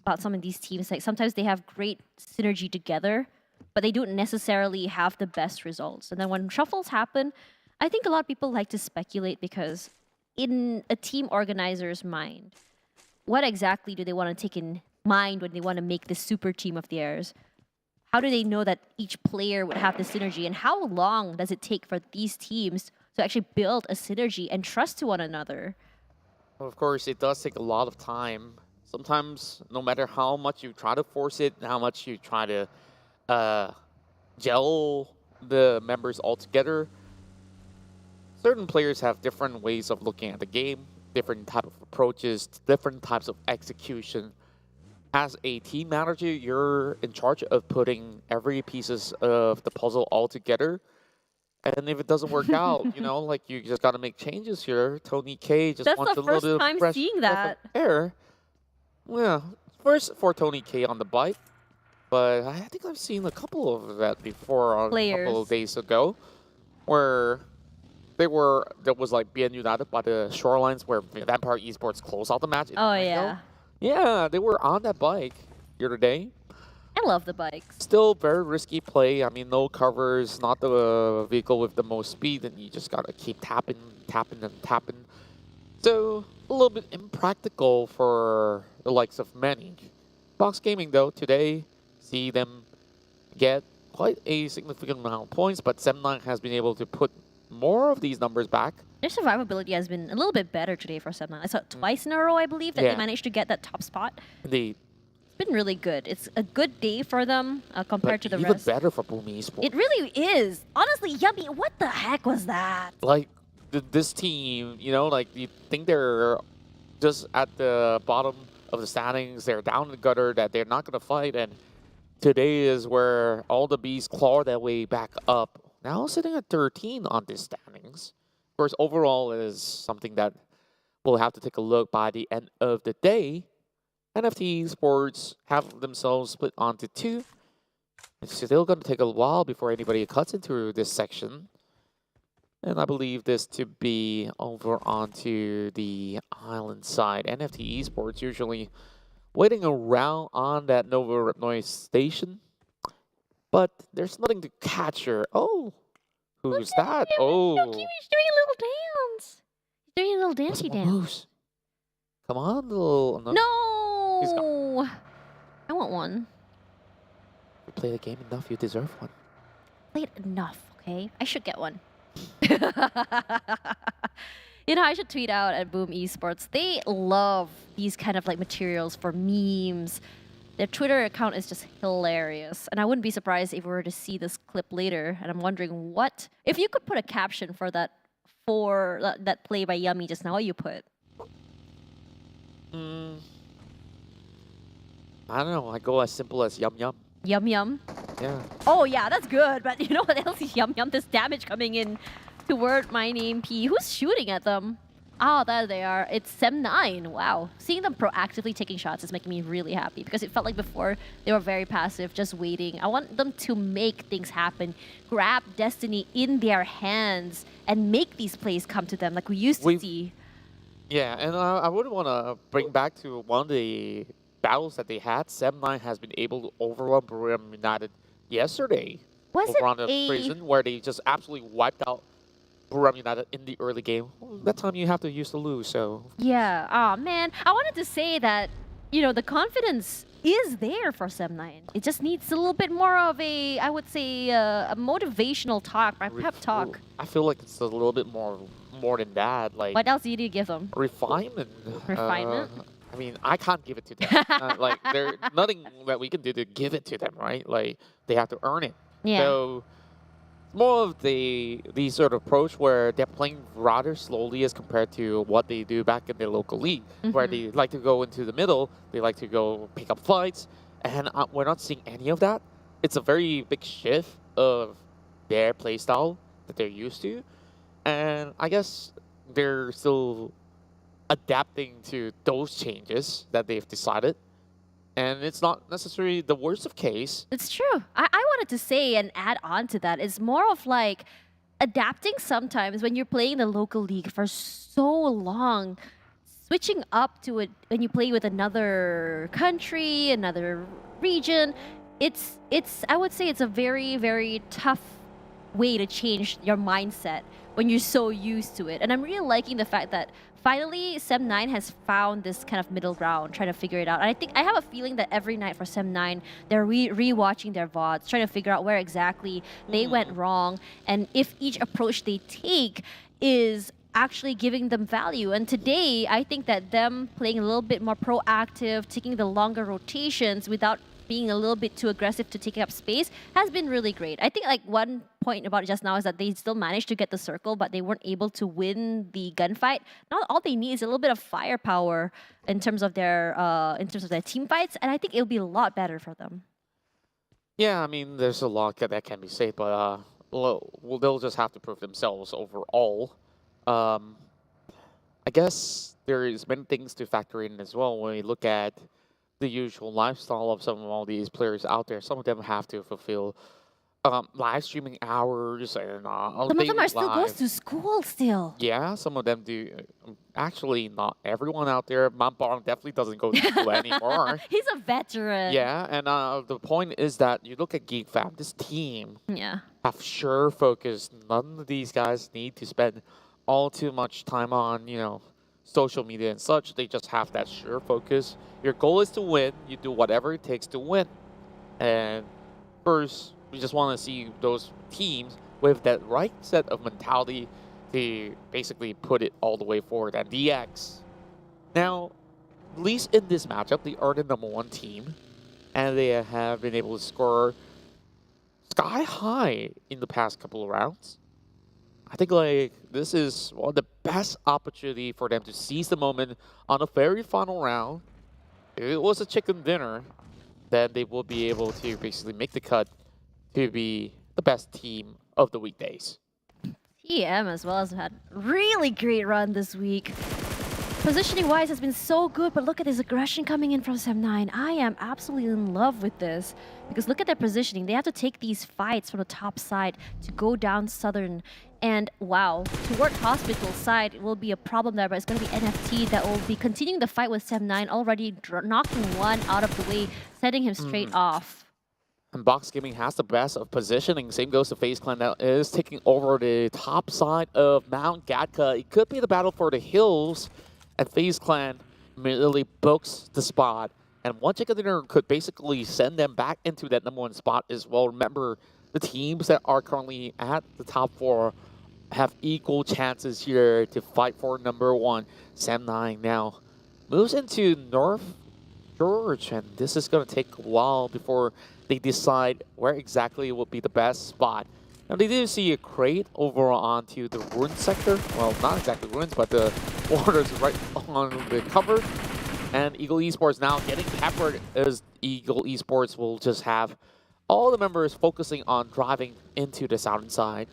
E: about some of these teams, like sometimes they have great synergy together, but they don't necessarily have the best results. And then when shuffles happen, I think a lot of people like to speculate because in a team organizer's mind, what exactly do they want to take in mind when they want to make this super team of theirs? How do they know that each player would have the synergy? And how long does it take for these teams to actually build a synergy and trust to one another?
D: Of course, it does take a lot of time. Sometimes, no matter how much you try to force it, how much you try to gel the members all together, certain players have different ways of looking at the game, different type of approaches, different types of execution. As a team manager, you're in charge of putting every pieces of the puzzle all together. And if it doesn't work out, you know, like you just got to make changes here. Tony K just wants a little bit of fresh
E: That's the first time seeing that.
D: air. Yeah, first for Tony K on the bike, but I think I've seen a couple of that before on a couple of days ago, where there was like being united by the shorelines where Vampire Esports closed out the match.
E: Oh yeah.
D: Yeah, they were on that bike the other day.
E: I love the bikes.
D: Still very risky play. I mean, no covers, not the vehicle with the most speed, and you just gotta keep tapping, and tapping. So, a little bit impractical for the likes of many. Box Gaming, though, today, see them get quite a significant amount of points, but Sem9 has been able to put more of these numbers back.
E: Their survivability has been a little bit better today for Sem9. I saw it twice in a row, I believe, that they managed to get that top spot.
D: Indeed.
E: It's been really good. It's a good day for them compared to the
D: even
E: rest.
D: Even better for Boom Esports.
E: It really is. Honestly, Yummy, what the heck was that?
D: Like, this team, you know, like, you think they're just at the bottom of the standings, they're down in the gutter, that they're not going to fight, and today is where all the bees claw their way back up. Now sitting at 13 on these standings. Of course, overall is something that we'll have to take a look by the end of the day. NFT Esports have themselves split onto 2. It's still going to take a while before anybody cuts into this section. And I believe this to be over onto the island side. NFT Esports usually waiting around on that Nova Ripnoise station. But there's nothing to catch her. Oh, who's that? Oh.
E: Look, he's doing a little dance. He's doing a little dancey dance.
D: Moves. Come on, little.
E: No. I want one.
D: You play the game enough, you deserve one.
E: Played enough, okay? I should get one. You know, I should tweet out at Boom Esports. They love these kind of like materials for memes. Their Twitter account is just hilarious. And I wouldn't be surprised if we were to see this clip later. And I'm wondering what... If you could put a caption for that play by Yummy just now, what you put?
D: I don't know. I go as simple as Yum Yum.
E: Yum Yum?
D: Yeah.
E: Oh yeah, that's good. But you know what else is Yum Yum? This damage coming in toward my name P. Who's shooting at them? Oh, there they are. It's Sem9. Wow. Seeing them proactively taking shots is making me really happy because it felt like before they were very passive, just waiting. I want them to make things happen, grab destiny in their hands, and make these plays come to them like we used to see.
D: Yeah, and I would want to bring back to one of the battles that they had. Sem9 has been able to overrun Buriram United yesterday.
E: Was
D: over
E: it
D: on the prison where they just absolutely wiped out Buriram United in the early game. Well, that time you have to use the lose, so...
E: Yeah, oh man. I wanted to say that, you know, the confidence is there for Sem9. It just needs a little bit more of a, I would say, a motivational talk, a pep talk.
D: I feel like it's a little bit more than that. Like,
E: what else do you give them?
D: Refinement.
E: Refinement?
D: I mean, I can't give it to them. Like, there's nothing that we can do to give it to them, right? Like, they have to earn it.
E: Yeah.
D: So, more of the sort of approach where they're playing rather slowly as compared to what they do back in their local league, where they like to go into the middle, they like to go pick up fights, and we're not seeing any of that. It's a very big shift of their playstyle that they're used to, and I guess they're still adapting to those changes that they've decided. And it's not necessarily the worst of case.
E: It's true. I wanted to say and add on to that. It's more of like adapting sometimes when you're playing the local league for so long. Switching up to it when you play with another country, another region, it's I would say it's a very, very tough way to change your mindset when you're so used to it. And I'm really liking the fact that finally Sem9 has found this kind of middle ground, trying to figure it out. And I have a feeling that every night for Sem9, they're re-watching their VODs, trying to figure out where exactly they went wrong, and if each approach they take is actually giving them value. And today, I think that them playing a little bit more proactive, taking the longer rotations without being a little bit too aggressive to take up space has been really great. I think like one point about it just now is that they still managed to get the circle, but they weren't able to win the gunfight. Now all they need is a little bit of firepower in terms of their team fights, and I think it'll be a lot better for them.
D: Yeah, I mean, there's a lot that can be said, but well, they'll just have to prove themselves overall. I guess there is many things to factor in as well when we look at the usual lifestyle of some of all these players out there. Some of them have to fulfill live streaming hours, and
E: some of them are still goes to school still.
D: Yeah, some of them do. Actually, not everyone out there. Mampong definitely doesn't go to school anymore.
E: He's a veteran.
D: Yeah, and the point is that you look at Geek Fam, this team have sure focus. None of these guys need to spend all too much time on, you know, social media and such. They just have that sure focus. Your goal is to win. You do whatever it takes to win. And first, we just want to see those teams with that right set of mentality to basically put it all the way forward. And DX, now, at least in this matchup, they are the #1 team, and they have been able to score sky high in the past couple of rounds. I think like this is one of the best opportunity for them to seize the moment on the very final round. If it was a chicken dinner, then they will be able to basically make the cut to be the best team of the weekdays.
E: TEM as well has had really great run this week. Positioning wise has been so good, but look at this aggression coming in from Sem9. I am absolutely in love with this because look at their positioning. They have to take these fights from the top side to go down southern. And wow, toward hospital side, it will be a problem there, but it's going to be NFT that will be continuing the fight with Sem9, already knocking one out of the way, setting him straight off.
D: And Box Gaming has the best of positioning. Same goes to FaZe Clan that is taking over the top side of Mount Gatka. It could be the battle for the hills, and FaZe Clan immediately books the spot. And one chicken dinner could basically send them back into that #1 spot as well. Remember, the teams that are currently at the top 4 have equal chances here to fight for #1. Sem9 now moves into North George, and this is going to take a while before they decide where exactly will be the best spot. Now they do see a crate over onto the ruin sector. Well, not exactly ruins, but the borders right on the cover. And Ego Esports now getting peppered as Ego Esports will just have all the members focusing on driving into the southern side.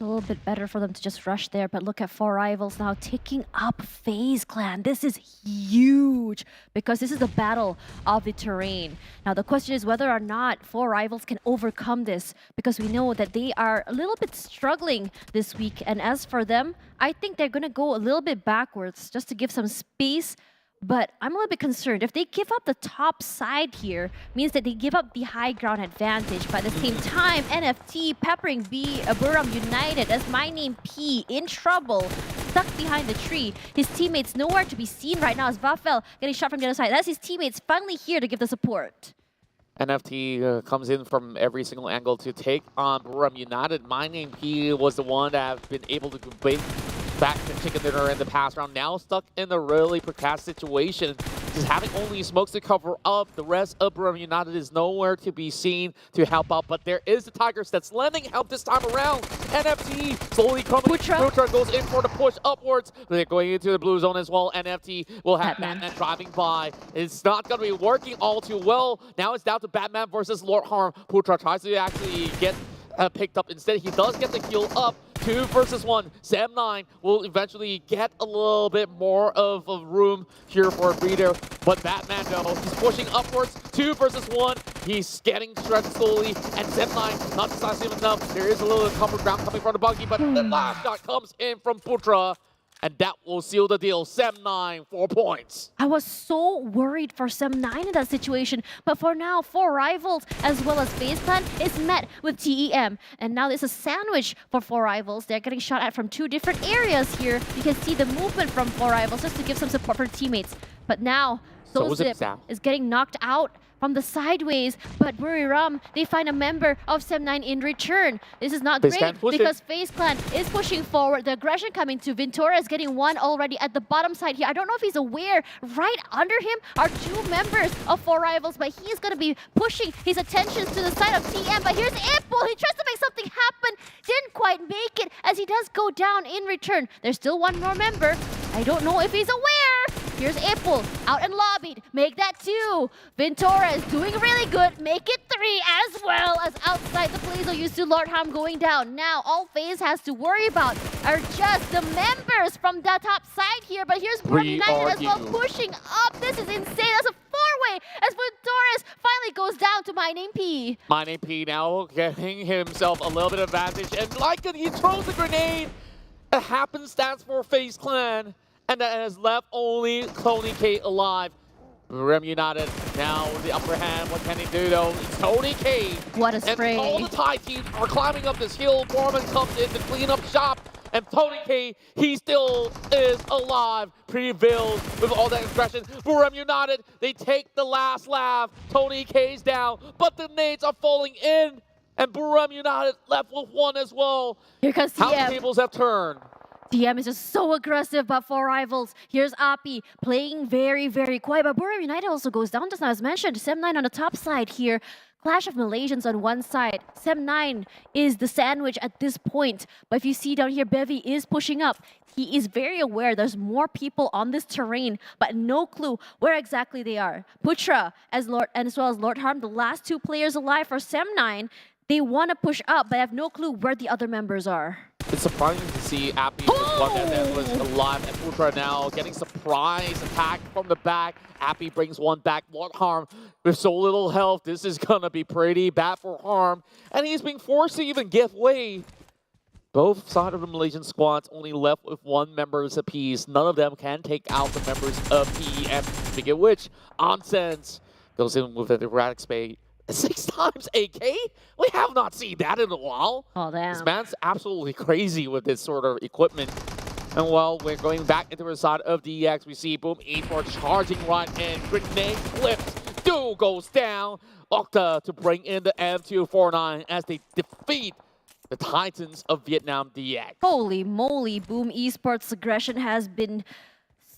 E: A little bit better for them to just rush there, but look at 4 rivals now taking up FaZe Clan. This is huge because this is the battle of the terrain. Now the question is whether or not 4 rivals can overcome this, because we know that they are a little bit struggling this week. And as for them, I think they're going to go a little bit backwards just to give some space. But I'm a little bit concerned. If they give up the top side here, means that they give up the high ground advantage. But at the same time, NFT peppering Buriram United as My Name P in trouble, stuck behind the tree. His teammates nowhere to be seen right now as Vaffel getting shot from the other side. That's his teammates finally here to give the support.
D: NFT comes in from every single angle to take on Buriram United. My Name P was the one that have been able to back to chicken dinner in the past round. Now stuck in a really precarious situation. Just having only smokes to cover up. The rest of Buriram United is nowhere to be seen to help out. But there is the Tigers that's lending help this time around. NFT slowly coming. Putra goes in for the push upwards. They're going into the blue zone as well. NFT will have Batman driving by. It's not going to be working all too well. Now it's down to Batman versus Lord Harm. Putra tries to actually get picked up. Instead, he does get the heal up. 2 versus 1. Sam9 will eventually get a little bit more of a room here for a breather. But Batman, though, he's pushing upwards. 2 versus 1. He's getting stretched slowly. And Sam9 not decisive enough. There is a little comfort ground coming from the buggy, but the last shot comes in from Putra. And that will seal the deal. Sam9, 4 points.
E: I was so worried for Sam9 in that situation. But for now, 4 rivals as well as FaZe Clan is met with TEM. And now there's a sandwich for 4 rivals. They're getting shot at from 2 different areas here. You can see the movement from 4 rivals just to give some support for teammates. But now, Sozip is getting knocked out from the sideways, but Buriram, they find a member of Sam9 in return. This is not great because FaZe Clan is pushing forward. The aggression coming to Ventura is getting 1 already at the bottom side here. I don't know if he's aware. Right under him are 2 members of 4 rivals, but he's going to be pushing his attentions to the side of TM. But here's Impul. He tries to make something happen. Didn't quite make it as he does go down in return. There's still 1 more member. I don't know if he's aware. Here's Impul out and lobbied. Make that 2. Ventura is doing really good. Make it 3 as well as outside the place of used to Lord Ham going down. Now all FaZe has to worry about are just the members from the top side here. But here's Buriram United as well pushing up. This is insane. That's a 4-way as Ventura finally goes down to My Name P.
D: My Name P now getting himself a little bit of advantage. And like it, he throws the grenade. A happenstance for FaZe Clan. And that has left only Tony K alive. Buriram United now with the upper hand. What can he do though? It's Tony K.
E: What a spray.
D: And all the Thai teams are climbing up this hill. Foreman comes in to clean up shop. And Tony K, he still is alive. Prevails with all that aggression. Buriram United, they take the last laugh. Tony K's down, but the nades are falling in. And Buriram United left with 1 as well.
E: Here comes TM.
D: How the tables have turned.
E: TM is just so aggressive, but 4 rivals. Here's Api playing very, very quiet. But Buriram United also goes down just now, as mentioned. Sam9 on the top side here. Clash of Malaysians on one side. Sam9 is the sandwich at this point. But if you see down here, Bevy is pushing up. He is very aware there's more people on this terrain, but no clue where exactly they are. Putra as well as Lord Harm, the last 2 players alive for Sam9. They want to push up, but have no clue where the other members are.
D: It's surprising to see Appy one that was alive and Putra now getting surprise attack from the back. Appy brings 1 back. Lord Harm with so little health. This is gonna be pretty bad for Harm. And he's being forced to even give way. Both sides of the Malaysian squads only left with 1 members apiece. None of them can take out the members of TEM. Speaking of which, Onsense goes in with an erratic spade. 6 times AK? We have not seen that in a while.
E: Oh, damn.
D: This man's absolutely crazy with this sort of equipment. And while we're going back into the side of DX, we see Boom Esport charging right in. Grenade flips. Duo goes down. Octa to bring in the M249 as they defeat the Titans of Vietnam DX.
E: Holy moly, Boom Esports' aggression has been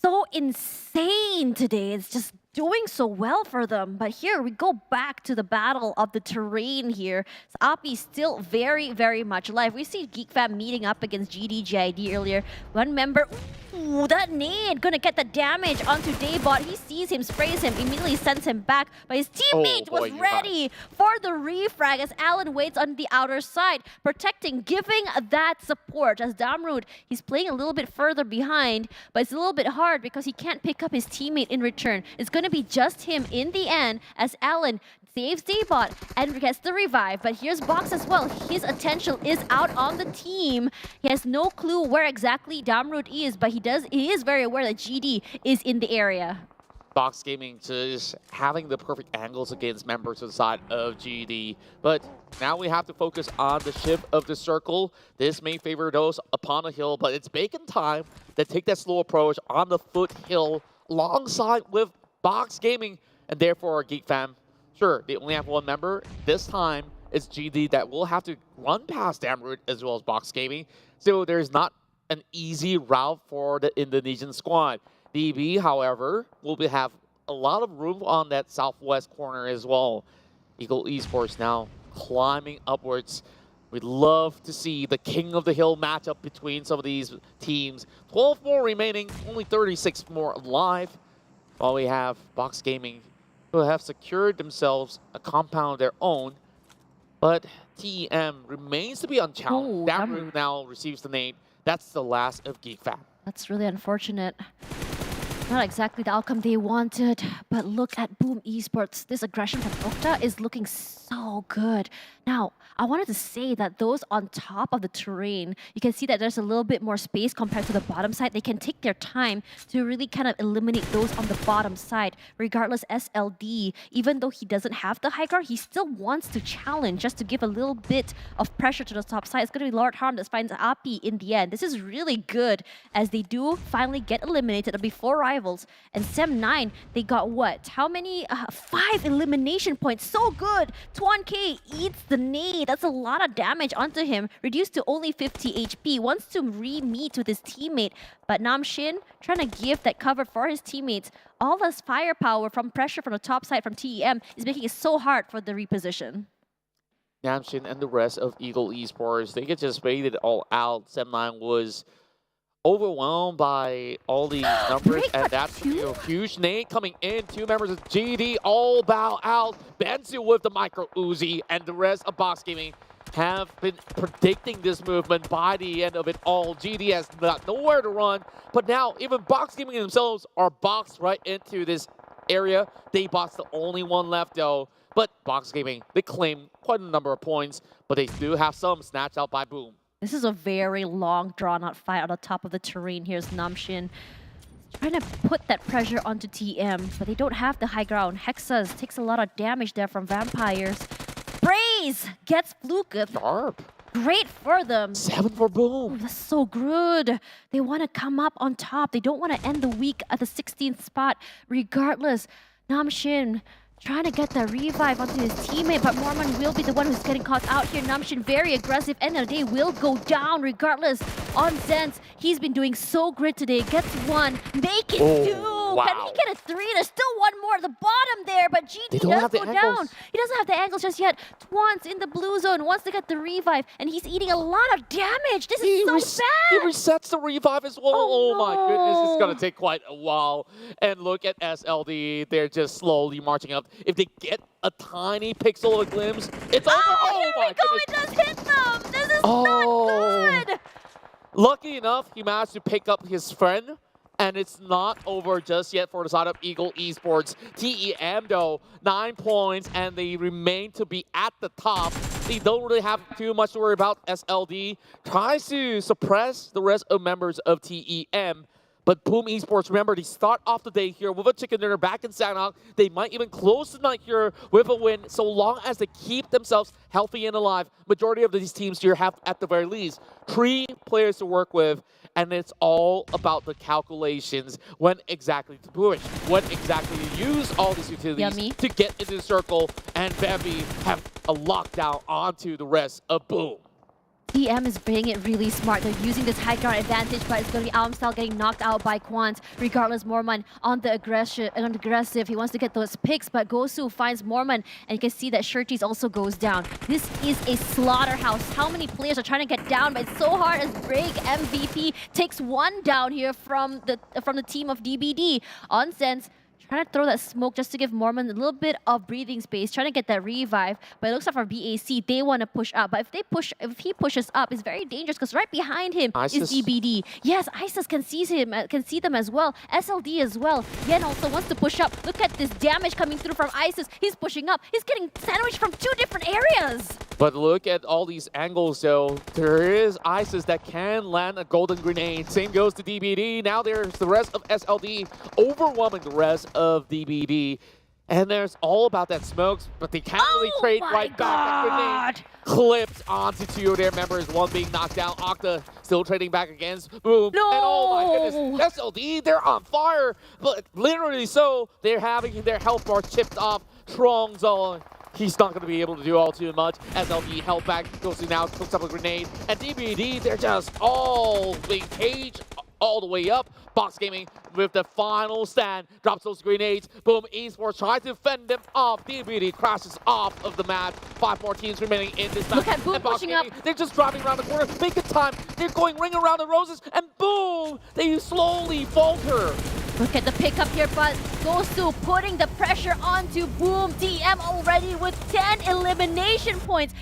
E: so insane today. It's just doing so well for them. But here we go back to the battle of the terrain here. So Api still very, very much alive. We see Geek Fam meeting up against GIDS earlier. 1 member, ooh, that nade gonna get the damage onto Daybot. He sees him, sprays him, immediately sends him back. But his teammate was ready for the refrag as Alan waits on the outer side, protecting, giving that support. As Damrud, he's playing a little bit further behind, but it's a little bit hard because he can't pick up his teammate in return. It's gonna be just him in the end as Alan saves Daybot and gets the revive. But here's Box as well. His attention is out on the team. He has no clue where exactly Damrud is, but he is very aware that GD is in the area.
D: Box Gaming just having the perfect angles against members of the side of GD. But now we have to focus on the shift of the circle. This may favor those upon a hill, but it's Bacon time to take that slow approach on the foothill alongside with Box Gaming, and therefore Geek Fam. Sure, they only have 1 member. This time, it's GD that will have to run past Damroot as well as Box Gaming. So there's not an easy route for the Indonesian squad. DB, however, will have a lot of room on that southwest corner as well. Ego Esports now climbing upwards. We'd love to see the King of the Hill matchup between some of these teams. 12 more remaining, only 36 more alive. While we have Box Gaming, who have secured themselves a compound of their own. But TEM remains to be unchallenged. That room now receives the nade. That's the last of Geek Fam.
E: That's really unfortunate. Not exactly the outcome they wanted, but look at Boom Esports. This aggression from Okta is looking so good. Now, I wanted to say that those on top of the terrain, you can see that there's a little bit more space compared to the bottom side. They can take their time to really kind of eliminate those on the bottom side. Regardless, SLD, even though he doesn't have the high ground, he still wants to challenge just to give a little bit of pressure to the top side. It's going to be Lord Harm that finds Api in the end. This is really good as they do finally get eliminated. It'll be 4 rivals. And Sem9, they got what? How many? 5 elimination points. So good. Tuan K eats the nade. That's a lot of damage onto him. Reduced to only 50 HP. Wants to re-meet with his teammate. But Namshin trying to give that cover for his teammates. All this firepower from pressure from the top side from TEM is making it so hard for the reposition.
D: Namshin and the rest of Eagle Esports, they get just faded all out. Sem9 was overwhelmed by all these numbers, and that's a huge nade coming in. 2 members of GD all bow out. Bensu with the micro Uzi, and the rest of Box Gaming have been predicting this movement. By the end of it all, GD has nowhere to run, but now even Box Gaming themselves are boxed right into this area. They box the only one left though, but Box Gaming, they claim quite a number of points, but they do have some snatched out by Boom.
E: This is a very long, drawn-out fight on the top of the terrain. Here's Namshin trying to put that pressure onto TM, but they don't have the high ground. Hexas takes a lot of damage there from Vampires. Braze gets Fluke.
D: Sharp.
E: Great for them.
D: 7 for Boom.
E: Oh, that's so good. They want to come up on top. They don't want to end the week at the 16th spot. Regardless, Namshin trying to get the revive onto his teammate, but Mormon will be the one who's getting caught out here. Namshin very aggressive, end of the day will go down regardless. On Zenz, he's been doing so great today. Gets 1, make it 2.
D: Wow.
E: Can he get a 3? There's still 1 more at the bottom there, but GD does go down. He doesn't have the angles just yet. Twan's in the blue zone, wants to get the revive, and he's eating a lot of damage. This is so bad.
D: He resets the revive as well. Oh my goodness, it's going to take quite a while. And look at SLD, they're just slowly marching up. If they get a tiny pixel of a glimpse, it's over. Oh my goodness.
E: It does hit them. This is not good.
D: Lucky enough, he managed to pick up his friend, and it's not over just yet for the side of Eagle Esports. TEM though, 9 points, and they remain to be at the top. They don't really have too much to worry about. SLD tries to suppress the rest of members of TEM. But Boom Esports, remember, they start off the day here with a chicken dinner back in Sanhok. They might even close the night here with a win, so long as they keep themselves healthy and alive. Majority of these teams here have, at the very least, 3 players to work with, and it's all about the calculations. When exactly to push, when exactly to use all these utilities to get into the circle, and Bambi have a lockdown onto the rest of Boom.
E: TM is playing it really smart. They're using this high ground advantage, but it's going to be Almstyle getting knocked out by Quant. Regardless, Mormon on the aggressive. He wants to get those picks, but Gosu finds Mormon, and you can see that Shirties also goes down. This is a slaughterhouse. How many players are trying to get down? But it's so hard as Break MVP takes 1 down here from the team of DBD. On Sense, trying to throw that smoke just to give Mormon a little bit of breathing space, trying to get that revive. But it looks like for BAC, they want to push up. But if he pushes up, it's very dangerous because right behind him is DBD. Yes, Isis can see them as well. SLD as well. Yen also wants to push up. Look at this damage coming through from Isis. He's pushing up. He's getting sandwiched from 2 different areas.
D: But look at all these angles, though. There is Isis that can land a golden grenade. Same goes to DBD. Now there's the rest of SLD overwhelming the rest of DBD. And there's all about that smokes, but they can't really trade right back. That grenade clipped onto 2 of their members, 1 being knocked down. Octa still trading back against Boom.
E: No!
D: And oh my goodness, SLD, they're on fire. But literally so, they're having their health bar chipped off. Strong Zone he's not going to be able to do all too much. SLD held back, goes to now, cooks up a grenade, and DBD, they're just all being caged all the way up. Box Gaming with the final stand, drops those grenades. Boom, Esports tries to fend them off. DBD crashes off of the map. 5 more teams remaining in this map.
E: Look at Boom pushing up.
D: They're just driving around the corner, making time. They're going ring around the roses, and boom, they slowly falter.
E: Look at the pickup here, but Gosu putting the pressure onto Boom. TM already with 10 elimination points.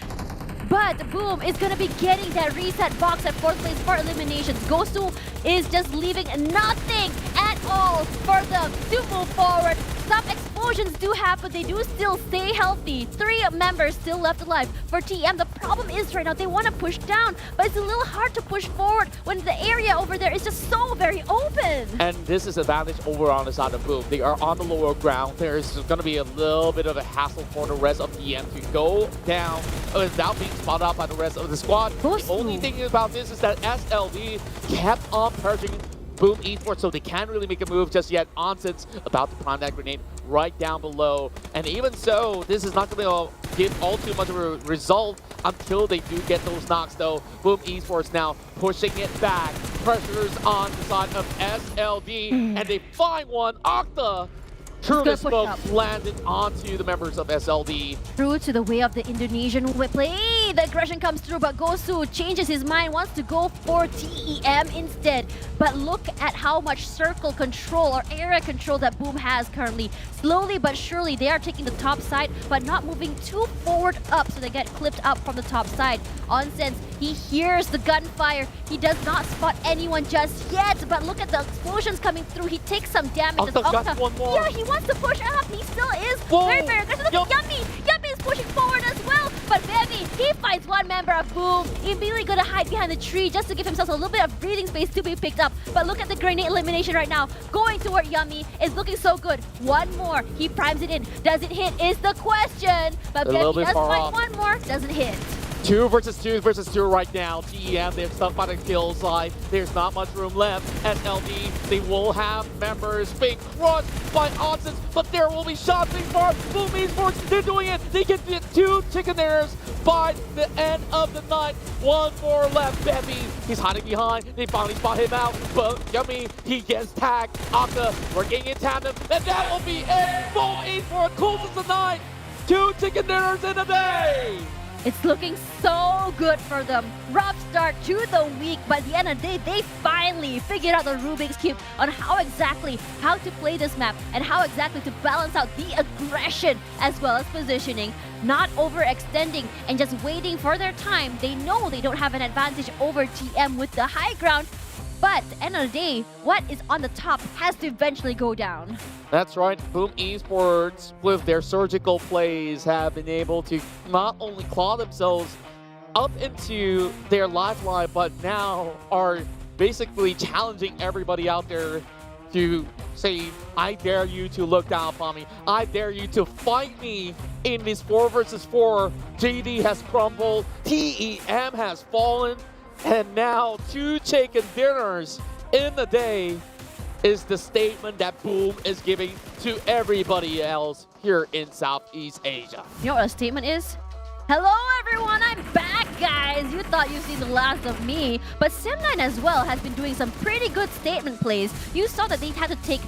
E: But Boom is going to be getting that reset box at 4th place for eliminations. Gosu is just leaving nothing at all for them to move forward. Some explosions do happen. They do still stay healthy. 3 members still left alive. For TM, the problem is right now they want to push down, but it's a little hard to push forward when the area over there is just so very open.
D: And this is advantage over on the side of Boom. They are on the lower ground. There's going to be a little bit of a hassle for the rest of TM to go down without being spotted out by the rest of the squad. The only thing about this is that SLD kept on purging Boom Esports, so they can't really make a move just yet. Onsens about to prime that grenade right down below. And even so, this is not going to give all too much of a result until they do get those knocks, though. Boom Esports now pushing it back. Pressures on the side of SLD, and they find one. Octa! Truly smoke landed onto the members of SLD.
E: Through to the way of the Indonesian play. The aggression comes through, but Gosu changes his mind, wants to go for TEM instead. But look at how much circle control or area control that Boom has currently. Slowly but surely, they are taking the top side, but not moving too forward up, so they get clipped up from the top side. Onsens, he hears the gunfire. He does not spot anyone just yet, but look at the explosions coming through. He takes some damage.
D: Got one more.
E: Yeah, he wants to push up. He still is very aggressive. Look at Yummy. Yummy is pushing forward as well. But Bevy, he finds one member of Boom. Immediately gonna hide behind the tree just to give himself a little bit of breathing space to be picked up. But look at the grenade elimination right now. Going toward Yummy is looking so good. One more. He primes it in. Does it hit is the question. But Bevy does find one more. Doesn't hit.
D: 2 versus 2 versus 2 right now. TEM, they have stuff on the kill side. There's not much room left. SLD, they will have members being crushed by Onsens, but there will be shots being fired. Boom Esports, they're doing it. They get the 2 chickenaires by the end of the night. 1 more left. Bevy, he's hiding behind. They finally spot him out, but Yummy, he gets tagged. Octa working in tandem, and that will be it. Boom Esports closes the night. 2 chickenaires in a day.
E: It's looking so good for them. Rough start to the week, but at the end of the day, they finally figured out the Rubik's Cube on how to play this map and how exactly to balance out the aggression as well as positioning. Not overextending and just waiting for their time. They know they don't have an advantage over TM with the high ground, but at the end of the day, what is on the top has to eventually go down.
D: That's right, Boom Esports, with their surgical plays, have been able to not only claw themselves up into their lifeline, but now are basically challenging everybody out there to say, I dare you to look down upon me. I dare you to fight me in this 4 versus 4. JD has crumbled, TEM has fallen, and now 2 chicken dinners in the day is the statement that Boom is giving to everybody else here in Southeast Asia.
E: You know what a statement is? Hello everyone, I'm back guys! You thought you've seen the last of me, but Sim9 as well has been doing some pretty good statement plays. You saw that they had to take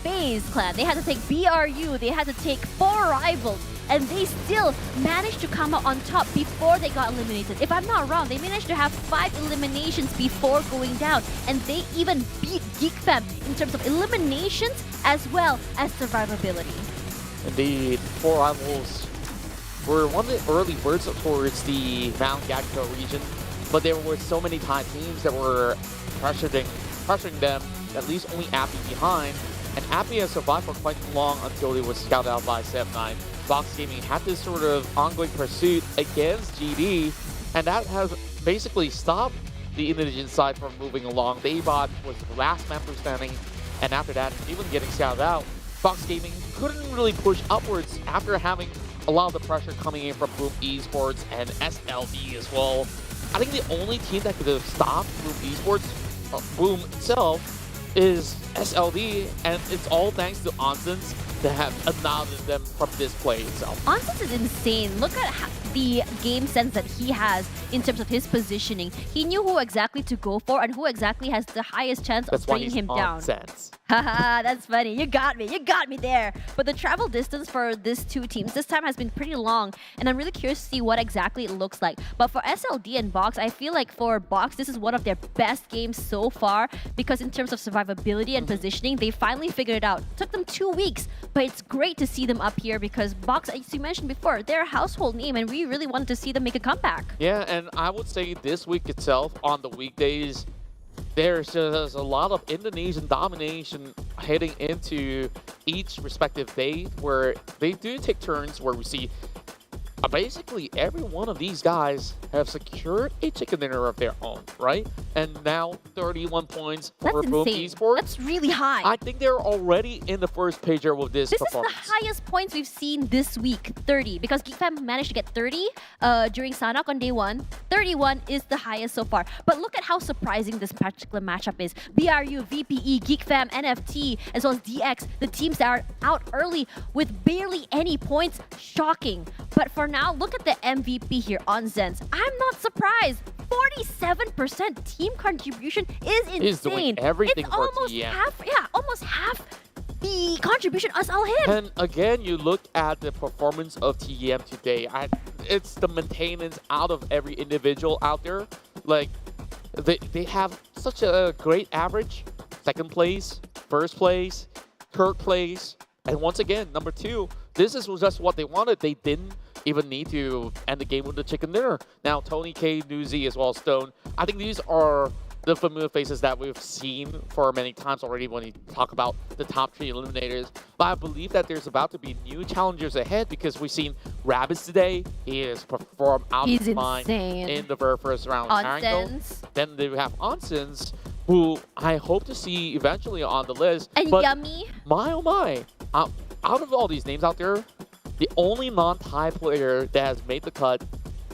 E: FaZe Clan, they had to take BRU, they had to take 4 rivals, and they still managed to come out on top before they got eliminated. If I'm not wrong, they managed to have 5 eliminations before going down, and they even beat Geek Fam in terms of eliminations as well as survivability.
D: Indeed, 4 rivals were one of the early birds towards the Mount Gagto region, but there were so many teams that were pressuring them, at least only Appy behind, and Appy has survived for quite long until it was scouted out by Sim9. Box Gaming had this sort of ongoing pursuit against GD, and that has basically stopped the Indonesian side from moving along. The A-Bot was the last member standing, and after that, even getting scouted out, Box Gaming couldn't really push upwards after having a lot of the pressure coming in from Boom Esports and SLD as well. I think the only team that could have stopped Boom Esports, Boom itself, is SLD, and it's all thanks to Onsens that have annihilated them from this play itself.
E: Onsens is insane. Look at the game sense that he has in terms of his positioning. He knew who exactly to go for and who exactly has the highest chance of bringing him down. Haha, that's funny. You got me. You got me there. But the travel distance for these two teams this time has been pretty long, and I'm really curious to see what exactly it looks like. But for SLD and Box, I feel like for Box, this is one of their best games so far because in terms of survivability and positioning, they finally figured it out. It took them 2 weeks, but it's great to see them up here because Box, as you mentioned before, they're a household name, and we really wanted to see them make a comeback.
D: Yeah, and I would say this week itself, on the weekdays, there's just a lot of Indonesian domination heading into each respective day where they do take turns where we see basically every one of these guys have secured a chicken dinner of their own, right? And now 31 points for Boom Esports.
E: That's really high.
D: I think they're already in the first pager with this performance.
E: This is the highest points we've seen this week, 30. Because Geek Fam managed to get 30 during Sanak on day 1. 31 is the highest so far. But look at how surprising this particular matchup is. BRU, VPE, Geek Fam, NFT, as well as DX, the teams that are out early with barely any points. Shocking. But for now, look at the MVP here on Zens. I'm not surprised. 47% team contribution is insane.
D: He's doing everything
E: it's
D: for
E: almost
D: TEM.
E: almost half the contribution is all him.
D: And again, you look at the performance of TEM today. It's the maintenance out of every individual out there. Like, they have such a great average. Second place, first place, third place, and once again, number 2. This is just what they wanted. They didn't even need to end the game with the chicken dinner. Now, Tony K, Newsy, as well as Stone. I think these are the familiar faces that we've seen for many times already when you talk about the top 3 eliminators. But I believe that there's about to be new challengers ahead because we've seen Rabbids today. He has performed out of his mind in the very first round. Then we have Onsens, who I hope to see eventually on the list.
E: And
D: but
E: Yummy.
D: My oh my. Out of all these names out there, the only non-Thai player that has made the cut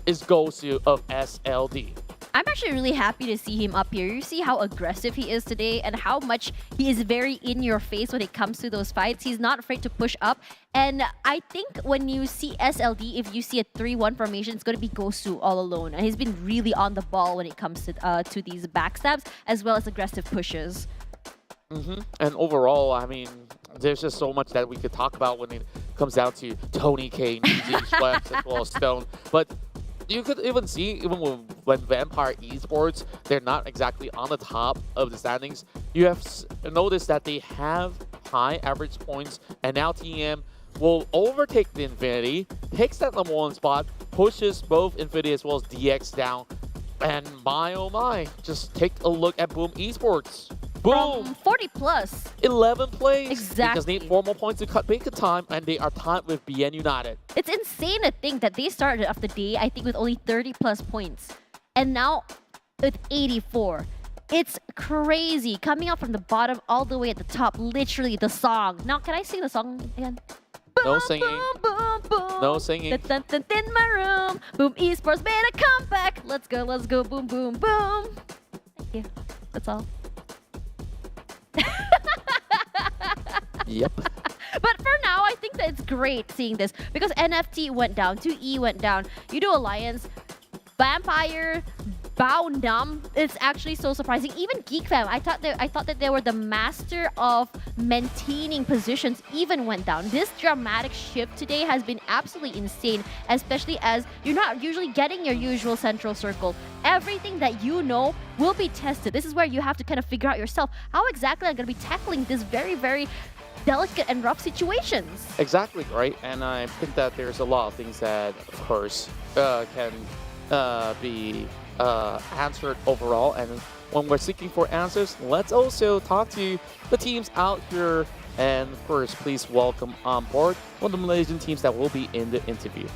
D: is Gosu of SLD.
E: I'm actually really happy to see him up here. You see how aggressive he is today and how much he is very in your face when it comes to those fights. He's not afraid to push up. And I think when you see SLD, if you see a 3-1 formation, it's going to be Gosu all alone. And he's been really on the ball when it comes to these backstabs as well as aggressive pushes.
D: And overall, I mean, there's just so much that we could talk about when it comes down to Tony K, Newsy, Schweppes, as well as Stone. But you could even see, even when Vampire Esports, they're not exactly on the top of the standings. You have noticed that they have high average points, and now TEM will overtake the Infinity, takes that number 1 spot, pushes both Infinity as well as DX down. And my oh my, just take a look at Boom Esports. Boom!
E: From 40 plus.
D: 11 plays.
E: Exactly.
D: Because they need 4 more points to cut bacon time, and they are tied with BN United.
E: It's insane to think that they started off the day, I think, with only 30 plus points. And now with 84. It's crazy. Coming out from the bottom all the way at the top. Literally the song. Now, can I sing the song again?
D: No singing.
E: Boom, boom.
D: No singing.
E: In my room. Boom Esports made a comeback. Let's go, boom, boom, boom. Thank you. That's all.
D: Yep.
E: But for now, I think that it's great seeing this because NFT went down, 2E went down, Yoodo Alliance, Vampire, Bao Nam. It's actually so surprising. Even Geek Fam, I thought that they were the master of maintaining positions, even went down. This dramatic shift today has been absolutely insane, especially as you're not usually getting your usual central circle. Everything that you know will be tested. This is where you have to kind of figure out yourself how exactly I'm going to be tackling this very, very delicate and rough situations.
D: Exactly, right? And I think that there's a lot of things that, of course, can be answered overall. And when we're seeking for answers, let's also talk to the teams out here. And first, please welcome on board one of the Malaysian teams that will be in the interview.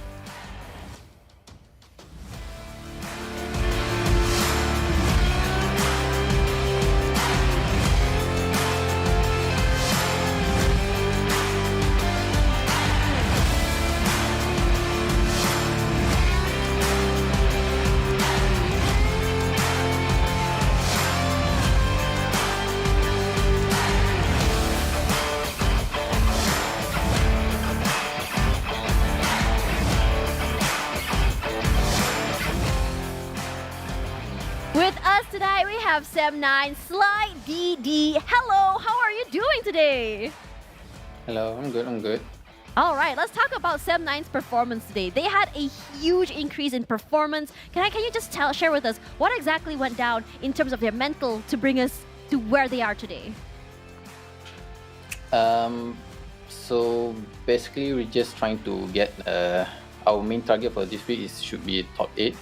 E: With us tonight, we have Sem9, SlideDD. Hello, how are you doing today?
O: Hello, I'm good.
E: All right, let's talk about Sem9's performance today. They had a huge increase in performance. Can you just share with us what exactly went down in terms of their mental to bring us to where they are today?
O: So basically, we're just trying to get our main target for this week should be top 8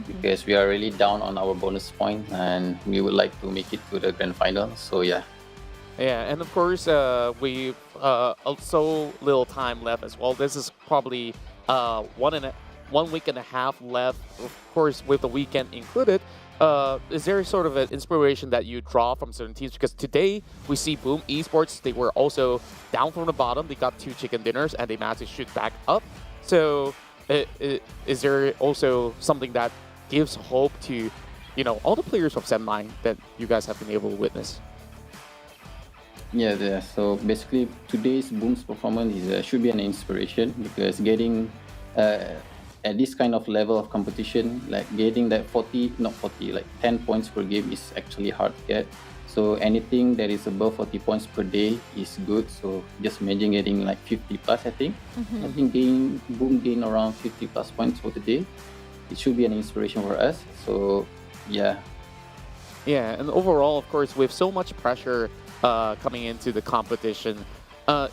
O: because we are really down on our bonus point and we would like to make it to the grand final. So yeah.
D: Yeah, and of course, we've so little time left as well. This is probably 1 week and a half left, of course, with the weekend included. Is there sort of an inspiration that you draw from certain teams? Because today we see Boom Esports, they were also down from the bottom. They got 2 chicken dinners and they managed to shoot back up. So is there also something that gives hope to, all the players from Sem9 that you guys have been able to witness?
O: Yeah. So basically, today's Boom's performance should be an inspiration because getting at this kind of level of competition, like getting that 10 points per game is actually hard to get. So anything that is above 40 points per day is good. So just imagine getting like 50 plus, I think. I think Boom gain around 50 plus points for today. It should be an inspiration for us. So yeah.
D: Yeah, and overall, of course, with so much pressure coming into the competition,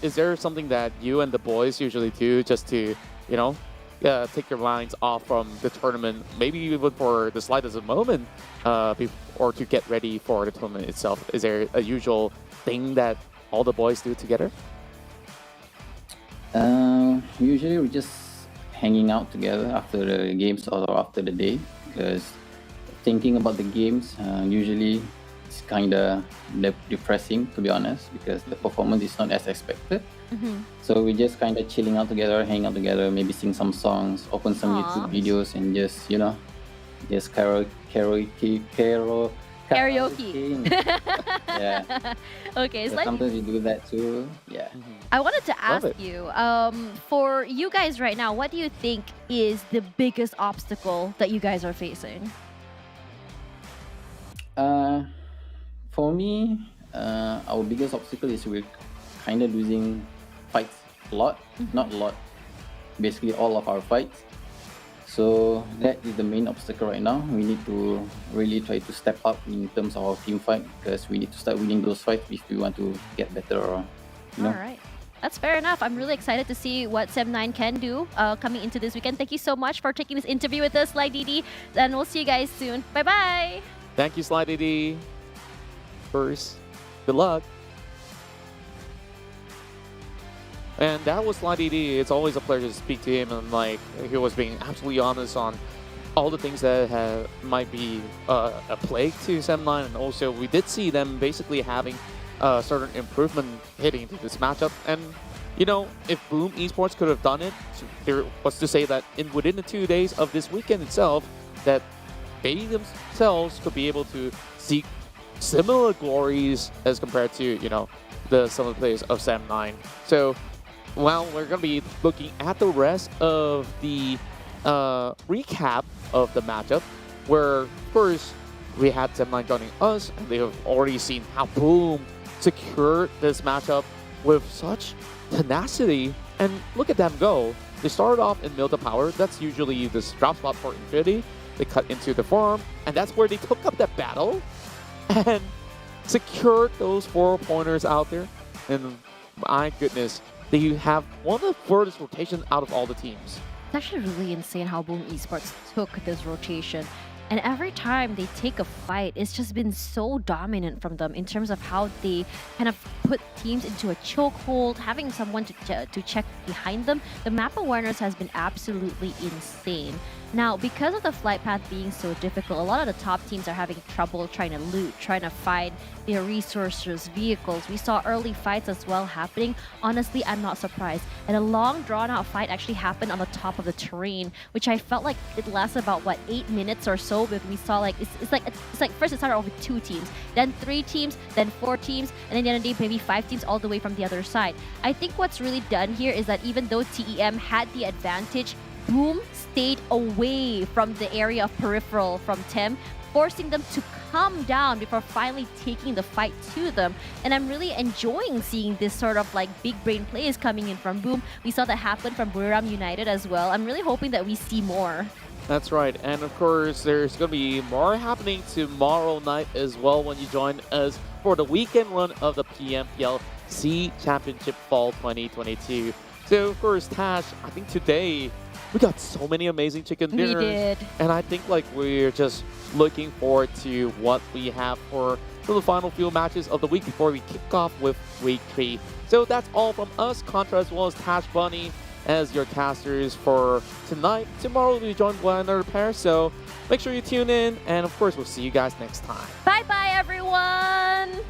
D: is there something that you and the boys usually do just to, take your minds off from the tournament, maybe even for the slightest of moment, or to get ready for the tournament itself? Is there a usual thing that all the boys do together?
O: Usually we're just hanging out together after the games or after the day because thinking about the games usually it's kind of depressing, to be honest, because the performance is not as expected. So we just kind of chilling out together, hanging out together, maybe sing some songs, open some YouTube videos, and just just karaoke. Yeah.
E: Okay,
O: so sometimes we do that too. Yeah.
E: I wanted to ask you, for you guys right now, what do you think is the biggest obstacle that you guys are facing?
O: For me, our biggest obstacle is we're kind of losing fights a lot, not a lot, basically all of our fights. So that is the main obstacle right now. We need to really try to step up in terms of our team fight because we need to start winning those fights if we want to get better. All
E: right. That's fair enough. I'm really excited to see what Sem9 can do coming into this weekend. Thank you so much for taking this interview with us, SlideDD, and we'll see you guys soon. Bye-bye.
D: Thank you, SlideDD. First, good luck. And that was SlideDD. It's always a pleasure to speak to him, and he was being absolutely honest on all the things that might be a plague to Sem9, and also we did see them basically having a certain improvement hitting into this matchup. And if Boom Esports could have done it, there was to say that within the 2 days of this weekend itself, that they themselves could be able to seek similar glories as compared to some of the players of Sem9. So well, we're going to be looking at the rest of the recap of the matchup, where first we had Sem9 joining us, and they have already seen how Boom secured this matchup with such tenacity. And look at them go. They started off in Milta Power. That's usually this drop spot for Infinity. They cut into the forearm, and that's where they took up that battle and secured those 4-pointers out there. And my goodness, they have one of the furthest rotations out of all the teams.
E: It's actually really insane how Boom Esports took this rotation. And every time they take a fight, it's just been so dominant from them in terms of how they kind of put teams into a chokehold, having someone to check behind them. The map awareness has been absolutely insane. Now, because of the flight path being so difficult, a lot of the top teams are having trouble trying to loot, trying to find their resources, vehicles. We saw early fights as well happening. Honestly, I'm not surprised. And a long drawn-out fight actually happened on the top of the terrain, which I felt like it lasted about, 8 minutes or so, but we saw it's like first it started off with 2 teams, then 3 teams, then 4 teams, and then the other day maybe 5 teams all the way from the other side. I think what's really done here is that even though TEM had the advantage, Boom stayed away from the area of peripheral from TEM, forcing them to calm down before finally taking the fight to them. And I'm really enjoying seeing this sort of like big brain plays coming in from Boom. We saw that happen from Buriram United as well. I'm really hoping that we see more.
D: That's right, and of course there's going to be more happening tomorrow night as well when you join us for the weekend run of the PMPL SEA Championship Fall 2022. So of course, Tash, I think today we got so many amazing chicken dinners.
E: We did.
D: And I think like we're just looking forward to what we have for the final few matches of the week before we kick off with week 3. So that's all from us, Contra, as well as Tash Bunny, as your casters for tonight. Tomorrow we'll be joined by another pair, so make sure you tune in, and of course we'll see you guys next time.
E: Bye bye everyone!